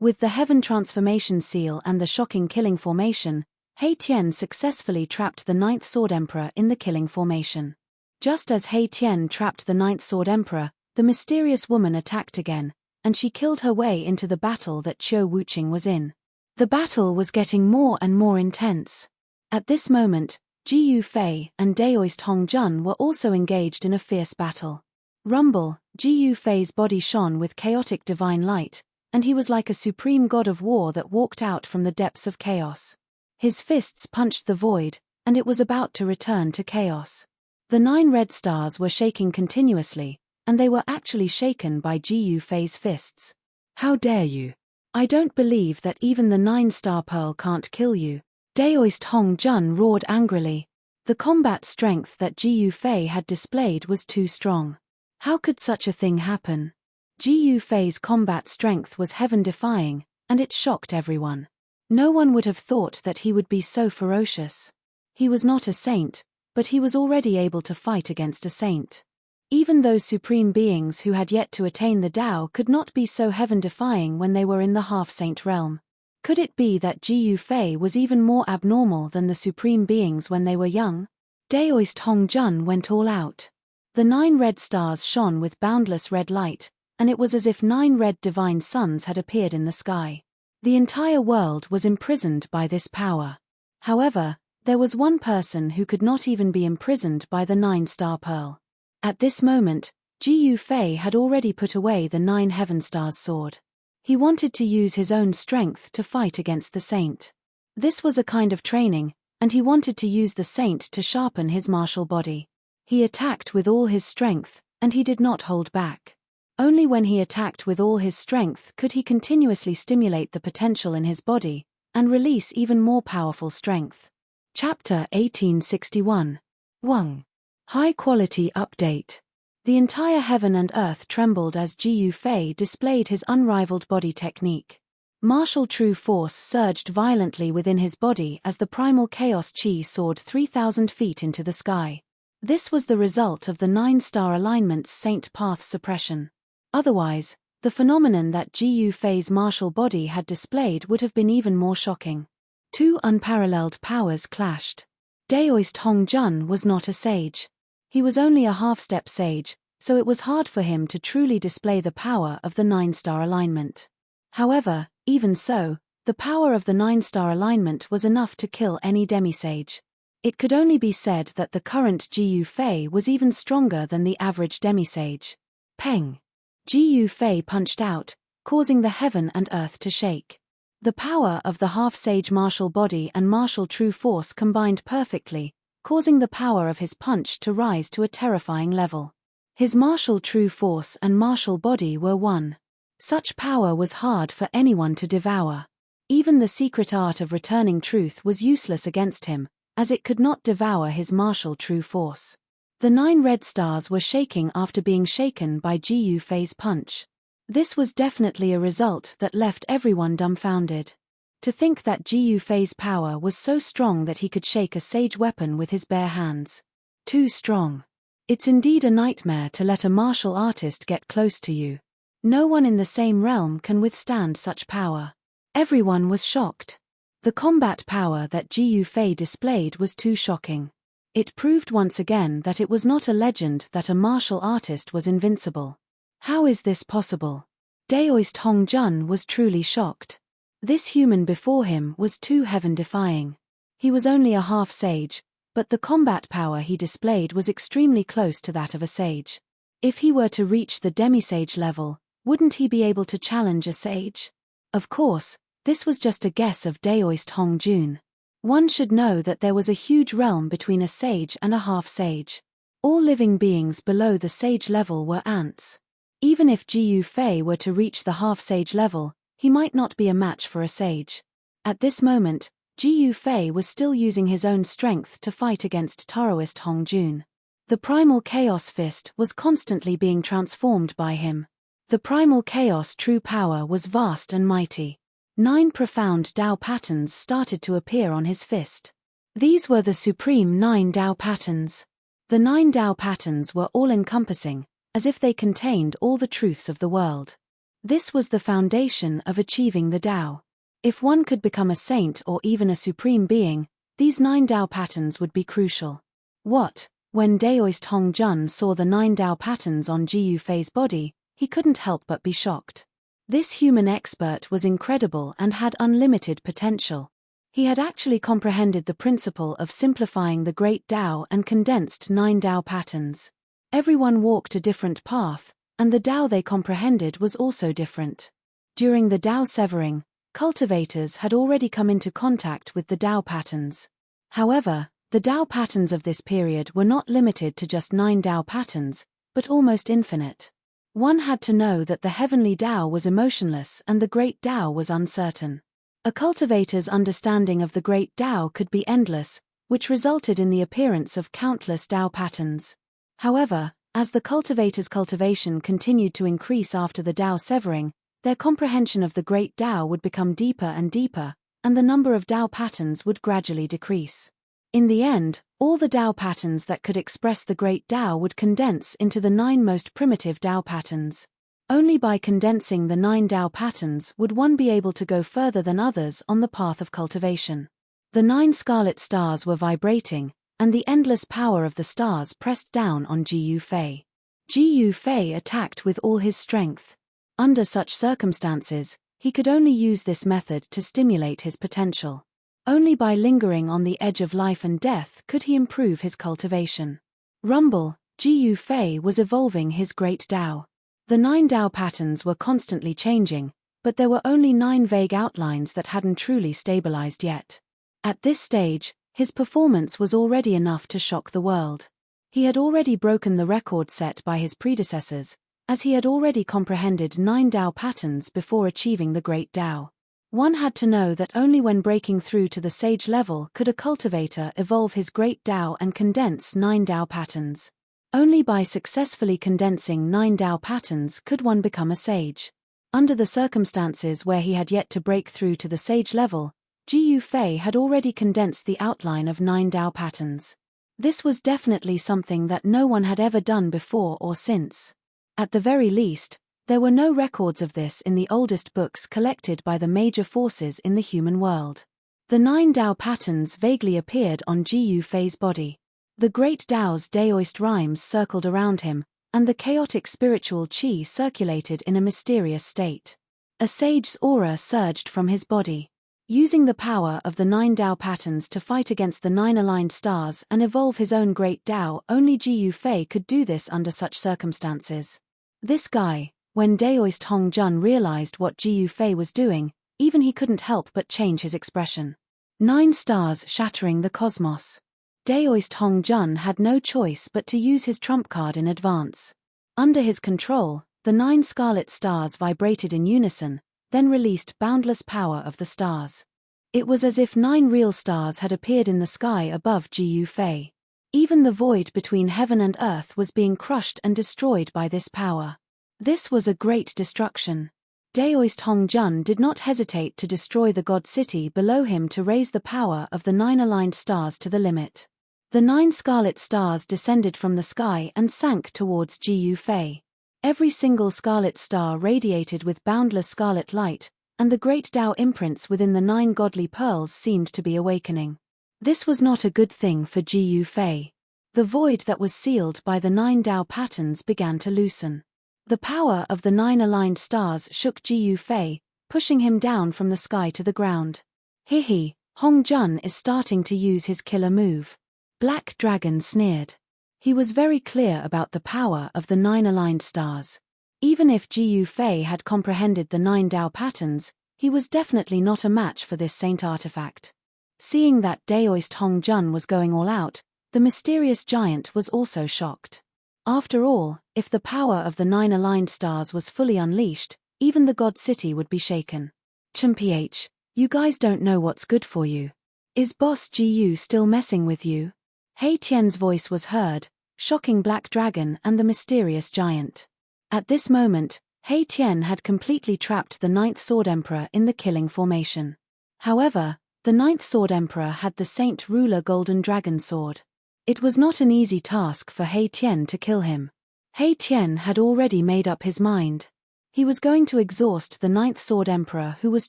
[SPEAKER 1] With the heaven transformation seal and the shocking killing formation, He Tian successfully trapped the Ninth Sword Emperor in the killing formation. Just as He Tian trapped the Ninth Sword Emperor, the mysterious woman attacked again, and she killed her way into the battle that Qiu Wuqing was in. The battle was getting more and more intense. At this moment, Ji Yufei and Daoist Hongjun were also engaged in a fierce battle. Rumble, Ji Yufei's body shone with chaotic divine light, and he was like a supreme god of war that walked out from the depths of chaos. His fists punched the void, and it was about to return to chaos. The 9 red stars were shaking continuously, and they were actually shaken by Ji Yufei's fists. How dare you? I don't believe that even the 9-star pearl can't kill you. Daoist Hongjun roared angrily. The combat strength that Ji Yufei had displayed was too strong. How could such a thing happen? Ji Yufei's combat strength was heaven-defying, and it shocked everyone. No one would have thought that he would be so ferocious. He was not a saint, but he was already able to fight against a saint. Even those supreme beings who had yet to attain the Tao could not be so heaven-defying when they were in the half-saint realm. Could it be that Ji Yufei was even more abnormal than the supreme beings when they were young? Daoist Hongjun went all out. The 9 red stars shone with boundless red light, and it was as if 9 red divine suns had appeared in the sky. The entire world was imprisoned by this power. However, there was one person who could not even be imprisoned by the 9-star pearl. At this moment, Ji Yufei had already put away the 9 heaven stars sword. He wanted to use his own strength to fight against the saint. This was a kind of training, and he wanted to use the saint to sharpen his martial body. He attacked with all his strength, and he did not hold back. Only when he attacked with all his strength could he continuously stimulate the potential in his body, and release even more powerful strength. Chapter 1861. Wang. High-quality update. The entire heaven and earth trembled as Ji Yufei displayed his unrivaled body technique. Martial true force surged violently within his body as the primal chaos chi soared 3,000 feet into the sky. This was the result of the 9-star alignment's saint path suppression. Otherwise, the phenomenon that Ji Yufei's martial body had displayed would have been even more shocking. 2 unparalleled powers clashed. Daoist Hongjun was not a sage. He was only a half-step sage, so it was hard for him to truly display the power of the 9-star alignment. However, even so, the power of the 9-star alignment was enough to kill any demisage. It could only be said that the current Ji Yufei was even stronger than the average demisage. Peng! Ji Yufei punched out, causing the heaven and earth to shake. The power of the half-sage martial body and martial true force combined perfectly, causing the power of his punch to rise to a terrifying level. His martial true force and martial body were one. Such power was hard for anyone to devour. Even the secret art of returning truth was useless against him, as it could not devour his martial true force. The 9 red stars were shaking after being shaken by Ji Yufei's punch. This was definitely a result that left everyone dumbfounded. To think that Ji Yufei's power was so strong that he could shake a sage weapon with his bare hands. Too strong. It's indeed a nightmare to let a martial artist get close to you. No one in the same realm can withstand such power. Everyone was shocked. The combat power that Ji Yufei displayed was too shocking. It proved once again that it was not a legend that a martial artist was invincible. How is this possible? Daoist Hong Jun was truly shocked. This human before him was too heaven-defying. He was only a half-sage, but the combat power he displayed was extremely close to that of a sage. If he were to reach the demisage level, wouldn't he be able to challenge a sage? Of course, this was just a guess of Daoist Hong Jun. One should know that there was a huge realm between a sage and a half-sage. All living beings below the sage level were ants. Even if Ji Yufei were to reach the half-sage level, he might not be a match for a sage. At this moment, Ji Yufei was still using his own strength to fight against Taoist Hong Jun. The primal chaos fist was constantly being transformed by him. The primal chaos true power was vast and mighty. 9 profound Dao patterns started to appear on his fist. These were the supreme 9 Dao patterns. The 9 Dao patterns were all-encompassing, as if they contained all the truths of the world. This was the foundation of achieving the Dao. If one could become a saint or even a supreme being, these 9 Dao patterns would be crucial. When Daoist Hong Jun saw the 9 Dao patterns on Ji Yufei's body, he couldn't help but be shocked. This human expert was incredible and had unlimited potential. He had actually comprehended the principle of simplifying the great Dao and condensed 9 Dao patterns. Everyone walked a different path, and the Dao they comprehended was also different. During the Dao severing, cultivators had already come into contact with the Dao patterns. However, the Dao patterns of this period were not limited to just 9 Dao patterns, but almost infinite. One had to know that the heavenly Dao was emotionless and the great Dao was uncertain. A cultivator's understanding of the great Dao could be endless, which resulted in the appearance of countless Dao patterns. However, as the cultivator's cultivation continued to increase after the Dao severing, their comprehension of the great Dao would become deeper and deeper, and the number of Dao patterns would gradually decrease. In the end, all the Dao patterns that could express the great Dao would condense into the 9 most primitive Dao patterns. Only by condensing the 9 Dao patterns would one be able to go further than others on the path of cultivation. The 9 scarlet stars were vibrating, and the endless power of the stars pressed down on Ji Yufei. Ji Yufei attacked with all his strength. Under such circumstances, he could only use this method to stimulate his potential. Only by lingering on the edge of life and death could he improve his cultivation. Rumble, Ji Yufei was evolving his great Dao. The 9 Dao patterns were constantly changing, but there were only 9 vague outlines that hadn't truly stabilized yet. At this stage, his performance was already enough to shock the world. He had already broken the record set by his predecessors, as he had already comprehended 9 Dao patterns before achieving the great Dao. One had to know that only when breaking through to the sage level could a cultivator evolve his great Dao and condense 9 Dao patterns. Only by successfully condensing 9 Dao patterns could one become a sage. Under the circumstances where he had yet to break through to the sage level, Ji Yufei had already condensed the outline of 9 Dao patterns. This was definitely something that no one had ever done before or since. At the very least, there were no records of this in the oldest books collected by the major forces in the human world. The 9 Dao patterns vaguely appeared on Ji Yufei's body. The great Dao's Daoist rhymes circled around him, and the chaotic spiritual qi circulated in a mysterious state. A sage's aura surged from his body. Using the power of the 9 Dao patterns to fight against the 9 aligned stars and evolve his own great Dao, only Ji Yufei could do this under such circumstances. This guy, when Daoist Hong Jun realized what Ji Yufei was doing, even he couldn't help but change his expression. 9 stars shattering the cosmos. Daoist Hong Jun had no choice but to use his trump card in advance. Under his control, the 9 scarlet stars vibrated in unison, then released boundless power of the stars. It was as if 9 real stars had appeared in the sky above Ji Yufei. Even the void between heaven and earth was being crushed and destroyed by this power. This was a great destruction. Daoist Hongjun did not hesitate to destroy the god city below him to raise the power of the 9 aligned stars to the limit. The 9 scarlet stars descended from the sky and sank towards Ji Fei. Every single scarlet star radiated with boundless scarlet light, and the great Tao imprints within the 9 godly pearls seemed to be awakening. This was not a good thing for Ji Fei. The void that was sealed by the 9 Tao patterns began to loosen. The power of the 9 aligned stars shook Ji Fei, pushing him down from the sky to the ground. Hihi, Hongjun is starting to use his killer move. Black Dragon sneered. He was very clear about the power of the 9 aligned stars. Even if Ji Fei had comprehended the 9 Tao patterns, he was definitely not a match for this saint artifact. Seeing that Daoist Hongjun was going all out, the mysterious giant was also shocked. After all, if the power of the 9 aligned stars was fully unleashed, even the god city would be shaken. Chumph, you guys don't know what's good for you. Is Boss Gu still messing with you? Hei Tian's voice was heard, shocking Black Dragon and the mysterious giant. At this moment, Hei Tian had completely trapped the 9th Sword Emperor in the killing formation. However, the 9th Sword Emperor had the Saint Ruler Golden Dragon Sword. It was not an easy task for Hei Tian to kill him. Hei Tian had already made up his mind. He was going to exhaust the 9th Sword Emperor who was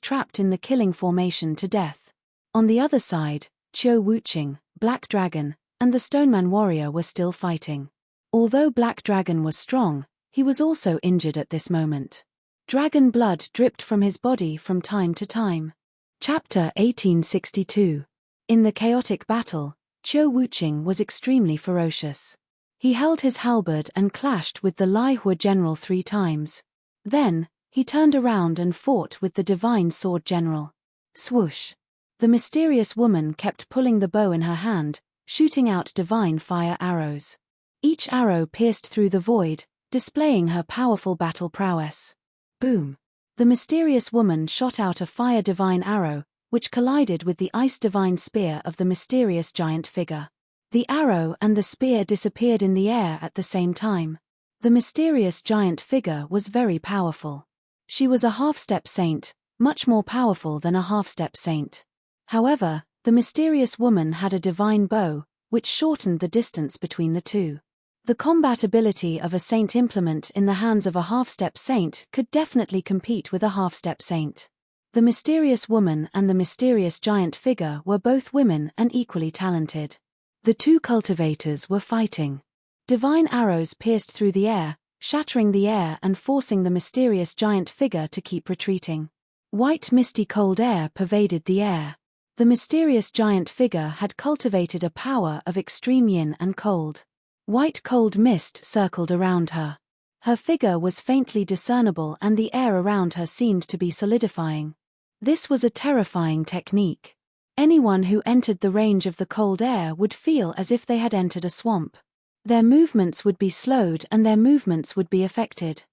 [SPEAKER 1] trapped in the killing formation to death. On the other side, Qiu Wuqing, Black Dragon, and the Stoneman Warrior were still fighting. Although Black Dragon was strong, he was also injured at this moment. Dragon blood dripped from his body from time to time. Chapter 1862. In the chaotic battle, Qiu Wuqing was extremely ferocious. He held his halberd and clashed with the Lai Hua general 3 times. Then, he turned around and fought with the divine sword general. Swoosh! The mysterious woman kept pulling the bow in her hand, shooting out divine fire arrows. Each arrow pierced through the void, displaying her powerful battle prowess. Boom! The mysterious woman shot out a fire divine arrow, which collided with the ice divine spear of the mysterious giant figure. The arrow and the spear disappeared in the air at the same time. The mysterious giant figure was very powerful. She was a half-step saint, much more powerful than a half-step saint. However, the mysterious woman had a divine bow, which shortened the distance between the two. The combat ability of a saint implement in the hands of a half-step saint could definitely compete with a half-step saint. The mysterious woman and the mysterious giant figure were both women and equally talented. The two cultivators were fighting. Divine arrows pierced through the air, shattering the air and forcing the mysterious giant figure to keep retreating. White misty cold air pervaded the air. The mysterious giant figure had cultivated a power of extreme yin and cold. White cold mist circled around her. Her figure was faintly discernible and the air around her seemed to be solidifying. This was a terrifying technique. Anyone who entered the range of the cold air would feel as if they had entered a swamp. Their movements would be slowed and their movements would be affected.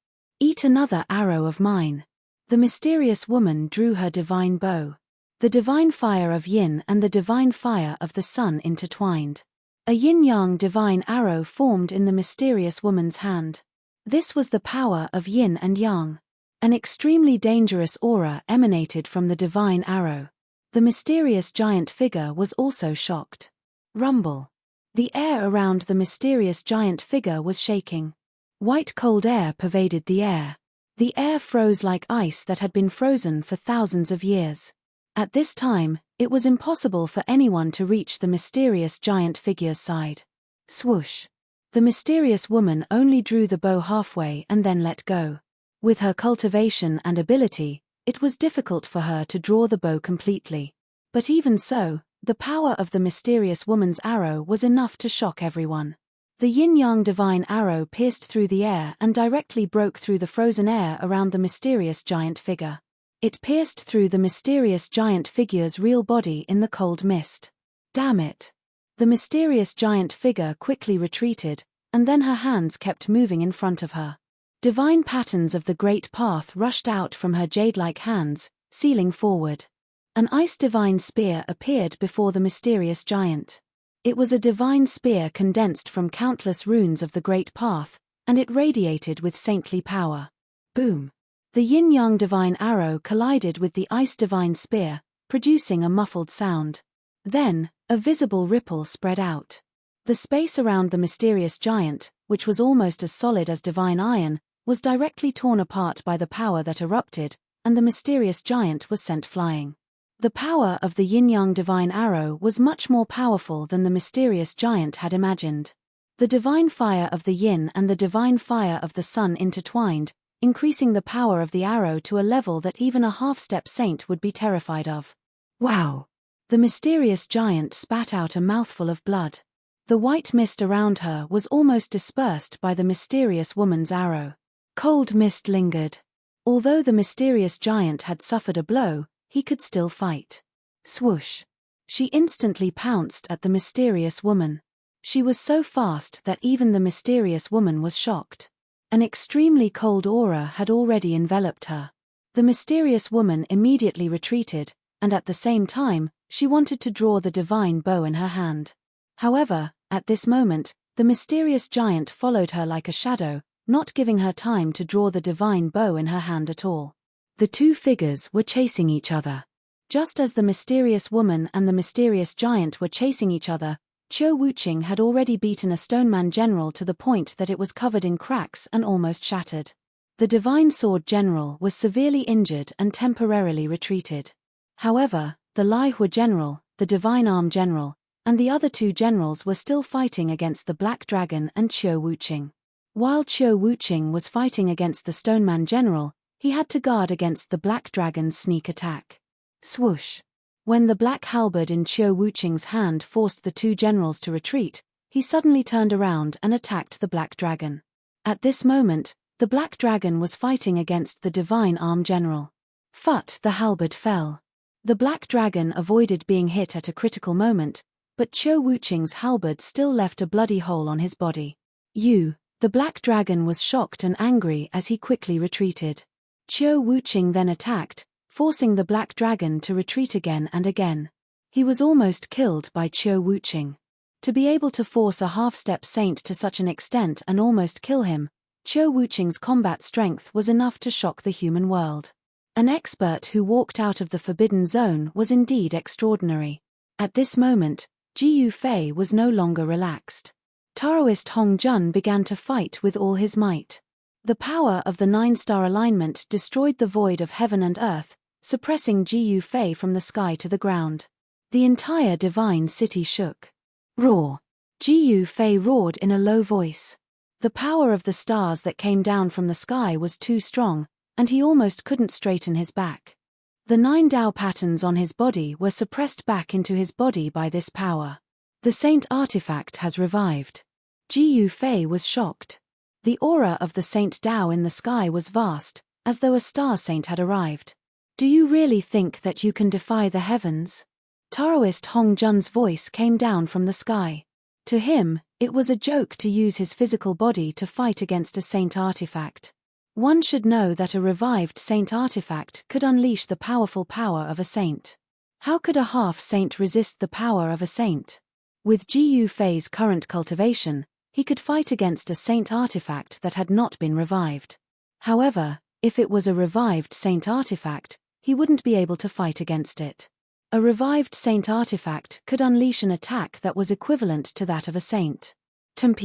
[SPEAKER 1] Eat another arrow of mine. The mysterious woman drew her divine bow. The divine fire of yin and the divine fire of the sun intertwined. A yin-yang divine arrow formed in the mysterious woman's hand. This was the power of yin and yang. An extremely dangerous aura emanated from the divine arrow. The mysterious giant figure was also shocked. Rumble. The air around the mysterious giant figure was shaking. White cold air pervaded the air. The air froze like ice that had been frozen for thousands of years. At this time, it was impossible for anyone to reach the mysterious giant figure's side. Swoosh! The mysterious woman only drew the bow halfway and then let go. With her cultivation and ability, it was difficult for her to draw the bow completely. But even so, the power of the mysterious woman's arrow was enough to shock everyone. The yin-yang divine arrow pierced through the air and directly broke through the frozen air around the mysterious giant figure. It pierced through the mysterious giant figure's real body in the cold mist. Damn it! The mysterious giant figure quickly retreated, and then her hands kept moving in front of her. Divine patterns of the great path rushed out from her jade-like hands, sealing forward. An ice divine spear appeared before the mysterious giant. It was a divine spear condensed from countless runes of the Great Path, and it radiated with saintly power. Boom! The yin-yang divine arrow collided with the ice divine spear, producing a muffled sound. Then, a visible ripple spread out. The space around the mysterious giant, which was almost as solid as divine iron, was directly torn apart by the power that erupted, and the mysterious giant was sent flying. The power of the yin-yang divine arrow was much more powerful than the mysterious giant had imagined. The divine fire of the yin and the divine fire of the sun intertwined, increasing the power of the arrow to a level that even a half-step saint would be terrified of. Wow! The mysterious giant spat out a mouthful of blood. The white mist around her was almost dispersed by the mysterious woman's arrow. Cold mist lingered. Although the mysterious giant had suffered a blow, he could still fight. Swoosh! She instantly pounced at the mysterious woman. She was so fast that even the mysterious woman was shocked. An extremely cold aura had already enveloped her. The mysterious woman immediately retreated, and at the same time, she wanted to draw the divine bow in her hand. However, at this moment, the mysterious giant followed her like a shadow, not giving her time to draw the divine bow in her hand at all. The two figures were chasing each other. Just as the mysterious woman and the mysterious giant were chasing each other, Qiu Wuqing had already beaten a stoneman general to the point that it was covered in cracks and almost shattered. The divine sword general was severely injured and temporarily retreated. However, the Lai Hua general, the divine arm general, and the other two generals were still fighting against the Black Dragon and Qiu Wuqing. While Qiu Wuqing was fighting against the stoneman general, he had to guard against the Black Dragon's sneak attack. Swoosh! When the black halberd in Qiu Wuqing's hand forced the two generals to retreat, he suddenly turned around and attacked the Black Dragon. At this moment, the Black Dragon was fighting against the divine arm general. Phut! The halberd fell. The Black Dragon avoided being hit at a critical moment, but Qiu Wuqing's halberd still left a bloody hole on his body. The Black Dragon was shocked and angry as he quickly retreated. Qiu Wuqing then attacked, forcing the Black Dragon to retreat again and again. He was almost killed by Qiu Wuqing. To be able to force a half-step saint to such an extent and almost kill him, Qiu Wuqing's combat strength was enough to shock the human world. An expert who walked out of the forbidden zone was indeed extraordinary. At this moment, Ji Yufei was no longer relaxed. Taoist Hong Jun began to fight with all his might. The power of the 9-star alignment destroyed the void of heaven and earth, suppressing Ji Yufei from the sky to the ground. The entire divine city shook. Roar! Ji Yufei roared in a low voice. The power of the stars that came down from the sky was too strong, and he almost couldn't straighten his back. The 9 Dao patterns on his body were suppressed back into his body by this power. The saint artifact has revived. Ji Yufei was shocked. The aura of the Saint Dao in the sky was vast, as though a star saint had arrived. Do you really think that you can defy the heavens? Taoist Hong Jun's voice came down from the sky. To him, it was a joke to use his physical body to fight against a saint artifact. One should know that a revived saint artifact could unleash the powerful power of a saint. How could a half-saint resist the power of a saint? With Ji Yufei's current cultivation, he could fight against a saint artifact that had not been revived. However, if it was a revived saint artifact, he wouldn't be able to fight against it. A revived saint artifact could unleash an attack that was equivalent to that of a saint. Temph,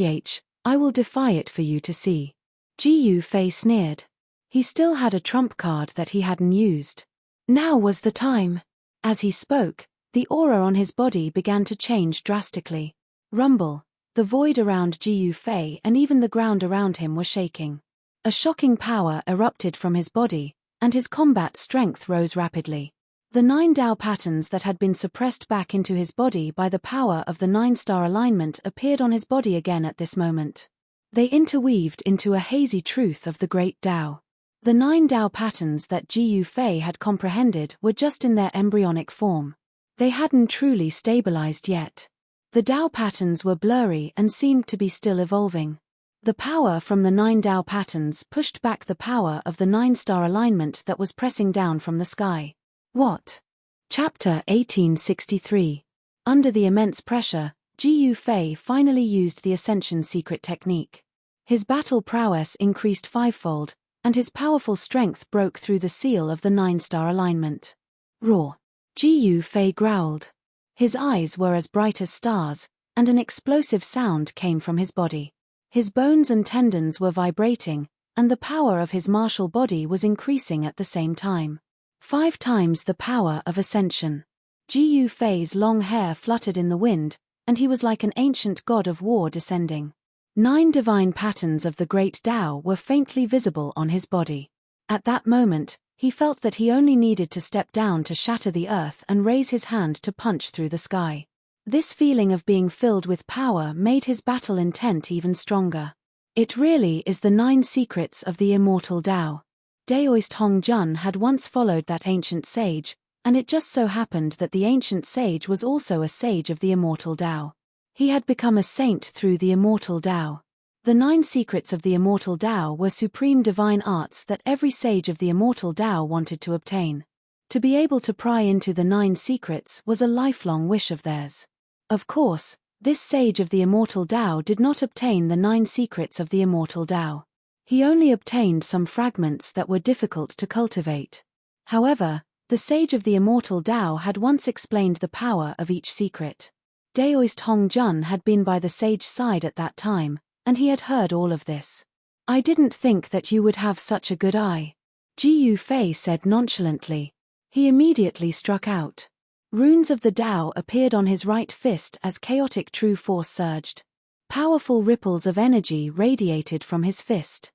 [SPEAKER 1] I will defy it for you to see. Ji Yufei sneered. He still had a trump card that he hadn't used. Now was the time. As he spoke, the aura on his body began to change drastically. Rumble. The void around Ji Yufei and even the ground around him were shaking. A shocking power erupted from his body, and his combat strength rose rapidly. The 9 Dao patterns that had been suppressed back into his body by the power of the 9-star alignment appeared on his body again at this moment. They interweaved into a hazy truth of the great Dao. The 9 Dao patterns that Ji Yufei had comprehended were just in their embryonic form. They hadn't truly stabilized yet. The Dao patterns were blurry and seemed to be still evolving. The power from the 9 Dao patterns pushed back the power of the 9-star alignment that was pressing down from the sky. What? Chapter 1863. Under the immense pressure, Ji Yufei finally used the Ascension secret technique. His battle prowess increased fivefold, and his powerful strength broke through the seal of the 9-star alignment. Roar! Ji Yufei growled. His eyes were as bright as stars, and an explosive sound came from his body. His bones and tendons were vibrating, and the power of his martial body was increasing at the same time. 5 times the power of Ascension. Ji Yufei's long hair fluttered in the wind, and he was like an ancient god of war descending. 9 divine patterns of the great Tao were faintly visible on his body. At that moment, he felt that he only needed to step down to shatter the earth and raise his hand to punch through the sky. This feeling of being filled with power made his battle intent even stronger. It really is the 9 secrets of the immortal Tao. Daoist Hong Jun had once followed that ancient sage, and it just so happened that the ancient sage was also a sage of the immortal Tao. He had become a saint through the immortal Tao. The 9 secrets of the immortal Tao were supreme divine arts that every sage of the immortal Tao wanted to obtain. To be able to pry into the 9 secrets was a lifelong wish of theirs. Of course, this sage of the immortal Tao did not obtain the 9 secrets of the immortal Tao. He only obtained some fragments that were difficult to cultivate. However, the sage of the immortal Tao had once explained the power of each secret. Daoist Hong Jun had been by the sage's side at that time, and he had heard all of this. "I didn't think that you would have such a good eye," Ji Yufei said nonchalantly. He immediately struck out. Runes of the Tao appeared on his right fist as chaotic true force surged. Powerful ripples of energy radiated from his fist.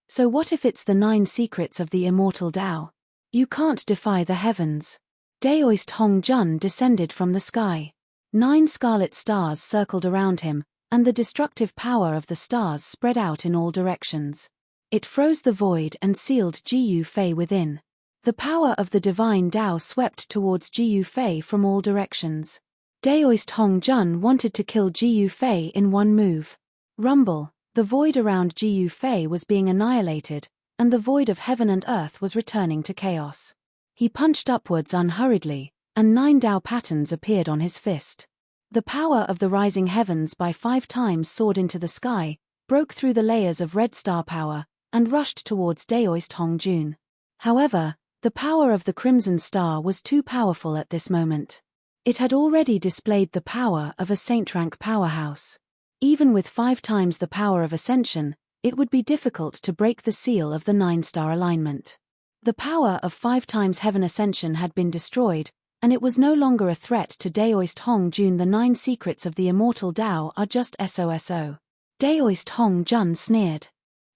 [SPEAKER 1] So what if it's the 9 secrets of the immortal Tao? You can't defy the heavens. Daoist Hong Jun descended from the sky. 9 scarlet stars circled around him, and the destructive power of the stars spread out in all directions. It froze the void and sealed Ji Yufei within. The power of the divine Tao swept towards Ji Yufei from all directions. Daoist Hong Jun wanted to kill Ji Yufei in one move. Rumble, the void around Ji Yufei was being annihilated, and the void of heaven and earth was returning to chaos. He punched upwards unhurriedly, and 9 Tao patterns appeared on his fist. The power of the rising heavens by 5 times soared into the sky, broke through the layers of red star power, and rushed towards Daoist Hong Jun. However, the power of the crimson star was too powerful at this moment. It had already displayed the power of a saint-rank powerhouse. Even with 5 times the power of Ascension, it would be difficult to break the seal of the 9-star alignment. The power of 5 times Heaven Ascension had been destroyed, and it was no longer a threat to Daoist Hong Jun. The 9 secrets of the immortal Tao are just SOSO. Daoist Hong Jun sneered.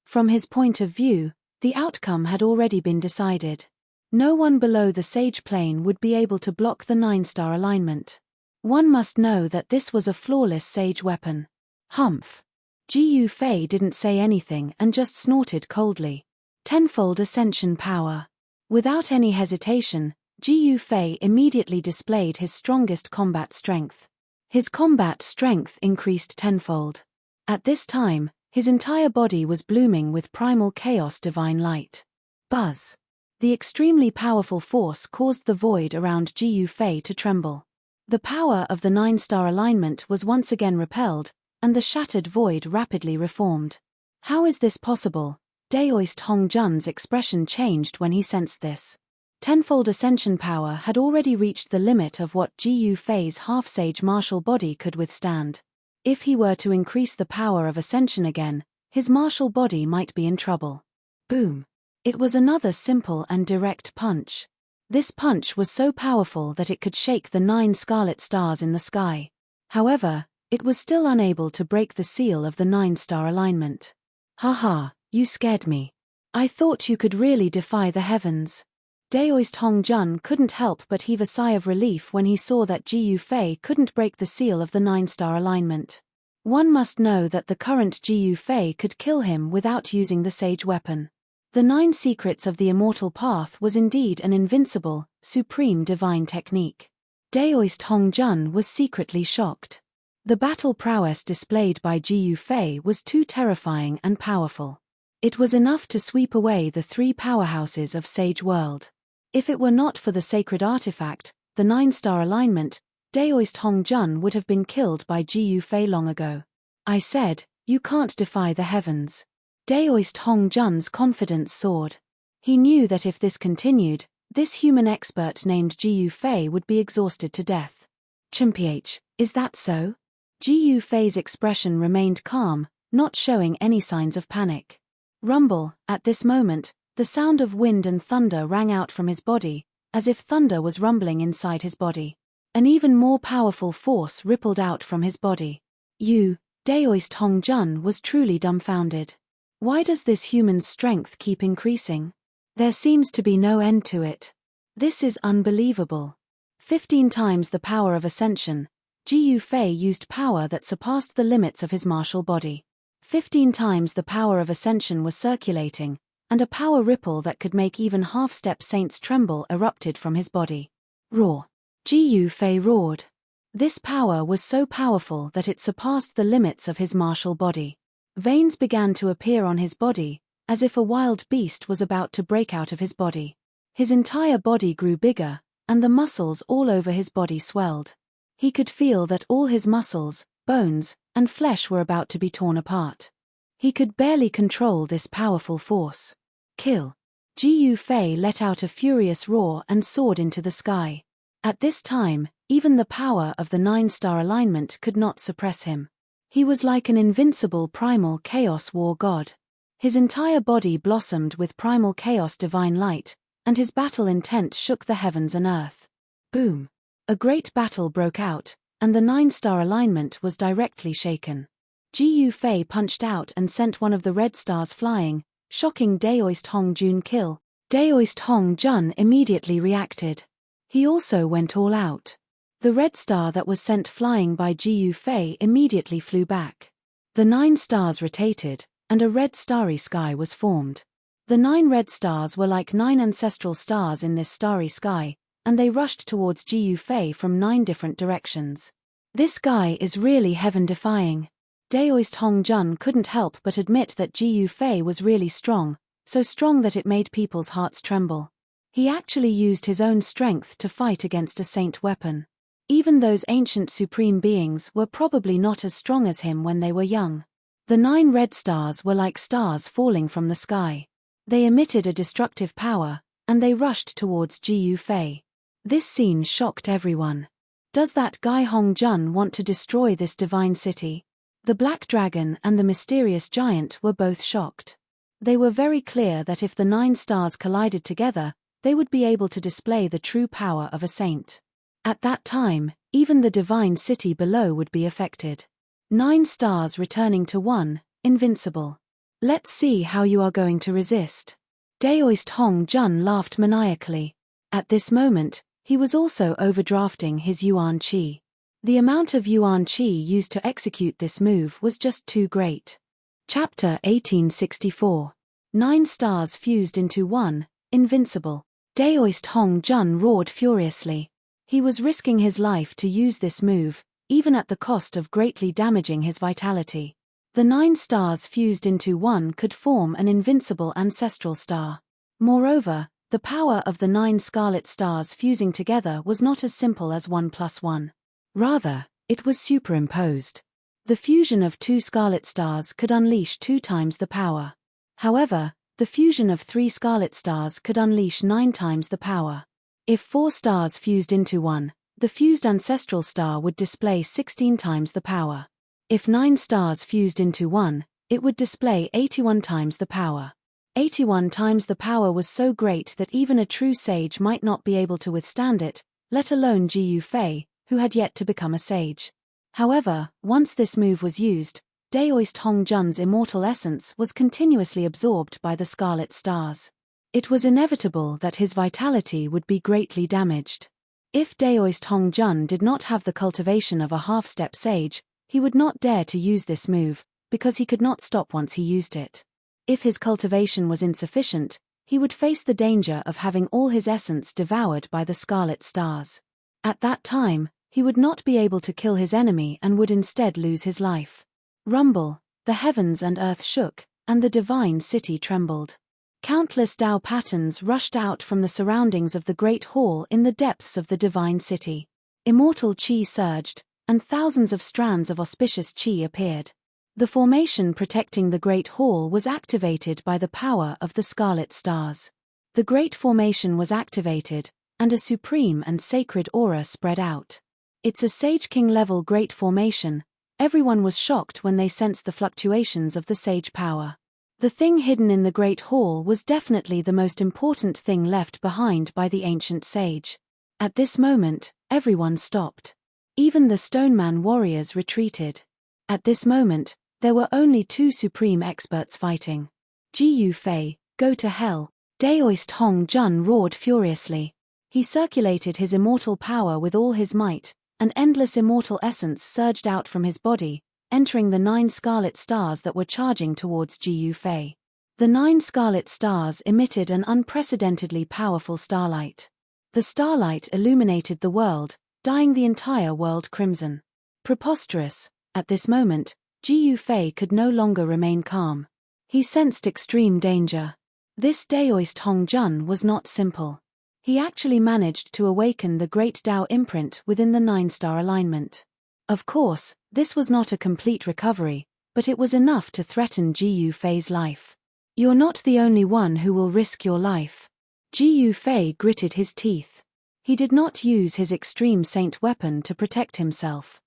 [SPEAKER 1] From his point of view, the outcome had already been decided. No one below the sage plane would be able to block the 9-star alignment. One must know that this was a flawless sage weapon. Humph. Ji Yufei didn't say anything and just snorted coldly. Tenfold Ascension power. Without any hesitation, Ji Yufei immediately displayed his strongest combat strength. His combat strength increased tenfold. At this time, his entire body was blooming with primal chaos divine light. Buzz. The extremely powerful force caused the void around Ji Yufei to tremble. The power of the 9-star alignment was once again repelled, and the shattered void rapidly reformed. How is this possible? Daoist Hong Jun's expression changed when he sensed this. Tenfold Ascension power had already reached the limit of what Ji Yufei's half-sage martial body could withstand. If he were to increase the power of Ascension again, his martial body might be in trouble. Boom. It was another simple and direct punch. This punch was so powerful that it could shake the 9 scarlet stars in the sky. However, it was still unable to break the seal of the 9-star alignment. Haha, you scared me. I thought you could really defy the heavens. Daoist Hong Jun couldn't help but heave a sigh of relief when he saw that Ji Yufei couldn't break the seal of the 9-star alignment. One must know that the current Ji Yufei could kill him without using the sage weapon. The 9 secrets of the immortal path was indeed an invincible, supreme divine technique. Daoist Hong Jun was secretly shocked. The battle prowess displayed by Ji Yufei was too terrifying and powerful. It was enough to sweep away the 3 powerhouses of Sage World. If it were not for the sacred artifact, the 9-star alignment, Daoist Hong Jun would have been killed by Ji Yu Fei long ago. I said, you can't defy the heavens. Daoist Hong Jun's confidence soared. He knew that if this continued, this human expert named Ji Yu Fei would be exhausted to death. Chimph, is that so? Ji Yu Fei's expression remained calm, not showing any signs of panic. Rumble, at this moment, the sound of wind and thunder rang out from his body, as if thunder was rumbling inside his body. An even more powerful force rippled out from his body. Daoist Hong Jun was truly dumbfounded. Why does this human's strength keep increasing? There seems to be no end to it. This is unbelievable. 15 times the power of ascension, Ji Yu Fei used power that surpassed the limits of his martial body. 15 times the power of ascension was circulating, and a power ripple that could make even half-step saints tremble erupted from his body. Roar! Ji Yu Fei roared. This power was so powerful that it surpassed the limits of his martial body. Veins began to appear on his body, as if a wild beast was about to break out of his body. His entire body grew bigger, and the muscles all over his body swelled. He could feel that all his muscles, bones, and flesh were about to be torn apart. He could barely control this powerful force. Kill! Ji Yu Fei let out a furious roar and soared into the sky. At this time, even the power of the 9-star alignment could not suppress him. He was like an invincible primal chaos war god. His entire body blossomed with primal chaos divine light, and his battle intent shook the heavens and earth. Boom! A great battle broke out, and the 9-star alignment was directly shaken. Ji Yu Fei punched out and sent one of the red stars flying, shocking Daoist Hong Jun kill. Daoist Hong Jun immediately reacted. He also went all out. The red star that was sent flying by Ji Yu Fei immediately flew back. The 9 stars rotated, and a red starry sky was formed. The 9 red stars were like 9 ancestral stars in this starry sky, and they rushed towards Ji Yu Fei from 9 different directions. This guy is really heaven-defying. Daoist Hong Jun couldn't help but admit that Ji Yu Fei was really strong, so strong that it made people's hearts tremble. He actually used his own strength to fight against a saint weapon. Even those ancient supreme beings were probably not as strong as him when they were young. The 9 red stars were like stars falling from the sky. They emitted a destructive power, and they rushed towards Ji Yu Fei. This scene shocked everyone. Does that guy Hong Jun want to destroy this divine city? The Black Dragon and the mysterious giant were both shocked. They were very clear that if the 9 stars collided together, they would be able to display the true power of a saint. At that time, even the divine city below would be affected. 9 stars returning to 1, invincible. Let's see how you are going to resist. Daoist Hong Jun laughed maniacally. At this moment, he was also overdrafting his Yuan Qi. The amount of Yuan Qi used to execute this move was just too great. Chapter 1864. 9 stars fused into 1, invincible. Daoist Hong Jun roared furiously. He was risking his life to use this move, even at the cost of greatly damaging his vitality. The 9 stars fused into 1 could form an invincible ancestral star. Moreover, the power of the 9 scarlet stars fusing together was not as simple as 1 plus 1. Rather, it was superimposed. The fusion of 2 scarlet stars could unleash 2 times the power. However, the fusion of 3 scarlet stars could unleash 9 times the power. If 4 stars fused into 1, the fused ancestral star would display 16 times the power. If 9 stars fused into 1, it would display 81 times the power. 81 times the power was so great that even a true sage might not be able to withstand it, let alone Ji Yu Fei, who had yet to become a sage. However, once this move was used, Daoist Hong Jun's immortal essence was continuously absorbed by the scarlet stars. It was inevitable that his vitality would be greatly damaged. If Daoist Hong Jun did not have the cultivation of a half-step sage, he would not dare to use this move, because he could not stop once he used it. If his cultivation was insufficient, he would face the danger of having all his essence devoured by the scarlet stars. At that time, he would not be able to kill his enemy and would instead lose his life. Rumble, the heavens and earth shook, and the divine city trembled. Countless Tao patterns rushed out from the surroundings of the great hall in the depths of the divine city. Immortal chi surged, and thousands of strands of auspicious chi appeared. The formation protecting the Great Hall was activated by the power of the Scarlet Stars. The Great Formation was activated, and a supreme and sacred aura spread out. It's a Sage King level Great Formation. Everyone was shocked when they sensed the fluctuations of the sage power. The thing hidden in the Great Hall was definitely the most important thing left behind by the ancient sage. At this moment, everyone stopped. Even the Stoneman warriors retreated. At this moment, there were only two supreme experts fighting. Ji Yu Fei, go to hell. Daoist Hong Jun roared furiously. He circulated his immortal power with all his might. An endless immortal essence surged out from his body, entering the 9 scarlet stars that were charging towards Ji Yu Fei. The 9 scarlet stars emitted an unprecedentedly powerful starlight. The starlight illuminated the world, dyeing the entire world crimson. Preposterous. At this moment, Ji Yu Fei could no longer remain calm. He sensed extreme danger. This Daoist Hong Jun was not simple. He actually managed to awaken the great Tao imprint within the 9-star alignment. Of course, this was not a complete recovery, but it was enough to threaten Ji Yu Fei's life. You're not the only one who will risk your life. Ji Yu Fei gritted his teeth. He did not use his extreme saint weapon to protect himself.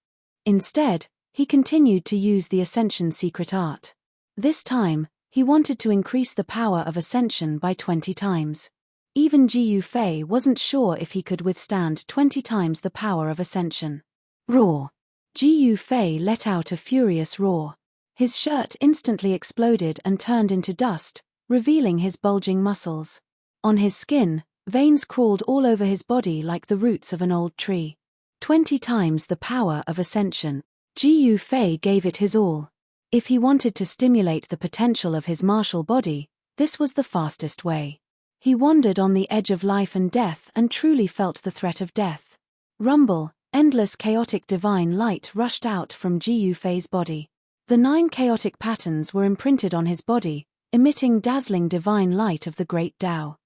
[SPEAKER 1] Instead, he continued to use the Ascension secret art. This time, he wanted to increase the power of Ascension by 20 times. Even Ji Yu Fei wasn't sure if he could withstand 20 times the power of Ascension. Roar! Ji Yu Fei let out a furious roar. His shirt instantly exploded and turned into dust, revealing his bulging muscles. On his skin, veins crawled all over his body like the roots of an old tree. 20 times the power of Ascension. Ji Yu Fei gave it his all. If he wanted to stimulate the potential of his martial body, this was the fastest way. He wandered on the edge of life and death and truly felt the threat of death. Rumble, endless chaotic divine light rushed out from Ji Yu Fei's body. The 9 chaotic patterns were imprinted on his body, emitting dazzling divine light of the great Tao.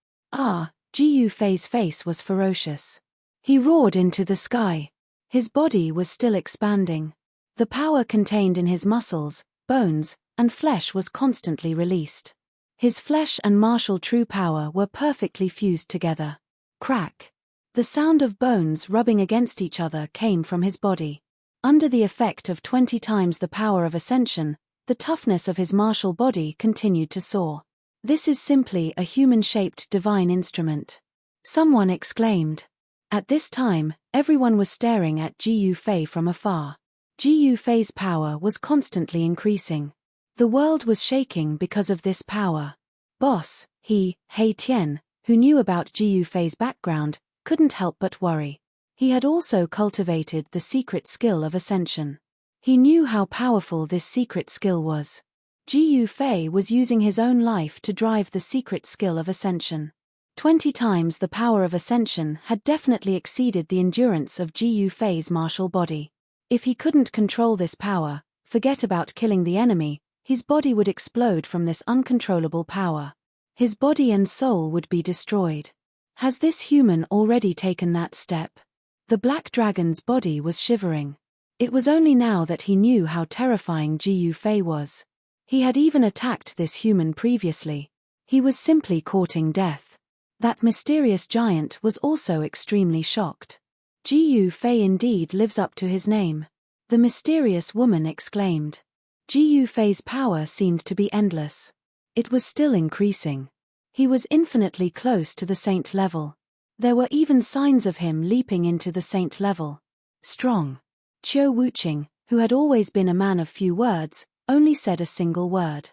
[SPEAKER 1] Ji Yu Fei's face was ferocious. He roared into the sky. His body was still expanding. The power contained in his muscles, bones, and flesh was constantly released. His flesh and martial true power were perfectly fused together. Crack! The sound of bones rubbing against each other came from his body. Under the effect of 20 times the power of Ascension, the toughness of his martial body continued to soar. This is simply a human-shaped divine instrument. Someone exclaimed. At this time, everyone was staring at Ji Yu Fei from afar. Ji Yu Fei's power was constantly increasing. The world was shaking because of this power. Boss, Hei Tian, who knew about Ji Yu Fei's background, couldn't help but worry. He had also cultivated the secret skill of Ascension. He knew how powerful this secret skill was. Ji Yu Fei was using his own life to drive the secret skill of Ascension. 20 times the power of Ascension had definitely exceeded the endurance of Ji Yu Fei's martial body. If he couldn't control this power, forget about killing the enemy, his body would explode from this uncontrollable power. His body and soul would be destroyed. Has this human already taken that step? The black dragon's body was shivering. It was only now that he knew how terrifying Ji Yu Fei was. He had even attacked this human previously. He was simply courting death. That mysterious giant was also extremely shocked. Ji Yu Fei indeed lives up to his name. The mysterious woman exclaimed. Ji Yu Fei's power seemed to be endless. It was still increasing. He was infinitely close to the saint level. There were even signs of him leaping into the saint level. Strong. Qiu Wuqing, who had always been a man of few words, only said a single word.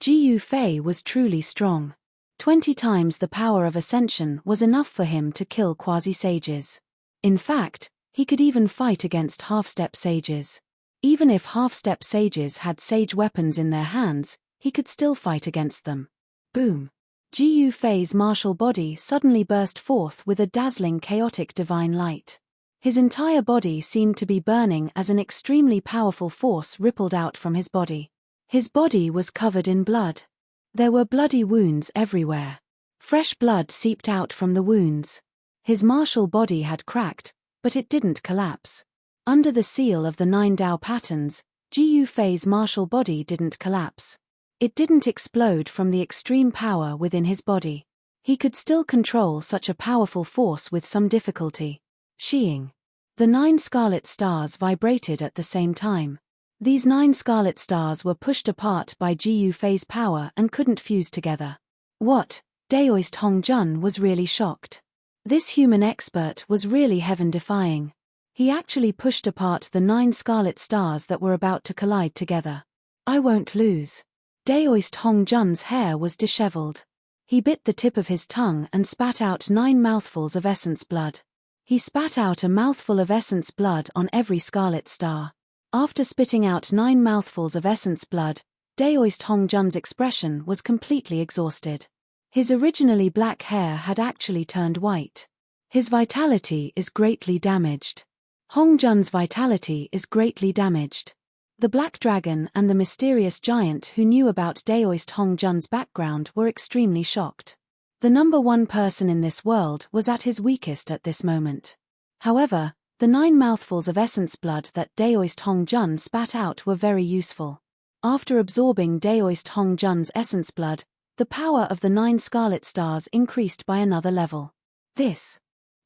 [SPEAKER 1] Ji Yu Fei was truly strong. 20 times the power of Ascension was enough for him to kill quasi-sages. In fact, he could even fight against half-step sages. Even if half-step sages had sage weapons in their hands, he could still fight against them. Boom! Ji Yu Fei's martial body suddenly burst forth with a dazzling chaotic divine light. His entire body seemed to be burning as an extremely powerful force rippled out from his body. His body was covered in blood. There were bloody wounds everywhere. Fresh blood seeped out from the wounds. His martial body had cracked, But it didn't collapse. Under the seal of the 9 Dao patterns, Ji Yufei's martial body didn't collapse. It didn't explode from the extreme power within his body. He could still control such a powerful force with some difficulty. Sheeing. The 9 scarlet stars vibrated at the same time. These 9 scarlet stars were pushed apart by Ji Yufei's power and couldn't fuse together. What? Daoist Hongjun was really shocked. This human expert was really heaven-defying. He actually pushed apart the 9 scarlet stars that were about to collide together. I won't lose. Daoist Hongjun's hair was disheveled. He bit the tip of his tongue and spat out 9 mouthfuls of essence blood. He spat out a mouthful of essence blood on every scarlet star. After spitting out 9 mouthfuls of essence blood, Daoist Hongjun's expression was completely exhausted. His originally black hair had actually turned white. His vitality is greatly damaged. Hongjun's vitality is greatly damaged. The Black Dragon and the mysterious giant who knew about Daoist Hongjun's background were extremely shocked. The number 1 person in this world was at his weakest at this moment. However, the 9 mouthfuls of essence blood that Daoist Hongjun spat out were very useful. After absorbing Daoist Hongjun's essence blood, the power of the 9 scarlet stars increased by another level. This.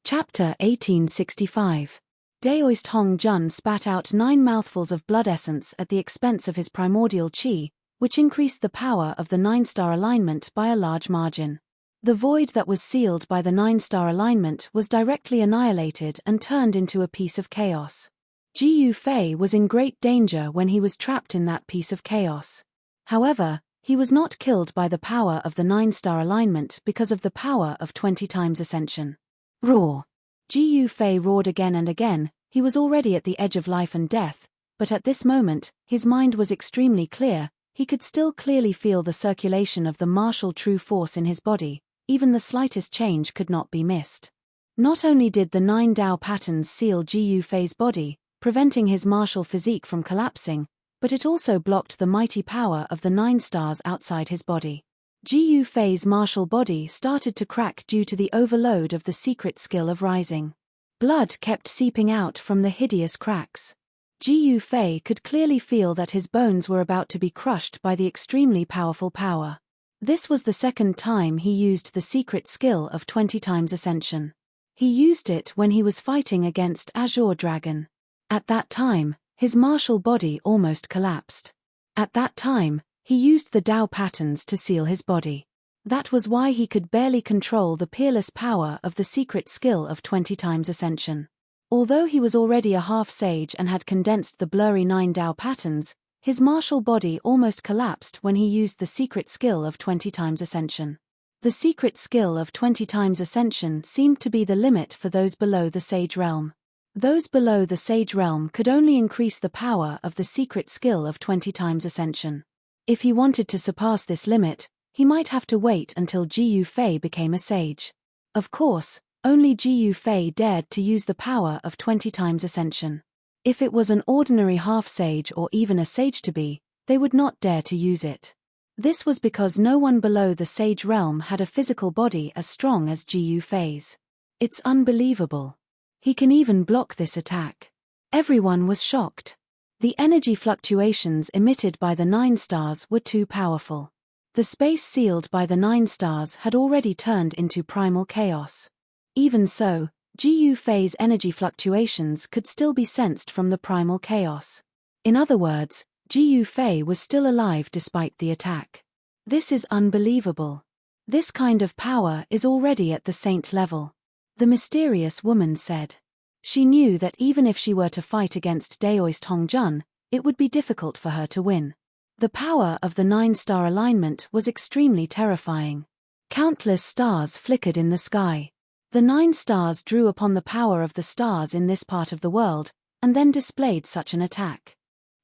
[SPEAKER 1] Chapter 1865. Daoist Hongjun spat out 9 mouthfuls of blood essence at the expense of his primordial chi, which increased the power of the 9-star alignment by a large margin. The void that was sealed by the 9-star alignment was directly annihilated and turned into a piece of chaos. Ji Yufei was in great danger when he was trapped in that piece of chaos. However, he was not killed by the power of the 9-star alignment because of the power of 20 times ascension. Roar! Ji Yufei roared again and again. He was already at the edge of life and death, but at this moment, his mind was extremely clear. He could still clearly feel the circulation of the martial true force in his body. Even the slightest change could not be missed. Not only did the 9 Dao patterns seal Ji Yufei's body, preventing his martial physique from collapsing, but it also blocked the mighty power of the 9 stars outside his body. Ji Yufei's martial body started to crack due to the overload of the secret skill of rising. Blood kept seeping out from the hideous cracks. Ji Yufei could clearly feel that his bones were about to be crushed by the extremely powerful power. This was the second time he used the secret skill of 20 times ascension. He used it when he was fighting against Azure Dragon. At that time, his martial body almost collapsed. At that time, he used the Dao patterns to seal his body. That was why he could barely control the peerless power of the secret skill of 20 times ascension. Although he was already a half-sage and had condensed the blurry 9 Dao patterns, his martial body almost collapsed when he used the secret skill of 20 times ascension. The secret skill of 20 times ascension seemed to be the limit for those below the sage realm. Those below the sage realm could only increase the power of the secret skill of 20 times ascension. If he wanted to surpass this limit, he might have to wait until Ji Yufei became a sage. Of course, only Ji Yufei dared to use the power of 20 times ascension. If it was an ordinary half-sage or even a sage-to-be, they would not dare to use it. This was because no one below the sage realm had a physical body as strong as Ji Yufei's. It's unbelievable. He can even block this attack. Everyone was shocked. The energy fluctuations emitted by the 9 stars were too powerful. The space sealed by the 9 stars had already turned into primal chaos. Even so, Ji Yufei's energy fluctuations could still be sensed from the primal chaos. In other words, Ji Yufei was still alive despite the attack. This is unbelievable. This kind of power is already at the saint level. The mysterious woman said. She knew that even if she were to fight against Daoist Hongjun, it would be difficult for her to win. The power of the 9-star alignment was extremely terrifying. Countless stars flickered in the sky. The 9 stars drew upon the power of the stars in this part of the world, and then displayed such an attack.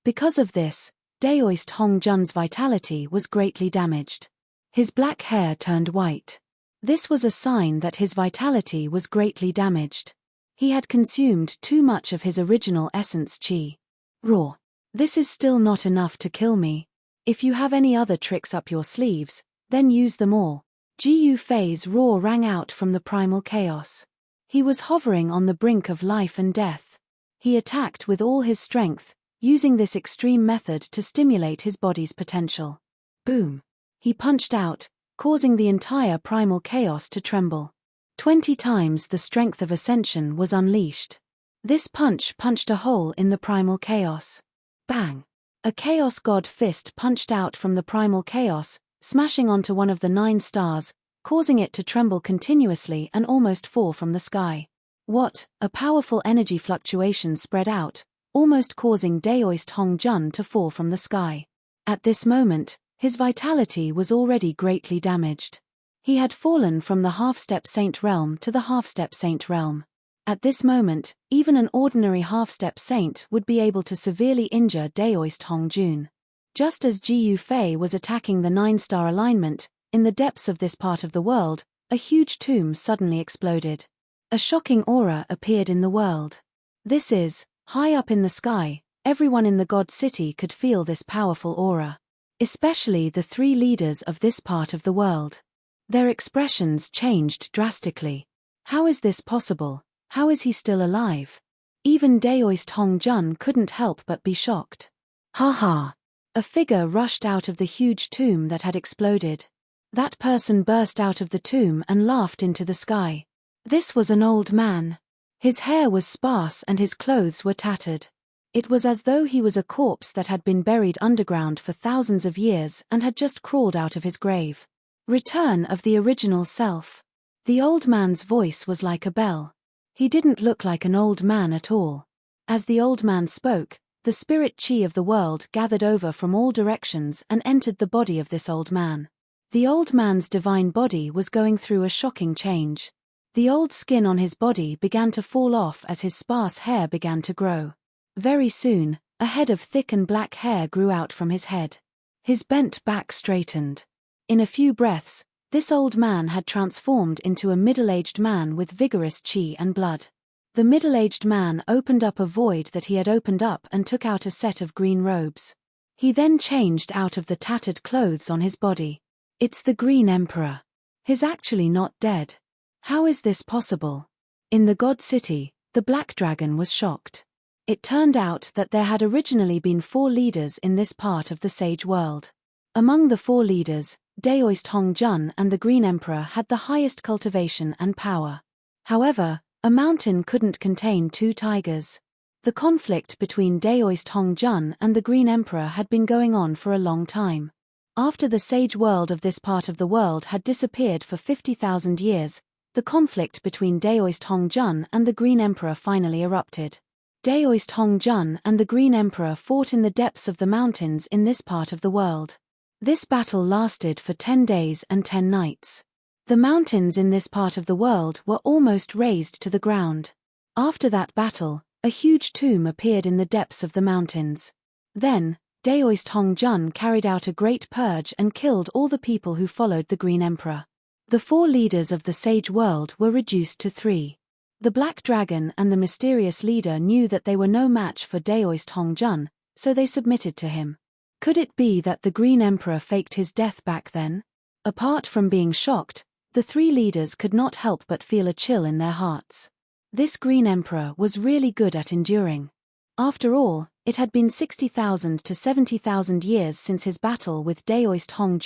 [SPEAKER 1] Because of this, Daoist Hongjun's vitality was greatly damaged. His black hair turned white. This was a sign that his vitality was greatly damaged. He had consumed too much of his original essence chi. Roar. This is still not enough to kill me. If you have any other tricks up your sleeves, then use them all. Ji Yufei's roar rang out from the primal chaos. He was hovering on the brink of life and death. He attacked with all his strength, using this extreme method to stimulate his body's potential. Boom! He punched out, causing the entire primal chaos to tremble. 20 times the strength of ascension was unleashed. This punch punched a hole in the primal chaos. Bang! A chaos god fist punched out from the primal chaos, smashing onto one of the 9 stars, causing it to tremble continuously and almost fall from the sky. What? A powerful energy fluctuation spread out, almost causing Daoist Hong Jun to fall from the sky. At this moment, his vitality was already greatly damaged. He had fallen from the half-step saint realm to the half-step saint realm. At this moment, even an ordinary half-step saint would be able to severely injure Daoist Hong Jun. Just as Ji Yu Fei was attacking the 9-star alignment, in the depths of this part of the world, a huge tomb suddenly exploded. A shocking aura appeared in the world. This is, high up in the sky, everyone in the God City could feel this powerful aura. Especially the 3 leaders of this part of the world. Their expressions changed drastically. How is this possible? How is he still alive? Even Daoist Hong Jun couldn't help but be shocked. Ha ha! A figure rushed out of the huge tomb that had exploded. That person burst out of the tomb and laughed into the sky. This was an old man. His hair was sparse and his clothes were tattered. It was as though he was a corpse that had been buried underground for thousands of years and had just crawled out of his grave. Return of the original self. The old man's voice was like a bell. He didn't look like an old man at all. As the old man spoke, the spirit chi of the world gathered over from all directions and entered the body of this old man. The old man's divine body was going through a shocking change. The old skin on his body began to fall off as his sparse hair began to grow. Very soon, a head of thick and black hair grew out from his head. His bent back straightened. In a few breaths, this old man had transformed into a middle-aged man with vigorous chi and blood. The middle-aged man opened up a void that he had opened up and took out a set of green robes. He then changed out of the tattered clothes on his body. It's the Green Emperor. He's actually not dead. How is this possible? In the God City, the Black Dragon was shocked. It turned out that there had originally been 4 leaders in this part of the Sage world. Among the 4 leaders, Daoist Hong Jun and the Green Emperor had the highest cultivation and power. However, a mountain couldn't contain 2 tigers. The conflict between Daoist Hong Jun and the Green Emperor had been going on for a long time. After the Sage world of this part of the world had disappeared for 50,000 years, the conflict between Daoist Hong Jun and the Green Emperor finally erupted. Daoist Hong Jun and the Green Emperor fought in the depths of the mountains in this part of the world. This battle lasted for 10 days and 10 nights. The mountains in this part of the world were almost razed to the ground. After that battle, a huge tomb appeared in the depths of the mountains. Then, Daoist Hong Jun carried out a great purge and killed all the people who followed the Green Emperor. The 4 leaders of the Sage world were reduced to 3. The Black Dragon and the mysterious leader knew that they were no match for Daoist Hong Jun, so they submitted to him. Could it be that the Green Emperor faked his death back then? Apart from being shocked, the 3 leaders could not help but feel a chill in their hearts. This Green Emperor was really good at enduring. After all, it had been 60,000 to 70,000 years since his battle with Daoist Hong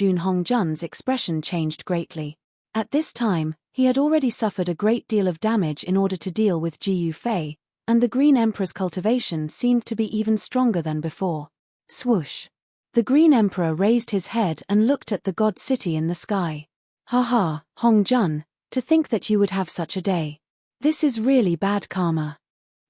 [SPEAKER 1] Jun's expression changed greatly. At this time, he had already suffered a great deal of damage in order to deal with Ji Yu Fei, and the Green Emperor's cultivation seemed to be even stronger than before. Swoosh! The Green Emperor raised his head and looked at the God City in the sky. Ha ha, Hong Jun, to think that you would have such a day. This is really bad karma.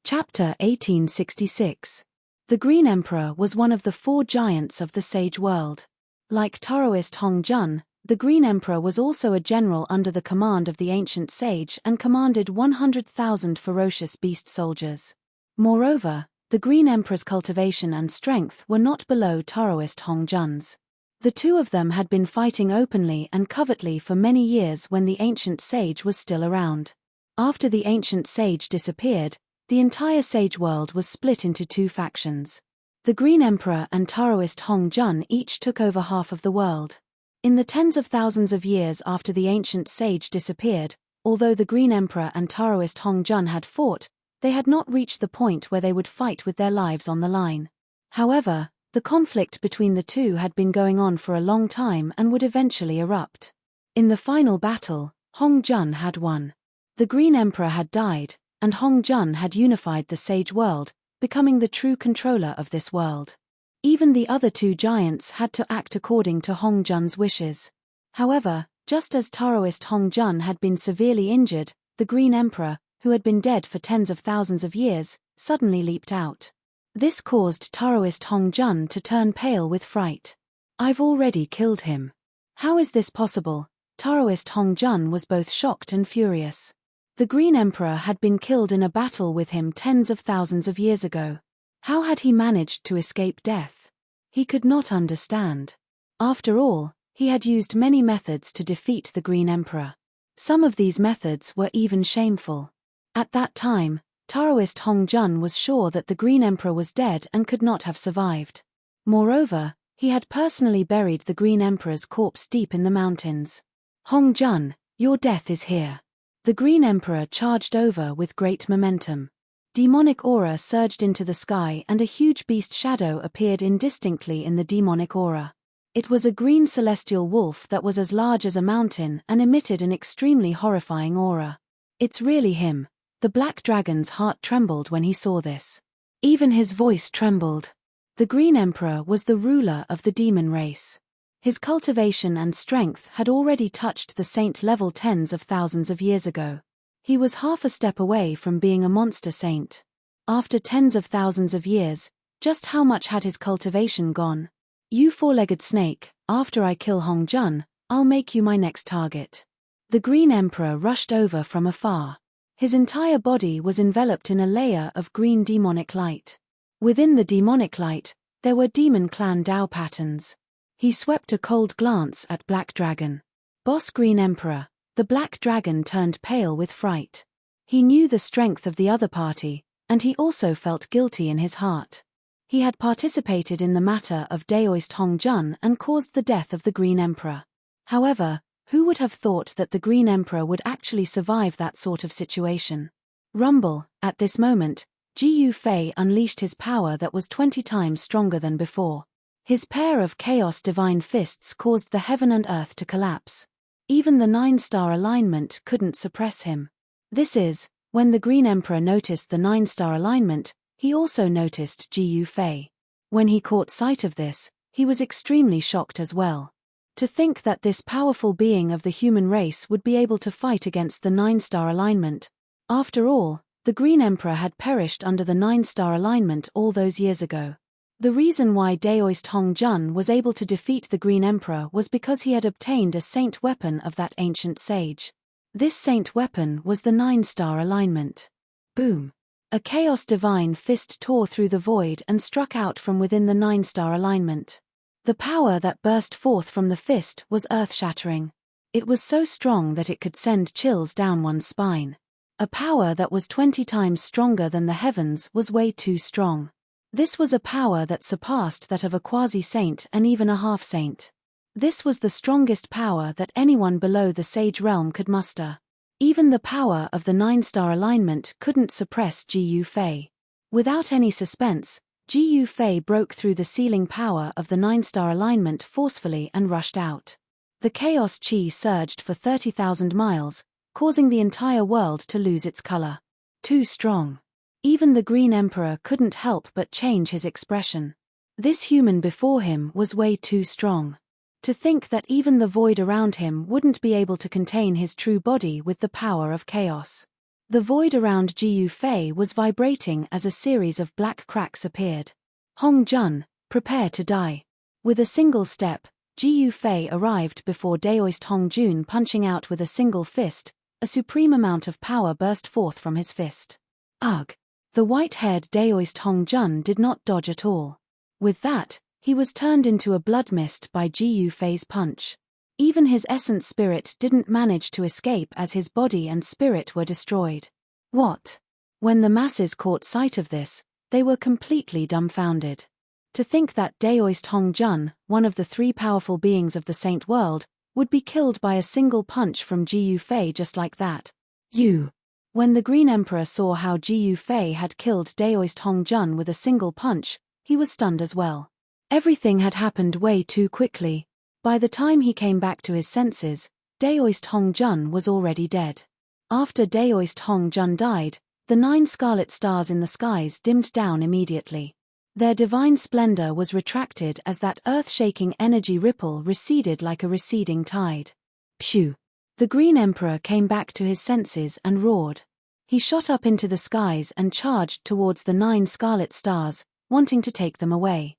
[SPEAKER 1] Chapter 1866. The Green Emperor was one of the 4 giants of the Sage world. Like Taoist Hong Jun, the Green Emperor was also a general under the command of the ancient sage and commanded 100,000 ferocious beast soldiers. Moreover, the Green Emperor's cultivation and strength were not below Taoist Hong Jun's. The 2 of them had been fighting openly and covertly for many years when the ancient sage was still around. After the ancient sage disappeared, the entire Sage world was split into 2 factions. The Green Emperor and Taoist Hong Jun each took over half of the world. In the tens of thousands of years after the ancient sage disappeared, Although the Green Emperor and Taoist Hongjun had fought, they had not reached the point where they would fight with their lives on the line. However, the conflict between the two had been going on for a long time and would eventually erupt. In the final battle, Hongjun had won. The Green Emperor had died, and Hongjun had unified the Sage world, becoming the true controller of this world. Even the other two giants had to act according to Hongjun's wishes. However, just as Taoist Hongjun had been severely injured, the Green Emperor, who had been dead for tens of thousands of years, suddenly leaped out. This caused Taoist Hongjun to turn pale with fright. "I've already killed him. How is this possible?" Taoist Hongjun was both shocked and furious. The Green Emperor had been killed in a battle with him tens of thousands of years ago. How had he managed to escape death? He could not understand. After all, he had used many methods to defeat the Green Emperor. Some of these methods were even shameful. At that time, Taoist Hongjun was sure that the Green Emperor was dead and could not have survived. Moreover, he had personally buried the Green Emperor's corpse deep in the mountains. "Hongjun, your death is here." The Green Emperor charged over with great momentum. Demonic aura surged into the sky and a huge beast shadow appeared indistinctly in the demonic aura. It was a green celestial wolf that was as large as a mountain and emitted an extremely horrifying aura. "It's really him." The Black Dragon's heart trembled when he saw this. Even his voice trembled. The Green Emperor was the ruler of the demon race. His cultivation and strength had already touched the saint level tens of thousands of years ago. He was half a step away from being a monster saint. After tens of thousands of years, just how much had his cultivation gone? "You four-legged snake, after I kill Hongjun, I'll make you my next target." The Green Emperor rushed over from afar. His entire body was enveloped in a layer of green demonic light. Within the demonic light, there were demon clan Dao patterns. He swept a cold glance at Black Dragon. "Boss Green Emperor." The Black Dragon turned pale with fright. He knew the strength of the other party, and he also felt guilty in his heart. He had participated in the matter of Daoist Hongjun and caused the death of the Green Emperor. However, who would have thought that the Green Emperor would actually survive that sort of situation? Rumble. At this moment, Ji Yufei unleashed his power that was 20 times stronger than before. His pair of Chaos Divine Fists caused the heaven and earth to collapse. Even the 9-star alignment couldn't suppress him. This is, when the Green Emperor noticed the 9-star alignment, he also noticed Ji Yufei. When he caught sight of this, he was extremely shocked as well. To think that this powerful being of the human race would be able to fight against the 9-star alignment. After all, the Green Emperor had perished under the 9-star alignment all those years ago. The reason why Daoist Hongjun was able to defeat the Green Emperor was because he had obtained a saint weapon of that ancient sage. This saint weapon was the 9-star alignment. Boom! A Chaos Divine Fist tore through the void and struck out from within the 9-star alignment. The power that burst forth from the fist was earth-shattering. It was so strong that it could send chills down one's spine. A power that was 20 times stronger than the heavens was way too strong. This was a power that surpassed that of a quasi-saint and even a half-saint. This was the strongest power that anyone below the sage realm could muster. Even the power of the 9-star alignment couldn't suppress Ji Yufei. Without any suspense, Ji Yufei broke through the sealing power of the 9-star alignment forcefully and rushed out. The chaos chi surged for 30,000 miles, causing the entire world to lose its color. Too strong. Even the Green Emperor couldn't help but change his expression. This human before him was way too strong. To think that even the void around him wouldn't be able to contain his true body with the power of chaos. The void around Ji Yufei was vibrating as a series of black cracks appeared. Hongjun, prepare to die. With a single step, Ji Yufei arrived before Daoist Hongjun, punching out with a single fist. A supreme amount of power burst forth from his fist. Ugh! The white-haired Daoist Hongjun did not dodge at all. With that, he was turned into a blood mist by Ji Yufei's punch. Even his essence spirit didn't manage to escape as his body and spirit were destroyed. What? When the masses caught sight of this, they were completely dumbfounded. To think that Daoist Hongjun, one of the 3 powerful beings of the Saint world, would be killed by a single punch from Ji Yufei just like that. You. When the Green Emperor saw how Ji Yufei had killed Daoist Hongjun with a single punch, he was stunned as well. Everything had happened way too quickly. By the time he came back to his senses, Daoist Hongjun was already dead. After Daoist Hongjun died, the 9 scarlet stars in the skies dimmed down immediately. Their divine splendor was retracted as that earth-shaking energy ripple receded like a receding tide. Phew! The Green Emperor came back to his senses and roared. He shot up into the skies and charged towards the 9 scarlet stars, wanting to take them away.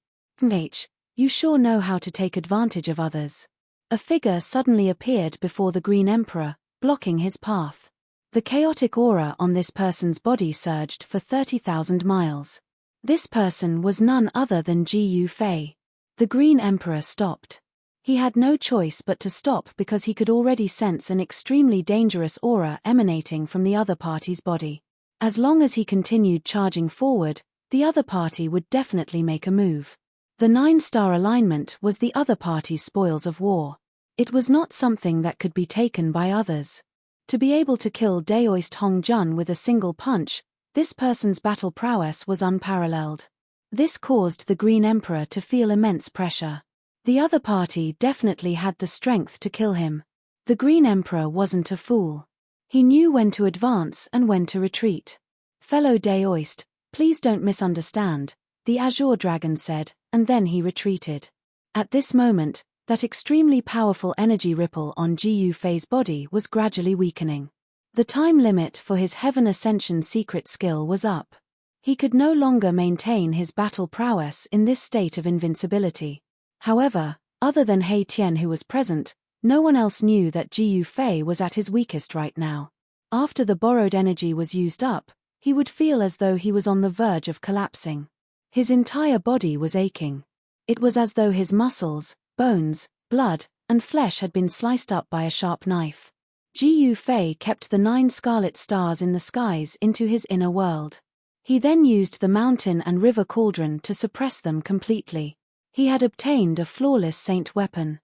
[SPEAKER 1] You sure know how to take advantage of others. A figure suddenly appeared before the Green Emperor, blocking his path. The chaotic aura on this person's body surged for 30,000 miles. This person was none other than Ji Yufei. The Green Emperor stopped. He had no choice but to stop because he could already sense an extremely dangerous aura emanating from the other party's body. As long as he continued charging forward, the other party would definitely make a move. The 9-star alignment was the other party's spoils of war. It was not something that could be taken by others. To be able to kill Daoist Hongjun with a single punch, this person's battle prowess was unparalleled. This caused the Green Emperor to feel immense pressure. The other party definitely had the strength to kill him. The Green Emperor wasn't a fool. He knew when to advance and when to retreat. Fellow Daoist, please don't misunderstand, the Azure Dragon said, and then he retreated. At this moment, that extremely powerful energy ripple on Ji Yufei's body was gradually weakening. The time limit for his Heaven Ascension secret skill was up. He could no longer maintain his battle prowess in this state of invincibility. However, other than He Tian who was present, no one else knew that Ji Yufei was at his weakest right now. After the borrowed energy was used up, he would feel as though he was on the verge of collapsing. His entire body was aching. It was as though his muscles, bones, blood, and flesh had been sliced up by a sharp knife. Ji Yufei kept the 9 scarlet stars in the skies into his inner world. He then used the mountain and river cauldron to suppress them completely. He had obtained a flawless saint weapon.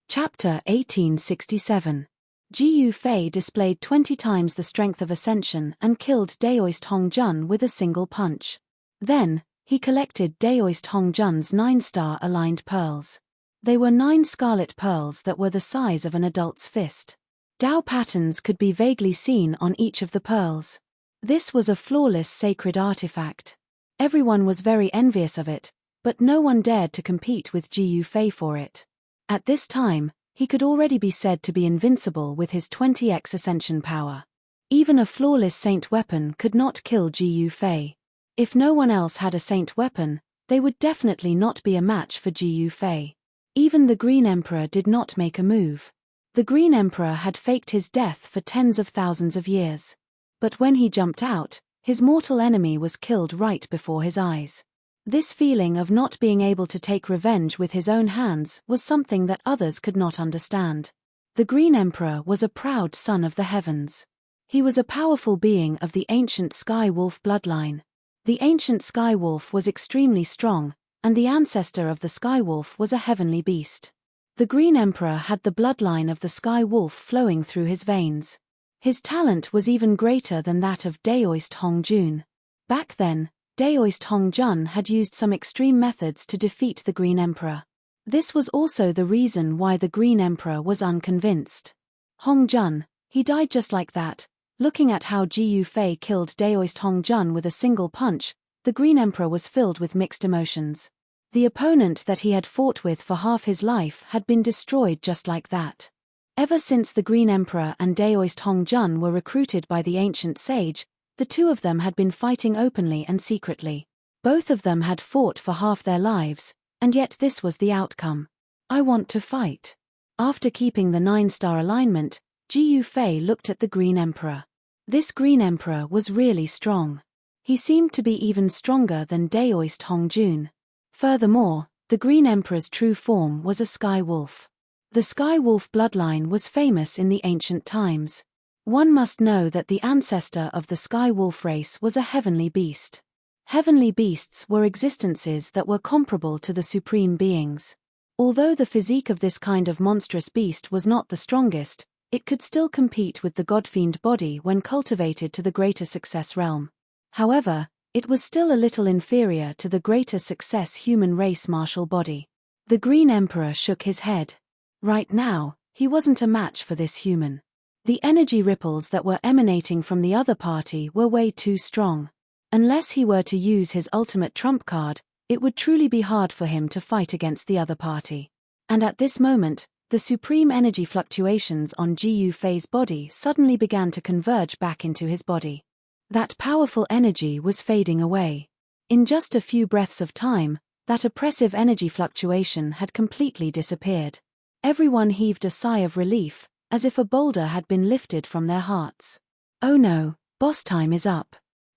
[SPEAKER 1] Chapter 1867. Ji Yufei displayed 20 times the strength of Ascension and killed Daoist Hongjun with a single punch. Then, he collected Daoist Hongjun's 9-star aligned pearls. They were 9 scarlet pearls that were the size of an adult's fist. Dao patterns could be vaguely seen on each of the pearls. This was a flawless sacred artifact. Everyone was very envious of it, but no one dared to compete with Ji Yufei for it. At this time, he could already be said to be invincible with his 20x ascension power. Even a flawless saint weapon could not kill Ji Yufei. If no one else had a saint weapon, they would definitely not be a match for Ji Yufei. Even the Green Emperor did not make a move. The Green Emperor had faked his death for tens of thousands of years. But when he jumped out, his mortal enemy was killed right before his eyes. This feeling of not being able to take revenge with his own hands was something that others could not understand. The Green Emperor was a proud son of the heavens. He was a powerful being of the ancient Sky Wolf bloodline. The ancient Sky Wolf was extremely strong, and the ancestor of the Sky Wolf was a heavenly beast. The Green Emperor had the bloodline of the Sky Wolf flowing through his veins. His talent was even greater than that of Daoist Hongjun. Back then, Daoist Hongjun had used some extreme methods to defeat the Green Emperor. This was also the reason why the Green Emperor was unconvinced. Hongjun, he died just like that. Looking at how Ji Yufei killed Daoist Hongjun with a single punch, the Green Emperor was filled with mixed emotions. The opponent that he had fought with for half his life had been destroyed just like that. Ever since the Green Emperor and Daoist Hongjun were recruited by the ancient sage, the two of them had been fighting openly and secretly. Both of them had fought for half their lives, and yet this was the outcome. I want to fight. After keeping the 9-star alignment, Ji Yufei looked at the Green Emperor. This Green Emperor was really strong. He seemed to be even stronger than Daoist Hongjun. Furthermore, the Green Emperor's true form was a Sky Wolf. The Sky Wolf bloodline was famous in the ancient times. One must know that the ancestor of the Sky Wolf race was a heavenly beast. Heavenly beasts were existences that were comparable to the supreme beings. Although the physique of this kind of monstrous beast was not the strongest, it could still compete with the godfiend body when cultivated to the greater success realm. However, it was still a little inferior to the greater success human race martial body. The Green Emperor shook his head. Right now, he wasn't a match for this human. The energy ripples that were emanating from the other party were way too strong. Unless he were to use his ultimate trump card, it would truly be hard for him to fight against the other party. And at this moment, the supreme energy fluctuations on Gu Fei's body suddenly began to converge back into his body. That powerful energy was fading away. In just a few breaths of time, that oppressive energy fluctuation had completely disappeared. Everyone heaved a sigh of relief, as if a boulder had been lifted from their hearts. Oh no, boss time is up.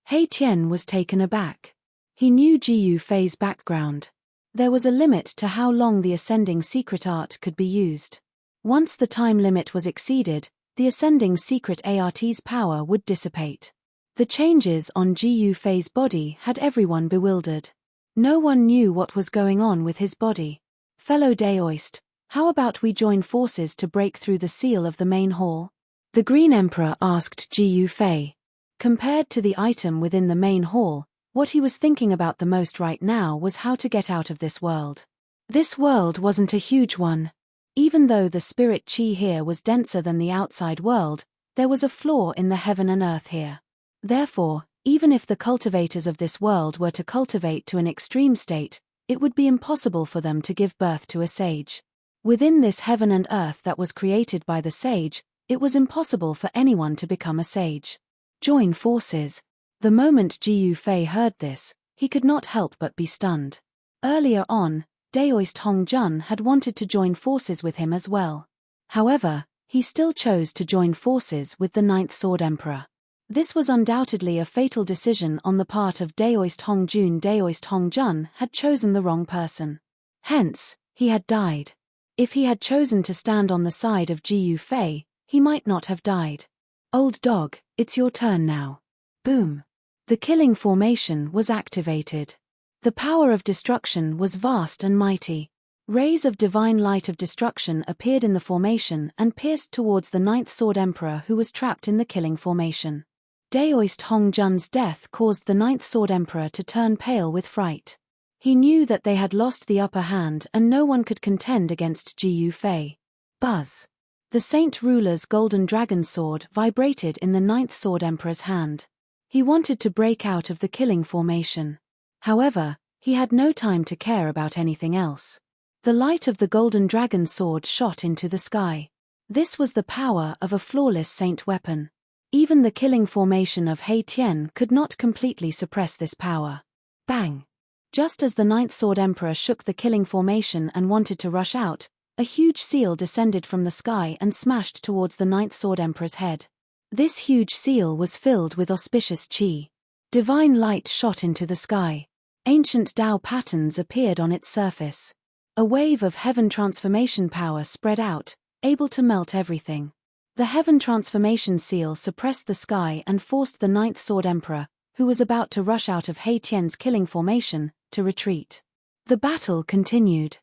[SPEAKER 1] He Tian was taken aback. He knew Gu Fei's background. There was a limit to how long the ascending secret art could be used. Once the time limit was exceeded, the ascending secret art's power would dissipate. The changes on Gu Fei's body had everyone bewildered. No one knew what was going on with his body. Fellow Daoist, how about we join forces to break through the seal of the main hall? The Green Emperor asked Gu Fei. Compared to the item within the main hall, what he was thinking about the most right now was how to get out of this world. This world wasn't a huge one. Even though the spirit chi here was denser than the outside world, there was a flaw in the heaven and earth here. Therefore, even if the cultivators of this world were to cultivate to an extreme state, it would be impossible for them to give birth to a sage. Within this heaven and earth that was created by the sage, it was impossible for anyone to become a sage. Join forces. The moment Gu Fei heard this, he could not help but be stunned. Earlier on, Daoist Hong Jun had wanted to join forces with him as well. However, he still chose to join forces with the Ninth Sword Emperor. This was undoubtedly a fatal decision on the part of Daoist Hong Jun. Daoist Hong Jun had chosen the wrong person. Hence, he had died. If he had chosen to stand on the side of Gu Fei, he might not have died. Old dog, it's your turn now. Boom. The killing formation was activated. The power of destruction was vast and mighty. Rays of divine light of destruction appeared in the formation and pierced towards the Ninth Sword Emperor who was trapped in the killing formation. Daoist Hong Jun's death caused the Ninth Sword Emperor to turn pale with fright. He knew that they had lost the upper hand and no one could contend against Gu Fei. Buzz. The Saint Ruler's golden dragon sword vibrated in the Ninth Sword Emperor's hand. He wanted to break out of the killing formation. However, he had no time to care about anything else. The light of the golden dragon sword shot into the sky. This was the power of a flawless saint weapon. Even the killing formation of He Tian could not completely suppress this power. Bang! Just as the Ninth Sword Emperor shook the killing formation and wanted to rush out, a huge seal descended from the sky and smashed towards the Ninth Sword Emperor's head. This huge seal was filled with auspicious chi. Divine light shot into the sky. Ancient Tao patterns appeared on its surface. A wave of heaven transformation power spread out, able to melt everything. The heaven transformation seal suppressed the sky and forced the Ninth Sword Emperor, who was about to rush out of He Tian's killing formation, to retreat. The battle continued.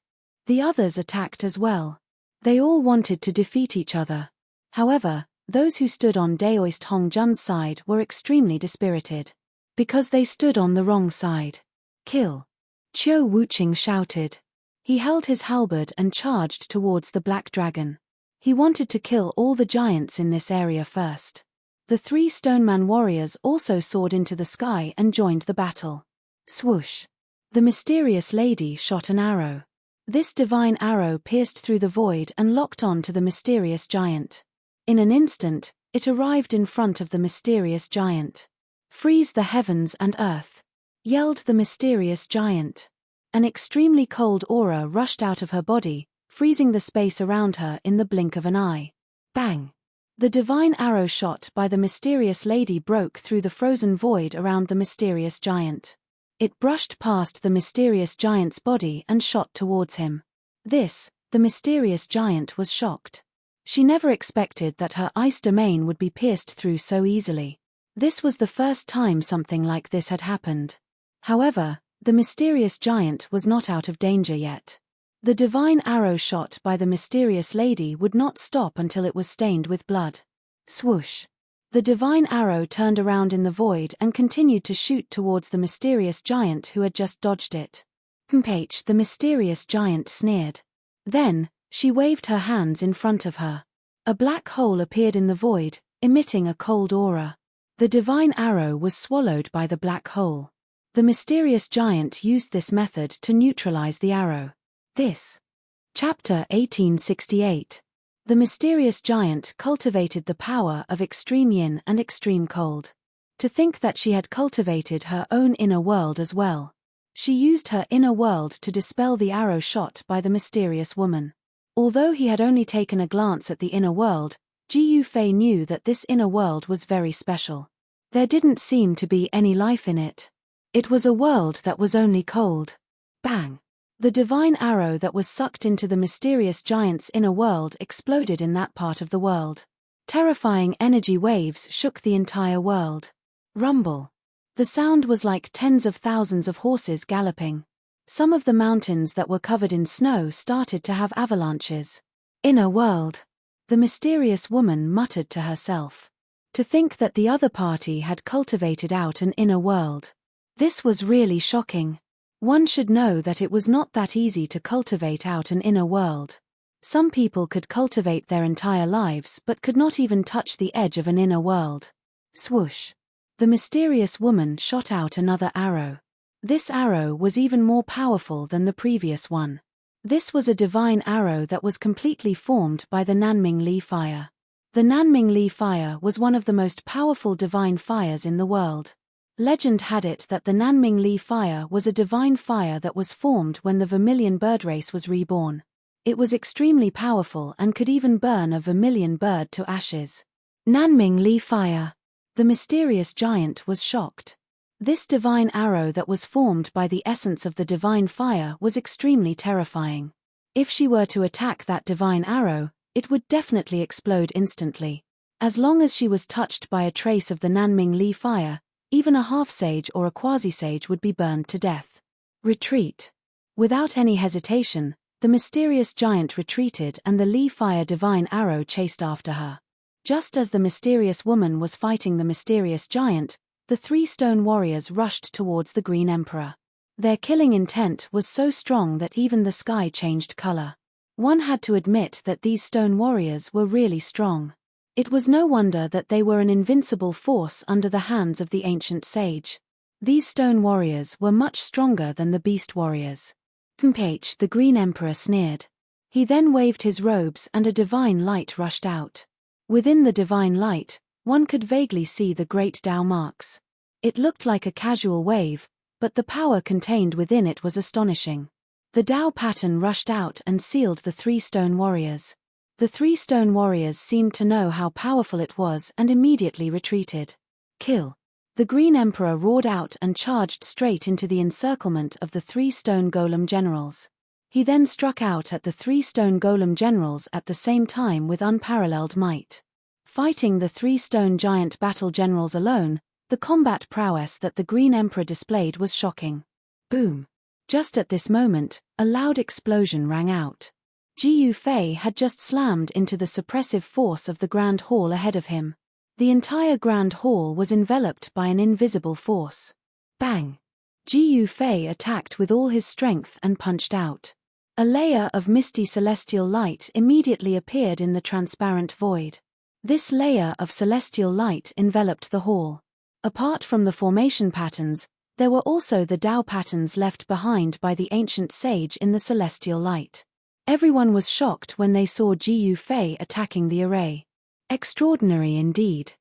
[SPEAKER 1] The others attacked as well. They all wanted to defeat each other. However, those who stood on Daoist Hong Jun's side were extremely dispirited. Because they stood on the wrong side. Kill! Qiu Wuqing shouted. He held his halberd and charged towards the black dragon. He wanted to kill all the giants in this area first. The three Stoneman warriors also soared into the sky and joined the battle. Swoosh! The mysterious lady shot an arrow. This divine arrow pierced through the void and locked on to the mysterious giant. In an instant, it arrived in front of the mysterious giant. Freeze the heavens and earth! Yelled the mysterious giant. An extremely cold aura rushed out of her body, freezing the space around her in the blink of an eye. Bang! The divine arrow shot by the mysterious lady broke through the frozen void around the mysterious giant. It brushed past the mysterious giant's body and shot towards him. The mysterious giant was shocked. She never expected that her ice domain would be pierced through so easily. This was the first time something like this had happened. However, the mysterious giant was not out of danger yet. The divine arrow shot by the mysterious lady would not stop until it was stained with blood. Swoosh! The divine arrow turned around in the void and continued to shoot towards the mysterious giant who had just dodged it. "Mph," the mysterious giant sneered. Then, she waved her hands in front of her. A black hole appeared in the void, emitting a cold aura. The divine arrow was swallowed by the black hole. The mysterious giant used this method to neutralize the arrow. This. Chapter 1868. The mysterious giant cultivated the power of extreme yin and extreme cold. To think that she had cultivated her own inner world as well. She used her inner world to dispel the arrow shot by the mysterious woman. Although he had only taken a glance at the inner world, Ji Yufei knew that this inner world was very special. There didn't seem to be any life in it. It was a world that was only cold. Bang! The divine arrow that was sucked into the mysterious giant's inner world exploded in that part of the world. Terrifying energy waves shook the entire world. Rumble. The sound was like tens of thousands of horses galloping. Some of the mountains that were covered in snow started to have avalanches. Inner world. The mysterious woman muttered to herself. To think that the other party had cultivated out an inner world. This was really shocking. One should know that it was not that easy to cultivate out an inner world. Some people could cultivate their entire lives but could not even touch the edge of an inner world. Swoosh! The mysterious woman shot out another arrow. This arrow was even more powerful than the previous one. This was a divine arrow that was completely formed by the Nanming Li fire. The Nanming Li fire was one of the most powerful divine fires in the world. Legend had it that the Nanming Li fire was a divine fire that was formed when the vermilion bird race was reborn. It was extremely powerful and could even burn a vermilion bird to ashes. Nanming Li fire. The mysterious giant was shocked. This divine arrow that was formed by the essence of the divine fire was extremely terrifying. If she were to attack that divine arrow, it would definitely explode instantly. As long as she was touched by a trace of the Nanming Li fire, even a half-sage or a quasi-sage would be burned to death. Retreat. Without any hesitation, the mysterious giant retreated and the Li fire divine arrow chased after her. Just as the mysterious woman was fighting the mysterious giant, the three stone warriors rushed towards the Green Emperor. Their killing intent was so strong that even the sky changed color. One had to admit that these stone warriors were really strong. It was no wonder that they were an invincible force under the hands of the ancient sage. These stone warriors were much stronger than the beast warriors. "Mph," the Green Emperor sneered. He then waved his robes and a divine light rushed out. Within the divine light, one could vaguely see the great Tao marks. It looked like a casual wave, but the power contained within it was astonishing. The Tao pattern rushed out and sealed the three stone warriors. The three stone warriors seemed to know how powerful it was and immediately retreated. Kill! The Green Emperor roared out and charged straight into the encirclement of the three stone golem generals. He then struck out at the three stone golem generals at the same time with unparalleled might. Fighting the three stone giant battle generals alone, the combat prowess that the Green Emperor displayed was shocking. Boom! Just at this moment, a loud explosion rang out. Ji Yufei had just slammed into the suppressive force of the Grand Hall ahead of him. The entire Grand Hall was enveloped by an invisible force. Bang! Ji Yufei attacked with all his strength and punched out. A layer of misty celestial light immediately appeared in the transparent void. This layer of celestial light enveloped the hall. Apart from the formation patterns, there were also the Tao patterns left behind by the ancient sage in the celestial light. Everyone was shocked when they saw Ji Yufei attacking the array. Extraordinary indeed.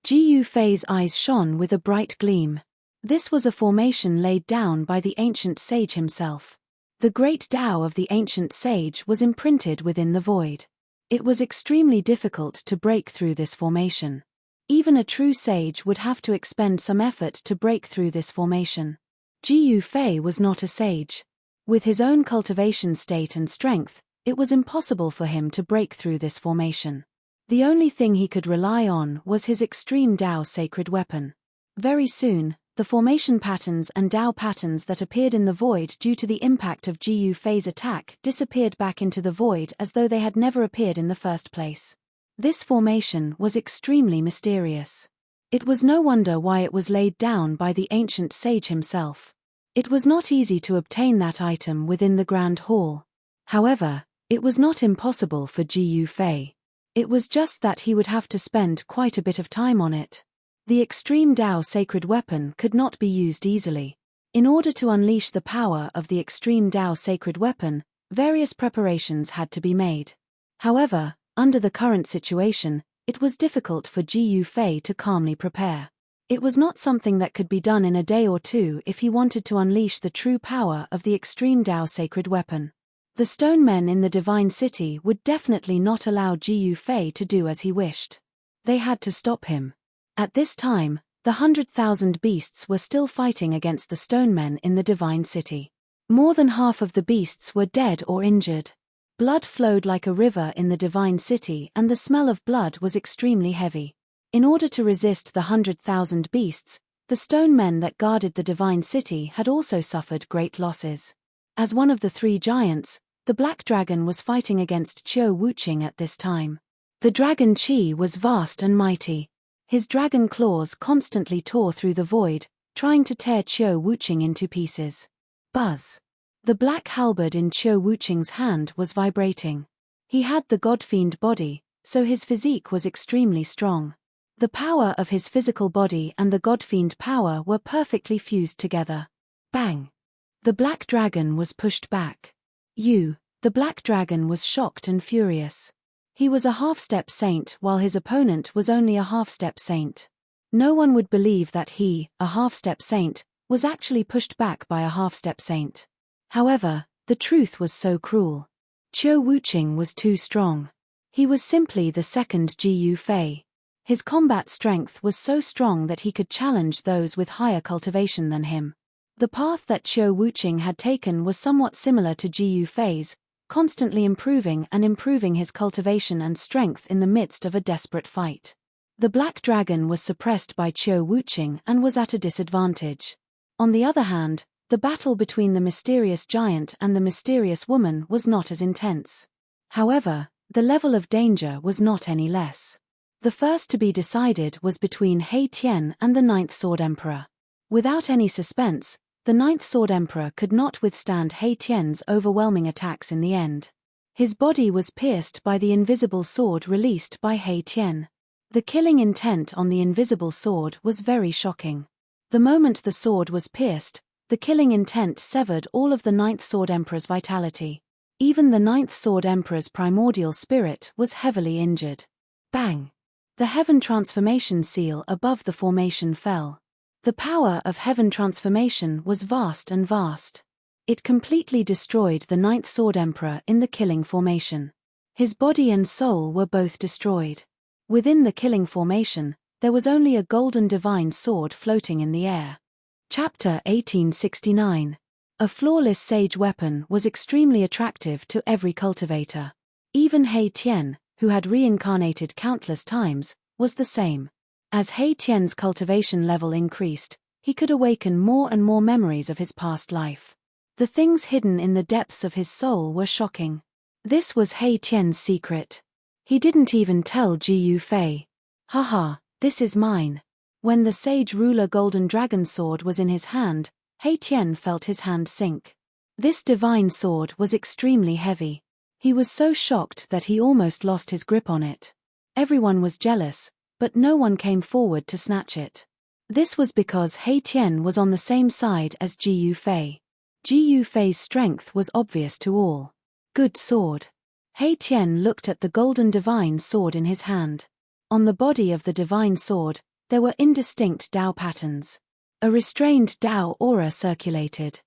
[SPEAKER 1] Ji Yufei's eyes shone with a bright gleam. This was a formation laid down by the ancient sage himself. The great Tao of the ancient sage was imprinted within the void. It was extremely difficult to break through this formation. Even a true sage would have to expend some effort to break through this formation. Ji Yufei was not a sage. With his own cultivation state and strength, it was impossible for him to break through this formation. The only thing he could rely on was his extreme Tao sacred weapon. Very soon, The formation patterns and Dao patterns that appeared in the void due to the impact of Ji Yufei's attack disappeared back into the void as though they had never appeared in the first place. This formation was extremely mysterious. It was no wonder why it was laid down by the ancient sage himself. It was not easy to obtain that item within the Grand Hall. However, it was not impossible for Ji Yufei. It was just that he would have to spend quite a bit of time on it. The extreme Dao sacred weapon could not be used easily. In order to unleash the power of the extreme Dao sacred weapon, various preparations had to be made. However, under the current situation, it was difficult for Ji Yufei to calmly prepare. It was not something that could be done in a day or two if he wanted to unleash the true power of the extreme Dao sacred weapon. The stone men in the Divine City would definitely not allow Ji Yufei to do as he wished. They had to stop him. At this time, the 100,000 beasts were still fighting against the stone men in the Divine City. More than half of the beasts were dead or injured. Blood flowed like a river in the Divine City and the smell of blood was extremely heavy. In order to resist the 100,000 beasts, the stone men that guarded the Divine City had also suffered great losses. As one of the three giants, the Black Dragon was fighting against Qiu Wuqing at this time. The dragon Qi was vast and mighty. His dragon claws constantly tore through the void, trying to tear Qiu Wuqing into pieces. Buzz. The black halberd in Qiu Wuqing's hand was vibrating. He had the godfiend body, so his physique was extremely strong. The power of his physical body and the godfiend power were perfectly fused together. Bang! The black dragon was pushed back. The black dragon was shocked and furious. He was a half-step saint while his opponent was only a half-step saint. No one would believe that he, a half-step saint, was actually pushed back by a half-step saint. However, the truth was so cruel. Qiu Wuqing was too strong. He was simply the second Ji Yufei. His combat strength was so strong that he could challenge those with higher cultivation than him. The path that Qiu Wuqing had taken was somewhat similar to Ji Yufei's, constantly improving his cultivation and strength in the midst of a desperate fight. The black dragon was suppressed by Qiu Wuqing and was at a disadvantage. On the other hand, the battle between the mysterious giant and the mysterious woman was not as intense. However, the level of danger was not any less. The first to be decided was between He Tian and the Ninth Sword Emperor. Without any suspense, the Ninth Sword Emperor could not withstand He Tian's overwhelming attacks in the end. His body was pierced by the invisible sword released by He Tian. The killing intent on the invisible sword was very shocking. The moment the sword was pierced, the killing intent severed all of the Ninth Sword Emperor's vitality. Even the Ninth Sword Emperor's primordial spirit was heavily injured. Bang! The Heaven Transformation seal above the formation fell. The power of Heaven Transformation was vast and vast. It completely destroyed the Ninth Sword Emperor in the killing formation. His body and soul were both destroyed. Within the killing formation, there was only a golden divine sword floating in the air. Chapter 1869. A flawless sage weapon was extremely attractive to every cultivator. Even He Tian, who had reincarnated countless times, was the same. As He Tian's cultivation level increased, he could awaken more and more memories of his past life. The things hidden in the depths of his soul were shocking. This was He Tian's secret. He didn't even tell Ji Yufei. Haha, this is mine. When the sage ruler golden dragon sword was in his hand, He Tian felt his hand sink. This divine sword was extremely heavy. He was so shocked that he almost lost his grip on it. Everyone was jealous, but no one came forward to snatch it. This was because He Tian was on the same side as Ji Yufei. Ji Yufei's strength was obvious to all. Good sword. He Tian looked at the golden divine sword in his hand. On the body of the divine sword, there were indistinct Dao patterns. A restrained Dao aura circulated.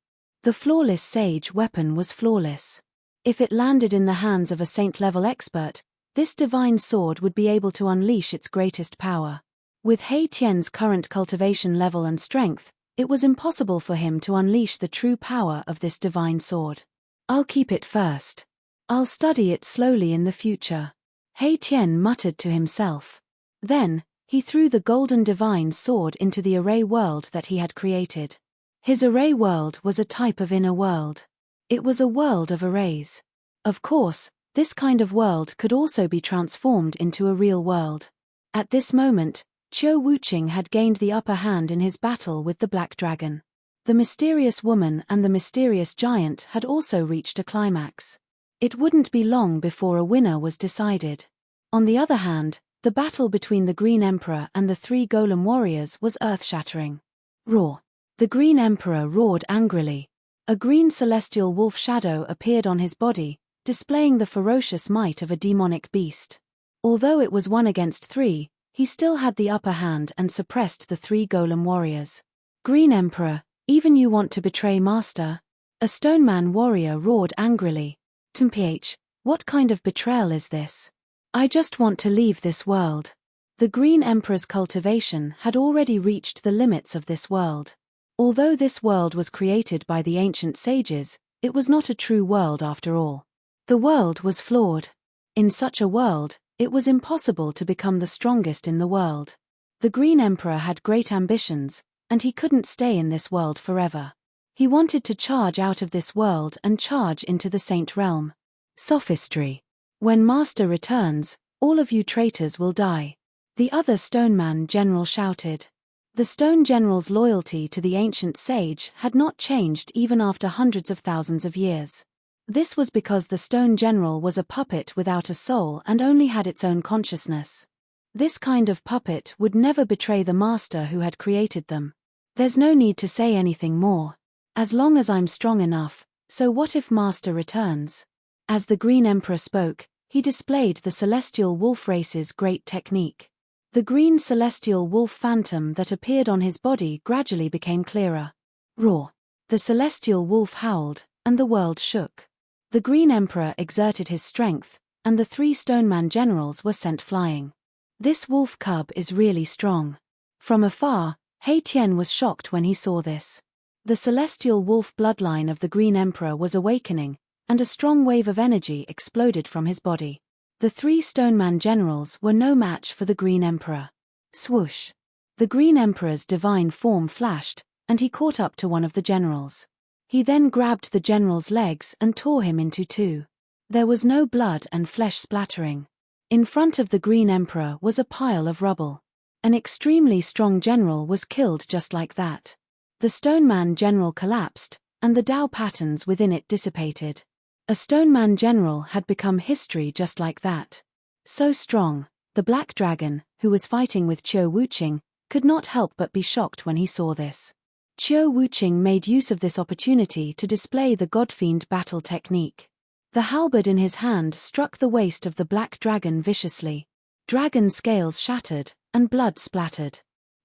[SPEAKER 1] The flawless sage weapon was flawless. If it landed in the hands of a saint-level expert, this divine sword would be able to unleash its greatest power. With He Tian's current cultivation level and strength, it was impossible for him to unleash the true power of this divine sword. I'll keep it first. I'll study it slowly in the future. He Tian muttered to himself. Then, He threw the golden divine sword into the array world that he had created. His array world was a type of inner world. It was a world of arrays. Of course, this kind of world could also be transformed into a real world. At this moment, Qiu Wuqing had gained the upper hand in his battle with the Black Dragon. The mysterious woman and the mysterious giant had also reached a climax. It wouldn't be long before a winner was decided. On the other hand, the battle between the Green Emperor and the three golem warriors was earth-shattering. Roar! The Green Emperor roared angrily. A green celestial wolf shadow appeared on his body, displaying the ferocious might of a demonic beast. Although it was 1 against 3, he still had the upper hand and suppressed the three golem warriors. Green Emperor, even you want to betray Master? A stoneman warrior roared angrily. Mph, what kind of betrayal is this? I just want to leave this world. The Green Emperor's cultivation had already reached the limits of this world. Although this world was created by the ancient sages, it was not a true world after all. The world was flawed. In such a world, it was impossible to become the strongest in the world. The Green Emperor had great ambitions, and he couldn't stay in this world forever. He wanted to charge out of this world and charge into the Saint Realm. Sophistry. When Master returns, all of you traitors will die. The other Stoneman General shouted. The Stone General's loyalty to the ancient sage had not changed even after hundreds of thousands of years. This was because the Stone General was a puppet without a soul and only had its own consciousness. This kind of puppet would never betray the master who had created them. There's no need to say anything more. As long as I'm strong enough, so what if Master returns? As the Green Emperor spoke, he displayed the Celestial Wolf race's great technique. The green celestial wolf phantom that appeared on his body gradually became clearer. Roar! The celestial wolf howled, and the world shook. The Green Emperor exerted his strength, and the three Stoneman generals were sent flying. This wolf cub is really strong. From afar, He Tian was shocked when he saw this. The celestial wolf bloodline of the Green Emperor was awakening, and a strong wave of energy exploded from his body. The three Stoneman generals were no match for the Green Emperor. Swoosh! The Green Emperor's divine form flashed, and he caught up to one of the generals. He then grabbed the general's legs and tore him into two. There was no blood and flesh splattering. In front of the Green Emperor was a pile of rubble. An extremely strong general was killed just like that. The Stoneman general collapsed, and the Tao patterns within it dissipated. A Stoneman general had become history just like that. So strong, the Black Dragon, who was fighting with Qiu Wuqing, could not help but be shocked when he saw this. Qiu Wuqing made use of this opportunity to display the Godfiend battle technique. The halberd in his hand struck the waist of the Black Dragon viciously. Dragon scales shattered, and blood splattered.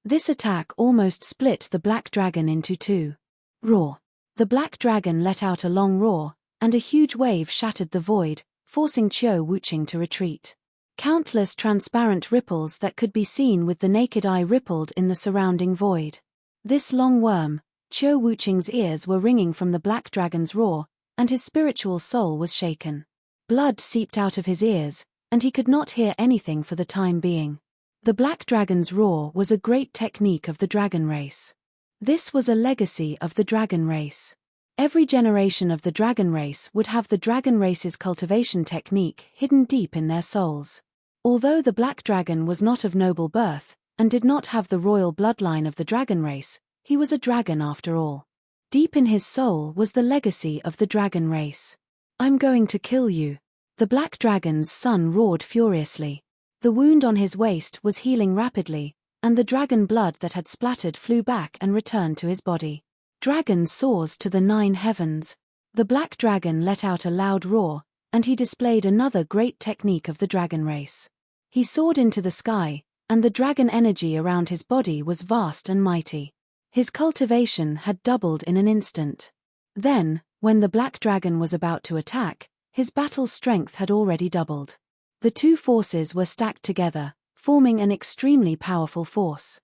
[SPEAKER 1] This attack almost split the Black Dragon into two. Roar! The Black Dragon let out a long roar, and a huge wave shattered the void, forcing Qiu Wuqing to retreat. Countless transparent ripples that could be seen with the naked eye rippled in the surrounding void. This long worm, Qiu Wuqing's ears were ringing from the Black Dragon's roar, and his spiritual soul was shaken. Blood seeped out of his ears, and he could not hear anything for the time being. The Black Dragon's roar was a great technique of the dragon race. This was a legacy of the dragon race. Every generation of the dragon race would have the dragon race's cultivation technique hidden deep in their souls. Although the Black Dragon was not of noble birth, and did not have the royal bloodline of the dragon race, he was a dragon after all. Deep in his soul was the legacy of the dragon race. I'm going to kill you. The Black Dragon's son roared furiously. The wound on his waist was healing rapidly, and the dragon blood that had splattered flew back and returned to his body. Dragon soars to the 9 heavens. The Black Dragon let out a loud roar, and he displayed another great technique of the dragon race. He soared into the sky, and the dragon energy around his body was vast and mighty. His cultivation had doubled in an instant. Then, when the Black Dragon was about to attack, his battle strength had already doubled. The two forces were stacked together, forming an extremely powerful force.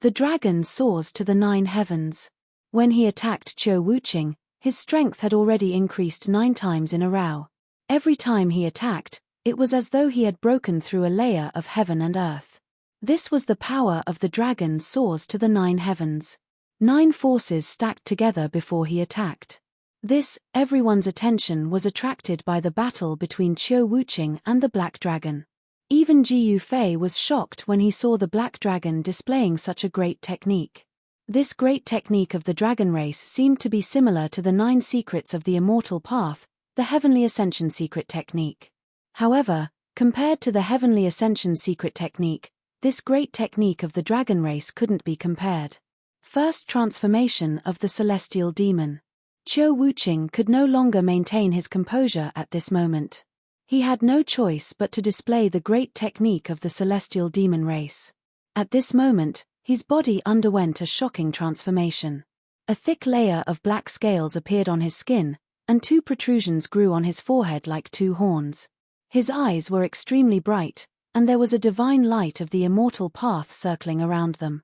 [SPEAKER 1] The dragon soars to the 9 heavens. When he attacked Qiu Wuqing, his strength had already increased 9 times in a row. Every time he attacked, it was as though he had broken through a layer of heaven and earth. This was the power of the dragon soars to the 9 heavens. 9 forces stacked together before he attacked. Everyone's attention was attracted by the battle between Qiu Wuqing and the Black Dragon. Even Ji Yufei was shocked when he saw the Black Dragon displaying such a great technique. This great technique of the dragon race seemed to be similar to the 9 secrets of the immortal path, the Heavenly Ascension secret technique. However, compared to the Heavenly Ascension secret technique, this great technique of the dragon race couldn't be compared. First transformation of the celestial demon. Qiu Wuqing could no longer maintain his composure at this moment. He had no choice but to display the great technique of the celestial demon race. At this moment, his body underwent a shocking transformation. A thick layer of black scales appeared on his skin, and 2 protrusions grew on his forehead like 2 horns. His eyes were extremely bright, and there was a divine light of the immortal path circling around them.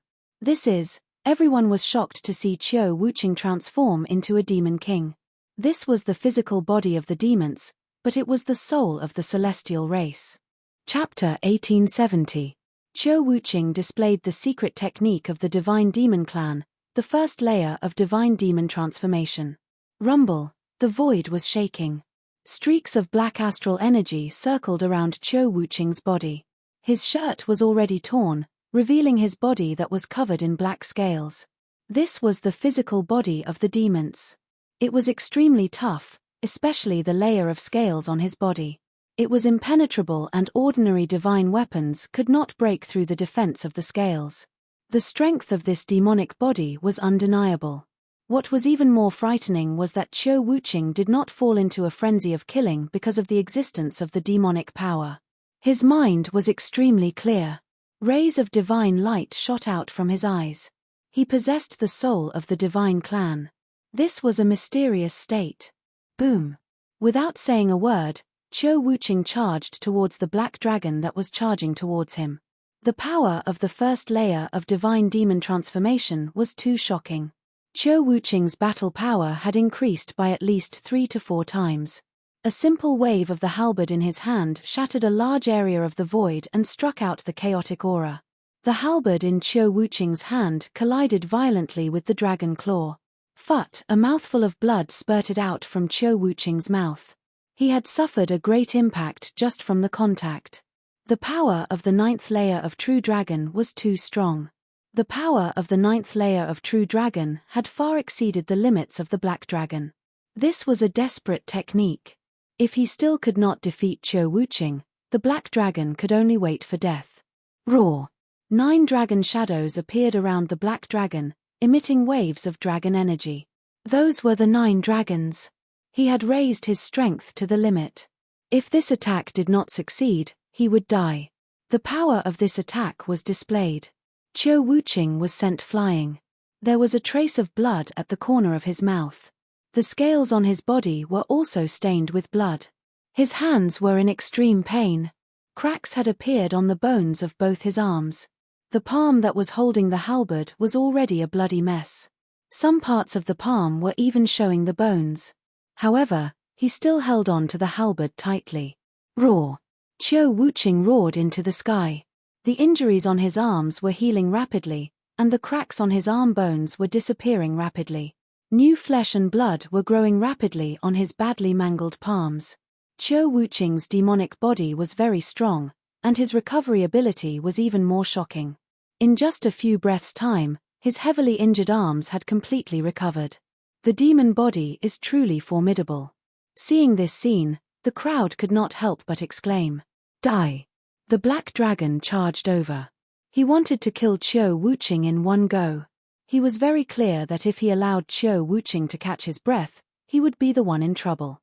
[SPEAKER 1] Everyone was shocked to see Qiu Wuqing transform into a demon king. This was the physical body of the demons, but it was the soul of the celestial race. Chapter 1870. Qiu Wuqing displayed the secret technique of the divine demon clan, the first layer of divine demon transformation. Rumble, the void was shaking. Streaks of black astral energy circled around Qiu Wuqing's body. His shirt was already torn, revealing his body that was covered in black scales. This was the physical body of the demons. It was extremely tough, especially the layer of scales on his body. It was impenetrable and ordinary divine weapons could not break through the defense of the scales. The strength of this demonic body was undeniable. What was even more frightening was that Qiu Wuqing did not fall into a frenzy of killing because of the existence of the demonic power. His mind was extremely clear. Rays of divine light shot out from his eyes. He possessed the soul of the divine clan. This was a mysterious state. Boom! Without saying a word, Qiu Wuqing charged towards the black dragon that was charging towards him. The power of the first layer of divine demon transformation was too shocking. Qiu Wuqing's battle power had increased by at least 3 to 4 times. A simple wave of the halberd in his hand shattered a large area of the void and struck out the chaotic aura. The halberd in Qiu Wuqing's hand collided violently with the dragon claw. Phut! A mouthful of blood spurted out from Qiu Wuqing's mouth. He had suffered a great impact just from the contact. The power of the 9th layer of True Dragon was too strong. The power of the 9th layer of True Dragon had far exceeded the limits of the Black Dragon. This was a desperate technique. If he still could not defeat Qiu Wuqing, the Black Dragon could only wait for death. Roar! 9 dragon shadows appeared around the Black Dragon, emitting waves of dragon energy. Those were the 9 dragons. He had raised his strength to the limit. If this attack did not succeed, he would die. The power of this attack was displayed. Qiu Wuqing was sent flying. There was a trace of blood at the corner of his mouth. The scales on his body were also stained with blood. His hands were in extreme pain. Cracks had appeared on the bones of both his arms. The palm that was holding the halberd was already a bloody mess. Some parts of the palm were even showing the bones. However, he still held on to the halberd tightly. Roar! Qiu Wuqing roared into the sky. The injuries on his arms were healing rapidly, and the cracks on his arm bones were disappearing rapidly. New flesh and blood were growing rapidly on his badly mangled palms. Qiu Wuqing's demonic body was very strong, and his recovery ability was even more shocking. In just a few breaths' time, his heavily injured arms had completely recovered. The demon body is truly formidable. Seeing this scene, the crowd could not help but exclaim, "Die!" The Black Dragon charged over. He wanted to kill Qiu Wuqing in one go. He was very clear that if he allowed Qiu Wuqing to catch his breath, he would be the one in trouble.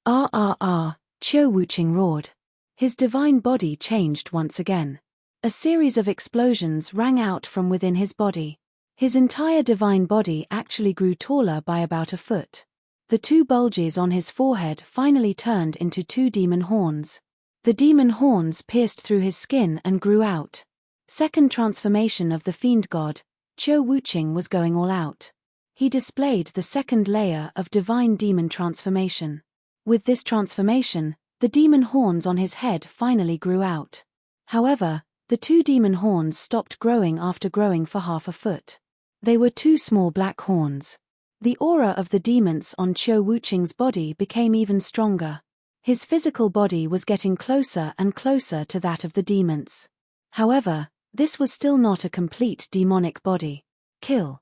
[SPEAKER 1] Qiu Wuqing roared. His divine body changed once again. A series of explosions rang out from within his body. His entire divine body actually grew taller by about a foot. The 2 bulges on his forehead finally turned into 2 demon horns. The demon horns pierced through his skin and grew out. Second transformation of the fiend god, Qiu Wuqing was going all out. He displayed the 2nd layer of divine demon transformation. With this transformation, the demon horns on his head finally grew out. However, The two demon horns stopped growing after growing for half a foot. They were two small black horns. The aura of the demons on Qiu Wuqing's body became even stronger. His physical body was getting closer and closer to that of the demons. However, this was still not a complete demonic body. Kill.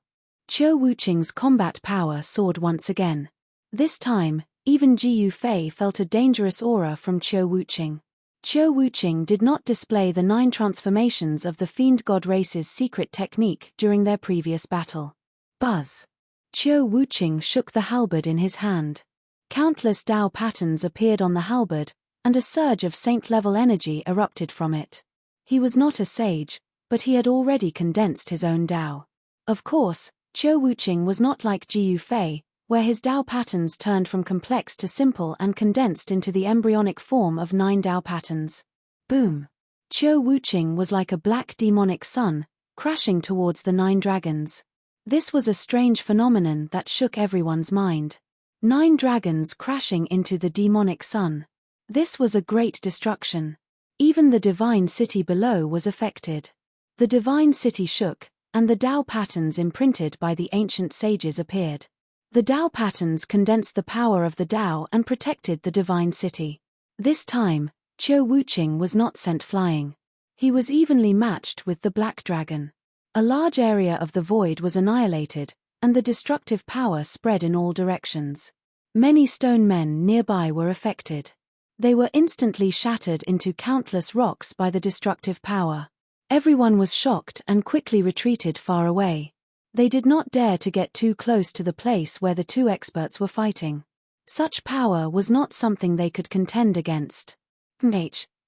[SPEAKER 1] Qiu Wuqing's combat power soared once again. This time, even Ji Yufei felt a dangerous aura from Qiu Wuqing. Qiu Wuqing did not display the 9 transformations of the Fiend God race's secret technique during their previous battle. Buzz. Qiu Wuqing shook the halberd in his hand. Countless Dao patterns appeared on the halberd, and a surge of saint-level energy erupted from it. He was not a sage, but he had already condensed his own Dao. Of course, Qiu Wuqing was not like Ji Yufei, where his Dao patterns turned from complex to simple and condensed into the embryonic form of 9 Dao patterns. Boom! Qiu Wuqing was like a black demonic sun, crashing towards the 9 dragons. This was a strange phenomenon that shook everyone's mind. 9 dragons crashing into the demonic sun. This was a great destruction. Even the divine city below was affected. The divine city shook, and the Dao patterns imprinted by the ancient sages appeared. The Dao patterns condensed the power of the Dao and protected the divine city. This time, Qiu Wuqing was not sent flying. He was evenly matched with the black dragon. A large area of the void was annihilated, and the destructive power spread in all directions. Many stone men nearby were affected. They were instantly shattered into countless rocks by the destructive power. Everyone was shocked and quickly retreated far away. They did not dare to get too close to the place where the 2 experts were fighting. Such power was not something they could contend against.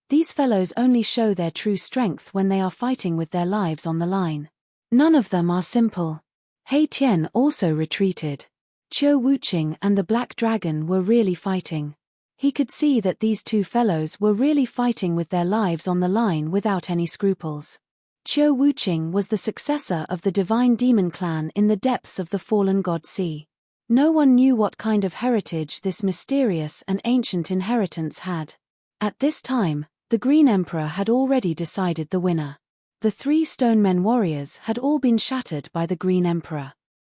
[SPEAKER 1] These fellows only show their true strength when they are fighting with their lives on the line. None of them are simple. He Tian also retreated. Qiu Wuqing and the Black Dragon were really fighting. He could see that these 2 fellows were really fighting with their lives on the line without any scruples. Qiu Wuqing was the successor of the Divine Demon Clan in the depths of the Fallen God Sea. No one knew what kind of heritage this mysterious and ancient inheritance had. At this time, the Green Emperor had already decided the winner. The 3 Stonemen warriors had all been shattered by the Green Emperor.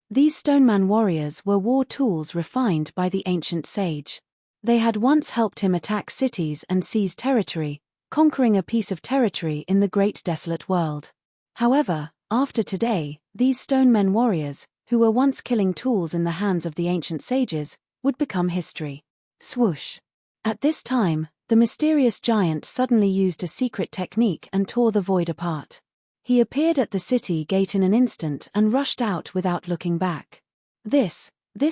[SPEAKER 1] These Stoneman warriors were war tools refined by the ancient sage. They had once helped him attack cities and seize territory, conquering a piece of territory in the great desolate world. However, after today, these Stonemen warriors, who were once killing tools in the hands of the ancient sages, would become history. Swoosh! At this time, the mysterious giant suddenly used a secret technique and tore the void apart. He appeared at the city gate in an instant and rushed out without looking back. This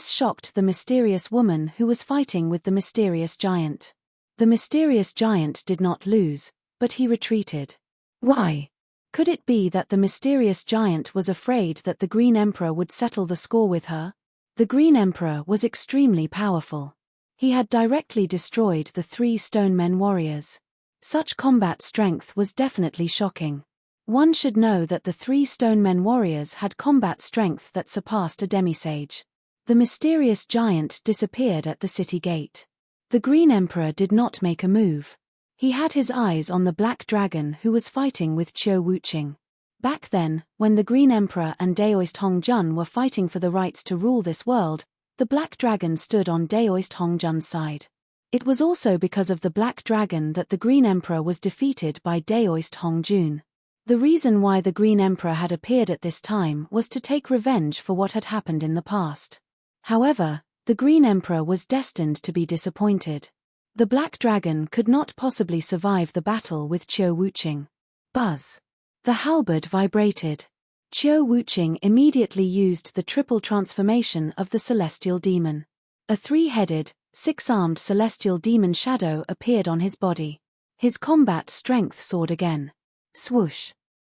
[SPEAKER 1] shocked the mysterious woman who was fighting with the mysterious giant. The mysterious giant did not lose, but he retreated. Why? Could it be that the mysterious giant was afraid that the Green Emperor would settle the score with her? The Green Emperor was extremely powerful. He had directly destroyed the 3 Stonemen warriors. Such combat strength was definitely shocking. One should know that the 3 Stonemen warriors had combat strength that surpassed a demisage. The mysterious giant disappeared at the city gate. The Green Emperor did not make a move. He had his eyes on the Black Dragon who was fighting with Qiu Wuqing. Back then, when the Green Emperor and Daoist Hongjun were fighting for the rights to rule this world, the Black Dragon stood on Daoist Hongjun's side. It was also because of the Black Dragon that the Green Emperor was defeated by Daoist Hongjun. The reason why the Green Emperor had appeared at this time was to take revenge for what had happened in the past. However, the Green Emperor was destined to be disappointed. The Black Dragon could not possibly survive the battle with Qiu Wuqing. Buzz! The halberd vibrated. Qiu Wuqing immediately used the triple transformation of the celestial demon. A 3-headed, 6-armed celestial demon shadow appeared on his body. His combat strength soared again. Swoosh!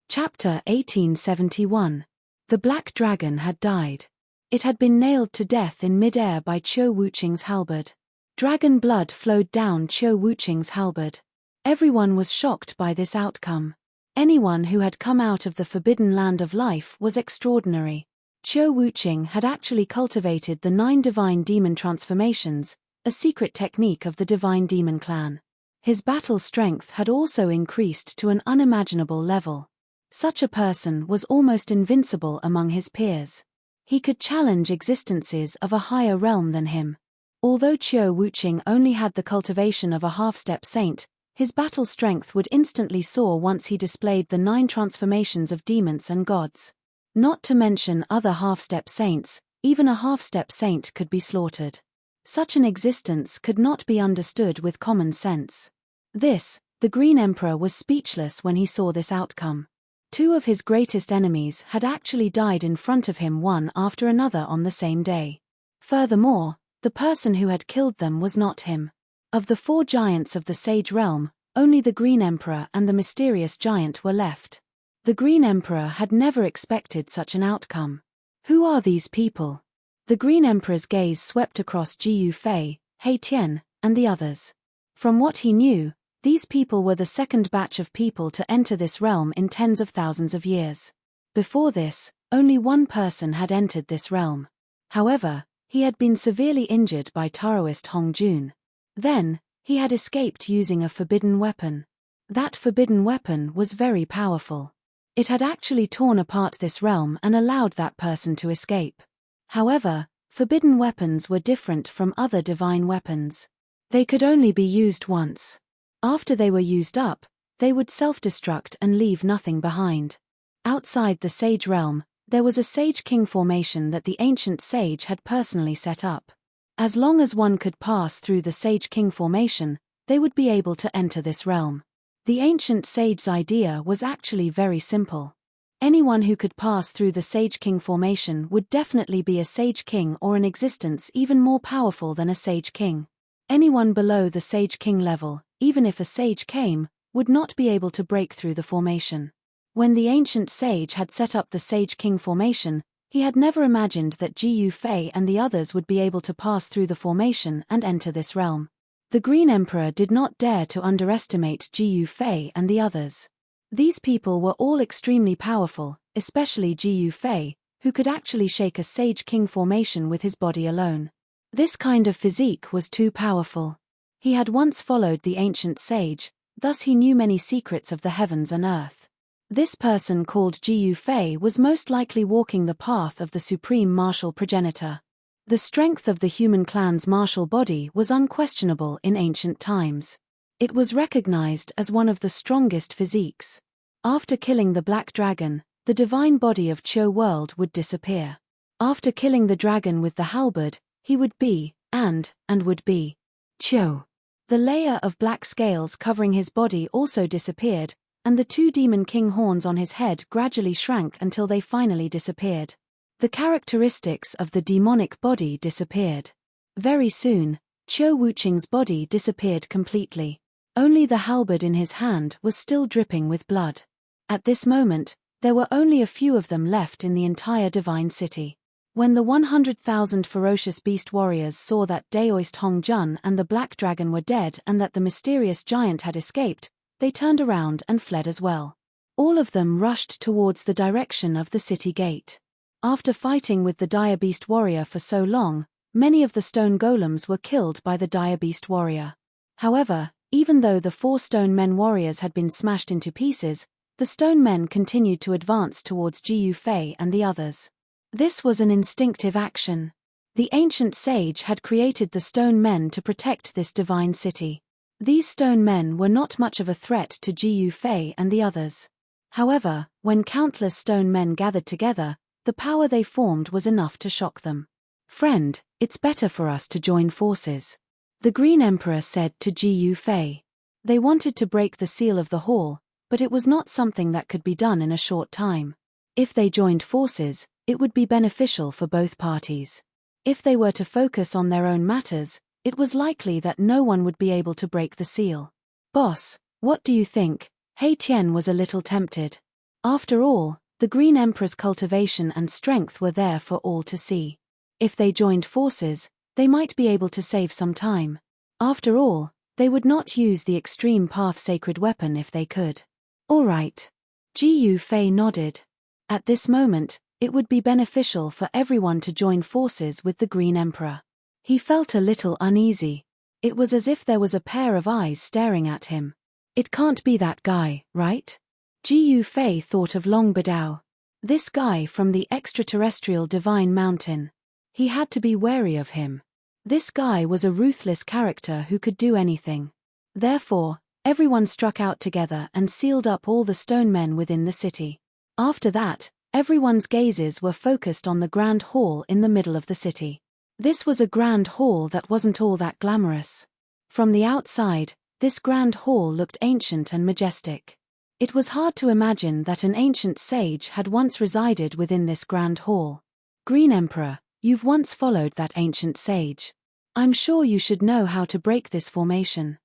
[SPEAKER 1] Chapter 1871. The Black Dragon had died. It had been nailed to death in mid-air by Qiu Wuqing's halberd. Dragon blood flowed down Qiu Wuqing's halberd. Everyone was shocked by this outcome. Anyone who had come out of the forbidden land of life was extraordinary. Qiu Wuqing had actually cultivated the 9 divine demon transformations, a secret technique of the Divine Demon Clan. His battle strength had also increased to an unimaginable level. Such a person was almost invincible among his peers. He could challenge existences of a higher realm than him. Although Qiu Wuqing only had the cultivation of a half-step saint, his battle strength would instantly soar once he displayed the 9 transformations of demons and gods. Not to mention other half-step saints, even a half-step saint could be slaughtered. Such an existence could not be understood with common sense. The Green Emperor was speechless when he saw this outcome. 2 of his greatest enemies had actually died in front of him one after another on the same day. Furthermore, the person who had killed them was not him. Of the 4 giants of the Sage Realm, only the Green Emperor and the mysterious giant were left. The Green Emperor had never expected such an outcome. Who are these people? The Green Emperor's gaze swept across Ji Yufei, He Tian, and the others. From what he knew, these people were the second batch of people to enter this realm in tens of thousands of years. Before this, only one person had entered this realm. However, he had been severely injured by Taoist Hong Jun. Then, he had escaped using a forbidden weapon. That forbidden weapon was very powerful. It had actually torn apart this realm and allowed that person to escape. However, forbidden weapons were different from other divine weapons. They could only be used once. After they were used up, they would self-destruct and leave nothing behind. Outside the Sage Realm, there was a Sage King formation that the ancient sage had personally set up. As long as one could pass through the Sage King formation, they would be able to enter this realm. The ancient sage's idea was actually very simple. Anyone who could pass through the Sage King formation would definitely be a Sage King or an existence even more powerful than a Sage King. Anyone below the Sage King level, even if a sage came, would not be able to break through the formation. When the ancient sage had set up the Sage King formation, he had never imagined that Ji Yufei and the others would be able to pass through the formation and enter this realm. The Green Emperor did not dare to underestimate Ji Yufei and the others. These people were all extremely powerful, especially Ji Yufei, who could actually shake a Sage King formation with his body alone. This kind of physique was too powerful. He had once followed the ancient sage, thus he knew many secrets of the heavens and earth. This person called Ji Yufei was most likely walking the path of the supreme martial progenitor. The strength of the human clan's martial body was unquestionable in ancient times. It was recognized as one of the strongest physiques. After killing the black dragon, the divine body of Qiu world would disappear. After killing the dragon with the halberd, he would be, and would be, Qiu. The layer of black scales covering his body also disappeared, and the 2 demon king horns on his head gradually shrank until they finally disappeared. The characteristics of the demonic body disappeared. Very soon, Qiu Wuqing's body disappeared completely. Only the halberd in his hand was still dripping with blood. At this moment, there were only a few of them left in the entire divine city. When the 100,000 ferocious beast warriors saw that Daoist Hong Jun and the black dragon were dead and that the mysterious giant had escaped, they turned around and fled as well. All of them rushed towards the direction of the city gate. After fighting with the dire beast warrior for so long, many of the stone golems were killed by the dire beast warrior. However, even though the 4 stone men warriors had been smashed into pieces, the stone men continued to advance towards Ji Yufei and the others. This was an instinctive action. The ancient sage had created the stone men to protect this divine city. These stone men were not much of a threat to Ji Yufei and the others. However, when countless stone men gathered together, the power they formed was enough to shock them. "Friend, it's better for us to join forces," the Green Emperor said to Ji Yufei. They wanted to break the seal of the hall, but it was not something that could be done in a short time. If they joined forces, it would be beneficial for both parties. If they were to focus on their own matters, it was likely that no one would be able to break the seal. "Boss, what do you think?" He Tian was a little tempted. After all, the Green Emperor's cultivation and strength were there for all to see. If they joined forces, they might be able to save some time. After all, they would not use the extreme path sacred weapon if they could. All right. Ji Yufei nodded. At this moment, it would be beneficial for everyone to join forces with the Green Emperor. He felt a little uneasy. It was as if there was a pair of eyes staring at him. It can't be that guy, right? Ji Fei thought of Long Badao. This guy from the extraterrestrial divine mountain. He had to be wary of him. This guy was a ruthless character who could do anything. Therefore, everyone struck out together and sealed up all the stone men within the city. After that, everyone's gazes were focused on the grand hall in the middle of the city. This was a grand hall that wasn't all that glamorous. From the outside, this grand hall looked ancient and majestic. It was hard to imagine that an ancient sage had once resided within this grand hall. Green Emperor, you've once followed that ancient sage. I'm sure you should know how to break this formation.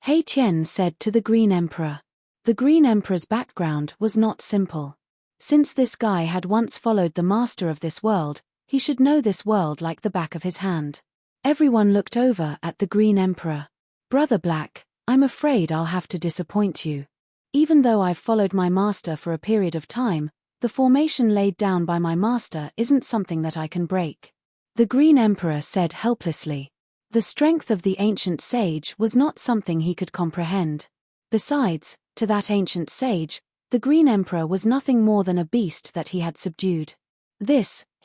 [SPEAKER 1] He Tian said to the Green Emperor. The Green Emperor's background was not simple. Since this guy had once followed the master of this world, he should know this world like the back of his hand. Everyone looked over at the Green Emperor. Brother Black, I'm afraid I'll have to disappoint you. Even though I've followed my master for a period of time, the formation laid down by my master isn't something that I can break. The Green Emperor said helplessly. The strength of the ancient sage was not something he could comprehend. Besides, to that ancient sage, the Green Emperor was nothing more than a beast that he had subdued.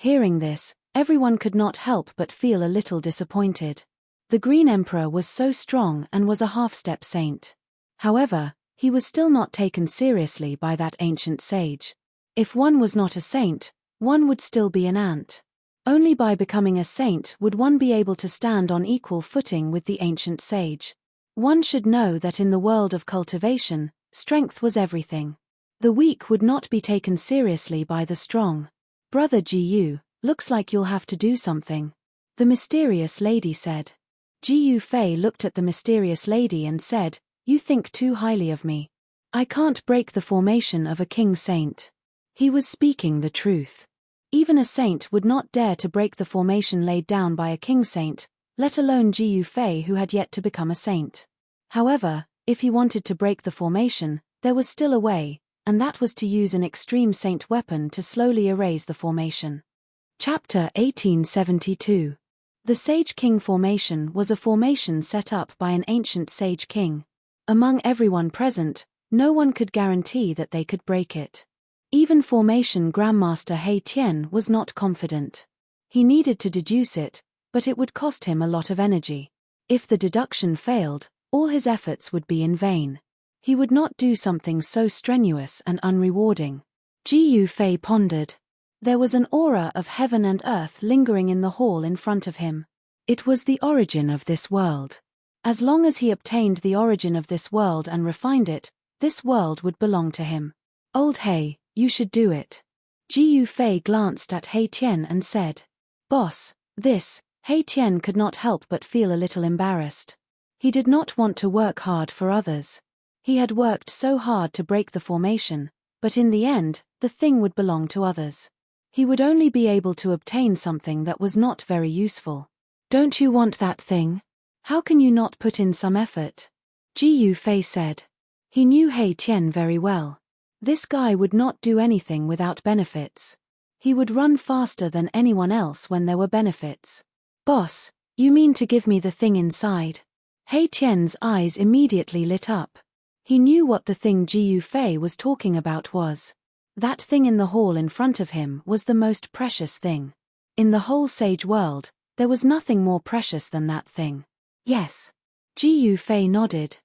[SPEAKER 1] Hearing this, everyone could not help but feel a little disappointed. The Green Emperor was so strong and was a half-step saint. However, he was still not taken seriously by that ancient sage. If one was not a saint, one would still be an ant. Only by becoming a saint would one be able to stand on equal footing with the ancient sage. One should know that in the world of cultivation, strength was everything. The weak would not be taken seriously by the strong. Brother Ji, looks like you'll have to do something. The mysterious lady said. Ji Fei looked at the mysterious lady and said, You think too highly of me. I can't break the formation of a king saint. He was speaking the truth. Even a saint would not dare to break the formation laid down by a king saint, let alone Ji Fei who had yet to become a saint. However, if he wanted to break the formation, there was still a way, and that was to use an extreme saint weapon to slowly erase the formation. Chapter 1872. The Sage King Formation was a formation set up by an ancient sage king. Among everyone present, no one could guarantee that they could break it. Even Formation Grandmaster He Tian was not confident. He needed to deduce it, but it would cost him a lot of energy. If the deduction failed, all his efforts would be in vain. He would not do something so strenuous and unrewarding. Ji Fei pondered. There was an aura of heaven and earth lingering in the hall in front of him. It was the origin of this world. As long as he obtained the origin of this world and refined it, this world would belong to him. Old He, you should do it. Ji Fei glanced at He Tian and said. Boss, He Tian could not help but feel a little embarrassed. He did not want to work hard for others. He had worked so hard to break the formation, but in the end, the thing would belong to others. He would only be able to obtain something that was not very useful. Don't you want that thing? How can you not put in some effort? Ji Fei said. He knew He Tian very well. This guy would not do anything without benefits. He would run faster than anyone else when there were benefits. Boss, you mean to give me the thing inside? He Tian's eyes immediately lit up. He knew what the thing Ji Fei was talking about was. That thing in the hall in front of him was the most precious thing. In the whole sage world, there was nothing more precious than that thing. Yes. Ji Fei nodded.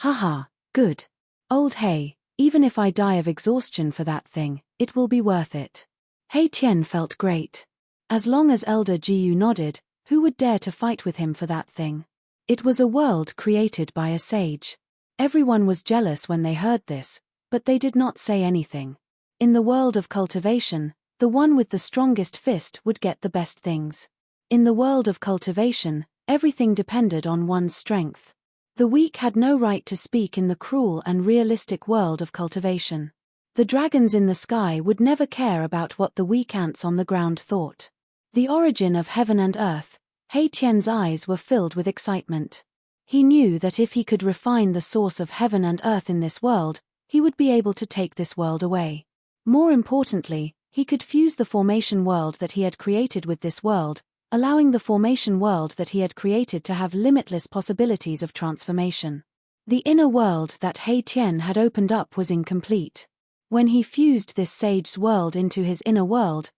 [SPEAKER 1] Haha, good. Old He, even if I die of exhaustion for that thing, it will be worth it. He Tian felt great. As long as Elder Ji nodded, who would dare to fight with him for that thing? It was a world created by a sage. Everyone was jealous when they heard this, but they did not say anything. In the world of cultivation, the one with the strongest fist would get the best things. In the world of cultivation, everything depended on one's strength. The weak had no right to speak in the cruel and realistic world of cultivation. The dragons in the sky would never care about what the weak ants on the ground thought. The origin of heaven and earth, He Tian's eyes were filled with excitement. He knew that if he could refine the source of heaven and earth in this world, he would be able to take this world away. More importantly, he could fuse the formation world that he had created with this world, allowing the formation world that he had created to have limitless possibilities of transformation. The inner world that He Tian had opened up was incomplete. When he fused this sage's world into his inner world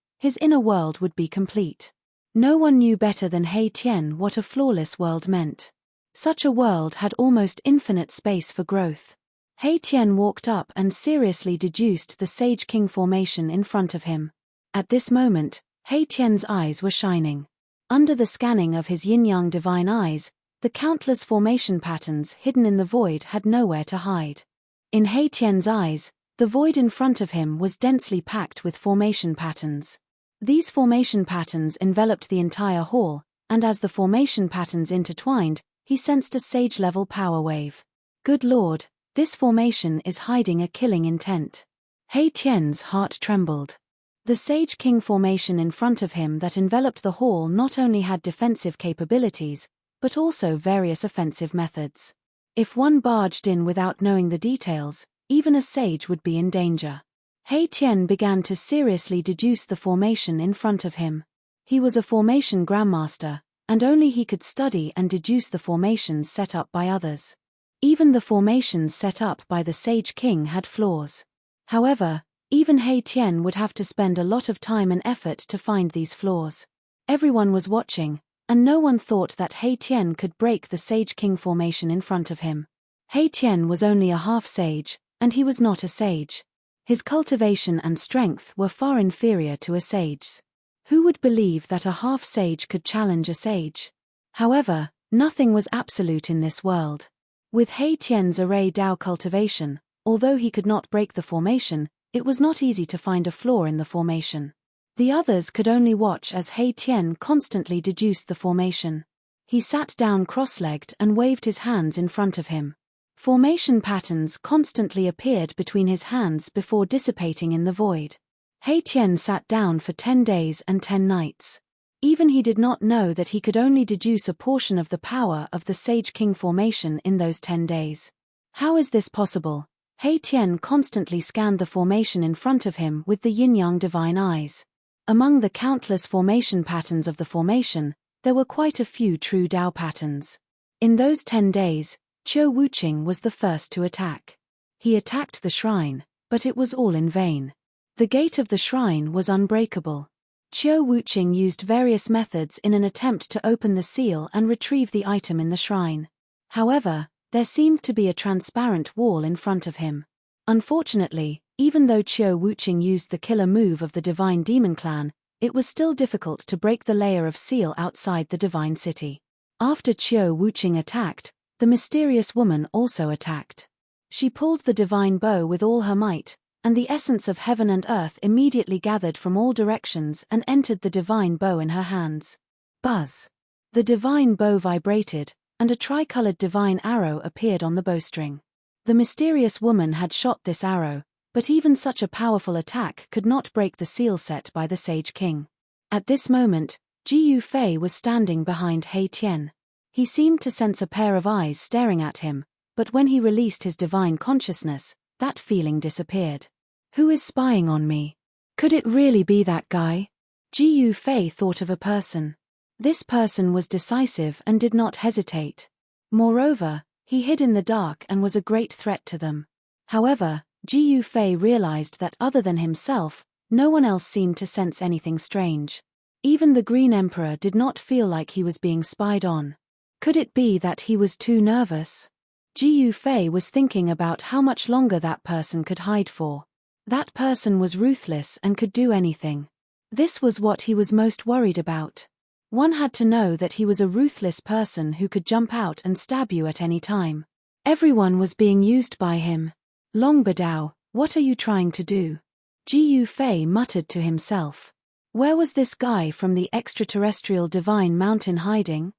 [SPEAKER 1] would be complete. No one knew better than He Tian what a flawless world meant. Such a world had almost infinite space for growth. He Tian walked up and seriously deduced the Sage King formation in front of him. At this moment, He Tian's eyes were shining. Under the scanning of his yin-yang divine eyes, the countless formation patterns hidden in the void had nowhere to hide. In He Tian's eyes, the void in front of him was densely packed with formation patterns. These formation patterns enveloped the entire hall, and as the formation patterns intertwined, he sensed a sage-level power wave. Good Lord, this formation is hiding a killing intent. He Tian's heart trembled. The Sage King formation in front of him that enveloped the hall not only had defensive capabilities, but also various offensive methods. If one barged in without knowing the details, even a sage would be in danger. He Tian began to seriously deduce the formation in front of him. He was a formation grandmaster, and only he could study and deduce the formations set up by others. Even the formations set up by the Sage King had flaws. However, even He Tian would have to spend a lot of time and effort to find these flaws. Everyone was watching, and no one thought that He Tian could break the Sage King formation in front of him. He Tian was only a half-sage, and he was not a sage. His cultivation and strength were far inferior to a sage's. Who would believe that a half-sage could challenge a sage? However, nothing was absolute in this world. With He Tian's array Dao cultivation, although he could not break the formation, it was not easy to find a flaw in the formation. The others could only watch as He Tian constantly deduced the formation. He sat down cross-legged and waved his hands in front of him. Formation patterns constantly appeared between his hands before dissipating in the void. He Tian sat down for 10 days and 10 nights. Even he did not know that he could only deduce a portion of the power of the Sage King formation in those 10 days. How is this possible? He Tian constantly scanned the formation in front of him with the yin-yang divine eyes. Among the countless formation patterns of the formation, there were quite a few true Dao patterns. In those 10 days, Qiu Wuqing was the first to attack. He attacked the shrine, but it was all in vain. The gate of the shrine was unbreakable. Qiu Wuqing used various methods in an attempt to open the seal and retrieve the item in the shrine. However, there seemed to be a transparent wall in front of him. Unfortunately, even though Qiu Wuqing used the killer move of the Divine Demon Clan, it was still difficult to break the layer of seal outside the Divine City. After Qiu Wuqing attacked, the mysterious woman also attacked. She pulled the divine bow with all her might, and the essence of heaven and earth immediately gathered from all directions and entered the divine bow in her hands. Buzz! The divine bow vibrated, and a tricolored divine arrow appeared on the bowstring. The mysterious woman had shot this arrow, but even such a powerful attack could not break the seal set by the Sage King. At this moment, Ji Yufei was standing behind He Tian. He seemed to sense a pair of eyes staring at him, but when he released his divine consciousness, that feeling disappeared. Who is spying on me? Could it really be that guy? Ji Yufei thought of a person. This person was decisive and did not hesitate. Moreover, he hid in the dark and was a great threat to them. However, Ji Yufei realized that other than himself, no one else seemed to sense anything strange. Even the Green Emperor did not feel like he was being spied on. Could it be that he was too nervous? Ji Yufei was thinking about how much longer that person could hide for. That person was ruthless and could do anything. This was what he was most worried about. One had to know that he was a ruthless person who could jump out and stab you at any time. Everyone was being used by him. Long Badao, what are you trying to do? Ji Yufei muttered to himself. Where was this guy from the extraterrestrial divine mountain hiding?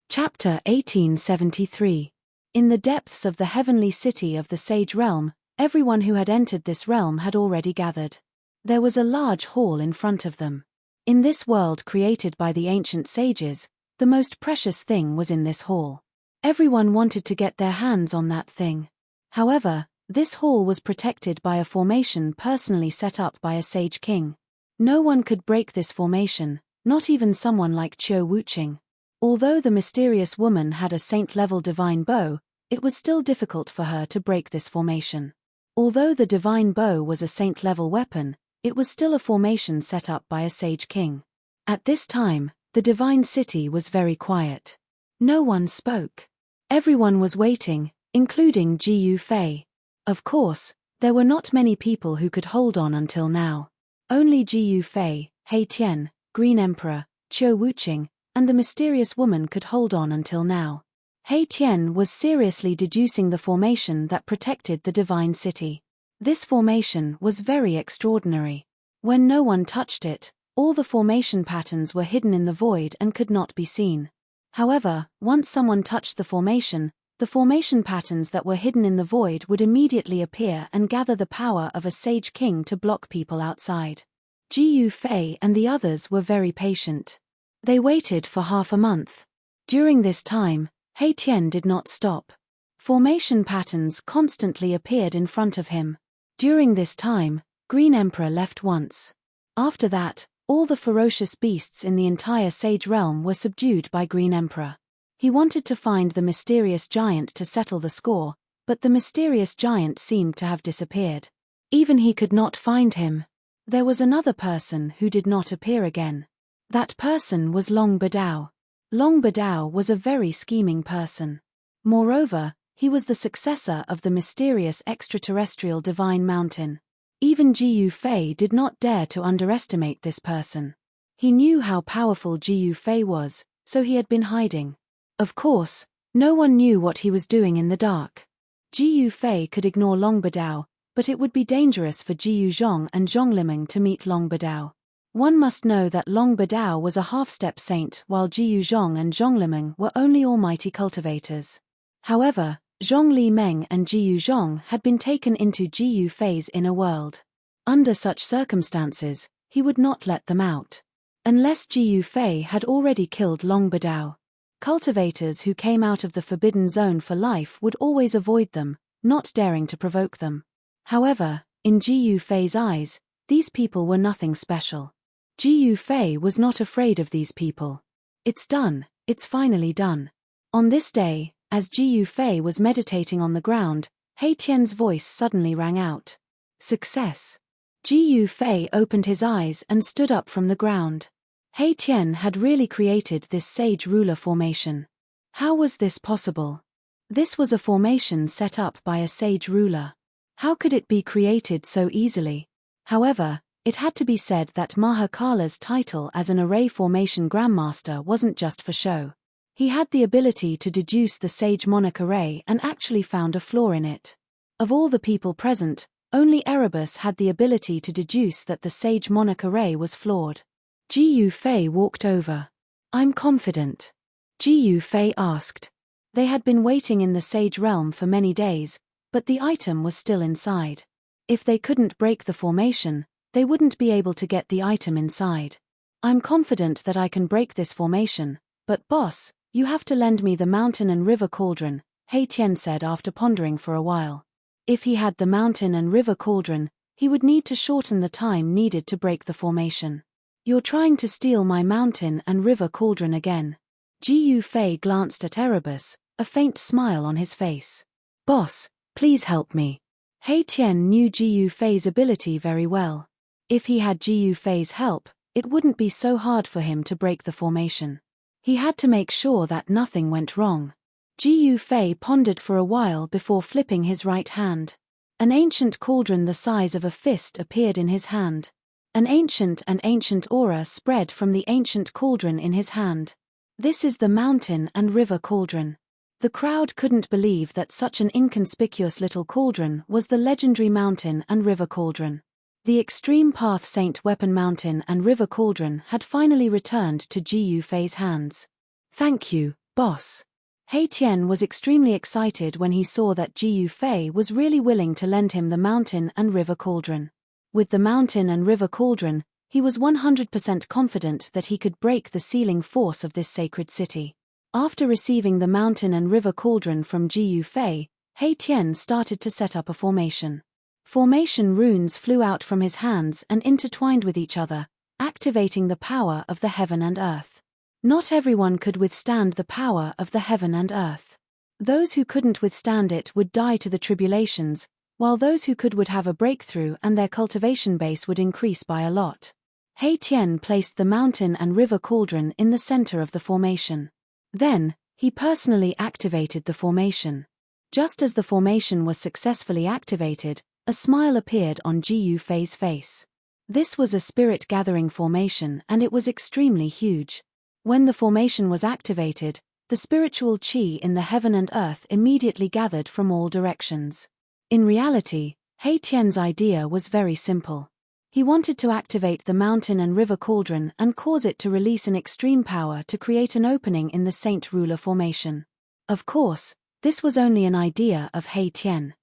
[SPEAKER 1] Chapter 1873. In the depths of the heavenly city of the Sage Realm, everyone who had entered this realm had already gathered. There was a large hall in front of them. In this world created by the ancient sages, the most precious thing was in this hall. Everyone wanted to get their hands on that thing. However, this hall was protected by a formation personally set up by a Sage King. No one could break this formation, not even someone like Qiu Wuqing. Although the mysterious woman had a saint-level divine bow, it was still difficult for her to break this formation. Although the divine bow was a saint-level weapon, it was still a formation set up by a sage king. At this time, the divine city was very quiet. No one spoke. Everyone was waiting, including Ji Yufei. Of course, there were not many people who could hold on until now. Only Ji Yufei, He Tian, Green Emperor, Qiu Wuqing, and the mysterious woman could hold on until now. He Tian was seriously deducing the formation that protected the divine city. This formation was very extraordinary. When no one touched it, all the formation patterns were hidden in the void and could not be seen. However, once someone touched the formation patterns that were hidden in the void would immediately appear and gather the power of a sage king to block people outside. Ji Yufei and the others were very patient. They waited for half a month. During this time, He Tian did not stop. Formation patterns constantly appeared in front of him. During this time, Green Emperor left once. After that, all the ferocious beasts in the entire Sage realm were subdued by Green Emperor. He wanted to find the mysterious giant to settle the score, but the mysterious giant seemed to have disappeared. Even he could not find him. There was another person who did not appear again. That person was Long Badao. Long Badao was a very scheming person. Moreover, he was the successor of the mysterious extraterrestrial divine mountain. Even Ji Yufei did not dare to underestimate this person. He knew how powerful Ji Yufei was, so he had been hiding. Of course, no one knew what he was doing in the dark. Ji Yufei could ignore Long Badao, but it would be dangerous for Ji Yuzhong and Zhong Liming to meet Long Badao. One must know that Long Badao was a half-step saint while Ji Yuzhong and Zhong Liming were only almighty cultivators. However, Zhong Li Meng and Ji Yuzhong had been taken into Ji Yufei's inner world. Under such circumstances, he would not let them out. Unless Ji Yufei had already killed Long Badao. Cultivators who came out of the forbidden zone for life would always avoid them, not daring to provoke them. However, in Ji Yufei's eyes, these people were nothing special. Ji Yufei was not afraid of these people. It's done, it's finally done. On this day, as Ji Yufei was meditating on the ground, He Tian's voice suddenly rang out. Success! Ji Yufei opened his eyes and stood up from the ground. He Tian had really created this sage ruler formation. How was this possible? This was a formation set up by a sage ruler. How could it be created so easily? However, it had to be said that Mahakala's title as an array formation grandmaster wasn't just for show. He had the ability to deduce the sage monarch array and actually found a flaw in it. Of all the people present, only Erebus had the ability to deduce that the sage monarch array was flawed. Ji Yufei walked over. I'm confident. Ji Yufei asked. They had been waiting in the sage realm for many days, but the item was still inside. If they couldn't break the formation, they wouldn't be able to get the item inside. I'm confident that I can break this formation, but boss, you have to lend me the mountain and river cauldron, He Tian said after pondering for a while. If he had the mountain and river cauldron, he would need to shorten the time needed to break the formation. You're trying to steal my mountain and river cauldron again. Ji Yufei glanced at Erebus, a faint smile on his face. Boss, please help me. He Tian knew Ji Yufei's ability very well. If he had Ji Yufei's help, it wouldn't be so hard for him to break the formation. He had to make sure that nothing went wrong. Ji Yufei pondered for a while before flipping his right hand. An ancient cauldron the size of a fist appeared in his hand. An ancient aura spread from the ancient cauldron in his hand. This is the mountain and river cauldron. The crowd couldn't believe that such an inconspicuous little cauldron was the legendary mountain and river cauldron. The extreme path saint weapon mountain and river cauldron had finally returned to Ji Yufei's hands. Thank you, boss. He Tian was extremely excited when he saw that Ji Yufei was really willing to lend him the mountain and river cauldron. With the mountain and river cauldron, he was 100% confident that he could break the sealing force of this sacred city. After receiving the mountain and river cauldron from Ji Yufei, He Tian started to set up a formation. Formation runes flew out from his hands and intertwined with each other, activating the power of the heaven and earth. Not everyone could withstand the power of the heaven and earth. Those who couldn't withstand it would die to the tribulations, while those who could would have a breakthrough and their cultivation base would increase by a lot. He Tian placed the mountain and river cauldron in the center of the formation. Then, he personally activated the formation. Just as the formation was successfully activated, a smile appeared on Ji Yufei's face. This was a spirit-gathering formation and it was extremely huge. When the formation was activated, the spiritual qi in the heaven and earth immediately gathered from all directions. In reality, He Tian's idea was very simple. He wanted to activate the mountain and river cauldron and cause it to release an extreme power to create an opening in the Saint Ruler formation. Of course, this was only an idea of He Tian.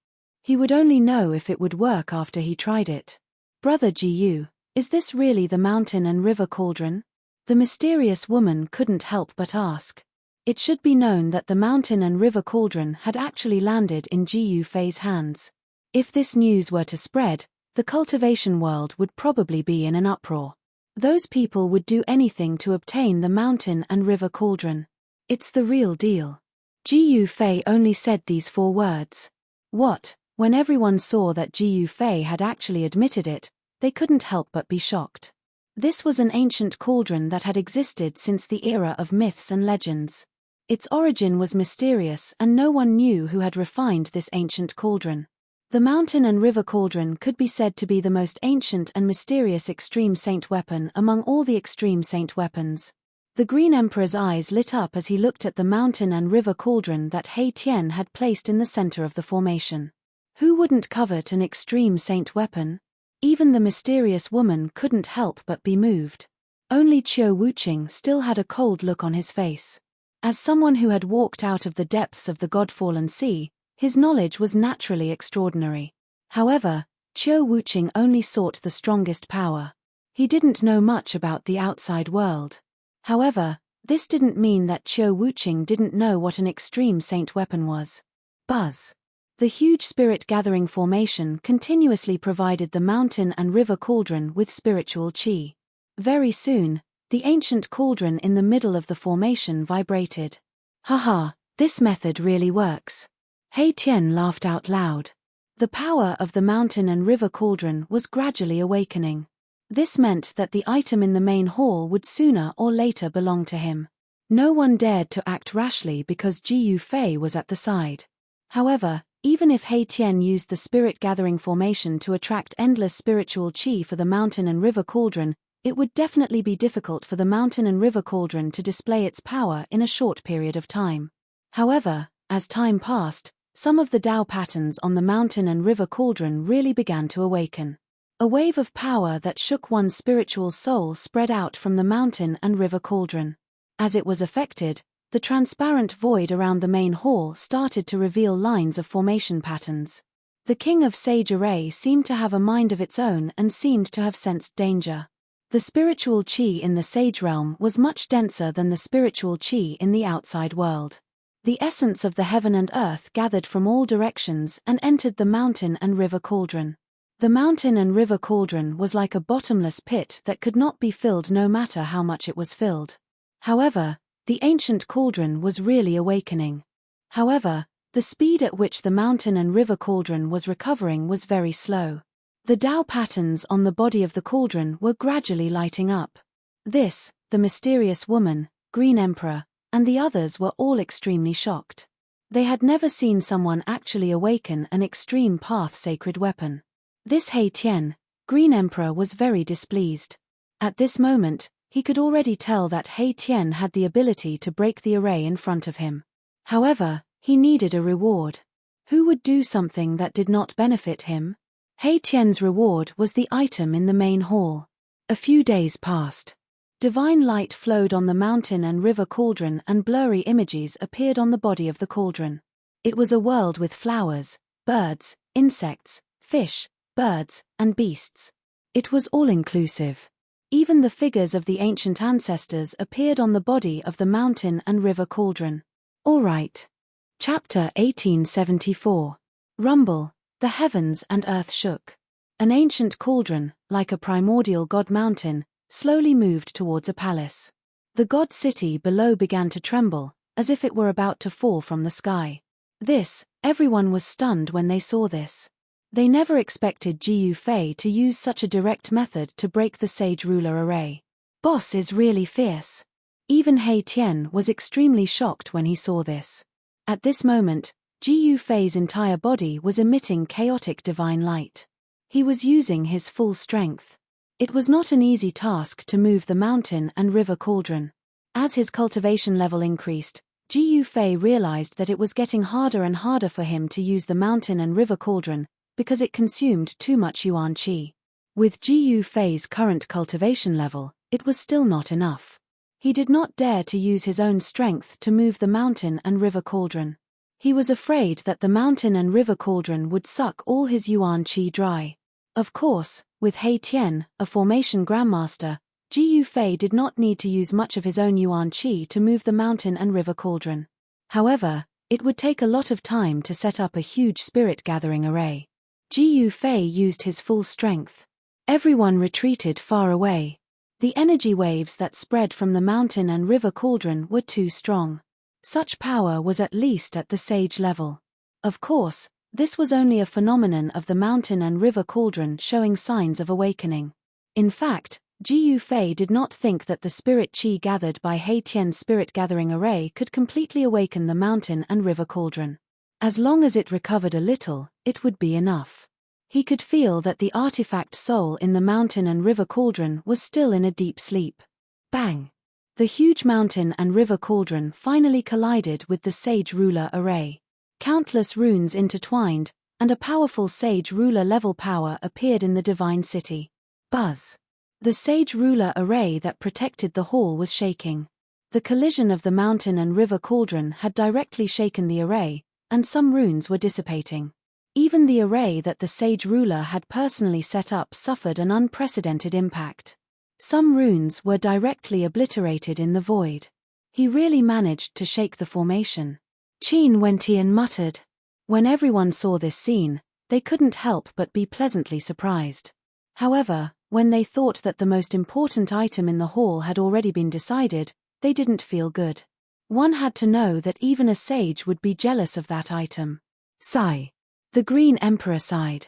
[SPEAKER 1] He would only know if it would work after he tried it. Brother Ji Yu, is this really the mountain and river cauldron? The mysterious woman couldn't help but ask. It should be known that the mountain and river cauldron had actually landed in Ji Yufei's hands. If this news were to spread, the cultivation world would probably be in an uproar. Those people would do anything to obtain the mountain and river cauldron. It's the real deal. Ji Yufei only said these 4 words. What? When everyone saw that Ji Yufei had actually admitted it, they couldn't help but be shocked. This was an ancient cauldron that had existed since the era of myths and legends. Its origin was mysterious and no one knew who had refined this ancient cauldron. The mountain and river cauldron could be said to be the most ancient and mysterious extreme saint weapon among all the extreme saint weapons. The Green Emperor's eyes lit up as he looked at the mountain and river cauldron that He Tian had placed in the center of the formation. Who wouldn't covet an extreme saint weapon? Even the mysterious woman couldn't help but be moved. Only Qiu Wuqing still had a cold look on his face. As someone who had walked out of the depths of the God-fallen sea, his knowledge was naturally extraordinary. However, Qiu Wuqing only sought the strongest power. He didn't know much about the outside world. However, this didn't mean that Qiu Wuqing didn't know what an extreme saint weapon was. Buzz. The huge spirit-gathering formation continuously provided the mountain and river cauldron with spiritual qi. Very soon, the ancient cauldron in the middle of the formation vibrated. Haha, this method really works. He Tian laughed out loud. The power of the mountain and river cauldron was gradually awakening. This meant that the item in the main hall would sooner or later belong to him. No one dared to act rashly because Ji Yufei was at the side. However, even if He Tian used the spirit-gathering formation to attract endless spiritual qi for the mountain and river cauldron, it would definitely be difficult for the mountain and river cauldron to display its power in a short period of time. However, as time passed, some of the Tao patterns on the mountain and river cauldron really began to awaken. A wave of power that shook one's spiritual soul spread out from the mountain and river cauldron. As it was affected, the transparent void around the main hall started to reveal lines of formation patterns. The King of Sage Array seemed to have a mind of its own and seemed to have sensed danger. The spiritual qi in the Sage realm was much denser than the spiritual qi in the outside world. The essence of the heaven and earth gathered from all directions and entered the mountain and river cauldron. The mountain and river cauldron was like a bottomless pit that could not be filled no matter how much it was filled. However, the ancient cauldron was really awakening. However, the speed at which the mountain and river cauldron was recovering was very slow. The Tao patterns on the body of the cauldron were gradually lighting up. This, the mysterious woman, Green Emperor, and the others were all extremely shocked. They had never seen someone actually awaken an extreme path sacred weapon. This He Tian, Green Emperor, was very displeased. At this moment, he could already tell that He Tian had the ability to break the array in front of him. However, he needed a reward. Who would do something that did not benefit him? He Tian's reward was the item in the main hall. A few days passed. Divine light flowed on the mountain and river cauldron and blurry images appeared on the body of the cauldron. It was a world with flowers, birds, insects, fish, birds, and beasts. It was all-inclusive. Even the figures of the ancient ancestors appeared on the body of the mountain and river cauldron. All right. Chapter 1874. Rumble. The heavens and earth shook. An ancient cauldron, like a primordial god mountain, slowly moved towards a palace. The god city below began to tremble, as if it were about to fall from the sky. Everyone was stunned when they saw this. They never expected Jiyu Fei to use such a direct method to break the sage ruler array. Boss is really fierce. Even He Tian was extremely shocked when he saw this. At this moment, Jiyu Fei's entire body was emitting chaotic divine light. He was using his full strength. It was not an easy task to move the mountain and river cauldron. As his cultivation level increased, Jiyu Fei realized that it was getting harder and harder for him to use the mountain and river cauldron, because it consumed too much yuan qi. With Jiyu Fei's current cultivation level, it was still not enough. He did not dare to use his own strength to move the mountain and river cauldron. He was afraid that the mountain and river cauldron would suck all his yuan qi dry. Of course, with He Tian, a formation grandmaster, Jiyu Fei did not need to use much of his own yuan qi to move the mountain and river cauldron. However, it would take a lot of time to set up a huge spirit gathering array. Jiyu Fei used his full strength. Everyone retreated far away. The energy waves that spread from the mountain and river cauldron were too strong. Such power was at least at the sage level. Of course, this was only a phenomenon of the mountain and river cauldron showing signs of awakening. In fact, Jiyu Fei did not think that the spirit qi gathered by He Tian's spirit gathering array could completely awaken the mountain and river cauldron. As long as it recovered a little, it would be enough. He could feel that the artifact soul in the mountain and river cauldron was still in a deep sleep. Bang! The huge mountain and river cauldron finally collided with the sage ruler array. Countless runes intertwined, and a powerful sage ruler level power appeared in the divine city. Buzz! The sage ruler array that protected the hall was shaking. The collision of the mountain and river cauldron had directly shaken the array, and some runes were dissipating. Even the array that the sage ruler had personally set up suffered an unprecedented impact. Some runes were directly obliterated in the void. He really managed to shake the formation. Qin Wentian muttered. When everyone saw this scene, they couldn't help but be pleasantly surprised. However, when they thought that the most important item in the hall had already been decided, they didn't feel good. One had to know that even a sage would be jealous of that item. Sigh. The Green Emperor sighed.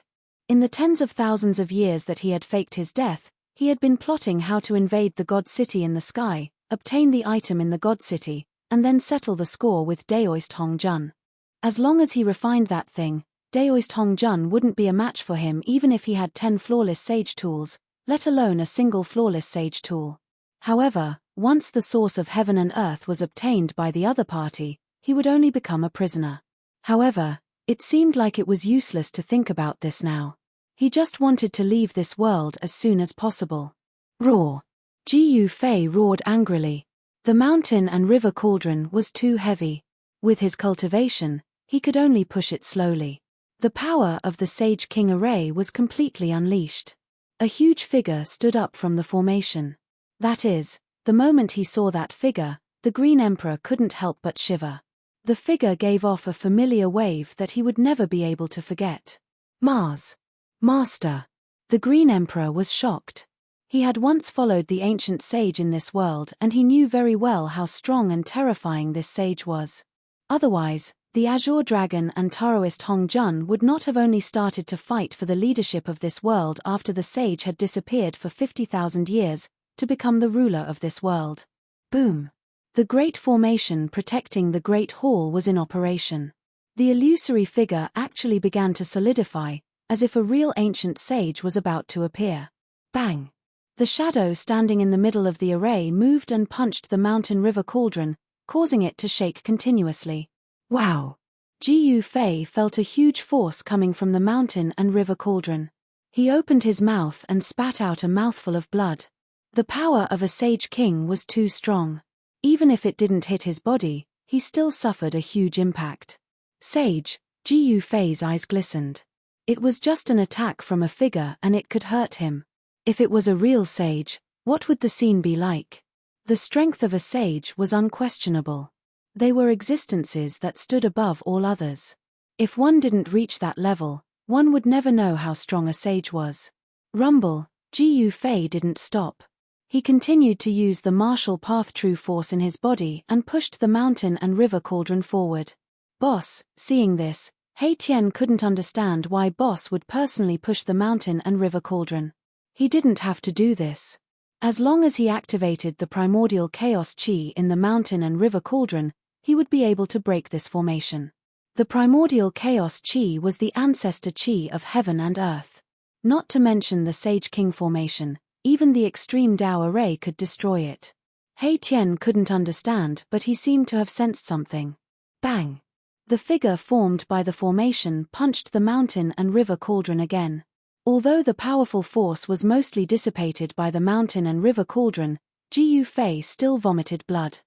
[SPEAKER 1] In the tens of thousands of years that he had faked his death, he had been plotting how to invade the God City in the sky, obtain the item in the God City, and then settle the score with Daoist Hongjun. As long as he refined that thing, Daoist Hongjun wouldn't be a match for him even if he had 10 flawless sage tools, let alone a single flawless sage tool. However, once the source of heaven and earth was obtained by the other party, he would only become a prisoner. However, it seemed like it was useless to think about this now. He just wanted to leave this world as soon as possible. Roar! Jiyu Fei roared angrily. The mountain and river cauldron was too heavy. With his cultivation, he could only push it slowly. The power of the Sage King array was completely unleashed. A huge figure stood up from the formation. That is, the moment he saw that figure, the Green Emperor couldn't help but shiver. The figure gave off a familiar wave that he would never be able to forget. Mars. Master. The Green Emperor was shocked. He had once followed the ancient sage in this world and he knew very well how strong and terrifying this sage was. Otherwise, the Azure Dragon and Taoist Hongjun would not have only started to fight for the leadership of this world after the sage had disappeared for 50,000 years, to become the ruler of this world. Boom! The great formation protecting the Great Hall was in operation. The illusory figure actually began to solidify, as if a real ancient sage was about to appear. Bang! The shadow standing in the middle of the array moved and punched the mountain river cauldron, causing it to shake continuously. Wow! Jiyu Fei felt a huge force coming from the mountain and river cauldron. He opened his mouth and spat out a mouthful of blood. The power of a Sage King was too strong. Even if it didn't hit his body, he still suffered a huge impact. Sage, Jiyu Fei's eyes glistened. It was just an attack from a figure and it could hurt him. If it was a real sage, what would the scene be like? The strength of a sage was unquestionable. They were existences that stood above all others. If one didn't reach that level, one would never know how strong a sage was. Rumble, Jiyu Fei didn't stop. He continued to use the martial path true force in his body and pushed the mountain and river cauldron forward. Boss, seeing this, He Tian couldn't understand why Boss would personally push the mountain and river cauldron. He didn't have to do this. As long as he activated the primordial chaos chi in the mountain and river cauldron, he would be able to break this formation. The primordial chaos chi was the ancestor chi of heaven and earth. Not to mention the Sage King formation, even the extreme Tao array could destroy it. He Tian couldn't understand, but he seemed to have sensed something. Bang! The figure formed by the formation punched the mountain and river cauldron again. Although the powerful force was mostly dissipated by the mountain and river cauldron, Ji Yufei still vomited blood.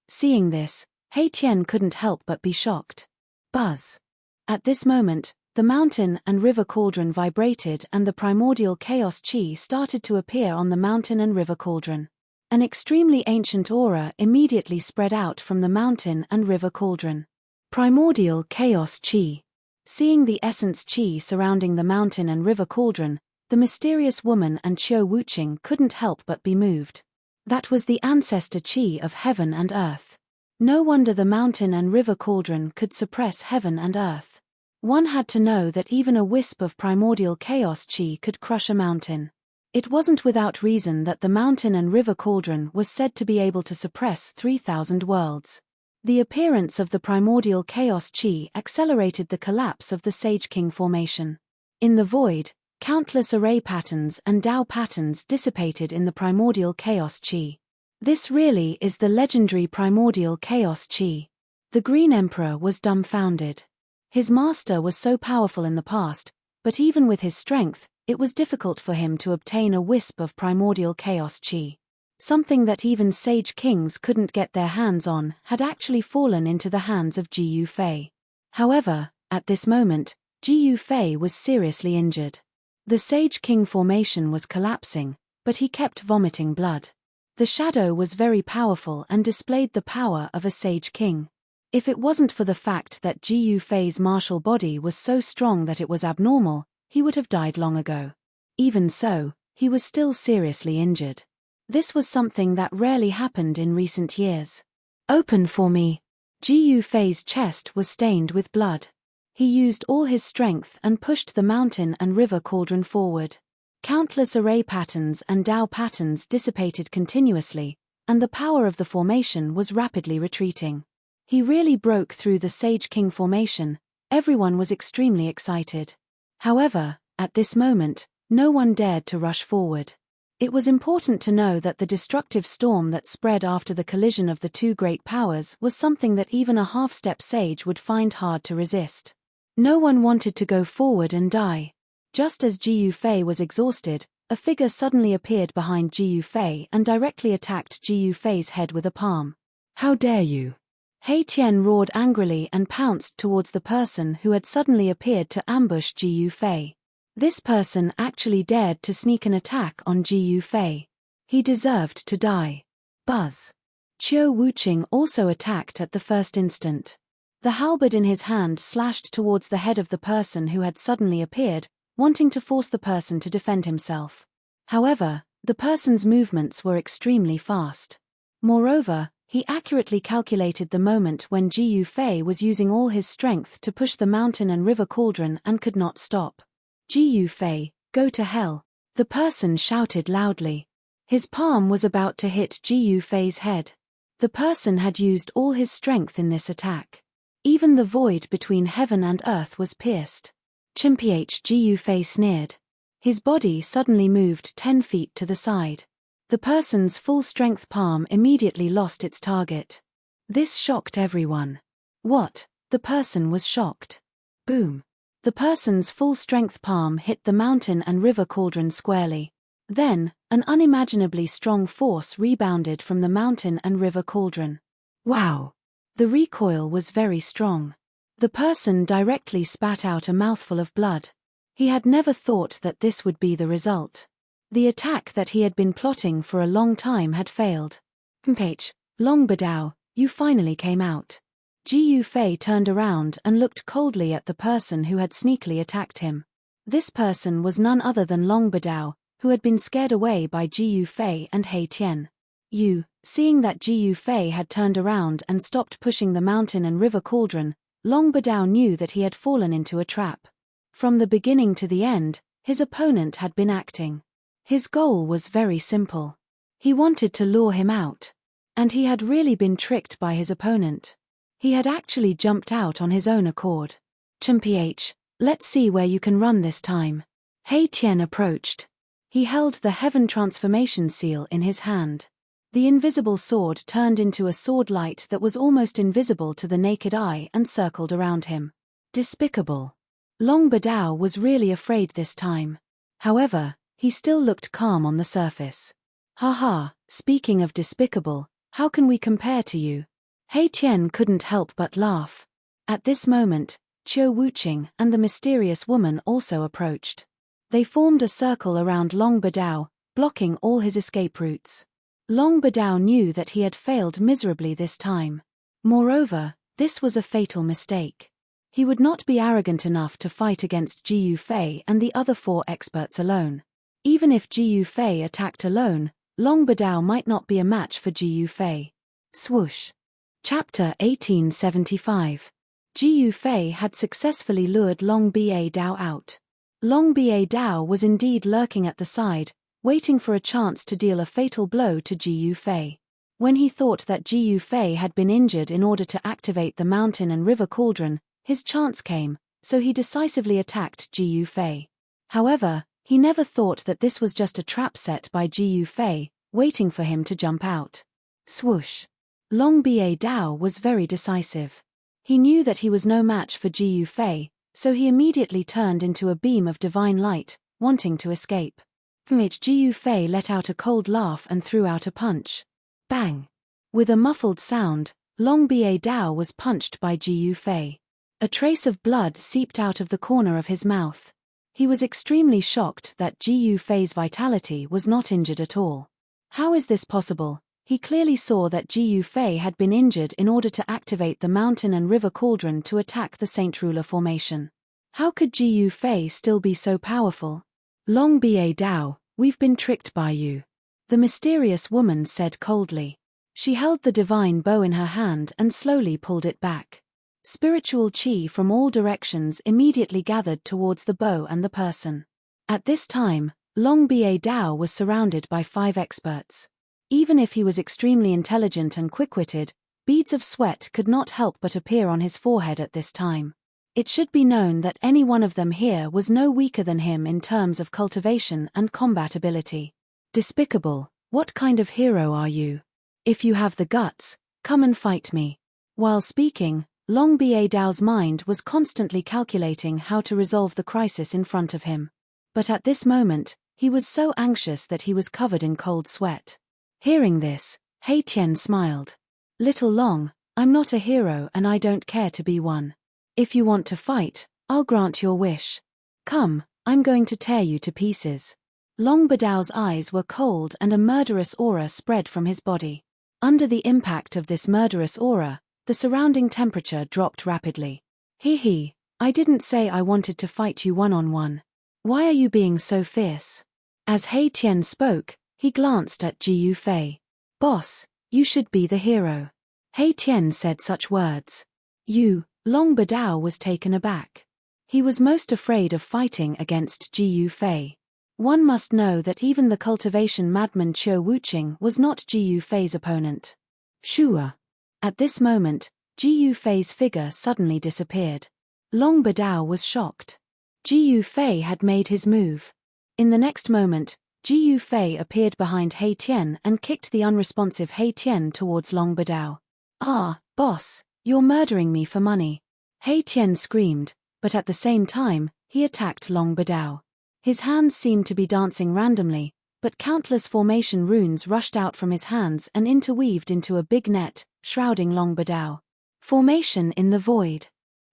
[SPEAKER 1] Seeing this, He Tian couldn't help but be shocked. Buzz! At this moment, the mountain and river cauldron vibrated and the primordial chaos chi started to appear on the mountain and river cauldron. An extremely ancient aura immediately spread out from the mountain and river cauldron. Primordial chaos chi. Seeing the essence chi surrounding the mountain and river cauldron, the mysterious woman and Qiu Wuqing couldn't help but be moved. That was the ancestor chi of heaven and earth. No wonder the mountain and river cauldron could suppress heaven and earth. One had to know that even a wisp of primordial chaos chi could crush a mountain. It wasn't without reason that the mountain and river cauldron was said to be able to suppress 3,000 worlds. The appearance of the primordial chaos chi accelerated the collapse of the Sage King formation. In the void, countless array patterns and Tao patterns dissipated in the primordial chaos chi. This really is the legendary primordial chaos chi. The Green Emperor was dumbfounded. His master was so powerful in the past, but even with his strength, it was difficult for him to obtain a wisp of primordial chaos chi. Something that even Sage Kings couldn't get their hands on had actually fallen into the hands of Ji Yufei. However, at this moment, Ji Yufei was seriously injured. The Sage King formation was collapsing, but he kept vomiting blood. The shadow was very powerful and displayed the power of a Sage King. If it wasn't for the fact that Ji Yufei's martial body was so strong that it was abnormal, he would have died long ago. Even so, he was still seriously injured. This was something that rarely happened in recent years. Open for me. Ji Yufei's chest was stained with blood. He used all his strength and pushed the mountain and river cauldron forward. Countless array patterns and Tao patterns dissipated continuously, and the power of the formation was rapidly retreating. He really broke through the Sage King formation. Everyone was extremely excited. However, at this moment, no one dared to rush forward. It was important to know that the destructive storm that spread after the collision of the two great powers was something that even a half-step sage would find hard to resist. No one wanted to go forward and die. Just as Ji Yufei was exhausted, a figure suddenly appeared behind Ji Yufei and directly attacked Ji Yufei's head with a palm. How dare you! He Tian roared angrily and pounced towards the person who had suddenly appeared to ambush Ji Yufei. This person actually dared to sneak an attack on Ji Yufei. He deserved to die. Buzz! Qiu Wuqing also attacked at the first instant. The halberd in his hand slashed towards the head of the person who had suddenly appeared, wanting to force the person to defend himself. However, the person's movements were extremely fast. Moreover, he accurately calculated the moment when Ji Yufei was using all his strength to push the mountain and river cauldron and could not stop. Ji Yufei, go to hell! The person shouted loudly. His palm was about to hit Ji Yufei's head. The person had used all his strength in this attack. Even the void between heaven and earth was pierced. Chimph! Ji Yufei sneered. His body suddenly moved 10 feet to the side. The person's full-strength palm immediately lost its target. This shocked everyone. What? The person was shocked. Boom! The person's full-strength palm hit the mountain and river cauldron squarely. Then, an unimaginably strong force rebounded from the mountain and river cauldron. Wow! The recoil was very strong. The person directly spat out a mouthful of blood. He had never thought that this would be the result. The attack that he had been plotting for a long time had failed. Long Badao, you finally came out. Ji Yufei turned around and looked coldly at the person who had sneakily attacked him. This person was none other than Long Badao, who had been scared away by Ji Yufei and He Tian. Seeing that Ji Yufei had turned around and stopped pushing the mountain and river cauldron, Long Badao knew that he had fallen into a trap. From the beginning to the end, his opponent had been acting. His goal was very simple. He wanted to lure him out. And he had really been tricked by his opponent. He had actually jumped out on his own accord. "Ch, let's see where you can run this time." He Tian approached. He held the Heaven Transformation Seal in his hand. The invisible sword turned into a sword light that was almost invisible to the naked eye and circled around him. Despicable. Long Badao was really afraid this time. However, he still looked calm on the surface. "Haha, speaking of despicable, how can we compare to you?" He Tian couldn't help but laugh. At this moment, Qiu Wuqing and the mysterious woman also approached. They formed a circle around Long Badao, blocking all his escape routes. Long Badao knew that he had failed miserably this time. Moreover, this was a fatal mistake. He would not be arrogant enough to fight against Ji Yufei and the other 4 experts alone. Even if Ji Yufei attacked alone, Long Badao might not be a match for Ji Yufei. Swoosh. Chapter 1875. Ji Yufei had successfully lured Long Badao out. Long Badao was indeed lurking at the side, waiting for a chance to deal a fatal blow to Ji Yufei. When he thought that Ji Yufei had been injured in order to activate the mountain and river cauldron, his chance came, so he decisively attacked Ji Yufei. However, he never thought that this was just a trap set by Ji Yufei, waiting for him to jump out. Swoosh. Long Badao was very decisive. He knew that he was no match for Ji Yufei, so he immediately turned into a beam of divine light, wanting to escape. From which Ji Yufei let out a cold laugh and threw out a punch. Bang! With a muffled sound, Long Badao was punched by Ji Yufei. A trace of blood seeped out of the corner of his mouth. He was extremely shocked that Ji Yufei's vitality was not injured at all. How is this possible? He clearly saw that Ji Yufei had been injured in order to activate the mountain and river cauldron to attack the Saint Ruler formation. How could Ji Yufei still be so powerful? "Long Badao, we've been tricked by you," the mysterious woman said coldly. She held the divine bow in her hand and slowly pulled it back. Spiritual chi from all directions immediately gathered towards the bow and the person. At this time, Long Badao was surrounded by 5 experts. Even if he was extremely intelligent and quick-witted, beads of sweat could not help but appear on his forehead at this time. It should be known that any one of them here was no weaker than him in terms of cultivation and combat ability. "Despicable, what kind of hero are you? If you have the guts, come and fight me." While speaking, Long Badao's mind was constantly calculating how to resolve the crisis in front of him. But at this moment, he was so anxious that he was covered in cold sweat. Hearing this, He Tian smiled. "Little Long, I'm not a hero and I don't care to be one. If you want to fight, I'll grant your wish. Come, I'm going to tear you to pieces." Long Badao's eyes were cold and a murderous aura spread from his body. Under the impact of this murderous aura, the surrounding temperature dropped rapidly. "Hee, I didn't say I wanted to fight you one-on-one. Why are you being so fierce?" As He Tian spoke, he glanced at Ji Yufei. "Boss, you should be the hero." He Tian said such words. Long Badao was taken aback. He was most afraid of fighting against Ji Yufei. One must know that even the cultivation madman Qiu Wuqing was not Ji Yufei's opponent. Shua. At this moment, Ji Yufei's figure suddenly disappeared. Long Badao was shocked. Ji Yufei had made his move. In the next moment, Ji Yufei appeared behind He Tian and kicked the unresponsive He Tian towards Long Badao. "Ah, boss, you're murdering me for money." He Tian screamed, but at the same time, he attacked Long Badao. His hands seemed to be dancing randomly, but countless formation runes rushed out from his hands and interweaved into a big net, shrouding Long Badao. Formation in the void.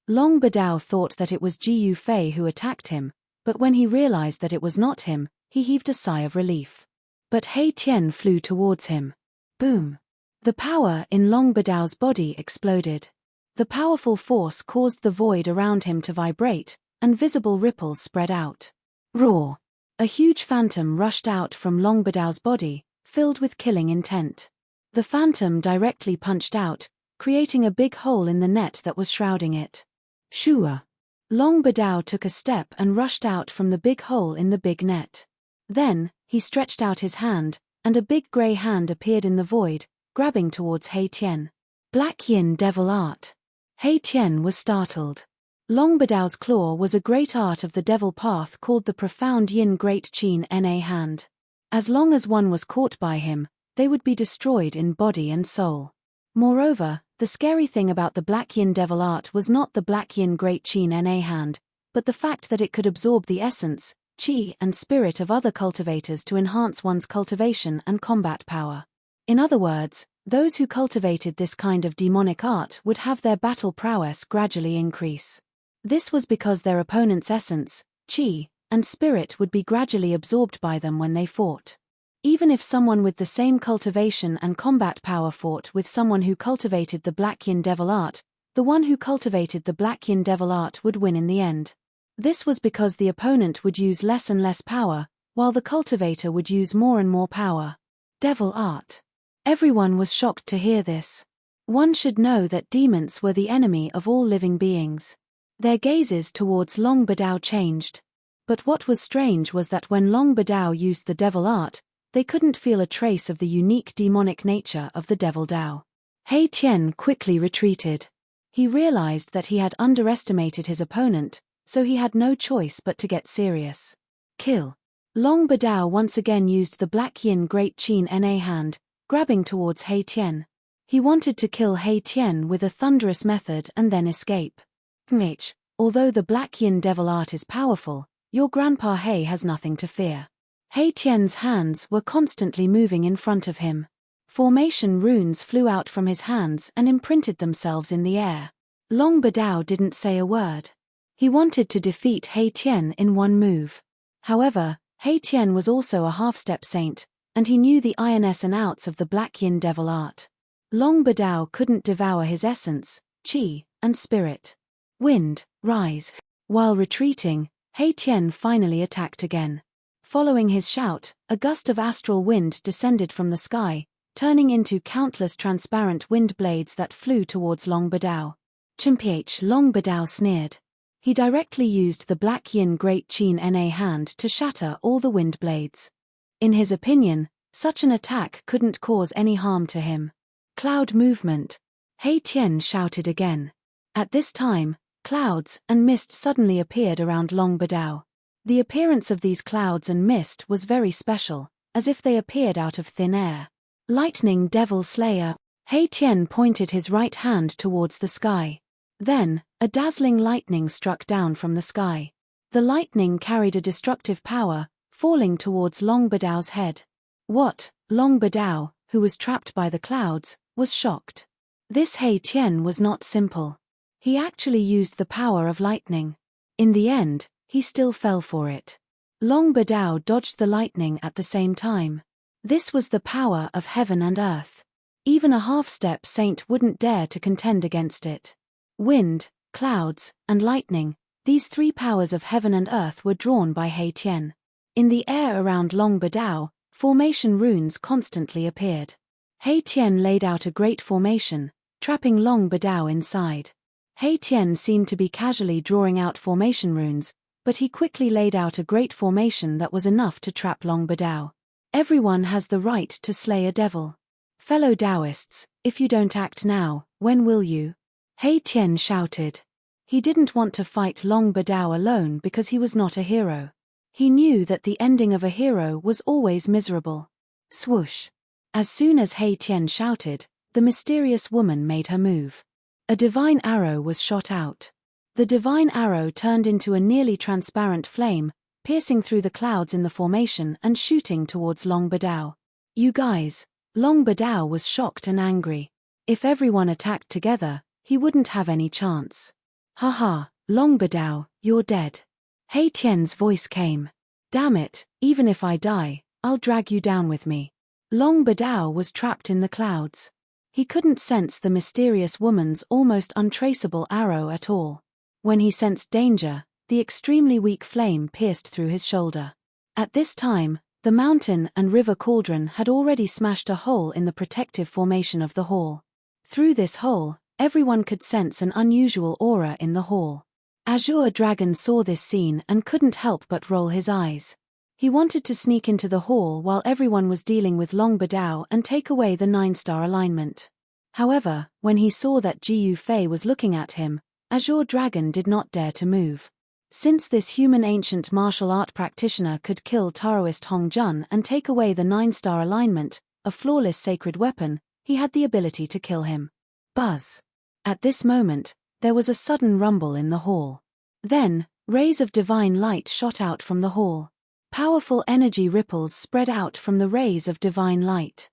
[SPEAKER 1] Long Badao thought that it was Ji Yufei who attacked him, but when he realized that it was not him, he heaved a sigh of relief. But He Tian flew towards him. Boom! The power in Long Badao's body exploded. The powerful force caused the void around him to vibrate, and visible ripples spread out. Roar! A huge phantom rushed out from Long Badao's body, filled with killing intent. The phantom directly punched out, creating a big hole in the net that was shrouding it. Shua! Long Badao took a step and rushed out from the big hole in the big net. Then, he stretched out his hand, and a big grey hand appeared in the void, grabbing towards He Tian. Black Yin Devil Art. He Tian was startled. Long Badao's claw was a great art of the devil path called the Profound Yin Great Qin Na Hand. As long as one was caught by him, they would be destroyed in body and soul. Moreover, the scary thing about the Black Yin Devil Art was not the Black Yin Great Qin Na Hand, but the fact that it could absorb the essence, qi and spirit of other cultivators to enhance one's cultivation and combat power. In other words, those who cultivated this kind of demonic art would have their battle prowess gradually increase. This was because their opponent's essence, qi, and spirit would be gradually absorbed by them when they fought. Even if someone with the same cultivation and combat power fought with someone who cultivated the Black Yin Devil Art, the one who cultivated the Black Yin Devil Art would win in the end. This was because the opponent would use less and less power, while the cultivator would use more and more power. Devil Art. Everyone was shocked to hear this. One should know that demons were the enemy of all living beings. Their gazes towards Long Badao changed. But what was strange was that when Long Badao used the devil art, they couldn't feel a trace of the unique demonic nature of the devil Dao. He Tian quickly retreated. He realized that he had underestimated his opponent, so he had no choice but to get serious. Kill. Long Badao once again used the Black Yin Great Qin Na Hand, grabbing towards He Tian. He wanted to kill He Tian with a thunderous method and then escape. Although the Black Yin Devil Art is powerful, your Grandpa He has nothing to fear. He Tian's hands were constantly moving in front of him. Formation runes flew out from his hands and imprinted themselves in the air. Long Badao didn't say a word. He wanted to defeat He Tian in one move. However, He Tian was also a half-step saint, and he knew the ins and outs of the Black Yin Devil Art. Long Badao couldn't devour his essence, qi, and spirit. Wind, rise. While retreating, He Tian finally attacked again. Following his shout, a gust of astral wind descended from the sky, turning into countless transparent wind blades that flew towards Long Badao. Chimph Long Badao sneered. He directly used the Black Yin Great Qin Na Hand to shatter all the wind blades. In his opinion, such an attack couldn't cause any harm to him. Cloud movement. He Tian shouted again. At this time, clouds and mist suddenly appeared around Long Badao. The appearance of these clouds and mist was very special, as if they appeared out of thin air. Lightning Devil Slayer. He Tian pointed his right hand towards the sky. Then, a dazzling lightning struck down from the sky. The lightning carried a destructive power, falling towards Long Badao's head. What? Long Badao, who was trapped by the clouds, was shocked. This He Tian was not simple. He actually used the power of lightning. In the end, he still fell for it. Long Badao dodged the lightning at the same time. This was the power of heaven and earth. Even a half-step saint wouldn't dare to contend against it. Wind, clouds, and lightning, these three powers of heaven and earth were drawn by He Tian. In the air around Long Badao, formation runes constantly appeared. He Tian laid out a great formation, trapping Long Badao inside. He Tian seemed to be casually drawing out formation runes, but he quickly laid out a great formation that was enough to trap Long Badao. Everyone has the right to slay a devil. Fellow Taoists, if you don't act now, when will you? He Tian shouted. He didn't want to fight Long Badao alone because he was not a hero. He knew that the ending of a hero was always miserable. Swoosh. As soon as He Tian shouted, the mysterious woman made her move. A divine arrow was shot out. The divine arrow turned into a nearly transparent flame, piercing through the clouds in the formation and shooting towards Long Badao. You guys. Long Badao was shocked and angry. If everyone attacked together, he wouldn't have any chance. Haha, Long Badao, you're dead. He Tian's voice came. Damn it, even if I die, I'll drag you down with me. Long Badao was trapped in the clouds. He couldn't sense the mysterious woman's almost untraceable arrow at all. When he sensed danger, the extremely weak flame pierced through his shoulder. At this time, the mountain and river cauldron had already smashed a hole in the protective formation of the hall. Through this hole, everyone could sense an unusual aura in the hall. Azure Dragon saw this scene and couldn't help but roll his eyes. He wanted to sneak into the hall while everyone was dealing with Long Badao and take away the 9-star alignment. However, when he saw that Ji Yufei was looking at him, Azure Dragon did not dare to move. Since this human ancient martial art practitioner could kill Taoist Hong Jun and take away the 9-star alignment, a flawless sacred weapon, he had the ability to kill him. Buzz. At this moment, there was a sudden rumble in the hall. Then, rays of divine light shot out from the hall. Powerful energy ripples spread out from the rays of divine light.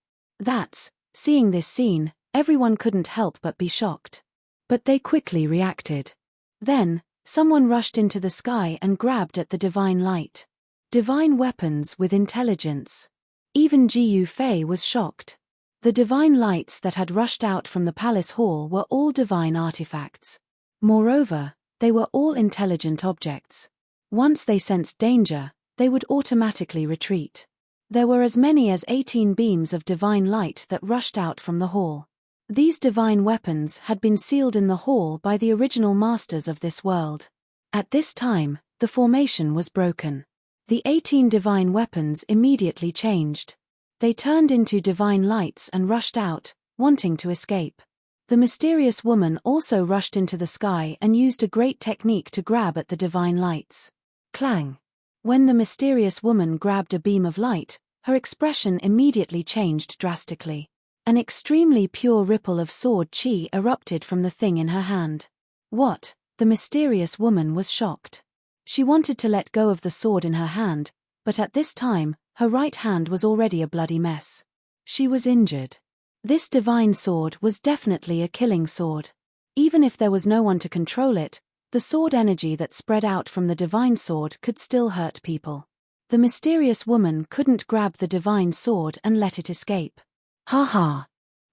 [SPEAKER 1] Seeing this scene, everyone couldn't help but be shocked. But they quickly reacted. Then, someone rushed into the sky and grabbed at the divine light. Divine weapons with intelligence. Even Ji Yufei was shocked. The divine lights that had rushed out from the palace hall were all divine artifacts. Moreover, they were all intelligent objects. Once they sensed danger, they would automatically retreat. There were as many as 18 beams of divine light that rushed out from the hall. These divine weapons had been sealed in the hall by the original masters of this world. At this time, the formation was broken. The 18 divine weapons immediately changed. They turned into divine lights and rushed out, wanting to escape. The mysterious woman also rushed into the sky and used a great technique to grab at the divine lights. Clang! When the mysterious woman grabbed a beam of light, her expression immediately changed drastically. An extremely pure ripple of sword chi erupted from the thing in her hand. What? The mysterious woman was shocked. She wanted to let go of the sword in her hand, but at this time, her right hand was already a bloody mess. She was injured. This divine sword was definitely a killing sword. Even if there was no one to control it, the sword energy that spread out from the divine sword could still hurt people. The mysterious woman couldn't grab the divine sword and let it escape. Ha.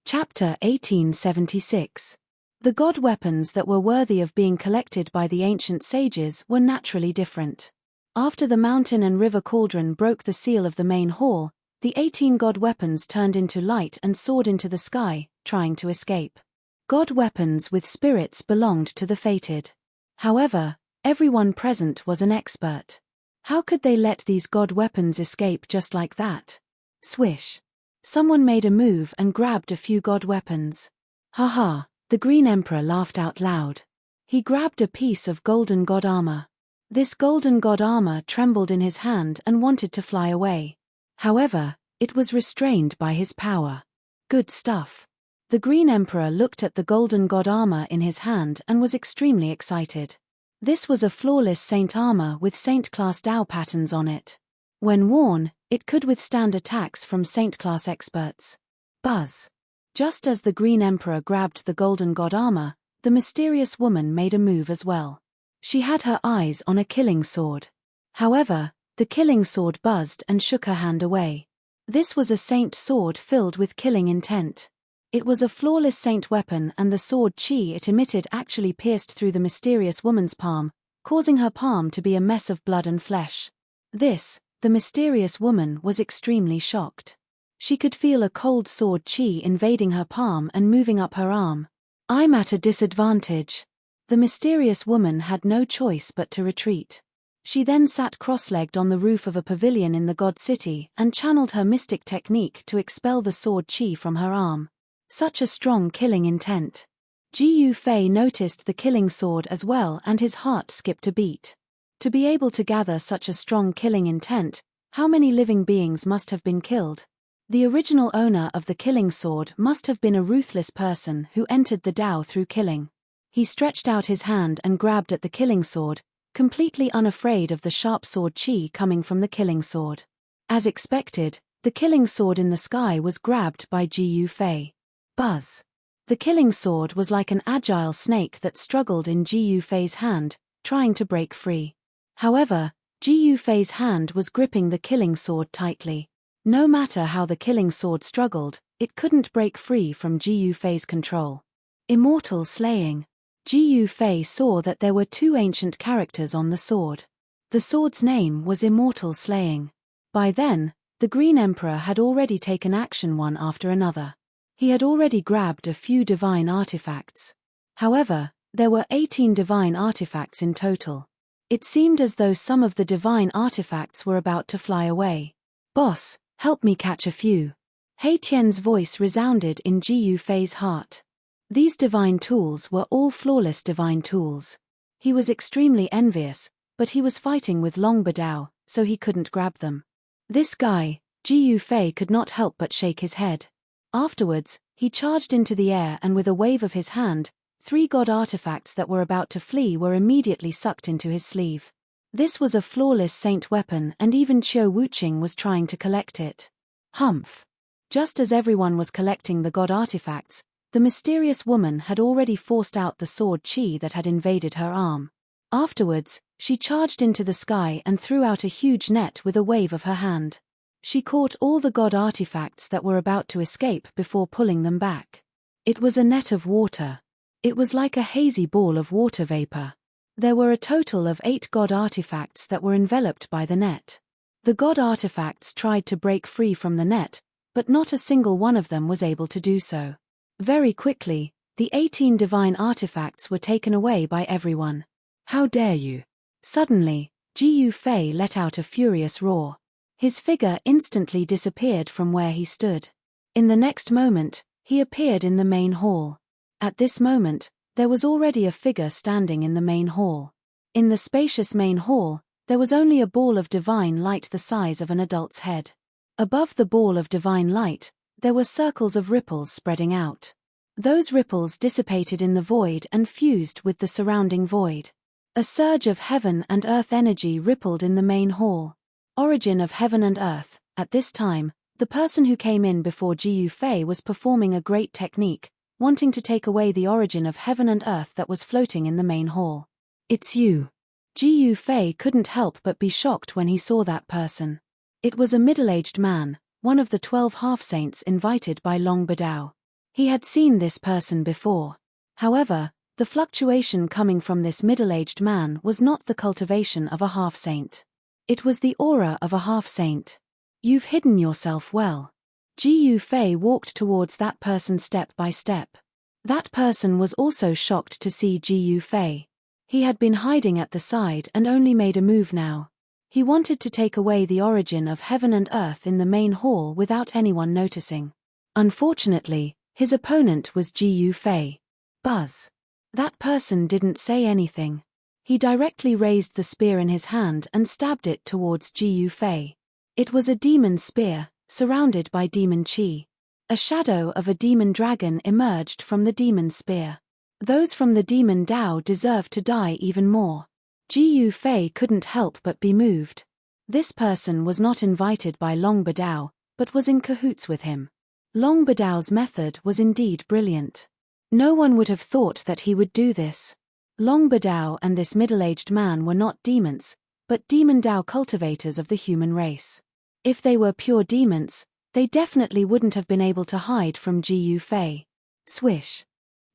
[SPEAKER 1] Chapter 1876. The god weapons that were worthy of being collected by the ancient sages were naturally different. After the mountain and river cauldron broke the seal of the main hall, the 18 god weapons turned into light and soared into the sky, trying to escape. God weapons with spirits belonged to the fated. However, everyone present was an expert. How could they let these god weapons escape just like that? Swish. Someone made a move and grabbed a few god weapons. Ha, the Green Emperor laughed out loud. He grabbed a piece of golden god armor. This golden god armor trembled in his hand and wanted to fly away. However, it was restrained by his power. Good stuff. The Green Emperor looked at the golden god armor in his hand and was extremely excited. This was a flawless saint armor with saint-class Dao patterns on it. When worn, it could withstand attacks from saint-class experts. Buzz. Just as the Green Emperor grabbed the golden god armor, the mysterious woman made a move as well. She had her eyes on a killing sword. However, the killing sword buzzed and shook her hand away. This was a saint sword filled with killing intent. It was a flawless saint weapon, and the sword chi it emitted actually pierced through the mysterious woman's palm, causing her palm to be a mess of blood and flesh. The mysterious woman was extremely shocked. She could feel a cold sword chi invading her palm and moving up her arm. I'm at a disadvantage. The mysterious woman had no choice but to retreat. She then sat cross-legged on the roof of a pavilion in the God City and channeled her mystic technique to expel the sword chi from her arm. Such a strong killing intent. Ji Yufei noticed the killing sword as well, and his heart skipped a beat. To be able to gather such a strong killing intent, how many living beings must have been killed? The original owner of the killing sword must have been a ruthless person who entered the Tao through killing. He stretched out his hand and grabbed at the killing sword, completely unafraid of the sharp sword chi coming from the killing sword. As expected, the killing sword in the sky was grabbed by Ji Yufei. Buzz. The killing sword was like an agile snake that struggled in Ji Yufei's hand, trying to break free. However, Ji Yufei's hand was gripping the killing sword tightly. No matter how the killing sword struggled, it couldn't break free from Ji Yufei's control. Immortal slaying. Ji Yufei saw that there were two ancient characters on the sword. The sword's name was Immortal Slaying. By then, the Green Emperor had already taken action one after another. He had already grabbed a few divine artifacts. However, there were 18 divine artifacts in total. It seemed as though some of the divine artifacts were about to fly away. "Boss, help me catch a few." He Tian's voice resounded in Ji Yufei's heart. These divine tools were all flawless divine tools. He was extremely envious, but he was fighting with Long Badao, so he couldn't grab them. This guy, Ji Yufei, could not help but shake his head. Afterwards, he charged into the air and with a wave of his hand, 3 god artifacts that were about to flee were immediately sucked into his sleeve. This was a flawless saint weapon and even Qiu Wuqing was trying to collect it. Humph. Just as everyone was collecting the god artifacts, the mysterious woman had already forced out the sword qi that had invaded her arm. Afterwards, she charged into the sky and threw out a huge net with a wave of her hand. She caught all the god artifacts that were about to escape before pulling them back. It was a net of water. It was like a hazy ball of water vapor. There were a total of 8 god artifacts that were enveloped by the net. The god artifacts tried to break free from the net, but not a single one of them was able to do so. Very quickly, the 18 divine artifacts were taken away by everyone. "How dare you!" Suddenly, Ji Yufei let out a furious roar. His figure instantly disappeared from where he stood. In the next moment, he appeared in the main hall. At this moment, there was already a figure standing in the main hall. In the spacious main hall, there was only a ball of divine light the size of an adult's head. Above the ball of divine light, there were circles of ripples spreading out. Those ripples dissipated in the void and fused with the surrounding void. A surge of heaven and earth energy rippled in the main hall. Origin of heaven and earth. At this time, the person who came in before Ji Yufei was performing a great technique, wanting to take away the origin of heaven and earth that was floating in the main hall. "It's you." Ji Yufei couldn't help but be shocked when he saw that person. It was a middle-aged man, one of the 12 half-saints invited by Long Badao. He had seen this person before. However, the fluctuation coming from this middle-aged man was not the cultivation of a half-saint. It was the aura of a half-saint. "You've hidden yourself well." Ji Yufei walked towards that person step by step. That person was also shocked to see Ji Yufei. He had been hiding at the side and only made a move now. He wanted to take away the origin of heaven and earth in the main hall without anyone noticing. Unfortunately, his opponent was Ji Yufei. Buzz. That person didn't say anything. He directly raised the spear in his hand and stabbed it towards Ji Yufei. It was a demon spear, surrounded by demon qi. A shadow of a demon dragon emerged from the demon spear. Those from the demon Dao deserved to die even more. Ji Yufei couldn't help but be moved. This person was not invited by Long Badao, but was in cahoots with him. Long Badao's method was indeed brilliant. No one would have thought that he would do this. Long Badao and this middle-aged man were not demons, but demon Dao cultivators of the human race. If they were pure demons, they definitely wouldn't have been able to hide from Ji Yufei. Swish.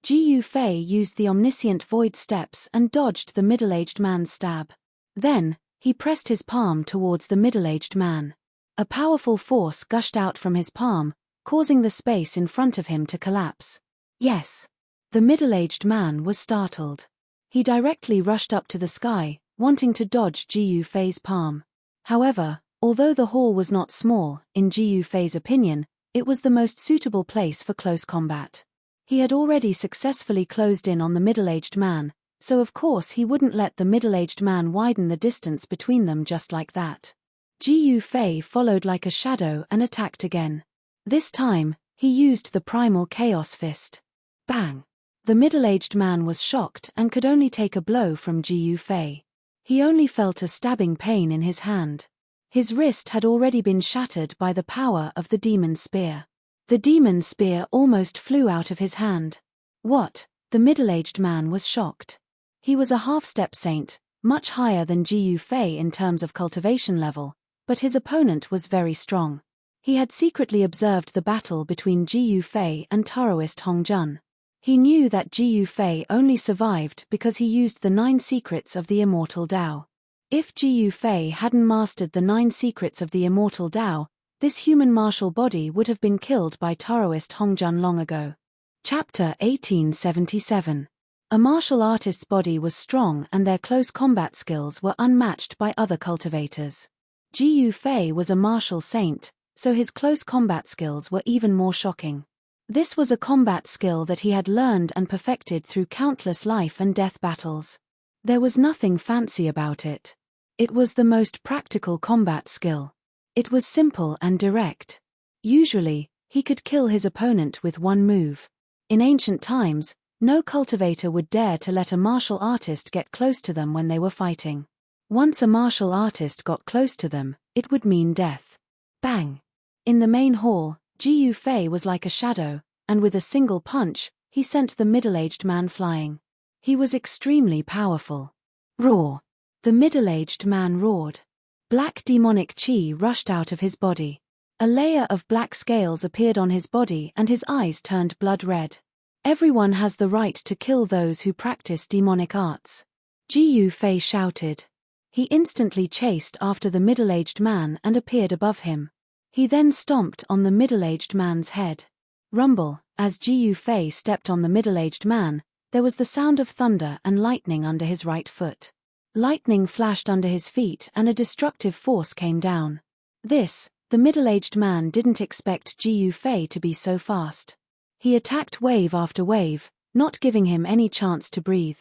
[SPEAKER 1] Ji Yufei used the omniscient void steps and dodged the middle-aged man's stab. Then, he pressed his palm towards the middle-aged man. A powerful force gushed out from his palm, causing the space in front of him to collapse. Yes. The middle-aged man was startled. He directly rushed up to the sky, wanting to dodge Ji Yufei's palm. However, although the hall was not small, in Ji Yufei's opinion, it was the most suitable place for close combat. He had already successfully closed in on the middle-aged man, so of course he wouldn't let the middle-aged man widen the distance between them just like that. Ji Yufei followed like a shadow and attacked again. This time, he used the primal chaos fist. Bang! The middle-aged man was shocked and could only take a blow from Ji Yufei. He only felt a stabbing pain in his hand. His wrist had already been shattered by the power of the demon spear. The demon spear almost flew out of his hand. What? The middle-aged man was shocked. He was a half-step saint, much higher than Ji Yufei in terms of cultivation level, but his opponent was very strong. He had secretly observed the battle between Ji Yufei and Taoist Hongjun. He knew that Ji Yufei only survived because he used the 9 secrets of the immortal Dao. If Ji Yufei hadn't mastered the 9 secrets of the immortal Tao, this human martial body would have been killed by Taoist Hongjun long ago. Chapter 1877. A martial artist's body was strong and their close combat skills were unmatched by other cultivators. Ji Yufei was a martial saint, so his close combat skills were even more shocking. This was a combat skill that he had learned and perfected through countless life and death battles. There was nothing fancy about it. It was the most practical combat skill. It was simple and direct. Usually, he could kill his opponent with one move. In ancient times, no cultivator would dare to let a martial artist get close to them when they were fighting. Once a martial artist got close to them, it would mean death. Bang! In the main hall, Ji Yufei was like a shadow, and with a single punch, he sent the middle-aged man flying. He was extremely powerful. Roar! The middle-aged man roared. Black demonic chi rushed out of his body. A layer of black scales appeared on his body and his eyes turned blood red. Everyone has the right to kill those who practice demonic arts. Ji Yufei shouted. He instantly chased after the middle-aged man and appeared above him. He then stomped on the middle-aged man's head. Rumble! As Ji Yufei stepped on the middle-aged man, there was the sound of thunder and lightning under his right foot. Lightning flashed under his feet and a destructive force came down. The middle-aged man didn't expect Ji Yufei to be so fast. He attacked wave after wave, not giving him any chance to breathe.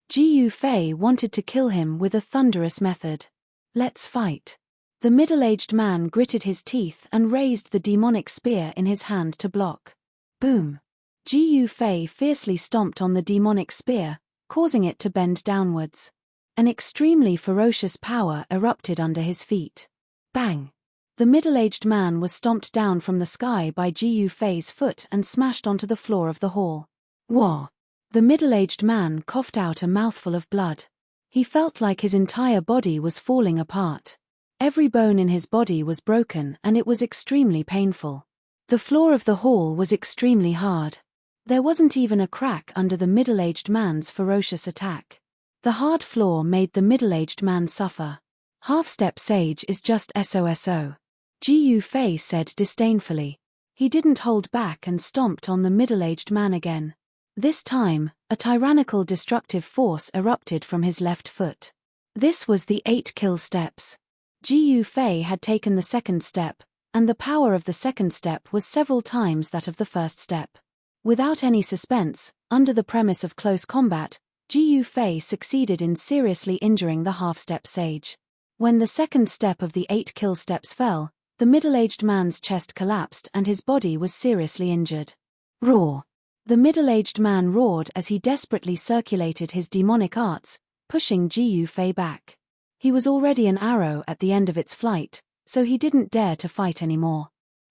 [SPEAKER 1] Ji Yufei wanted to kill him with a thunderous method. Let's fight. The middle-aged man gritted his teeth and raised the demonic spear in his hand to block. Boom! Ji Yufei fiercely stomped on the demonic spear, causing it to bend downwards. An extremely ferocious power erupted under his feet. Bang! The middle-aged man was stomped down from the sky by Ji Yufei's foot and smashed onto the floor of the hall. Wah! The middle-aged man coughed out a mouthful of blood. He felt like his entire body was falling apart. Every bone in his body was broken and it was extremely painful. The floor of the hall was extremely hard. There wasn't even a crack under the middle-aged man's ferocious attack. The hard floor made the middle-aged man suffer. Half-step sage is just SOSO. Ji Yufei said disdainfully. He didn't hold back and stomped on the middle-aged man again. This time, a tyrannical destructive force erupted from his left foot. This was the 8 kill steps. Ji Yufei had taken the second step, and the power of the second step was several times that of the first step. Without any suspense, under the premise of close combat, Ji Yufei succeeded in seriously injuring the half-step sage. When the second step of the 8 kill steps fell, the middle-aged man's chest collapsed and his body was seriously injured. Roar! The middle-aged man roared as he desperately circulated his demonic arts, pushing Ji Yufei back. He was already an arrow at the end of its flight, so he didn't dare to fight anymore.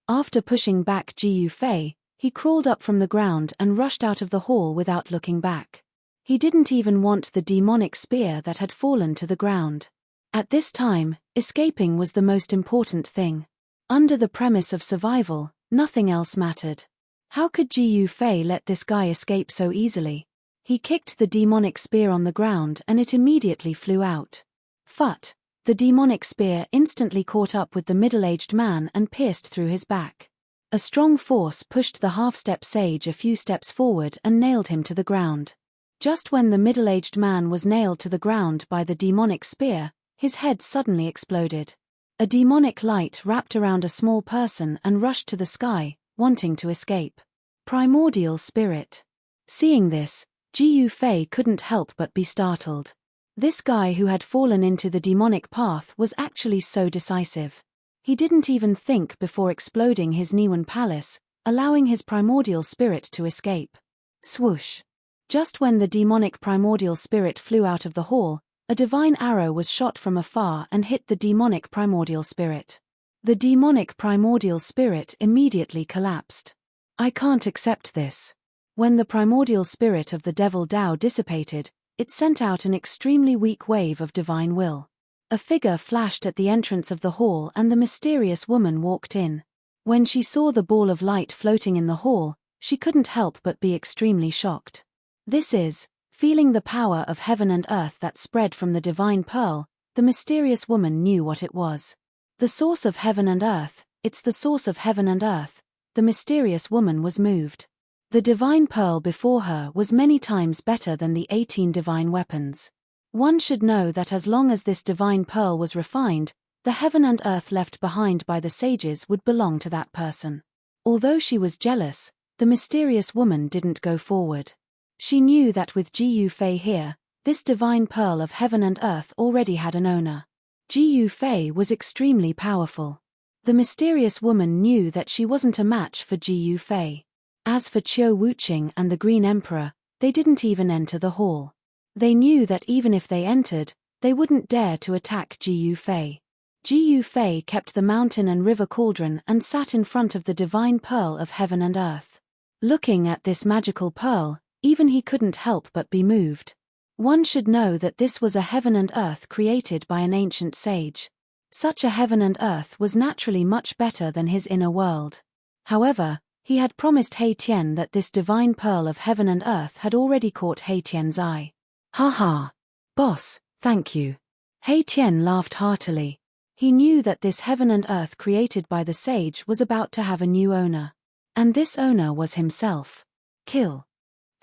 [SPEAKER 1] After pushing back Ji Yufei, he crawled up from the ground and rushed out of the hall without looking back. He didn't even want the demonic spear that had fallen to the ground. At this time, escaping was the most important thing. Under the premise of survival, nothing else mattered. How could Ji Yufei let this guy escape so easily? He kicked the demonic spear on the ground and it immediately flew out. Phut! The demonic spear instantly caught up with the middle-aged man and pierced through his back. A strong force pushed the half-step sage a few steps forward and nailed him to the ground. Just when the middle-aged man was nailed to the ground by the demonic spear, his head suddenly exploded. A demonic light wrapped around a small person and rushed to the sky, wanting to escape. Primordial spirit. Seeing this, Ji Yufei couldn't help but be startled. This guy who had fallen into the demonic path was actually so decisive. He didn't even think before exploding his Niwen palace, allowing his primordial spirit to escape. Swoosh! Just when the demonic primordial spirit flew out of the hall, a divine arrow was shot from afar and hit the demonic primordial spirit. The demonic primordial spirit immediately collapsed. I can't accept this. When the primordial spirit of the devil Tao dissipated, it sent out an extremely weak wave of divine will. A figure flashed at the entrance of the hall and the mysterious woman walked in. When she saw the ball of light floating in the hall, she couldn't help but be extremely shocked. Feeling the power of heaven and earth that spread from the divine pearl, the mysterious woman knew what it was. The source of heaven and earth, it's the source of heaven and earth. The mysterious woman was moved. The divine pearl before her was many times better than the 18 divine weapons. One should know that as long as this divine pearl was refined, the heaven and earth left behind by the sages would belong to that person. Although she was jealous, the mysterious woman didn't go forward. She knew that with Gu Fei here, this divine pearl of heaven and earth already had an owner. Gu Fei was extremely powerful. The mysterious woman knew that she wasn't a match for Gu Fei. As for Qiu Wuqing and the Green Emperor, they didn't even enter the hall. They knew that even if they entered, they wouldn't dare to attack Gu Fei. Gu Fei kept the mountain and river cauldron and sat in front of the divine pearl of heaven and earth. Looking at this magical pearl, even he couldn't help but be moved. One should know that this was a heaven and earth created by an ancient sage. Such a heaven and earth was naturally much better than his inner world. However, he had promised He Tian that this divine pearl of heaven and earth had already caught He Tian's eye. Ha ha! Boss, thank you. He Tian laughed heartily. He knew that this heaven and earth created by the sage was about to have a new owner. And this owner was himself. Kill.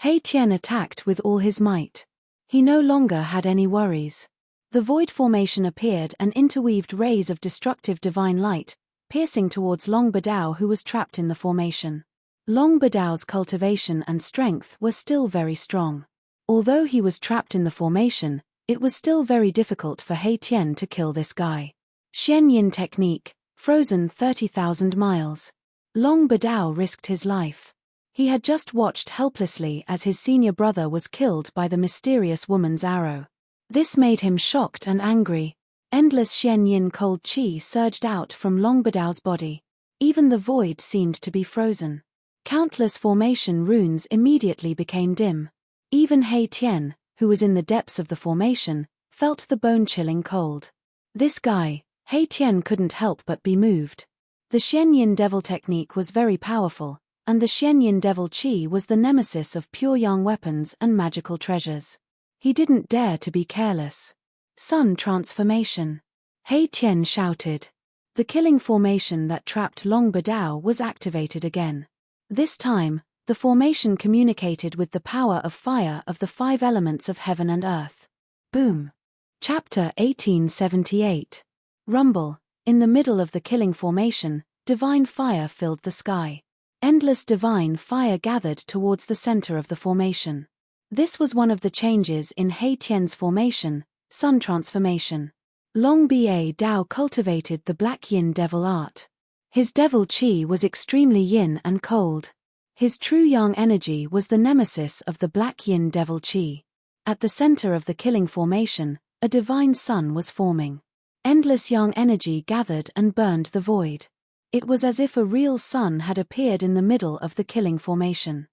[SPEAKER 1] He Tian attacked with all his might. He no longer had any worries. The void formation appeared and interweaved rays of destructive divine light, piercing towards Long Badao, who was trapped in the formation. Long Badao's cultivation and strength were still very strong. Although he was trapped in the formation, it was still very difficult for He Tian to kill this guy. Xian Yin technique, frozen 30,000 miles. Long Badao risked his life. He had just watched helplessly as his senior brother was killed by the mysterious woman's arrow. This made him shocked and angry. Endless Xian Yin cold qi surged out from Long Badao's body. Even the void seemed to be frozen. Countless formation runes immediately became dim. Even He Tian, who was in the depths of the formation, felt the bone-chilling cold. This guy, He Tian, couldn't help but be moved. The Xian Yin devil technique was very powerful, and the Xian Yin devil qi was the nemesis of pure yang weapons and magical treasures. He didn't dare to be careless. Sun transformation. He Tian shouted. The killing formation that trapped Long Badao was activated again. This time, the formation communicated with the power of fire of the 5 elements of heaven and earth. Boom. Chapter 1878. Rumble. In the middle of the killing formation, divine fire filled the sky. Endless divine fire gathered towards the center of the formation. This was one of the changes in He Tian's formation, sun transformation. Long Badao cultivated the black yin devil art. His devil qi was extremely yin and cold. His true yang energy was the nemesis of the black yin devil qi. At the center of the killing formation, a divine sun was forming. Endless yang energy gathered and burned the void. It was as if a real sun had appeared in the middle of the killing formation.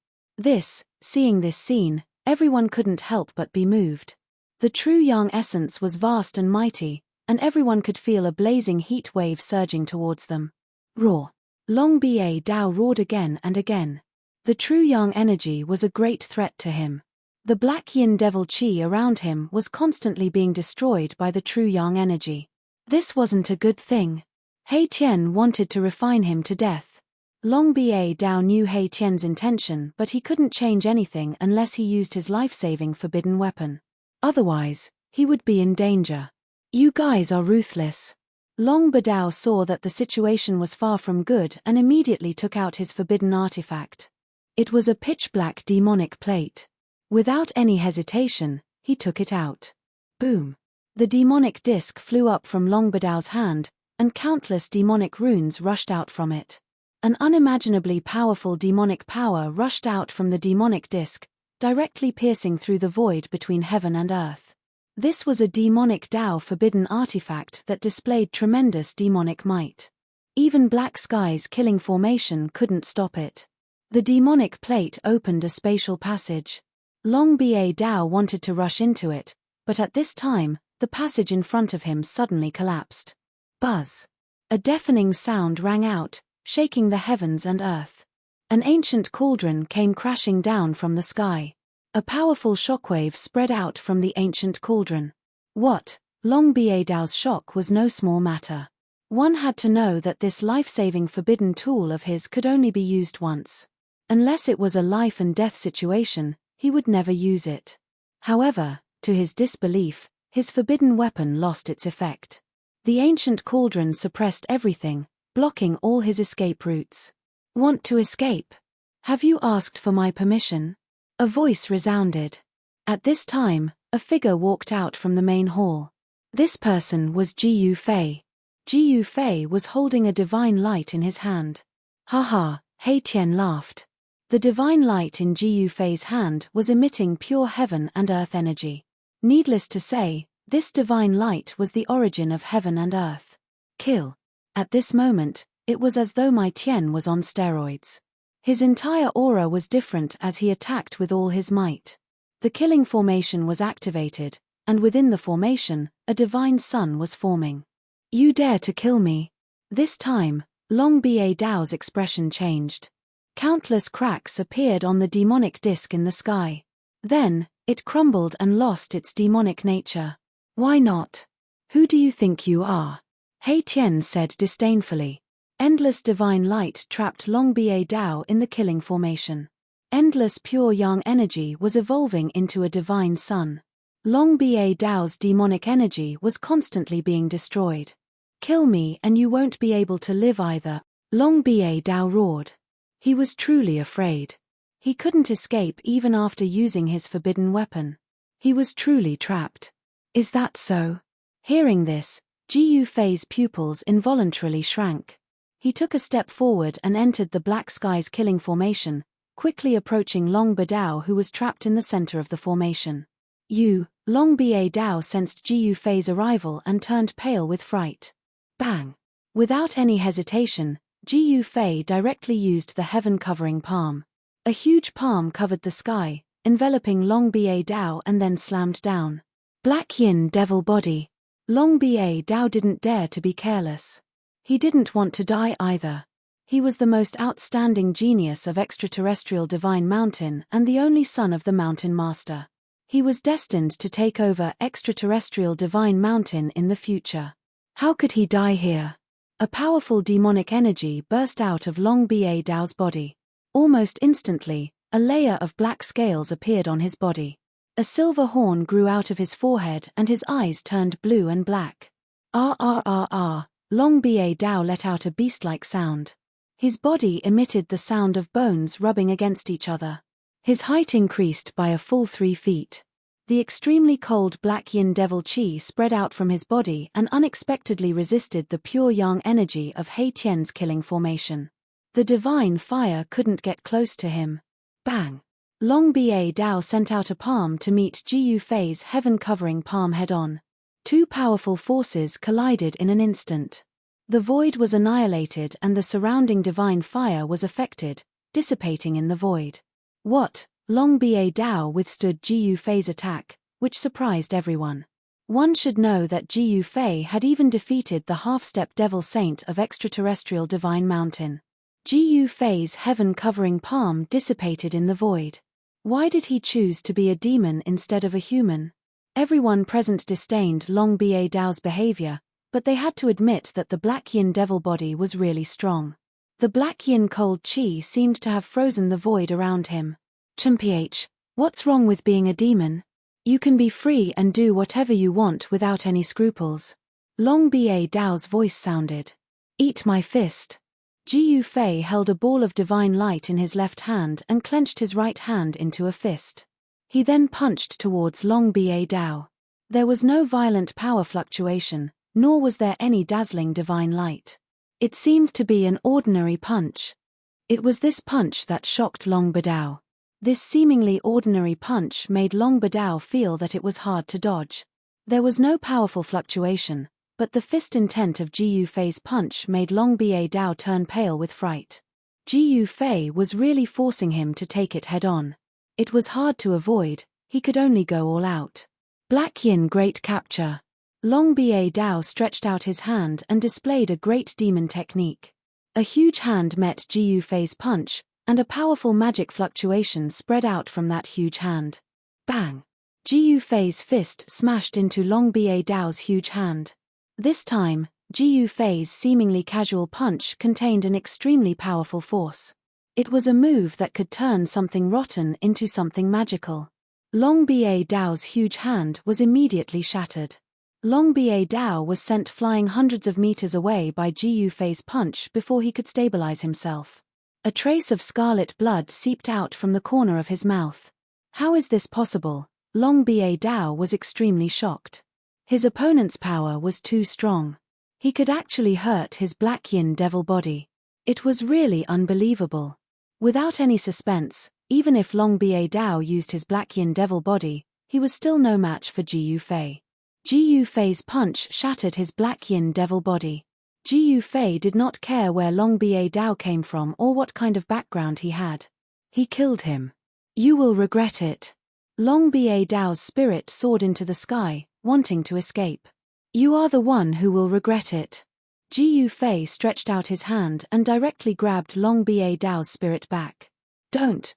[SPEAKER 1] Seeing this scene, everyone couldn't help but be moved. The true yang essence was vast and mighty, and everyone could feel a blazing heat wave surging towards them. Roar. Long Badao roared again and again. The true yang energy was a great threat to him. The black yin devil qi around him was constantly being destroyed by the true yang energy. This wasn't a good thing. He Tian wanted to refine him to death. Long Badao knew He Tian's intention, but he couldn't change anything unless he used his life-saving forbidden weapon. Otherwise, he would be in danger. You guys are ruthless. Long Badao saw that the situation was far from good and immediately took out his forbidden artifact. It was a pitch-black demonic plate. Without any hesitation, he took it out. Boom. The demonic disc flew up from Long Badao's hand, and countless demonic runes rushed out from it. An unimaginably powerful demonic power rushed out from the demonic disc, directly piercing through the void between heaven and earth. This was a demonic Dao forbidden artifact that displayed tremendous demonic might. Even Black Sky's killing formation couldn't stop it. The demonic plate opened a spatial passage. Long Badao wanted to rush into it, but at this time, the passage in front of him suddenly collapsed. Buzz. A deafening sound rang out, shaking the heavens and earth. An ancient cauldron came crashing down from the sky. A powerful shockwave spread out from the ancient cauldron. What? Long Dao's shock was no small matter. One had to know that this life-saving forbidden tool of his could only be used once. Unless it was a life-and-death situation, he would never use it. However, to his disbelief, his forbidden weapon lost its effect. The ancient cauldron suppressed everything, blocking all his escape routes. "Want to escape? Have you asked for my permission?" A voice resounded. At this time, a figure walked out from the main hall. This person was Ji Yufei. Ji Yufei was holding a divine light in his hand. "Ha ha," He Tian laughed. The divine light in Ji Yufei's hand was emitting pure heaven and earth energy. Needless to say, this divine light was the origin of heaven and earth. Kill. At this moment, it was as though my Tian was on steroids. His entire aura was different as he attacked with all his might. The killing formation was activated, and within the formation, a divine sun was forming. "You dare to kill me?" This time, Long Dao's expression changed. Countless cracks appeared on the demonic disk in the sky. Then, it crumbled and lost its demonic nature. "Why not? Who do you think you are?" He Tian said disdainfully. Endless divine light trapped Long Dao in the killing formation. Endless pure yang energy was evolving into a divine sun. Long Dao's demonic energy was constantly being destroyed. "Kill me and you won't be able to live either," Long Dao roared. He was truly afraid. He couldn't escape even after using his forbidden weapon. He was truly trapped. "Is that so?" Hearing this, Ji Yufei's pupils involuntarily shrank. He took a step forward and entered the black sky's killing formation, quickly approaching Long Dao who was trapped in the center of the formation. Long Dao sensed Ji Yufei's arrival and turned pale with fright. Bang! Without any hesitation, Ji Yufei directly used the heaven-covering palm. A huge palm covered the sky, enveloping Long Dao and then slammed down. Black Yin Devil Body. Long Dao didn't dare to be careless. He didn't want to die either. He was the most outstanding genius of extraterrestrial Divine Mountain and the only son of the Mountain Master. He was destined to take over extraterrestrial Divine Mountain in the future. How could he die here? A powerful demonic energy burst out of Long Dao's body. Almost instantly, a layer of black scales appeared on his body. A silver horn grew out of his forehead and his eyes turned blue and black. Long Dao let out a beast-like sound. His body emitted the sound of bones rubbing against each other. His height increased by a full 3 feet. The extremely cold black yin devil chi spread out from his body and unexpectedly resisted the pure yang energy of He Tian's killing formation. The divine fire couldn't get close to him. Bang! Long Dao sent out a palm to meet Ji Yufei's heaven-covering palm head-on. Two powerful forces collided in an instant. The void was annihilated and the surrounding divine fire was affected, dissipating in the void. What? Long Dao withstood Ji Yufei's attack, which surprised everyone. One should know that Ji Yufei had even defeated the half-step devil saint of extraterrestrial Divine Mountain. Ji Yufei's heaven-covering palm dissipated in the void. Why did he choose to be a demon instead of a human? Everyone present disdained Long Dao's behavior, but they had to admit that the black yin devil body was really strong. The black yin cold chi seemed to have frozen the void around him. "Chumph, what's wrong with being a demon? You can be free and do whatever you want without any scruples." Long Dao's voice sounded. "Eat my fist." Ji Yufei held a ball of divine light in his left hand and clenched his right hand into a fist. He then punched towards Long Dao. There was no violent power fluctuation, nor was there any dazzling divine light. It seemed to be an ordinary punch. It was this punch that shocked Long Dao. This seemingly ordinary punch made Long Dao feel that it was hard to dodge. There was no powerful fluctuation, but the fist intent of Ji Yufei's punch made Long Dao turn pale with fright. Ji Yufei was really forcing him to take it head-on. It was hard to avoid, he could only go all out. Black Yin Great Capture. Long Dao stretched out his hand and displayed a great demon technique. A huge hand met Ji Yufei's punch, and a powerful magic fluctuation spread out from that huge hand. Bang! Ji Yufei's fist smashed into Long Ba Dao's huge hand. This time, Ji Yufei's seemingly casual punch contained an extremely powerful force. It was a move that could turn something rotten into something magical. Long Ba Dao's huge hand was immediately shattered. Long Ba Dao was sent flying hundreds of meters away by Ji Yufei's punch before he could stabilize himself. A trace of scarlet blood seeped out from the corner of his mouth. How is this possible? Long Ba Dao was extremely shocked. His opponent's power was too strong. He could actually hurt his Black Yin Devil body. It was really unbelievable. Without any suspense, even if Long Ba Dao used his Black Yin Devil body, he was still no match for Ji Yufei. Ji Yufei's punch shattered his Black Yin Devil body. Ji Yufei did not care where Long Ba Dao came from or what kind of background he had. He killed him. You will regret it. Long Ba Dao's spirit soared into the sky, wanting to escape. You are the one who will regret it. Ji Yufei stretched out his hand and directly grabbed Long Ba Dao's spirit back. Don't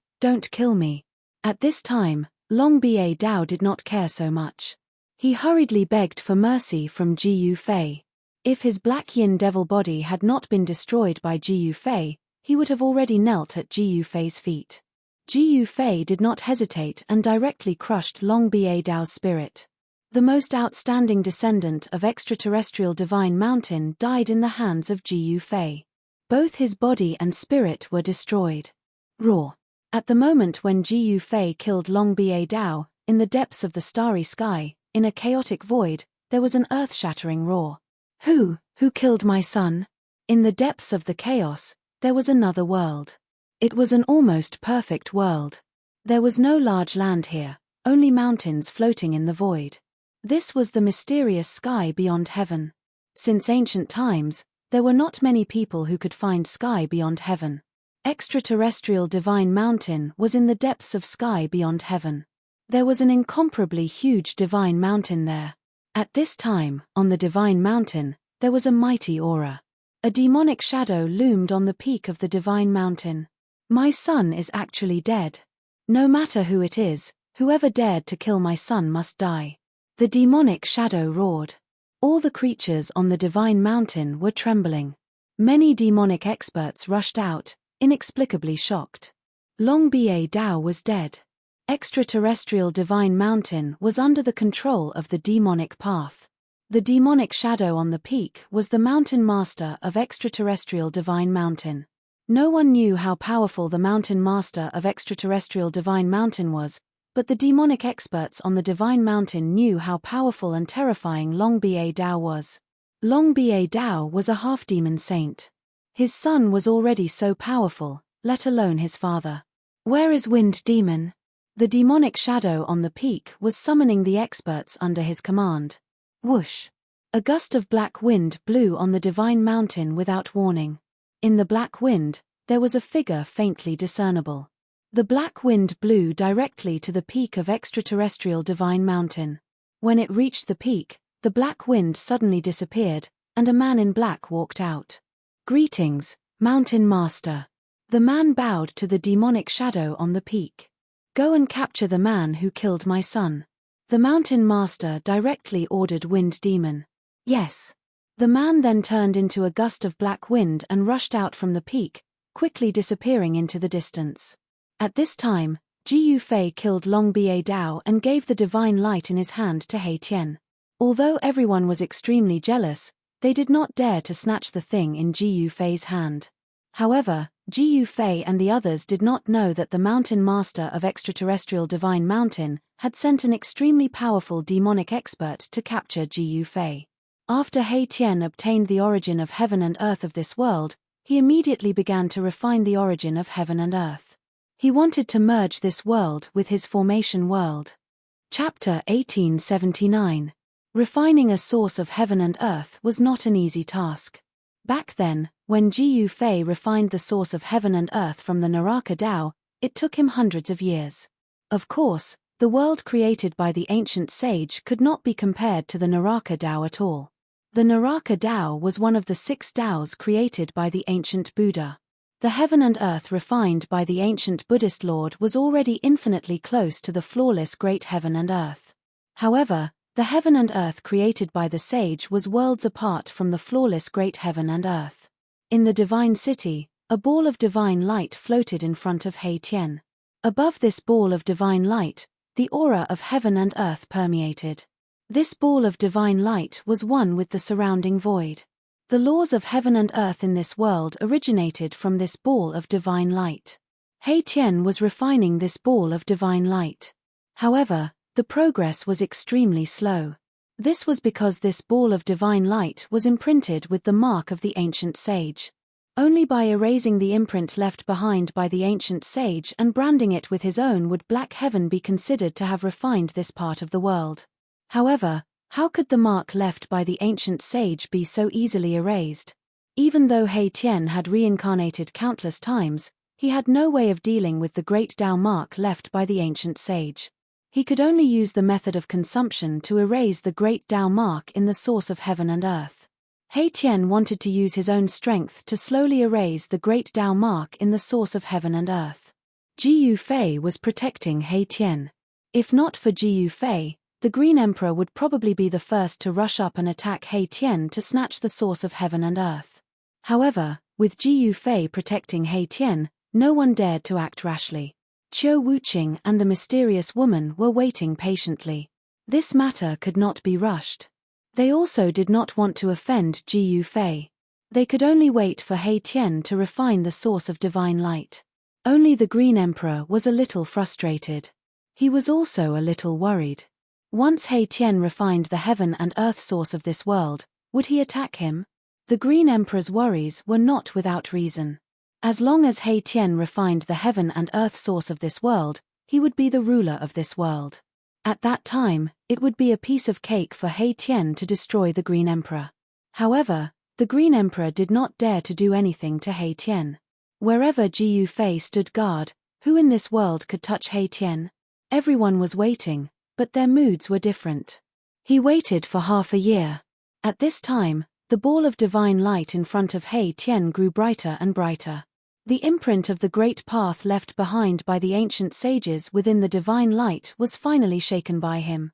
[SPEAKER 1] kill me. At this time, Long Ba Dao did not care so much. He hurriedly begged for mercy from Ji Yufei. If his Black Yin Devil body had not been destroyed by Ji Yufei, he would have already knelt at Ji Yufei's feet. Ji Yufei did not hesitate and directly crushed Long Ba Dao's spirit. The most outstanding descendant of extraterrestrial Divine Mountain died in the hands of Ji Yufei. Both his body and spirit were destroyed. Roar. At the moment when Ji Yufei killed Long Ba Dao, in the depths of the starry sky, in a chaotic void, there was an earth-shattering roar. Who killed my son? In the depths of the chaos, there was another world. It was an almost perfect world. There was no large land here, only mountains floating in the void. This was the mysterious sky beyond heaven. Since ancient times, there were not many people who could find sky beyond heaven. Extraterrestrial Divine Mountain was in the depths of sky beyond heaven. There was an incomparably huge Divine Mountain there. At this time, on the Divine Mountain, there was a mighty aura. A demonic shadow loomed on the peak of the Divine Mountain. My son is actually dead. No matter who it is, whoever dared to kill my son must die. The demonic shadow roared. All the creatures on the Divine Mountain were trembling. Many demonic experts rushed out, inexplicably shocked. Long Ba Dao was dead. Extraterrestrial Divine Mountain was under the control of the demonic path. The demonic shadow on the peak was the mountain master of Extraterrestrial Divine Mountain. No one knew how powerful the mountain master of Extraterrestrial Divine Mountain was, but the demonic experts on the Divine Mountain knew how powerful and terrifying Long Ba Dao was. Long Ba Dao was a half-demon saint. His son was already so powerful, let alone his father. Where is Wind Demon? The demonic shadow on the peak was summoning the experts under his command. Whoosh! A gust of black wind blew on the Divine Mountain without warning. In the black wind, there was a figure faintly discernible. The black wind blew directly to the peak of Extraterrestrial Divine Mountain. When it reached the peak, the black wind suddenly disappeared, and a man in black walked out. Greetings, Mountain Master. The man bowed to the demonic shadow on the peak. Go and capture the man who killed my son. The Mountain Master directly ordered Wind Demon. Yes. The man then turned into a gust of black wind and rushed out from the peak, quickly disappearing into the distance. At this time, Ji Yufei killed Long Ba Dao and gave the divine light in his hand to He Tian. Although everyone was extremely jealous, they did not dare to snatch the thing in Ji Yufei's hand. However, Ji Yufei and the others did not know that the Mountain Master of Extraterrestrial Divine Mountain had sent an extremely powerful demonic expert to capture Ji Yufei. After He Tian obtained the origin of heaven and earth of this world, he immediately began to refine the origin of heaven and earth. He wanted to merge this world with his formation world. Chapter 1879. Refining a source of heaven and earth was not an easy task. Back then, when Ji Yufei refined the source of heaven and earth from the Naraka Tao, it took him hundreds of years. Of course, the world created by the ancient sage could not be compared to the Naraka Tao at all. The Naraka Tao was one of the 6 Taos created by the ancient Buddha. The heaven and earth refined by the ancient Buddhist Lord was already infinitely close to the flawless great heaven and earth. However, the heaven and earth created by the sage was worlds apart from the flawless great heaven and earth. In the divine city, a ball of divine light floated in front of He Tian. Above this ball of divine light, the aura of heaven and earth permeated. This ball of divine light was one with the surrounding void. The laws of heaven and earth in this world originated from this ball of divine light. He Tian was refining this ball of divine light. However, the progress was extremely slow. This was because this ball of divine light was imprinted with the mark of the ancient sage. Only by erasing the imprint left behind by the ancient sage and branding it with his own would Black Heaven be considered to have refined this part of the world. However, how could the mark left by the ancient sage be so easily erased? Even though He Tian had reincarnated countless times, he had no way of dealing with the great Tao mark left by the ancient sage. He could only use the method of consumption to erase the great Tao mark in the source of heaven and earth. He Tian wanted to use his own strength to slowly erase the great Tao mark in the source of heaven and earth. Ji Yufei was protecting He Tian. If not for Ji Yufei, the Green Emperor would probably be the first to rush up and attack He Tian to snatch the source of heaven and earth. However, with Ji Yufei protecting He Tian, no one dared to act rashly. Qiu Wuqing and the mysterious woman were waiting patiently. This matter could not be rushed. They also did not want to offend Ji Yufei. They could only wait for He Tian to refine the source of divine light. Only the Green Emperor was a little frustrated. He was also a little worried. Once He Tian refined the heaven and earth source of this world, would he attack him? The Green Emperor's worries were not without reason. As long as He Tian refined the heaven and earth source of this world, he would be the ruler of this world. At that time, it would be a piece of cake for He Tian to destroy the Green Emperor. However, the Green Emperor did not dare to do anything to He Tian. Wherever Ji Yufei stood guard, who in this world could touch He Tian? Everyone was waiting, but their moods were different. He waited for half a year. At this time, the ball of divine light in front of He Tian grew brighter and brighter. The imprint of the great path left behind by the ancient sages within the divine light was finally shaken by him.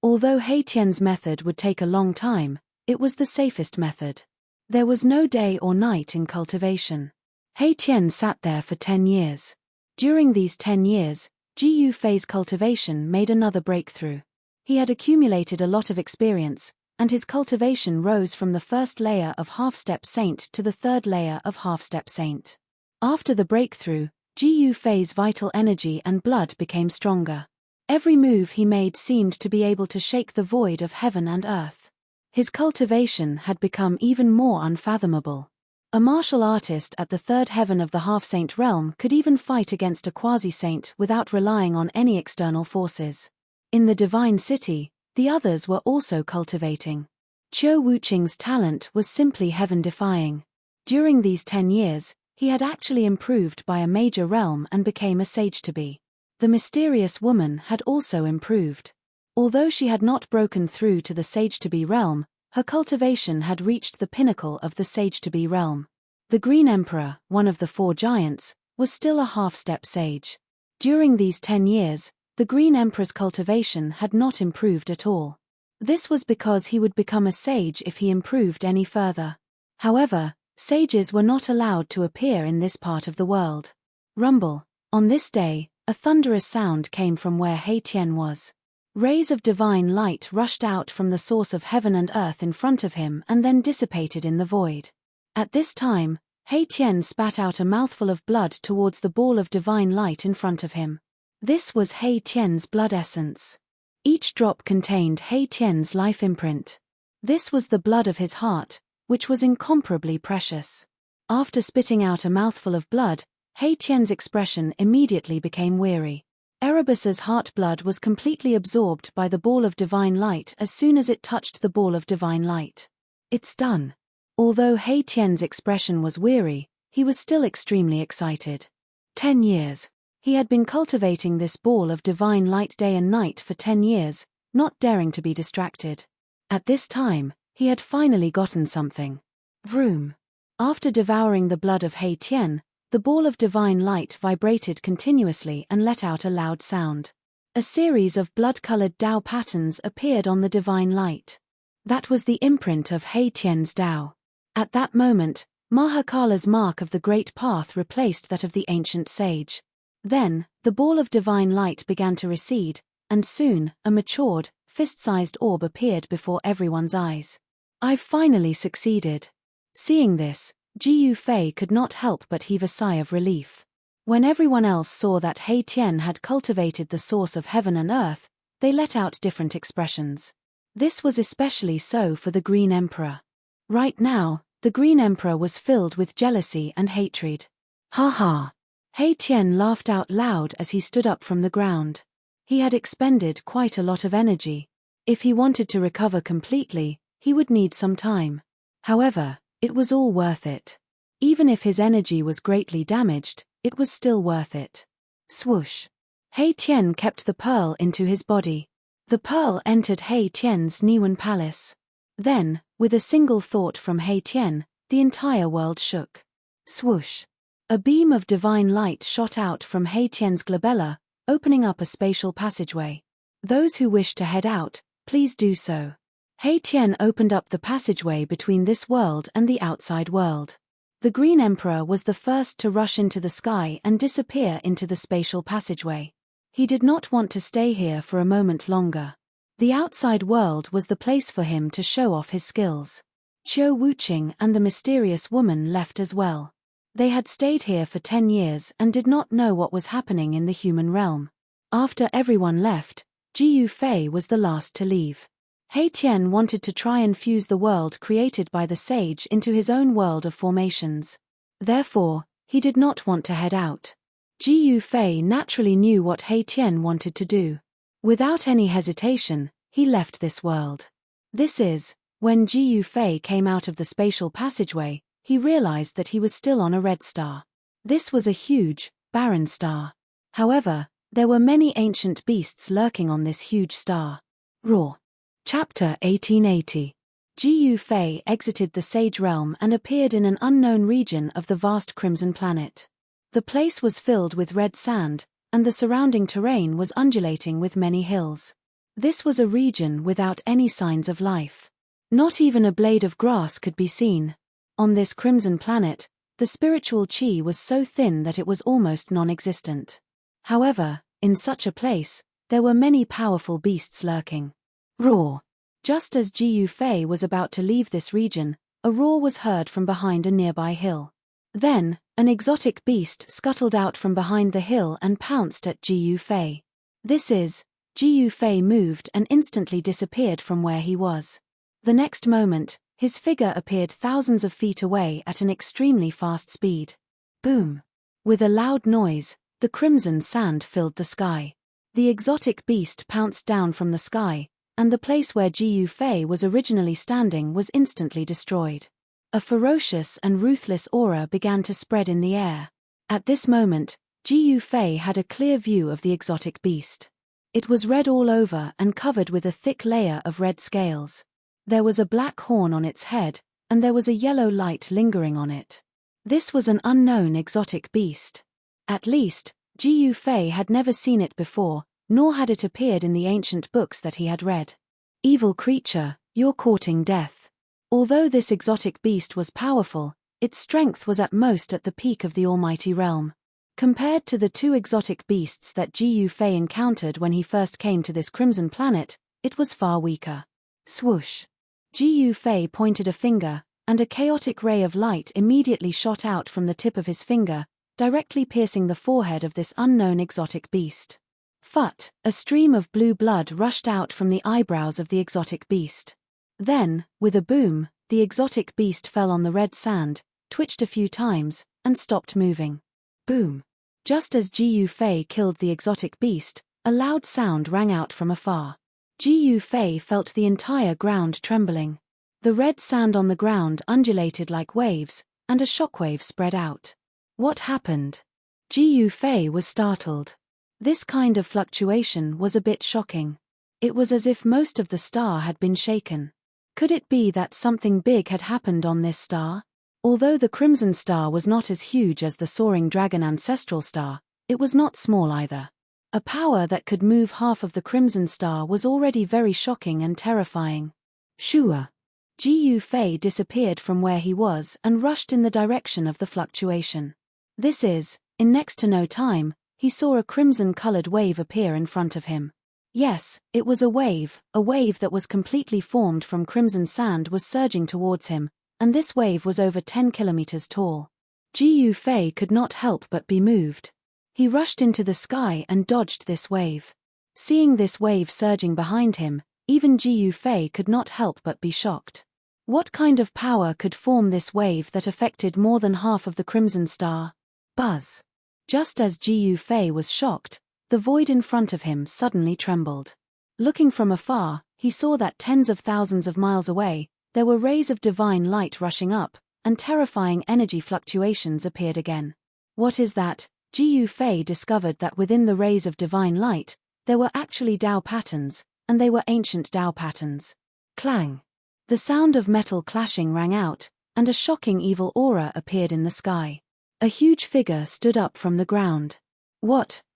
[SPEAKER 1] Although He Tian's method would take a long time, it was the safest method. There was no day or night in cultivation. He Tian sat there for 10 years. During these 10 years, Ji Yufei's cultivation made another breakthrough. He had accumulated a lot of experience, and his cultivation rose from the first layer of half-step saint to the third layer of half-step saint. After the breakthrough, Ji Yufei's vital energy and blood became stronger. Every move he made seemed to be able to shake the void of heaven and earth. His cultivation had become even more unfathomable. A martial artist at the third heaven of the half-saint realm could even fight against a quasi-saint without relying on any external forces. In the divine city, the others were also cultivating. Qiu Wuqing's talent was simply heaven-defying. During these 10 years, he had actually improved by a major realm and became a sage-to-be. The mysterious woman had also improved. Although she had not broken through to the sage-to-be realm, her cultivation had reached the pinnacle of the sage-to-be realm. The Green Emperor, one of the 4 giants, was still a half-step sage. During these 10 years, the Green Emperor's cultivation had not improved at all. This was because he would become a sage if he improved any further. However, sages were not allowed to appear in this part of the world. Rumble. On this day, a thunderous sound came from where He Tian was. Rays of divine light rushed out from the source of heaven and earth in front of him and then dissipated in the void. At this time, He Tian spat out a mouthful of blood towards the ball of divine light in front of him. This was He Tian's blood essence. Each drop contained He Tian's life imprint. This was the blood of his heart, which was incomparably precious. After spitting out a mouthful of blood, He Tian's expression immediately became weary. Erebus's heart blood was completely absorbed by the ball of divine light as soon as it touched the ball of divine light. It's done. Although He Tian's expression was weary, he was still extremely excited. 10 years. He had been cultivating this ball of divine light day and night for 10 years, not daring to be distracted. At this time, he had finally gotten something. Vroom. After devouring the blood of He Tian, The ball of divine light vibrated continuously and let out a loud sound. A series of blood-colored Dao patterns appeared on the divine light. That was the imprint of He Tian's Dao. At that moment, Mahakala's mark of the Great Path replaced that of the ancient sage. Then, the ball of divine light began to recede, and soon, a matured, fist-sized orb appeared before everyone's eyes. "I've finally succeeded." Seeing this, Ji Yufei could not help but heave a sigh of relief. When everyone else saw that He Tian had cultivated the source of heaven and earth, they let out different expressions. This was especially so for the Green Emperor. Right now, the Green Emperor was filled with jealousy and hatred. "Ha ha!" He Tian laughed out loud as he stood up from the ground. He had expended quite a lot of energy. If he wanted to recover completely, he would need some time. However, it was all worth it. Even if his energy was greatly damaged, it was still worth it. Swoosh. He Tian kept the pearl into his body. The pearl entered He Tian's Niwen palace. Then, with a single thought from He Tian, the entire world shook. Swoosh. A beam of divine light shot out from He Tian's glabella, opening up a spatial passageway. "Those who wish to head out, please do so." He Tian opened up the passageway between this world and the outside world. The Green Emperor was the first to rush into the sky and disappear into the spatial passageway. He did not want to stay here for a moment longer. The outside world was the place for him to show off his skills. Qiu Wuqing and the mysterious woman left as well. They had stayed here for 10 years and did not know what was happening in the human realm. After everyone left, Ji Yufei was the last to leave. He Tian wanted to try and fuse the world created by the sage into his own world of formations. Therefore, he did not want to head out. Ji Yufei naturally knew what He Tian wanted to do. Without any hesitation, he left this world. This is, when Ji Yufei came out of the spatial passageway, he realized that he was still on a red star. This was a huge, barren star. However, there were many ancient beasts lurking on this huge star. Roar. Chapter 1880. Ji Yufei exited the Sage Realm and appeared in an unknown region of the vast Crimson Planet. The place was filled with red sand, and the surrounding terrain was undulating with many hills. This was a region without any signs of life. Not even a blade of grass could be seen. On this Crimson Planet, the spiritual qi was so thin that it was almost non-existent. However, in such a place, there were many powerful beasts lurking. Roar. Just as Ji Yufei was about to leave this region, a roar was heard from behind a nearby hill. Then, an exotic beast scuttled out from behind the hill and pounced at Ji Yufei. Ji Yufei moved and instantly disappeared from where he was. The next moment, his figure appeared thousands of feet away at an extremely fast speed. Boom! With a loud noise, the crimson sand filled the sky. The exotic beast pounced down from the sky, and the place where Ji Yufei was originally standing was instantly destroyed. A ferocious and ruthless aura began to spread in the air. At this moment, Ji Yufei had a clear view of the exotic beast. It was red all over and covered with a thick layer of red scales. There was a black horn on its head, and there was a yellow light lingering on it. This was an unknown exotic beast. At least, Ji Yufei had never seen it before, nor had it appeared in the ancient books that he had read. Evil creature, you're courting death. Although this exotic beast was powerful, its strength was at most at the peak of the almighty realm. Compared to the two exotic beasts that Ji Yufei encountered when he first came to this Crimson Planet, it was far weaker. Swoosh. Ji Yufei pointed a finger, and a chaotic ray of light immediately shot out from the tip of his finger, directly piercing the forehead of this unknown exotic beast. Phut! A stream of blue blood rushed out from the eyebrows of the exotic beast. Then, with a boom, the exotic beast fell on the red sand, twitched a few times, and stopped moving. Boom! Just as Ji Yufei killed the exotic beast, a loud sound rang out from afar. Ji Yufei felt the entire ground trembling. The red sand on the ground undulated like waves, and a shockwave spread out. What happened? Ji Yufei was startled. This kind of fluctuation was a bit shocking. It was as if most of the star had been shaken. Could it be that something big had happened on this star? Although the crimson star was not as huge as the soaring dragon ancestral star, it was not small either. A power that could move half of the crimson star was already very shocking and terrifying. Shua. Ji Yufei disappeared from where he was and rushed in the direction of the fluctuation. In next to no time, he saw a crimson-colored wave appear in front of him. Yes, it was a wave that was completely formed from crimson sand was surging towards him, and this wave was over 10 kilometers tall. Ji Yufei could not help but be moved. He rushed into the sky and dodged this wave. Seeing this wave surging behind him, even Ji Yufei could not help but be shocked. What kind of power could form this wave that affected more than half of the crimson star? Buzz. Just as Ji Yufei was shocked, the void in front of him suddenly trembled. Looking from afar, he saw that tens of thousands of miles away, there were rays of divine light rushing up, and terrifying energy fluctuations appeared again. What is that? Ji Yufei discovered that within the rays of divine light, there were actually Dao patterns, and they were ancient Dao patterns. Clang. The sound of metal clashing rang out, and a shocking evil aura appeared in the sky. A huge figure stood up from the ground.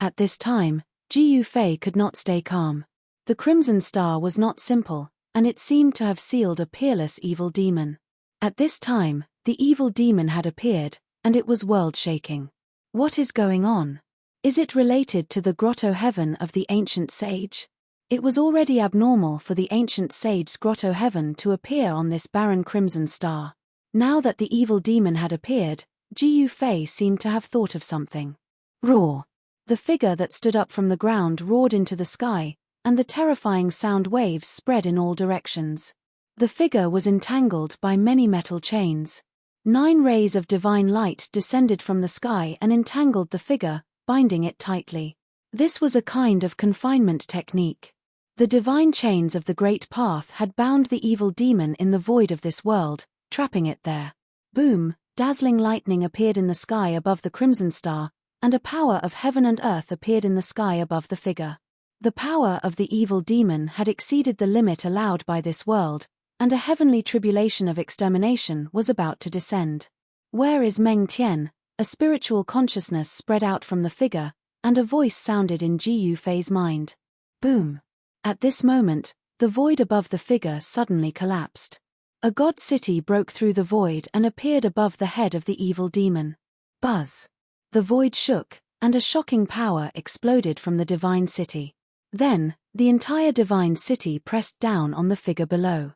[SPEAKER 1] At this time, Ji Yufei could not stay calm. The crimson star was not simple, and it seemed to have sealed a peerless evil demon. At this time, the evil demon had appeared, and it was world-shaking. What is going on? Is it related to the grotto heaven of the ancient sage? It was already abnormal for the ancient sage's grotto heaven to appear on this barren crimson star. Now that the evil demon had appeared, Ji Yufei seemed to have thought of something. Roar! The figure that stood up from the ground roared into the sky, and the terrifying sound waves spread in all directions. The figure was entangled by many metal chains. 9 rays of divine light descended from the sky and entangled the figure, binding it tightly. This was a kind of confinement technique. The divine chains of the Great Path had bound the evil demon in the void of this world, trapping it there. Boom! Dazzling lightning appeared in the sky above the crimson star, and a power of heaven and earth appeared in the sky above the figure. The power of the evil demon had exceeded the limit allowed by this world, and a heavenly tribulation of extermination was about to descend. Where is Meng Tian? A spiritual consciousness spread out from the figure, and a voice sounded in Ji Yufei's mind. Boom! At this moment, the void above the figure suddenly collapsed. A god city broke through the void and appeared above the head of the evil demon. Buzz! The void shook, and a shocking power exploded from the divine city. Then, the entire divine city pressed down on the figure below.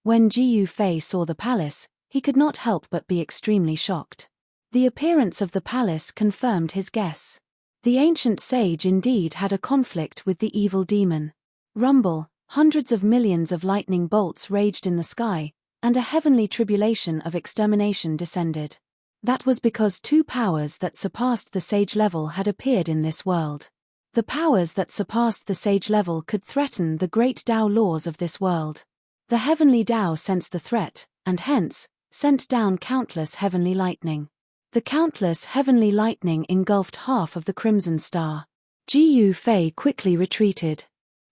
[SPEAKER 1] When Ji Yufei saw the palace, he could not help but be extremely shocked. The appearance of the palace confirmed his guess. The ancient sage indeed had a conflict with the evil demon. Rumble, hundreds of millions of lightning bolts raged in the sky, and a heavenly tribulation of extermination descended. That was because 2 powers that surpassed the sage level had appeared in this world. The powers that surpassed the sage level could threaten the great Tao laws of this world. The heavenly Tao sensed the threat, and hence, sent down countless heavenly lightning. The countless heavenly lightning engulfed half of the crimson star. Ji Yufei quickly retreated.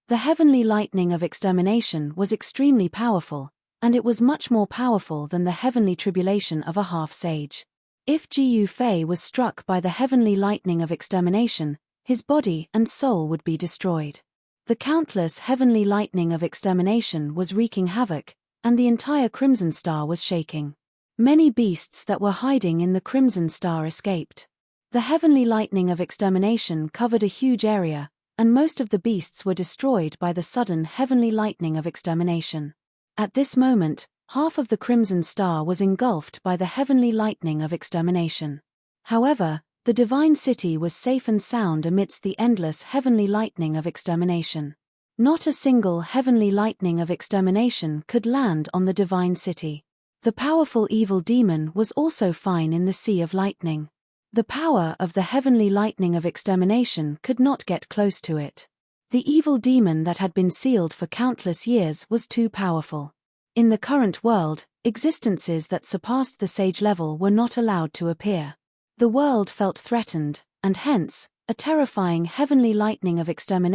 [SPEAKER 1] The heavenly lightning of extermination was extremely powerful, and it was much more powerful than the heavenly tribulation of a half-sage. If Ji Yufei was struck by the heavenly lightning of extermination, his body and soul would be destroyed. The countless heavenly lightning of extermination was wreaking havoc, and the entire crimson star was shaking. Many beasts that were hiding in the crimson star escaped. The heavenly lightning of extermination covered a huge area, and most of the beasts were destroyed by the sudden heavenly lightning of extermination. At this moment, half of the crimson star was engulfed by the heavenly lightning of extermination. However, the divine city was safe and sound amidst the endless heavenly lightning of extermination. Not a single heavenly lightning of extermination could land on the divine city. The powerful evil demon was also fine in the sea of lightning. The power of the heavenly lightning of extermination could not get close to it. The evil demon that had been sealed for countless years was too powerful. In the current world, existences that surpassed the sage level were not allowed to appear. The world felt threatened, and hence, a terrifying heavenly lightning of extermination